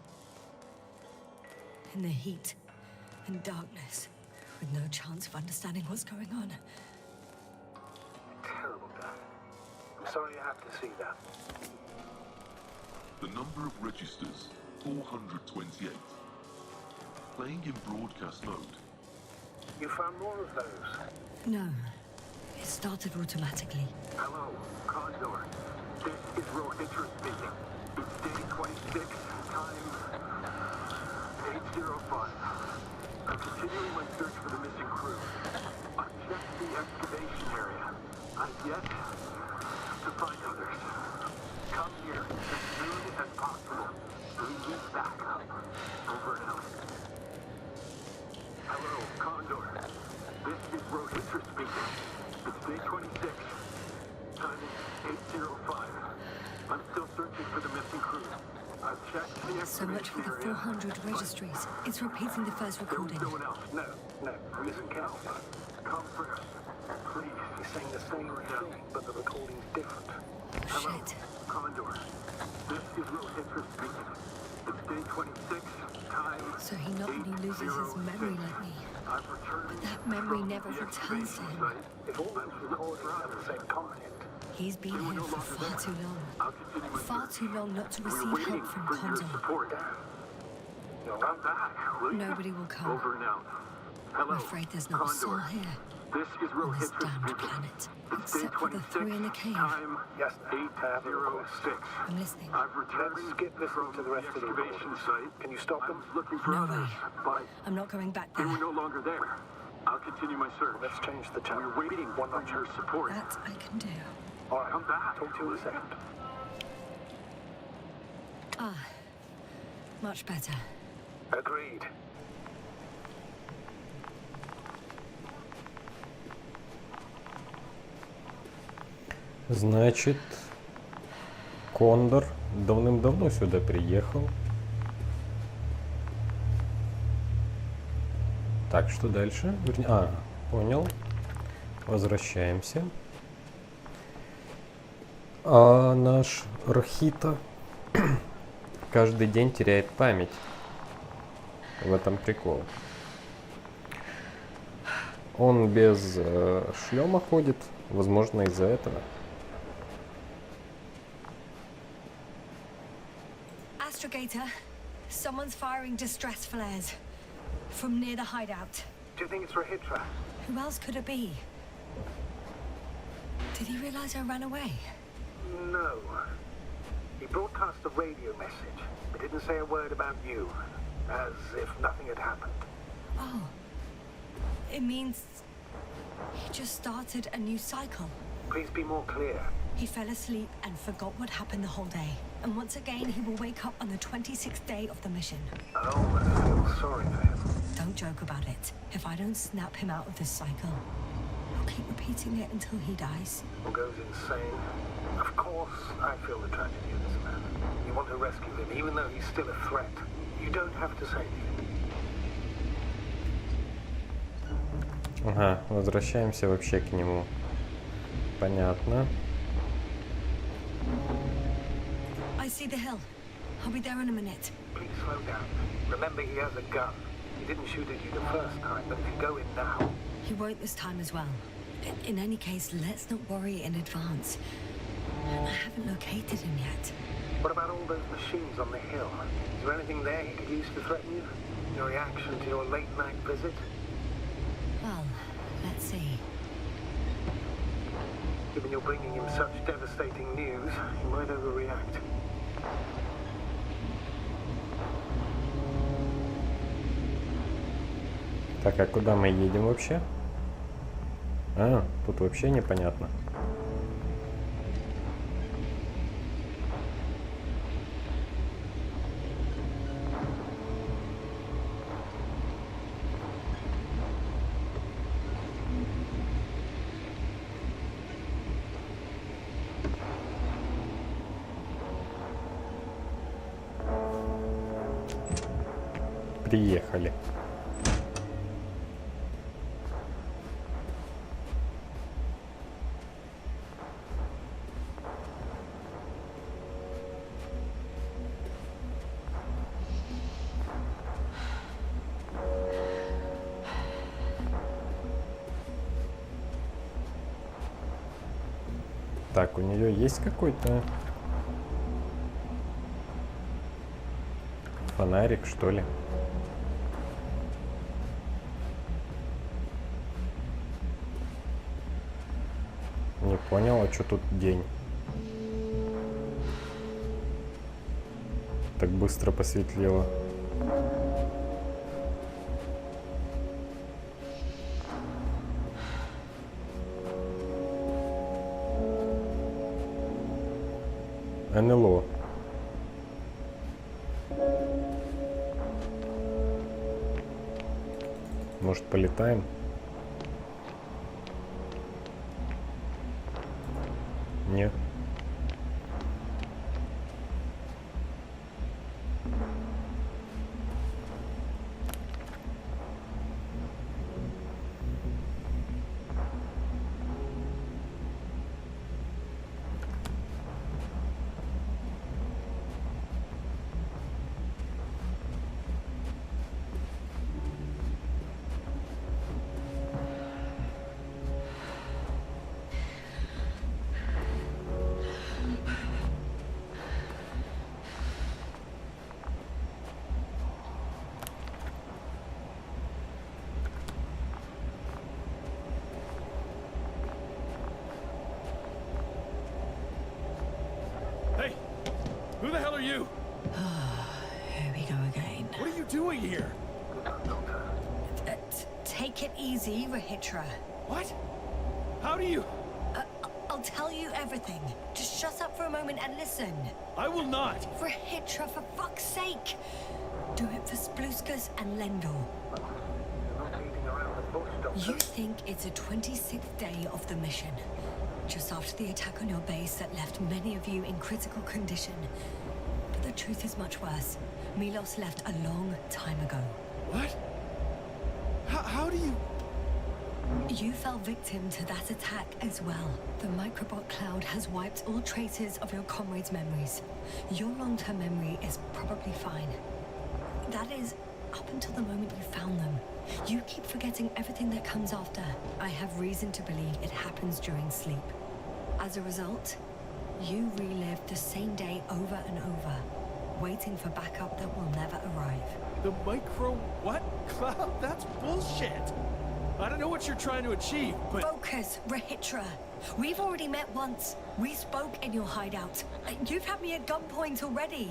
In the heat and darkness, with no chance of understanding what's going on. Terrible death. I'm sorry you have to see that. The number of registers, 428. Playing in broadcast mode. You found more of those? No. It started automatically. Hello, Condor. This is Rohitra speaking. It's day 26, time 8:05. I'm continuing my search for the missing crew. I've checked the excavation area. I've yet to find others. Come here as soon as possible. We need backup. Over and out. Hello, Condor. This is Rohitra speaking. It's day 26. Time is 8:05. I'm So much for the 400 registries. It's repeating the first recording. No, listen carefully. Come first. Please. He's saying the same thing, but the recording's different. Oh, shit. Commodore, this is Rohitra speaking. It's day 26, time... So he not only loses his memory like me, but that memory never returns to him. If all those recordings have the same content, He's been here for far too long. Far too long not to receive help from Condor. I'm back. Nobody will come. Over and out. I'm Hello, afraid there's not a soul here This is on this Rohitra damned speaking. planet, It's day except for the 26, three in the cave. time Yasны, I have a request. 8:06. I'm listening. I've returned Let's skip listening to the rest of the excavation recordings. site. Can you stop I them? was looking for No others, way. but I'm not going back they there. were no longer there. I'll continue my search. Let's change the channel. We're waiting One for notch. your support. That I can do. All right, Come back. talk to you in a second. Ah, much better. Agreed. Значит, Кондор давным-давно сюда приехал. Так, что дальше? Понял. Возвращаемся. А наш Рхита каждый день теряет память. В этом прикол. Он без шлема ходит, возможно, из-за этого. Astrogator, someone's firing distress flares from near the hideout. Do you think it's Rohitra? Who else could it be? Did he realize I ran away? No. He broadcast a radio message, but didn't say a word about you, as if nothing had happened. Oh. It means he just started a new cycle. Please be more clear. He fell asleep and forgot what happened the whole day. And once again, he will wake up on the 26th day of the mission. Oh, I feel sorry for him. Don't joke about it. If I don't snap him out of this cycle, I'll keep repeating it until he dies. Or goes insane. Of course, I feel the tragedy of this man. You want to rescue him, even though he's still a threat. You don't have to save him. Ага, возвращаемся вообще к нему. Понятно. I see the hill. I'll be there in a minute. Please slow down. Remember, he has a gun. He didn't shoot at you the first time, but if you go in now... He won't this time as well. In any case, let's not worry in advance. I haven't located him yet. What about all those machines on the hill? Is there anything there he could use to threaten you? Your reaction to your late-night visit? Well, let's see. Given you're bringing him such devastating news, he might overreact. Так, а куда мы едем вообще? А, тут вообще непонятно. Приехали. Так, у нее есть какой-то фонарик, что ли? Не понял, а что тут день? Так быстро посветлело. НЛО. Может, полетаем? Нет. do? Here we go again. What are you doing here? Take it easy, Rahitra. What? How do you... I'll tell you everything. Just shut up for a moment and listen. I will not. Rahitra, for fuck's sake. Do it for Spluskas and Lendl. You think it's a 26th day of the mission. Just after the attack on your base that left many of you in critical condition. But the truth is much worse. Milos left a long time ago. What? How do you... You fell victim to that attack as well. The microbot cloud has wiped all traces of your comrades' memories. Your long-term memory is probably fine. That is, up until the moment you found them. You keep forgetting everything that comes after. I have reason to believe it happens during sleep. As a result, you relive the same day over and over, waiting for backup that will never arrive. The micro... what? Cloud? That's bullshit! I don't know what you're trying to achieve, but... Focus, Rahitra. We've already met once. We spoke in your hideout. You've had me at gunpoint already.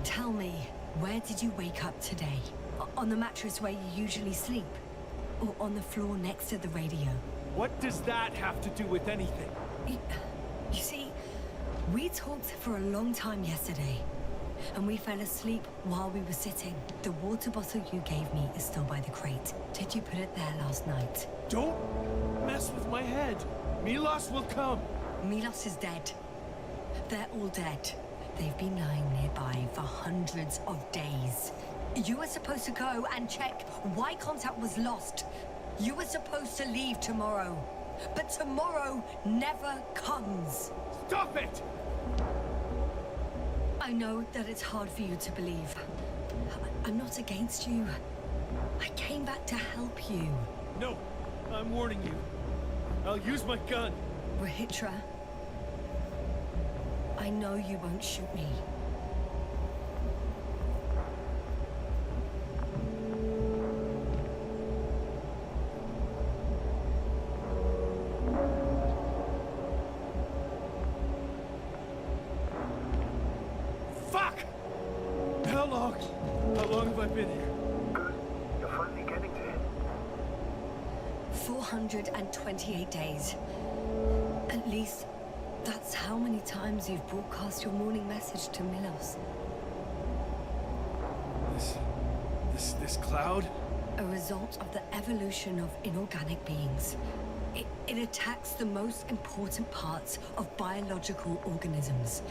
Tell me, where did you wake up today? On the mattress where you usually sleep? Or on the floor next to the radio? What does that have to do with anything? You see, we talked for a long time yesterday. And we fell asleep while we were sitting. The water bottle you gave me is still by the crate. Did you put it there last night? Don't mess with my head. Milos will come. Milos is dead. They're all dead. They've been lying nearby for hundreds of days. You were supposed to go and check why contact was lost. You were supposed to leave tomorrow. But tomorrow never comes. Stop it! I know that it's hard for you to believe. I'm not against you. I came back to help you. No, I'm warning you. I'll use my gun. Rahitra, I know you won't shoot me. How long have I been here? Good. You're finally getting to him. 428 days. At least, that's how many times you've broadcast your morning message to Milos. This cloud? A result of the evolution of inorganic beings. It attacks the most important parts of biological organisms.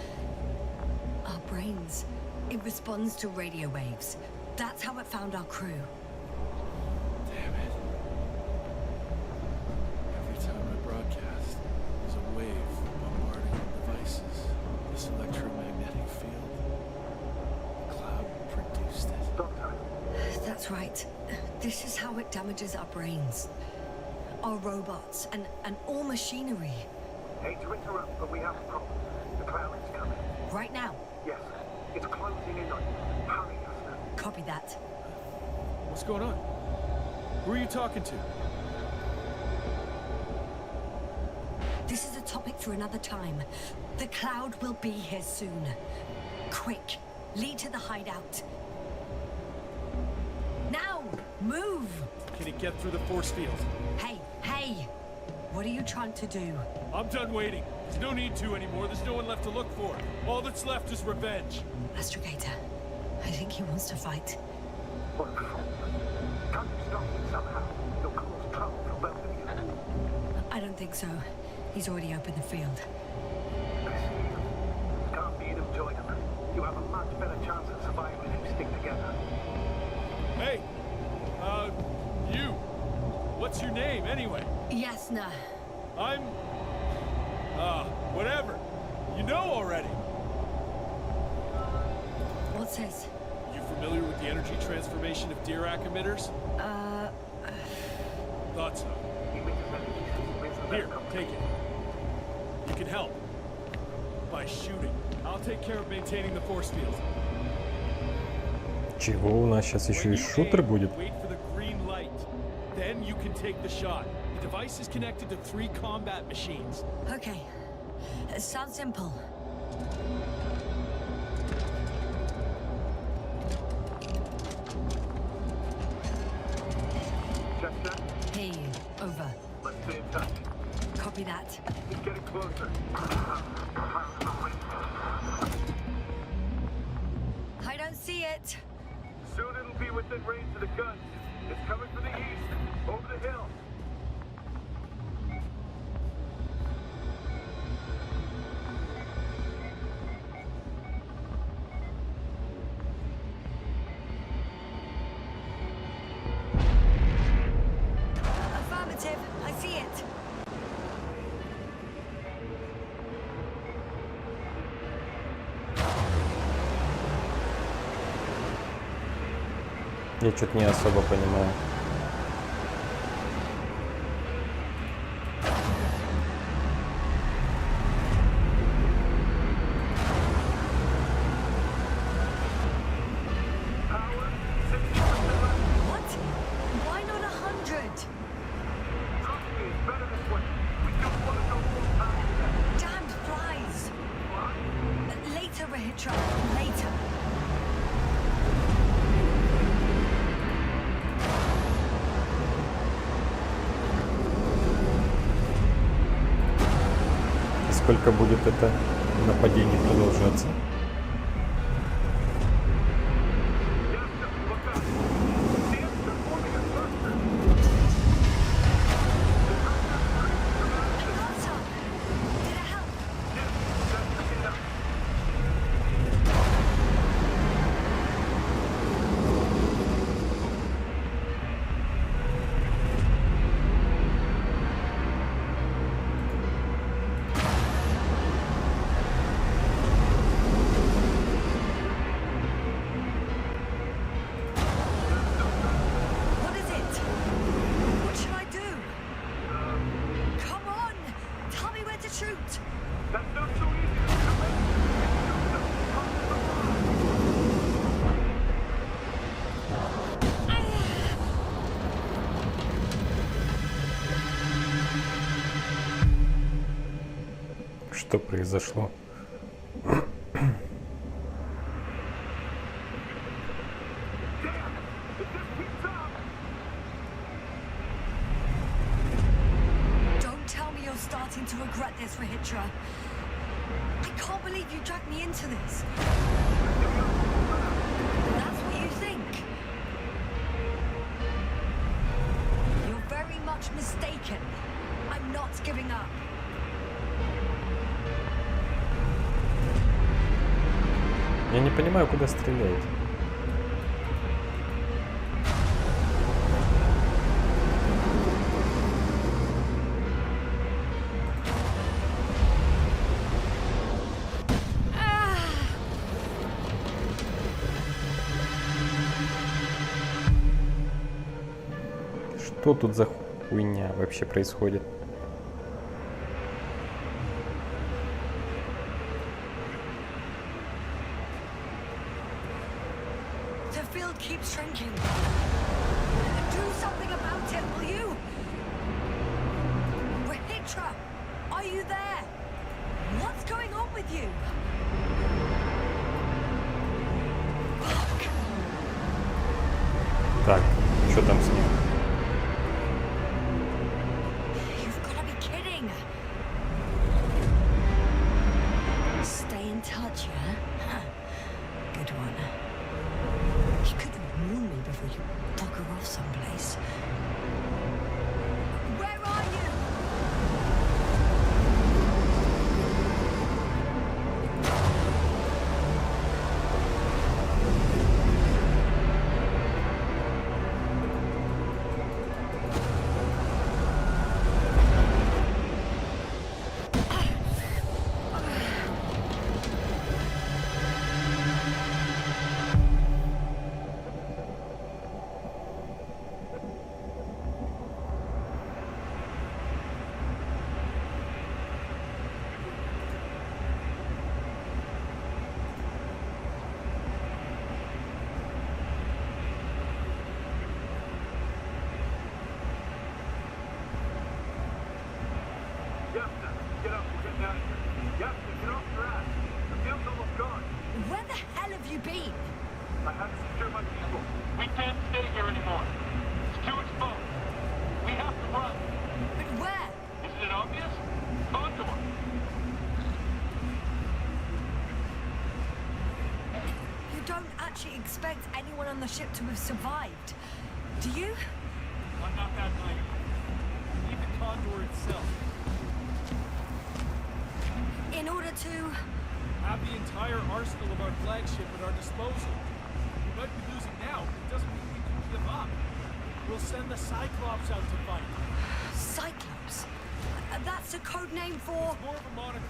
Our brains. It responds to radio waves. That's how it found our crew. Damn it. Every time I broadcast, there's a wave bombarding our devices. This electromagnetic field. The cloud produced it. Doctor. That's right. This is how it damages our brains. Our robots and all machinery. Hate to interrupt, but we have a problem. The cloud is coming. Right now. Yes. It's closing in on you. Hurry, Yassna. Copy that. What's going on? Who are you talking to? This is a topic for another time. The cloud will be here soon. Quick, lead to the hideout. Now, move! Can he get through the force field? Hey! What are you trying to do? I'm done waiting. There's no need to anymore. There's no one left to look for. All that's left is revenge. Astrogator, I think he wants to fight. What a fool. Can't you stop him somehow? You'll cause trouble for both of you. I don't think so. He's already opened the field. Can't beat him, join him. You have a much better chance of surviving if you stick together. Hey! You! What's your name, anyway? Yasna. I'm... whatever. You know already. What's this? You familiar with the energy transformation of Dirac emitters? Thought so. Here, take it. You can help. By shooting. I'll take care of maintaining the force field. Чего у нас сейчас еще и шутер будет? Wait for the green light. Then you can take the shot. The device is connected to 3 combat machines. Okay, It sounds simple. Check, check. Hear you. Over. Let's stay in touch. Copy that. It's getting closer. I don't see it. Soon it'll be within range of the guns. It's coming from the east, over the hill. Affirmative. I see it. Я что-то не особо понимаю. What? Why not 100? Damned flies. Later, Rahitra. Later. Сколько будет это нападение продолжаться? What is it? What should I do? Come on! Tell me where to shoot! That's not so easy. Что произошло? Don't tell me you're starting to regret this, Rahitra. I can't believe you dragged me into this. That's what you think. You're very much mistaken. I'm not giving up. Я не понимаю, куда стрелять. Что тут за хуйня вообще происходит? The field keeps shrinking. Do something about it, will you? Rahitra, are you there? What's going on with you? Fuck. Так, что там с ним? You've got to be kidding. Stay in touch, yeah? Huh. Good one. You could have warned me before you bugger off someplace. Where are you? I had to secure my people. We can't stay here anymore. It's too exposed. We have to run. But where? Isn't it obvious? Onto them. You don't actually expect anyone on the ship to have survived, do you? I'm not that naive. Even Condor itself. In order to... Have the entire arsenal of our flagship at our disposal. We might be losing now, but it doesn't mean we can give up. We'll send the Cyclops out to fight. Cyclops? That's a code name for... More of a moniker.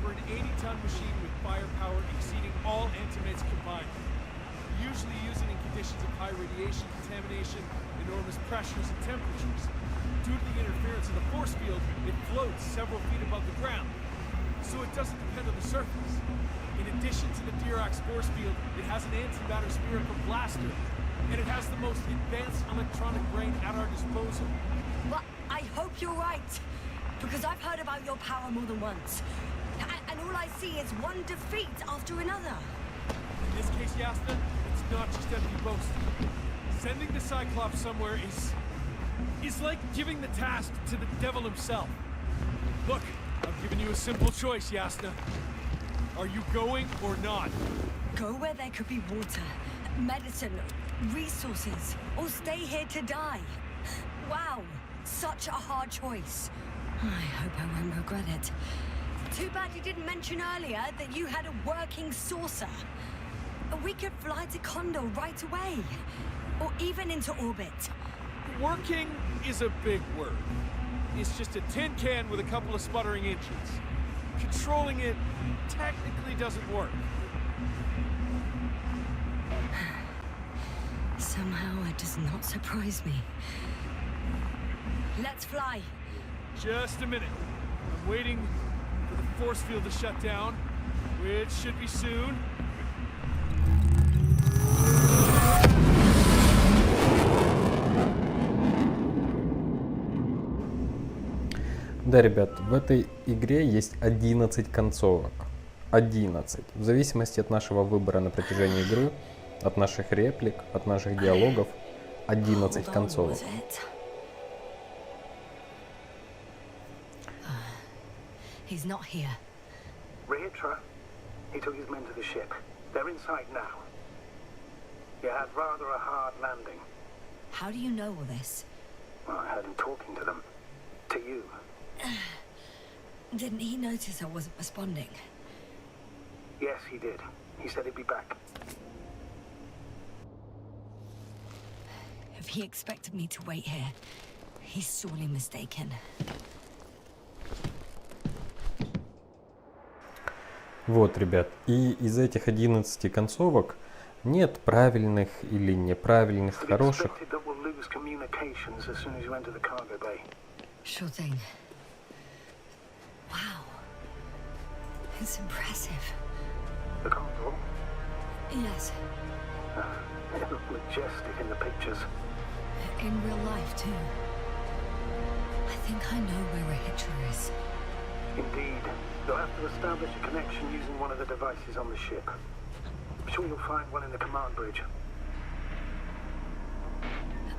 We're an 80-ton machine with firepower exceeding all antimates combined. We usually use it in conditions of high radiation contamination, enormous pressures and temperatures. Due to the interference of the force field, it floats several feet above the ground. So it doesn't depend on the surface. In addition to the Dirac force field, it has an antimatter spherical blaster, and it has the most advanced electronic brain at our disposal. Well, I hope you're right, because I've heard about your power more than once. And all I see is one defeat after another. In this case, Yasna, it's not just empty boasting. Sending the Cyclops somewhere is like giving the task to the devil himself. Look, I've given you a simple choice, Yasna. Are you going or not? Go where there could be water, medicine, resources, or stay here to die. Wow, such a hard choice. I hope I won't regret it. Too bad you didn't mention earlier that you had a working saucer. We could fly to Condor right away, or even into orbit. Working is a big word. It's just a tin can with a couple of sputtering engines. Controlling it technically doesn't work. Somehow it does not surprise me. Let's fly. Just a minute. I'm waiting for the force field to shut down, which should be soon. Да, ребят, в этой игре есть 11 концовок. 11. В зависимости от нашего выбора на протяжении игры, от наших реплик, от наших диалогов, 11 концовок. He's not here. Rehitra, he took his men to the ship. They're inside now. You had rather a hard landing. How do you know all this? Well, I heard him talking to them. To you. Didn't he notice I wasn't responding? Yes, he did. He said he'd be back. If he expected me to wait here, he's sorely mistaken. Вот, ребят, и из этих 11 концовок нет правильных или неправильных, хороших. Sure thing. Wow. It's impressive. The Condor? Yes. It looked majestic in the pictures. In real life, too. I think I know where Rehitra is. Indeed. You'll have to establish a connection using one of the devices on the ship. I'm sure you'll find one in the command bridge.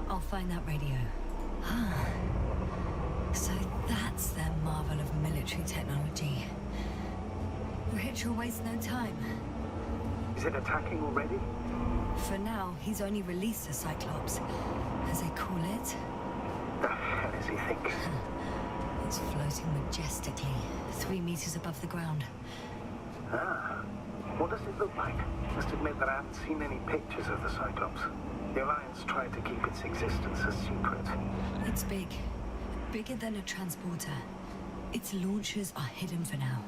I'll find that radio. So that's their marvel of military technology. Rehitra wastes no time. Is it attacking already? For now, he's only released a Cyclops, as they call it. The hell is he thinking? It's floating majestically, 3 meters above the ground. Ah. What does it look like? Must admit that I haven't seen any pictures of the Cyclops. The Alliance tried to keep its existence a secret. It's big. Bigger than a transporter. Its launchers are hidden for now.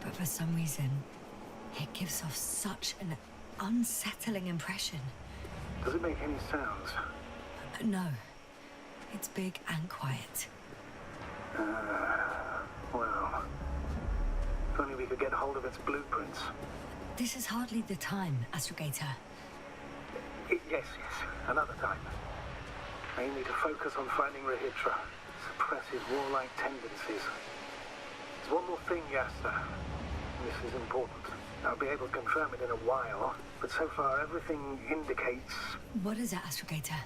But for some reason, it gives off such an unsettling impression. Does it make any sounds? No. It's big and quiet. Well, if only we could get hold of its blueprints. This is hardly the time, Astrogator. Yes, another time. I need to focus on finding Rehitra, suppress his warlike tendencies. There's one more thing, Yasna. This is important. I'll be able to confirm it in a while, but so far everything indicates What is it, Astrogator?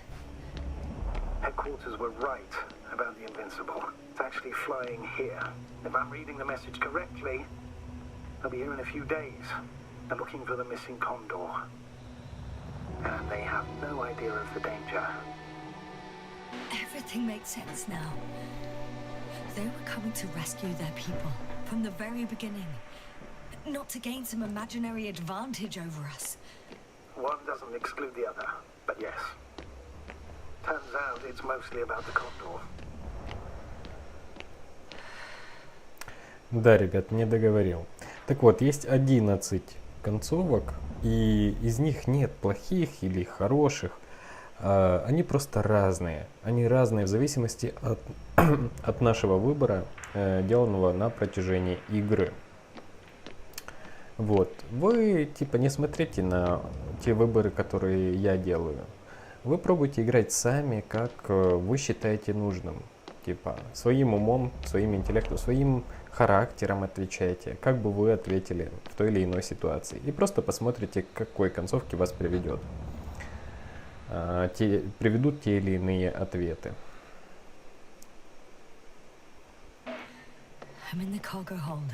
headquarters were right about the Invincible. It's actually flying here. If I'm reading the message correctly, they'll be here in a few days. They're looking for the missing Condor. And they have no idea of the danger. Everything makes sense now. They were coming to rescue their people from the very beginning. Not to gain some imaginary advantage over us. One doesn't exclude the other, but yes. Turns out it's mostly about the Condor. Да, ребят, не договорил. Так вот, есть 11 концовок, и из них нет плохих или хороших. Они просто разные. Они разные в зависимости от нашего выбора, деланного на протяжении игры. Вот. Вы, типа, не смотрите на те выборы, которые я делаю. Вы пробуйте играть сами, как вы считаете нужным. Типа, своим умом, своим интеллектом, своим характером отвечайте, как бы вы ответили в той или иной ситуации. И просто посмотрите, к какой концовке вас приведет. Приведут те или иные ответы. I'm in the cargo hold.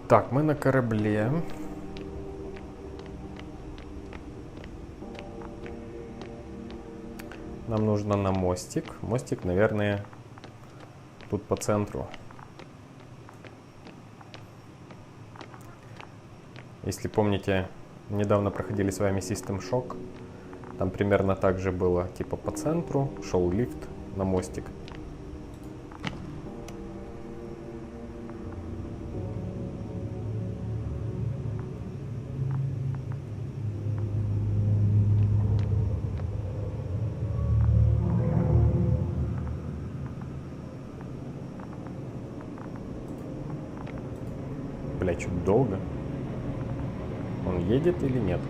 Так, мы на корабле. Нам нужно на мостик. Мостик, наверное, тут по центру. Если помните, недавно проходили с вами System Shock. Там примерно так же было, типа по центру, шел лифт на мостик. Бля, чуть долго. Он едет или нет?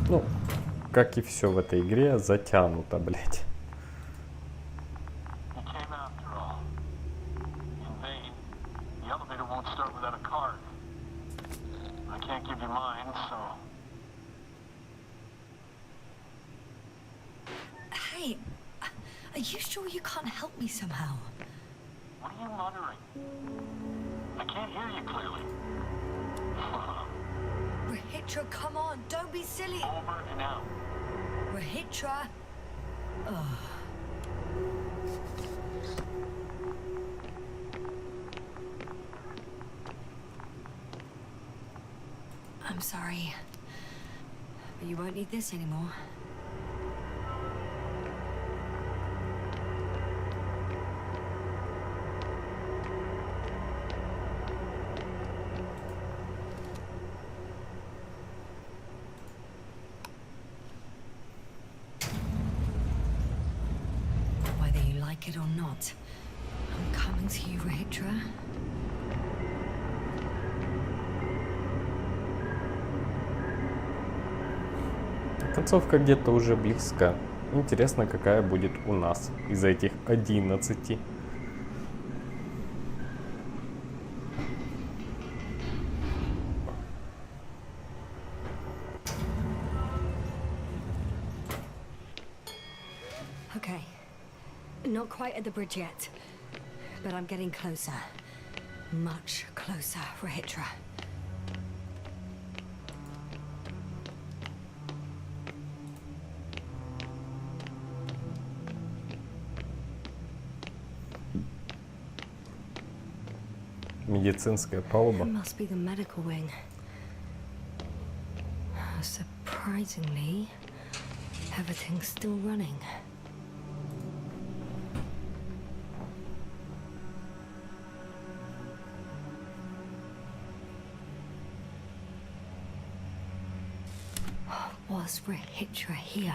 Ну, как и все в этой игре, затянуто, блядь. Hey, are you sure you can't help me somehow? What are you muttering? I can't hear you clearly. Rahitra, come on, don't be silly. Over and out. Rahitra. Ugh. I'm sorry, but you won't need this anymore. Whether you like it or not, I'm coming to you, Rahitra. Концовка где-то уже близко. Интересно, какая будет у нас из этих 11. Okay, not quite at the bridge yet, but I'm getting closer. Much closer, Rahitra. Медицинская палуба. It must be the medical wing. Surprisingly, everything's still running. was for a hitcher here?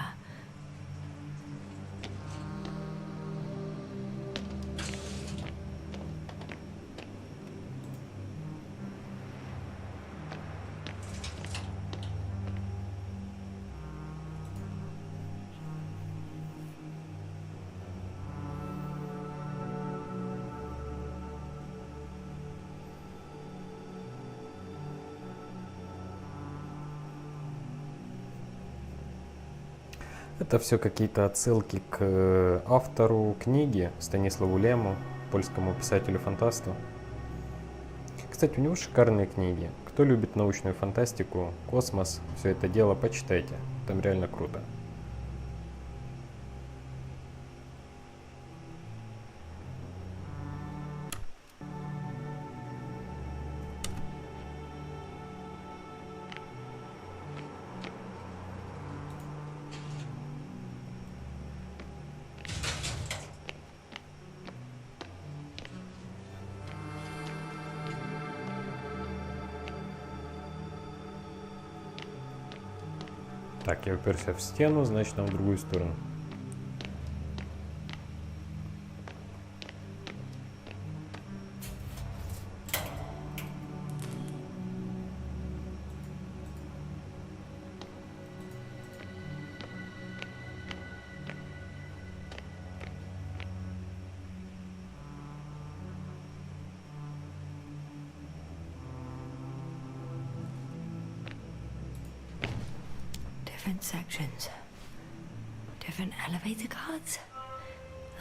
Это все какие-то отсылки к автору книги Станиславу Лему, польскому писателю-фантасту. Кстати, у него шикарные книги. Кто любит научную фантастику, космос, все это дело, почитайте. Там реально круто. Так, я уперся в стену, значит, нам в другую сторону. Different sections. Different elevator cards.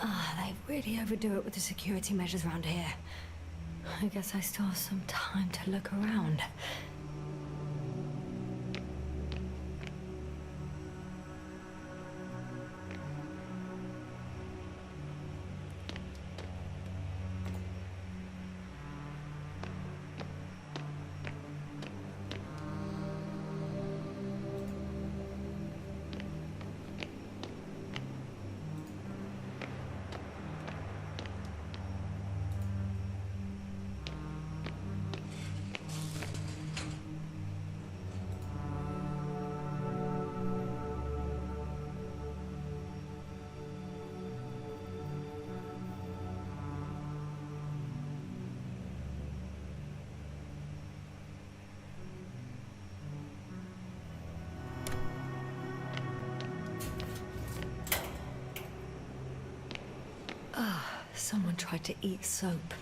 Ah, they really overdo it with the security measures around here. I guess I still have some time to look around. Someone tried to eat soap.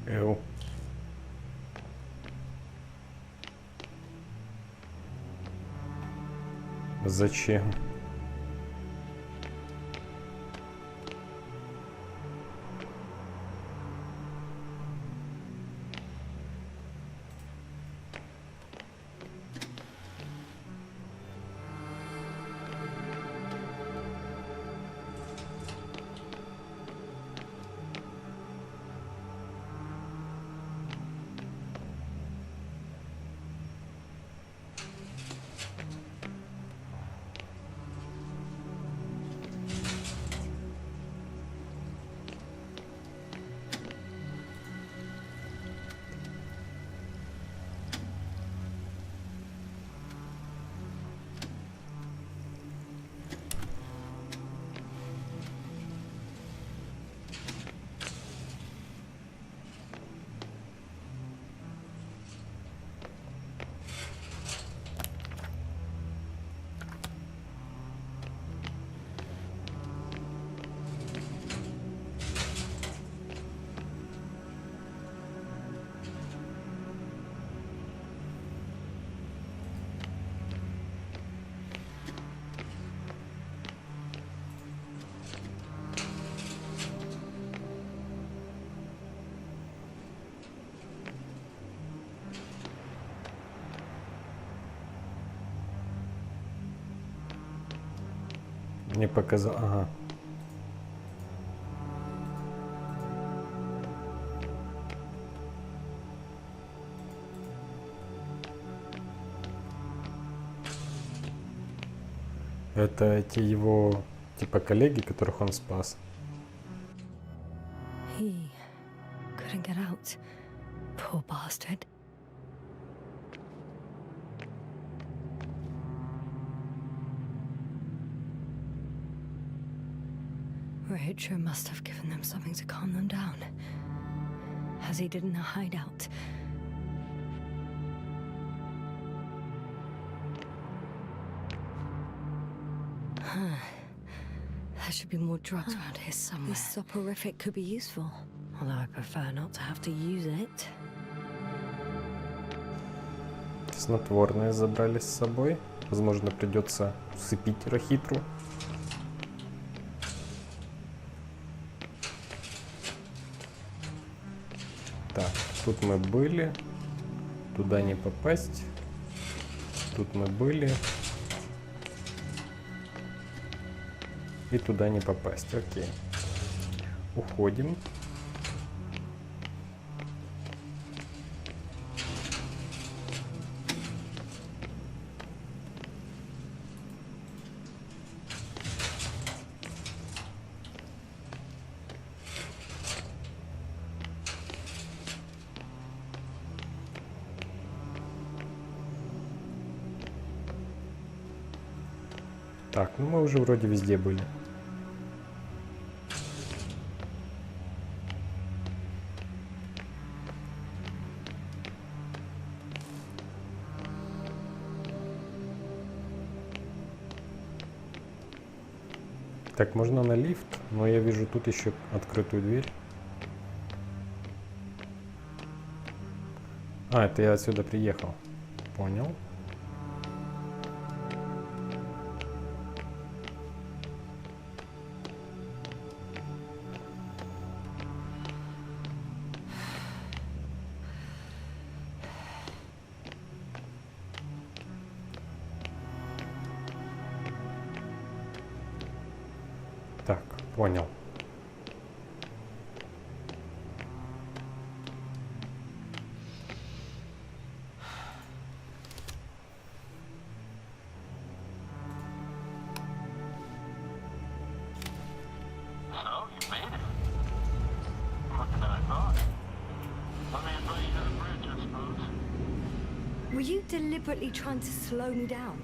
Эу. Зачем? Мне показал, ага. Это эти его, типа, коллеги, которых он спас. He couldn't get out. Poor bastard. Rehitra must have given them something to calm them down, as he did in the hideout. There should be more drugs around here somewhere. This soporific could be useful, although I prefer not to have to use it. Снотворное забрали с собой. Возможно, придется усыпить Рахитру. Так, тут мы были. Туда не попасть. Тут мы были. И туда не попасть. Окей. Уходим. Так, ну мы уже вроде везде были. Так, можно на лифт, но я вижу тут еще открытую дверь. А, это я отсюда приехал. Понял. Так, понял. So, you made it. Quicker than I thought. Let me invite you to the bridge, I suppose. Were you deliberately trying to slow me down?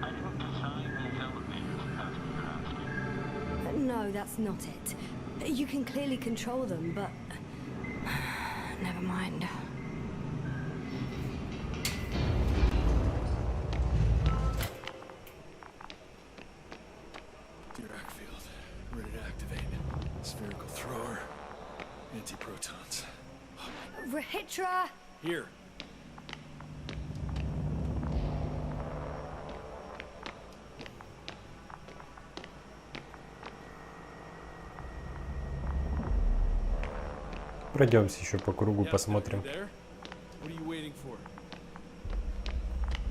I didn't design these elevators, if that's what you're asking. No, that's not it. You can clearly control them, but... Never mind. Dirac field. Ready to activate. Spherical thrower. Anti-protons. Rehitra! Here. Пройдемся еще по кругу, посмотрим.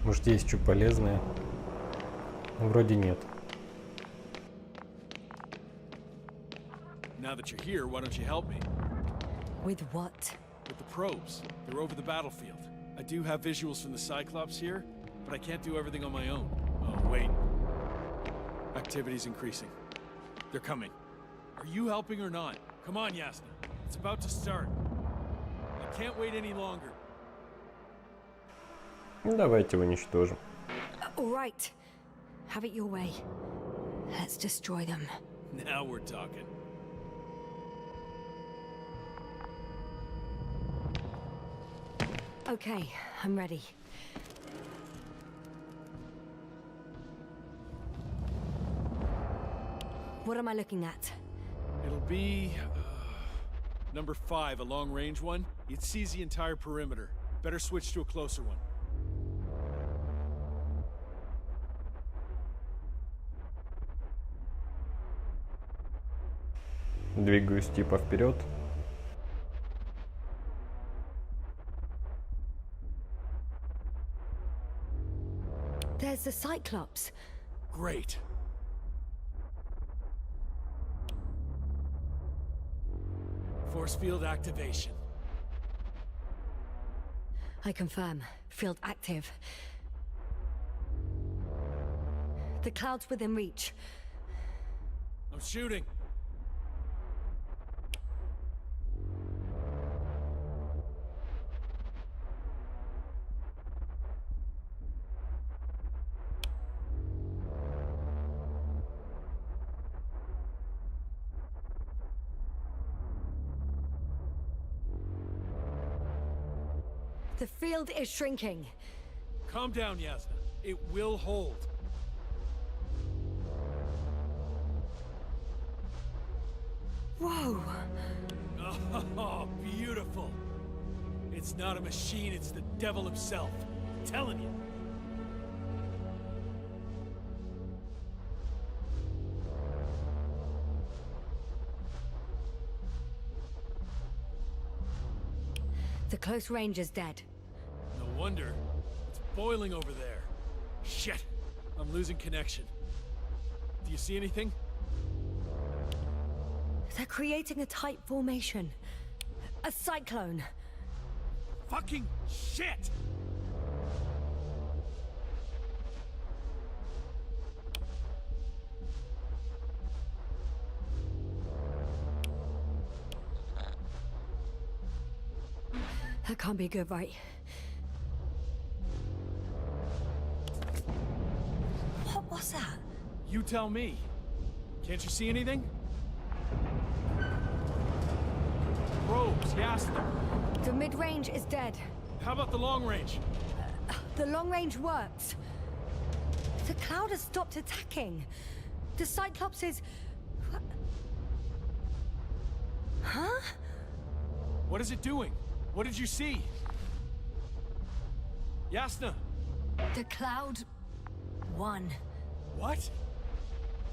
Может, есть что полезное? Ну, вроде нет. Now that you're here, why don't you help me? With what? With the probes. They're over the battlefield. I do have visuals from the Cyclops here, but I can't do everything on my own. Oh, wait. Activity's increasing. They're coming. Are you helping or not? Come on, Yasny. It's about to start. I can't wait any longer. Ну, давайте уничтожим. All right. Have it your way. Let's destroy them. Now we're talking. Okay, I'm ready. What am I looking at? It'll be... number 5, a long-range one. It sees the entire perimeter. Better switch to a closer one. Двигаюсь типа вперед. There's the Cyclops. Great. Force field activation. I confirm. Field active. The cloud's within reach. I'm shooting. The field is shrinking. Calm down, Yasna. It will hold. Whoa! Oh, beautiful. It's not a machine, it's the devil himself. I'm telling you. The close range is dead. No wonder. It's boiling over there. Shit! I'm losing connection. Do you see anything? They're creating a tight formation. A cyclone. Fucking shit! That can't be good, right? What was that? You tell me. Can't you see anything? Probes, Yasna. The mid-range is dead. How about the long range? The long range works. The cloud has stopped attacking. The Cyclops is... Huh? What is it doing? What did you see? Yasna! The cloud won. What?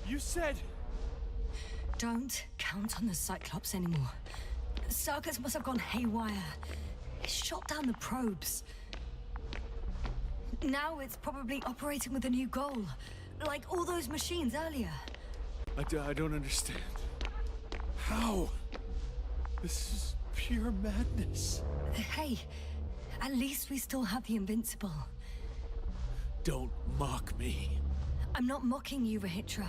You said... Don't count on the Cyclops anymore. Circus must have gone haywire. It shot down the probes. Now it's probably operating with a new goal. Like all those machines earlier. I don't understand. How? This is pure madness. Hey, at least we still have the Invincible. Don't mock me. I'm not mocking you, Rahitra.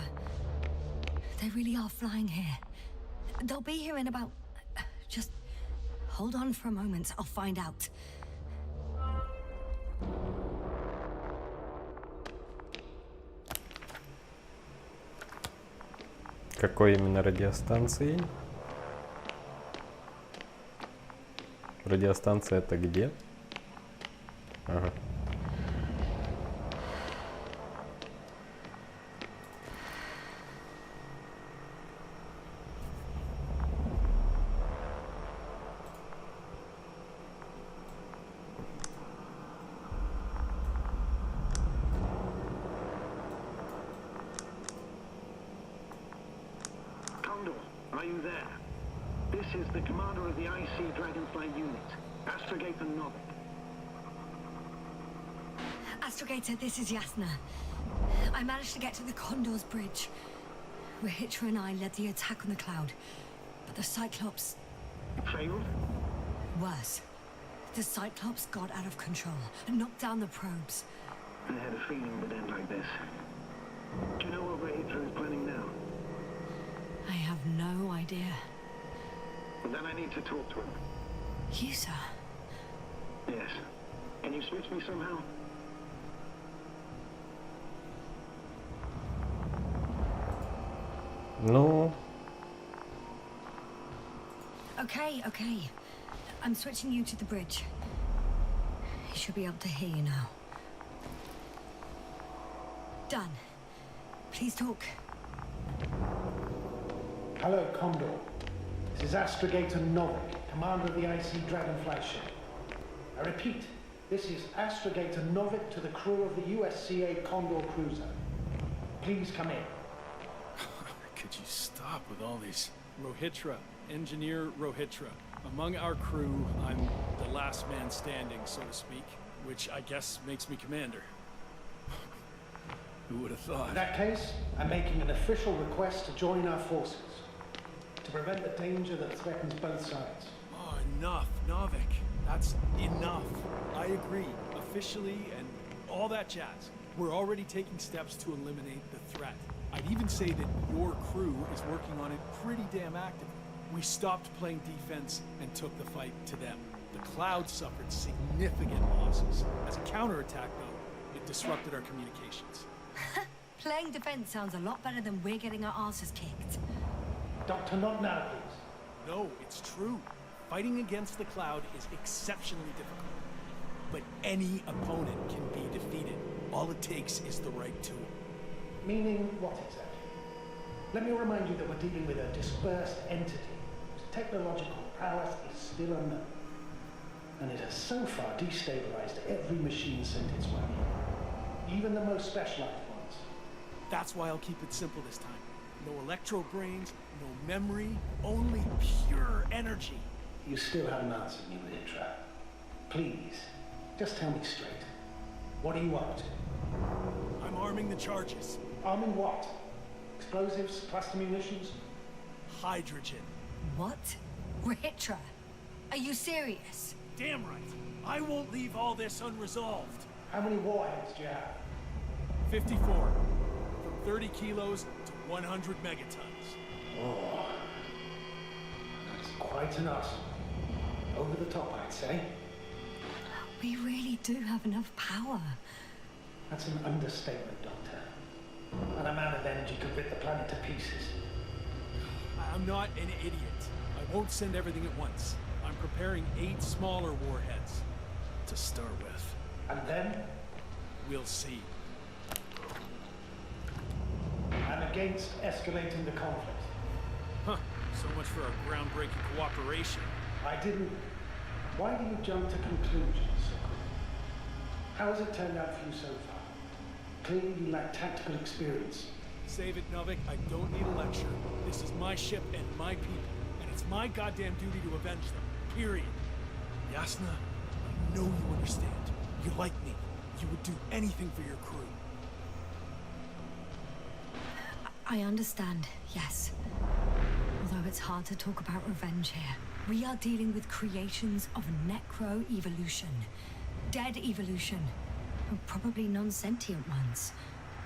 They really are flying here. They'll be here in about... Just hold on for a moment, I'll find out. Какой именно радиостанцией? Радиостанция это где? Ага. Are you there? This is the commander of the IC Dragonfly unit, Astrogator Novik. Astrogator, this is Yasna. I managed to get to the Condor's bridge. Rahitra and I led the attack on the cloud, but the Cyclops... Failed? Worse. The Cyclops got out of control and knocked down the probes. I had a feeling it would end like this. Do you know what Rahitra is planning now? I have no idea. Well, then I need to talk to him. You, sir? Yes. Can you switch me somehow? No. Okay. I'm switching you to the bridge. He should be able to hear you now. Done. Please talk. Hello, Condor. This is Astrogator Novik, commander of the IC Dragonfly ship. I repeat, this is Astrogator Novik to the crew of the USCA Condor cruiser. Please come in. Could you stop with all these? Rohitra, Engineer Rohitra. Among our crew, I'm the last man standing, so to speak, which I guess makes me commander. Who would have thought? In that case, I'm making an official request to join our forces to prevent the danger that threatens both sides. Oh, enough, Novik. That's enough. I agree, officially, and all that jazz. We're already taking steps to eliminate the threat. I'd even say that your crew is working on it pretty damn actively. We stopped playing defense and took the fight to them. The cloud suffered significant losses. As a counterattack, though, it disrupted our communications. Playing defense sounds a lot better than we're getting our asses kicked. Doctor, not now, please. No, it's true. Fighting against the cloud is exceptionally difficult. but any opponent can be defeated. All it takes is the right tool. Meaning what exactly? Let me remind you that we're dealing with a dispersed entity whose technological prowess is still unknown. And it has so far destabilized every machine sent its way. Even the most specialized ones. That's why I'll keep it simple this time. No electro brains, no memory, only pure energy. You still haven't answered me, Hitra. Please, just tell me straight. What are you up to? I'm arming the charges. Arming what? Explosives, cluster munitions? Hydrogen. What? Rehitra? Are you serious? Damn right. I won't leave all this unresolved. How many warheads do you have? 54. From 30 kilos to 100 megatons. Oh. That's quite an arsenal. Over the top, I'd say. We really do have enough power. That's an understatement, Doctor. An amount of energy could rip the planet to pieces. I'm not an idiot. I won't send everything at once. I'm preparing 8 smaller warheads to start with. And then? We'll see. I'm against escalating the conflict. Huh. So much for our groundbreaking cooperation. I didn't. Why do you jump to conclusions so quickly? How has it turned out for you so far? Clearly you lack tactical experience. Save it, Novik. I don't need a lecture. This is my ship and my people. And it's my goddamn duty to avenge them. Period. Yasna, I know you understand. You like me. You would do anything for your crew. I understand, yes. Although it's hard to talk about revenge here. We are dealing with creations of necro-evolution. Dead evolution. And probably non-sentient ones.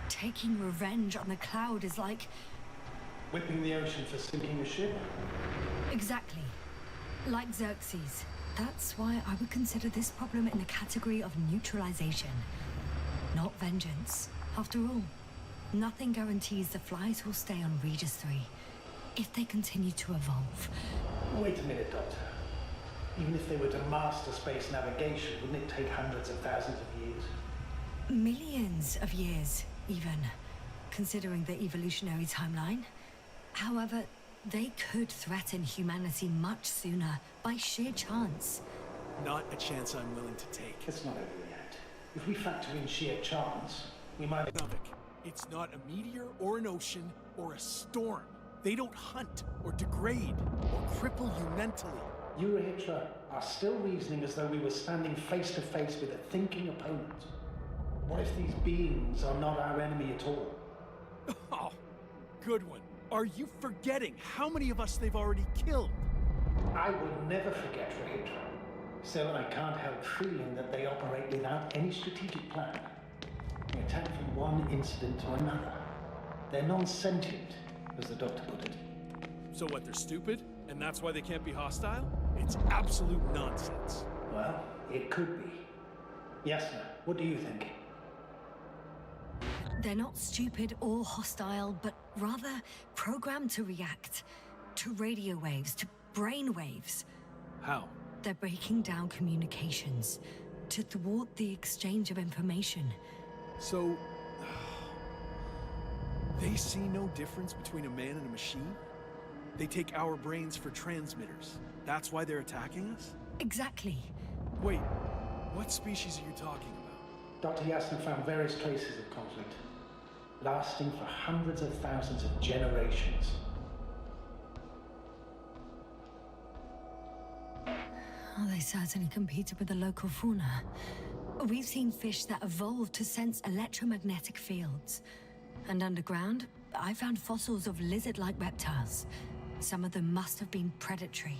Taking revenge on the cloud is like... Whipping the ocean for sinking a ship? Exactly. Like Xerxes. That's why I would consider this problem in the category of neutralization. Not vengeance. After all, nothing guarantees the flies will stay on Regis 3 if they continue to evolve. Wait a minute, Doctor. Even if they were to master space navigation, wouldn't it take hundreds of thousands of years? Millions of years, even, considering the evolutionary timeline. However, they could threaten humanity much sooner by sheer chance. Not a chance I'm willing to take. It's not over yet. If we factor in sheer chance, we might... Novik, it's not a meteor or an ocean or a storm. They don't hunt or degrade or cripple you mentally. You, Hitra, are still reasoning as though we were standing face to face with a thinking opponent. What if these beings are not our enemy at all? Oh, good one. Are you forgetting how many of us they've already killed? I will never forget, Rehitra. Still, I can't help feeling that they operate without any strategic plan. They attack from one incident to another. They're non-sentient, as the doctor put it. So what, they're stupid? And that's why they can't be hostile? It's absolute nonsense. Well, it could be. Yasna, what do you think? They're not stupid or hostile, but rather programmed to react to radio waves, to brain waves. How? They're breaking down communications to thwart the exchange of information. So, they see no difference between a man and a machine? They take our brains for transmitters. That's why they're attacking us? Exactly. Wait, what species are you talking about? Dr. Yasna found various traces of conflict, lasting for hundreds of thousands of generations. Oh, they certainly competed with the local fauna. We've seen fish that evolved to sense electromagnetic fields. And underground, I found fossils of lizard-like reptiles. Some of them must have been predatory.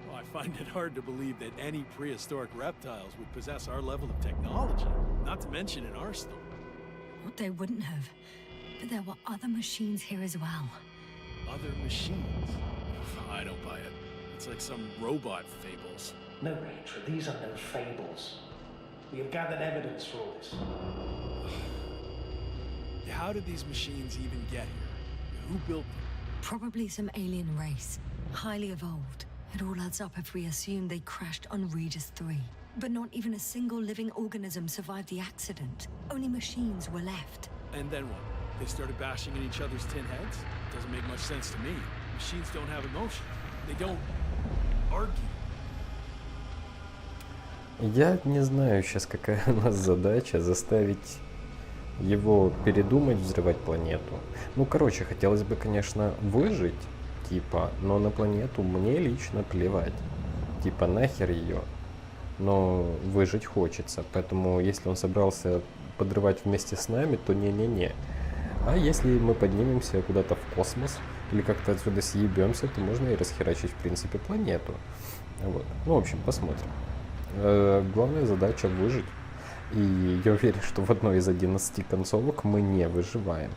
Well, I find it hard to believe that any prehistoric reptiles would possess our level of technology, not to mention an arsenal. They wouldn't have. But there were other machines here as well. Other machines? I don't buy it. It's like some robot fables. No, Rachel, these are no fables. We have gathered evidence for all this. How did these machines even get here? Who built them? Probably some alien race. Highly evolved. It all adds up if we assume they crashed on Regis 3. But not even a single living organism survived the accident. Only machines were left. And then what? They started bashing in each other's tin heads? Doesn't make much sense to me. Machines don't have emotion. They don't argue. Я не знаю сейчас, какая у нас задача заставить его передумать взрывать планету. Ну, короче, хотелось бы, конечно, выжить, типа, но на планету мне лично плевать. Типа, нахер ее. Но выжить хочется, поэтому если он собрался подрывать вместе с нами, то не-не-не. А если мы поднимемся куда-то в космос или как-то отсюда съебемся, то можно и расхерачить, в принципе, планету. Вот. Ну, в общем, посмотрим. Главная задача выжить. И я уверен, что в одной из 11 концовок мы не выживаем.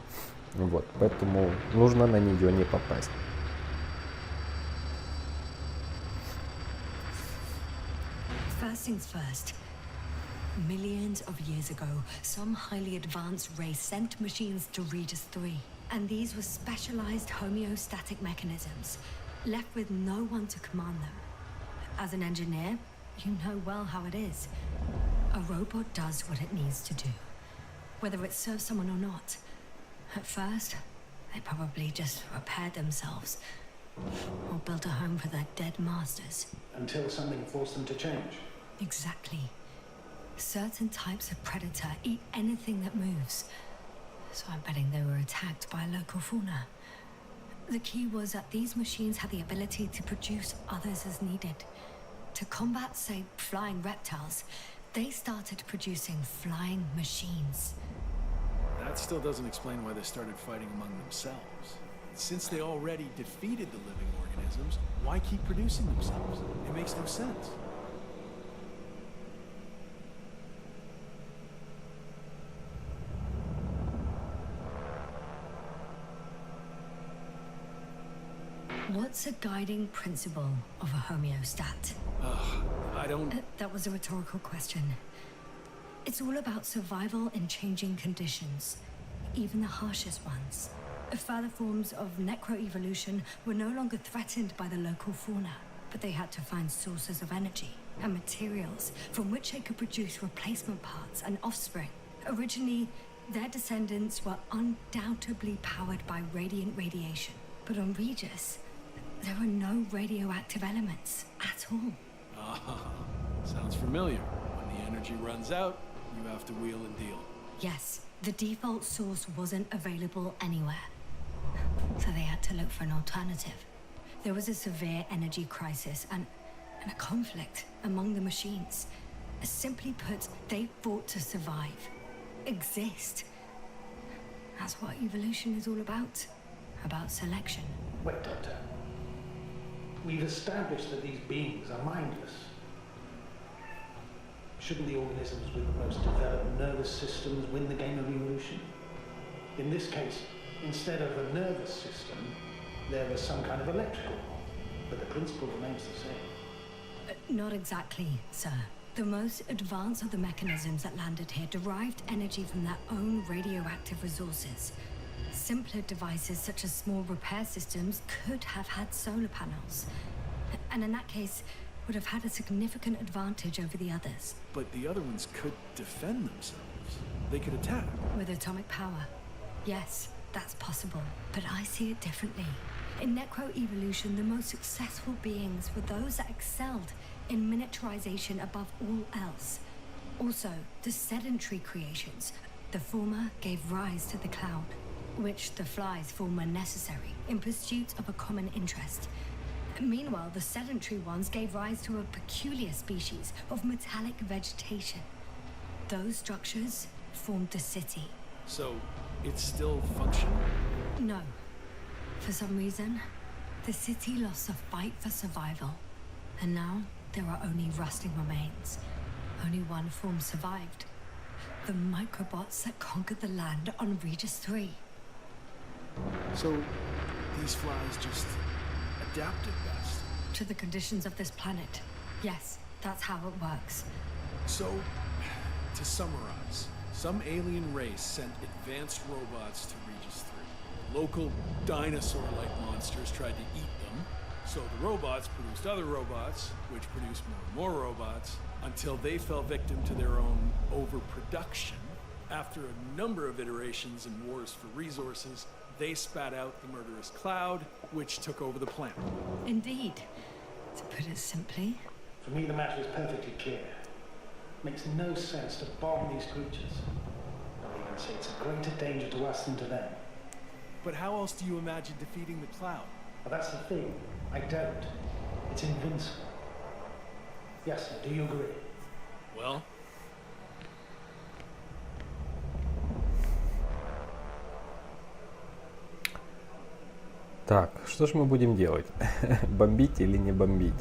Вот. Поэтому нужно на нее не попасть. First things first. Millions of years ago, some highly advanced race sent machines to Regis 3. And these were specialized homeostatic mechanisms, left with no one to command them. As an engineer, you know well how it is. A robot does what it needs to do, whether it serves someone or not. At first, they probably just repaired themselves, or built a home for their dead masters. Until something forced them to change. Exactly. Certain types of predator eat anything that moves, so I'm betting they were attacked by local fauna. The key was that these machines had the ability to produce others as needed. To combat, say, flying reptiles, they started producing flying machines. That still doesn't explain why they started fighting among themselves. Since they already defeated the living organisms, why keep producing themselves? It makes no sense. What's a guiding principle of a homeostat? I don't... That was a rhetorical question. It's all about survival in changing conditions, even the harshest ones. Further forms of necroevolution were no longer threatened by the local fauna, but they had to find sources of energy and materials from which they could produce replacement parts and offspring. Originally, their descendants were undoubtedly powered by radiant radiation, but on Regis, there are no radioactive elements at all. Sounds familiar. When the energy runs out, you have to wheel and deal. Yes, the default source wasn't available anywhere, so they had to look for an alternative. There was a severe energy crisis and a conflict among the machines. Simply put, they fought to survive, exist. That's what evolution is all about selection. Wait, Doctor. We've established that these beings are mindless. Shouldn't the organisms with the most developed nervous systems win the game of evolution? In this case, instead of a nervous system, there is some kind of electrical one, but the principle remains the same. Not exactly, sir. The most advanced of the mechanisms that landed here derived energy from their own radioactive resources. Simpler devices such as small repair systems could have had solar panels, and in that case would have had a significant advantage over the others. But the other ones could defend themselves. They could attack. With atomic power, yes, that's possible, but I see it differently. In necroevolution, the most successful beings were those that excelled in miniaturization above all else. Also, the sedentary creations, the former gave rise to the cloud, which the flies form when necessary, in pursuit of a common interest. Meanwhile, the sedentary ones gave rise to a peculiar species of metallic vegetation. Those structures formed the city. So, it's still functional? No. For some reason, the city lost the fight for survival. And now, there are only rusting remains. Only one form survived. The microbots that conquered the land on Regis 3. So, these flies just adapted best? To the conditions of this planet. Yes, that's how it works. So, to summarize, some alien race sent advanced robots to Regis 3. Local dinosaur-like monsters tried to eat them, So the robots produced other robots, which produced more and more robots, until they fell victim to their own overproduction. After a number of iterations and wars for resources, they spat out the murderous cloud, which took over the planet. Indeed. To put it simply. For me, the matter is perfectly clear. It makes no sense to bomb these creatures. I'll even say it's a greater danger to us than to them. But how else do you imagine defeating the cloud? Well, that's the thing. I don't. It's invincible. Yes, sir, do you agree? Well? Так, что ж мы будем делать? Бомбить или не бомбить?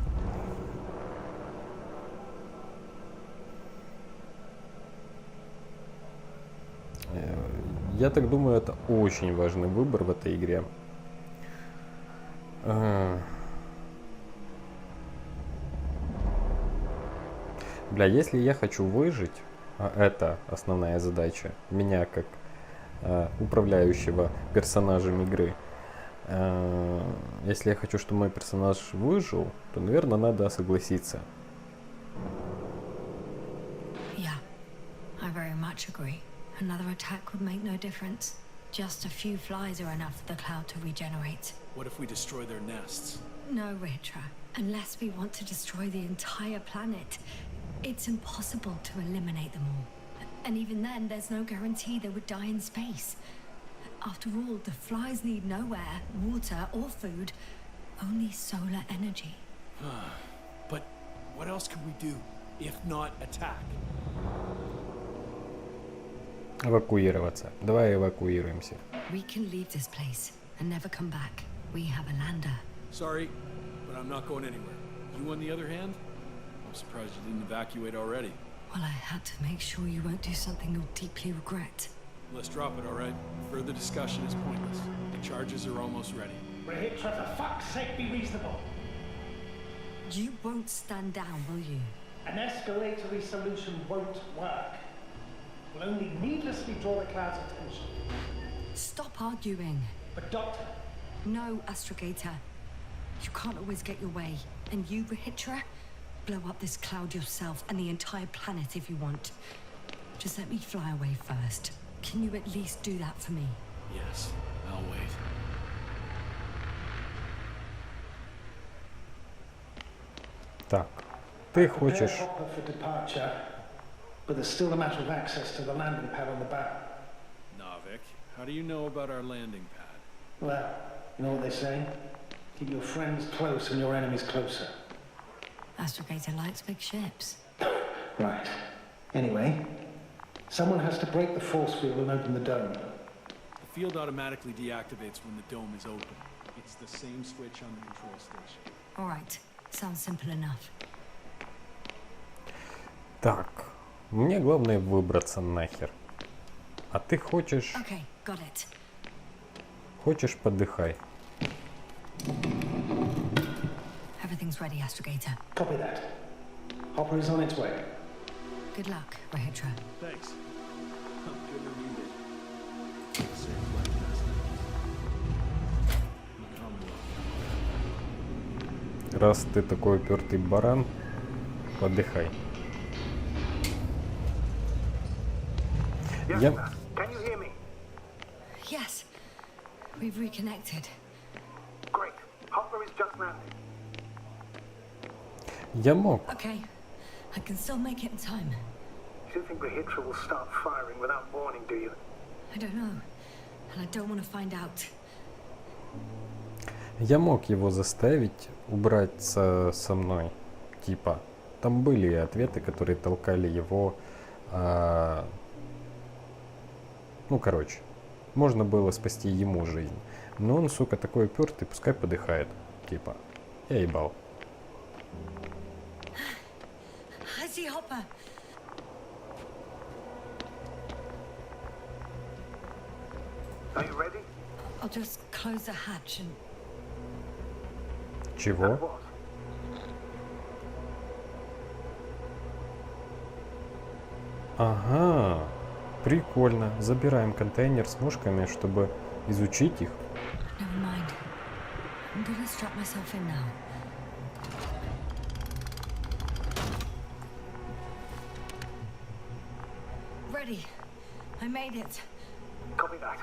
Я так думаю, это очень важный выбор в этой игре. Бля, если я хочу выжить, а это основная задача, меня как управляющего персонажем игры, если я хочу, чтобы мой персонаж выжил, то, наверное, надо согласиться. Yeah, I very much agree. Another attack would make no difference. Just a few flies are enough for the cloud to regenerate. What if we destroy their nests? No, Ritra. Unless we want to destroy the entire planet, it's impossible to eliminate them all. And even then, there's no guarantee they would die in space. After all, the flies need no air, water, or food, only solar energy. But what else could we do, if not attack? Эвакуироваться. Давай эвакуируемся. We can leave this place and never come back. We have a lander. Sorry, but I'm not going anywhere. You, on the other hand? I'm surprised you didn't evacuate already. Well, I had to make sure you won't do something you'll deeply regret. Let's drop it, all right? Further discussion is pointless. The charges are almost ready. Ritra, for fuck's sake, be reasonable. You won't stand down, will you? An escalatory solution won't work. It will only needlessly draw the cloud's attention. Stop arguing. But Doctor... No, Astrogator. You can't always get your way. And you, Ritra, blow up this cloud yourself and the entire planet if you want. Just let me fly away first. Can you at least do that for me? Yes, I'll wait. Так, ты хочешь... For departure, but there's still a matter of access to the landing pad on the bow. Navik, how do you know about our landing pad? Well, you know what they say? Keep your friends close and your enemies closer. Astrogator likes big ships. Right. Anyway, someone has to break the force field and open the dome. The field automatically deactivates when the dome is open. It's the same switch on the control station. All right. Sounds simple enough. Так, мне главное выбраться нахер. А ты хочешь... Okay, got it. Хочешь, подыхай. Everything's ready, Astrogator. Copy that. Hopper is on its way. Good luck, Ritra. Thanks. I'm gonna need it. Same like last night. Раз ты такой упертый баран, подыхай. Yes, Я... sir. Can you hear me? Yes, we've reconnected. Great. Hopper is just landing. Я мог. Okay, I can still make it in time. You think Ritra will start firing without warning, do you? I don't know, and I don't want to find out. Я мог его заставить убраться со мной. Типа, там были ответы, которые толкали его... Ну, короче, можно было спасти ему жизнь. Но он, сука, такой упертый, пускай подыхает. Типа, я ебал. I see Hopper. Are you ready? I'll just close the hatch and... Чего? What? Ага, прикольно. Забираем контейнер с мушками, чтобы изучить их. Never mind. I'm gonna strap myself in now. Ready. I made it. Copy that.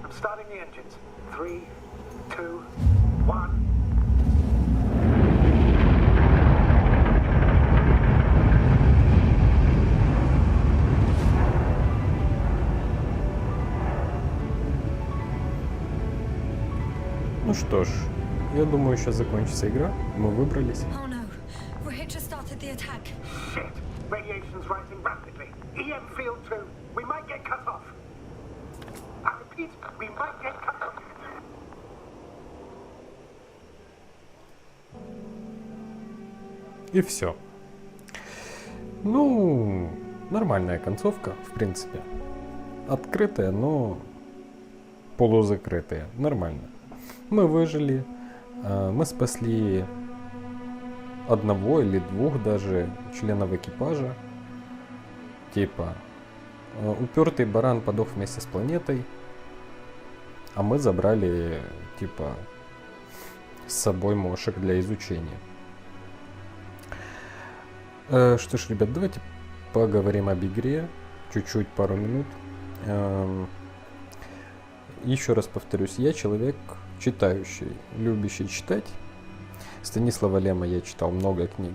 I'm starting the engines. 3, 2, 1. Ну что ж, я думаю, сейчас закончится игра. Мы выбрались. Oh no. Rohit just started the attack. Shit. Radiation's rising rapidly. EM field 2. We might get cut off. I repeat, we might get cut off. И все. Ну, нормальная концовка, в принципе. Открытая, но полузакрытая. Нормально. Мы выжили. Мы спасли одного или двух даже членов экипажа. Типа, упертый баран подох вместе с планетой. А мы забрали, типа, с собой мошек для изучения. Что ж, ребят, давайте поговорим об игре. Чуть-чуть, пару минут. Еще раз повторюсь, я человек читающий, любящий читать. Станислава Лема я читал много книг.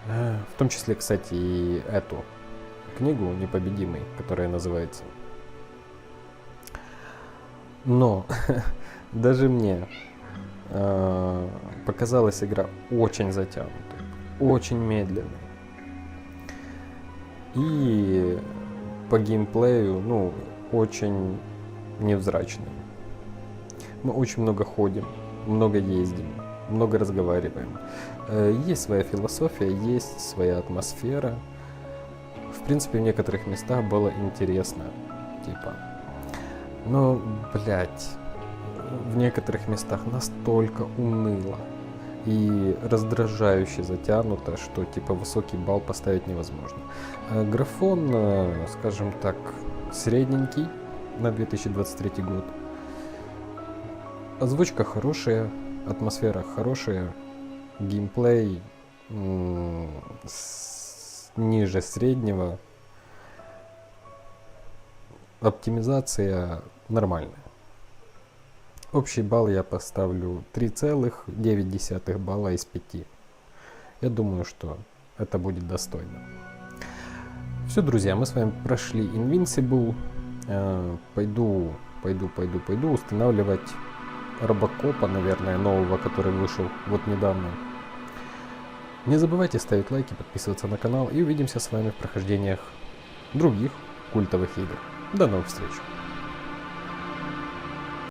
В том числе, кстати, и эту книгу «Непобедимый», которая называется. Но даже мне показалась игра очень затянутой, очень медленной. И по геймплею, ну, очень невзрачной. Мы очень много ходим, много ездим, много разговариваем. Есть своя философия, есть своя атмосфера. В принципе, в некоторых местах было интересно, типа. Но, блядь, в некоторых местах настолько уныло и раздражающе затянуто, что, типа, высокий балл поставить невозможно. Графон, скажем так, средненький на 2023 год. Озвучка хорошая, атмосфера хорошая, геймплей ниже среднего, оптимизация нормальная. Общий балл я поставлю 3,9 балла из 5. Я думаю, что это будет достойно. Все, друзья, мы с вами прошли Invincible. Пойду устанавливать Робокопа, наверное, нового, который вышел вот недавно. Не забывайте ставить лайки, подписываться на канал, и увидимся с вами в прохождениях других культовых игр. До новых встреч!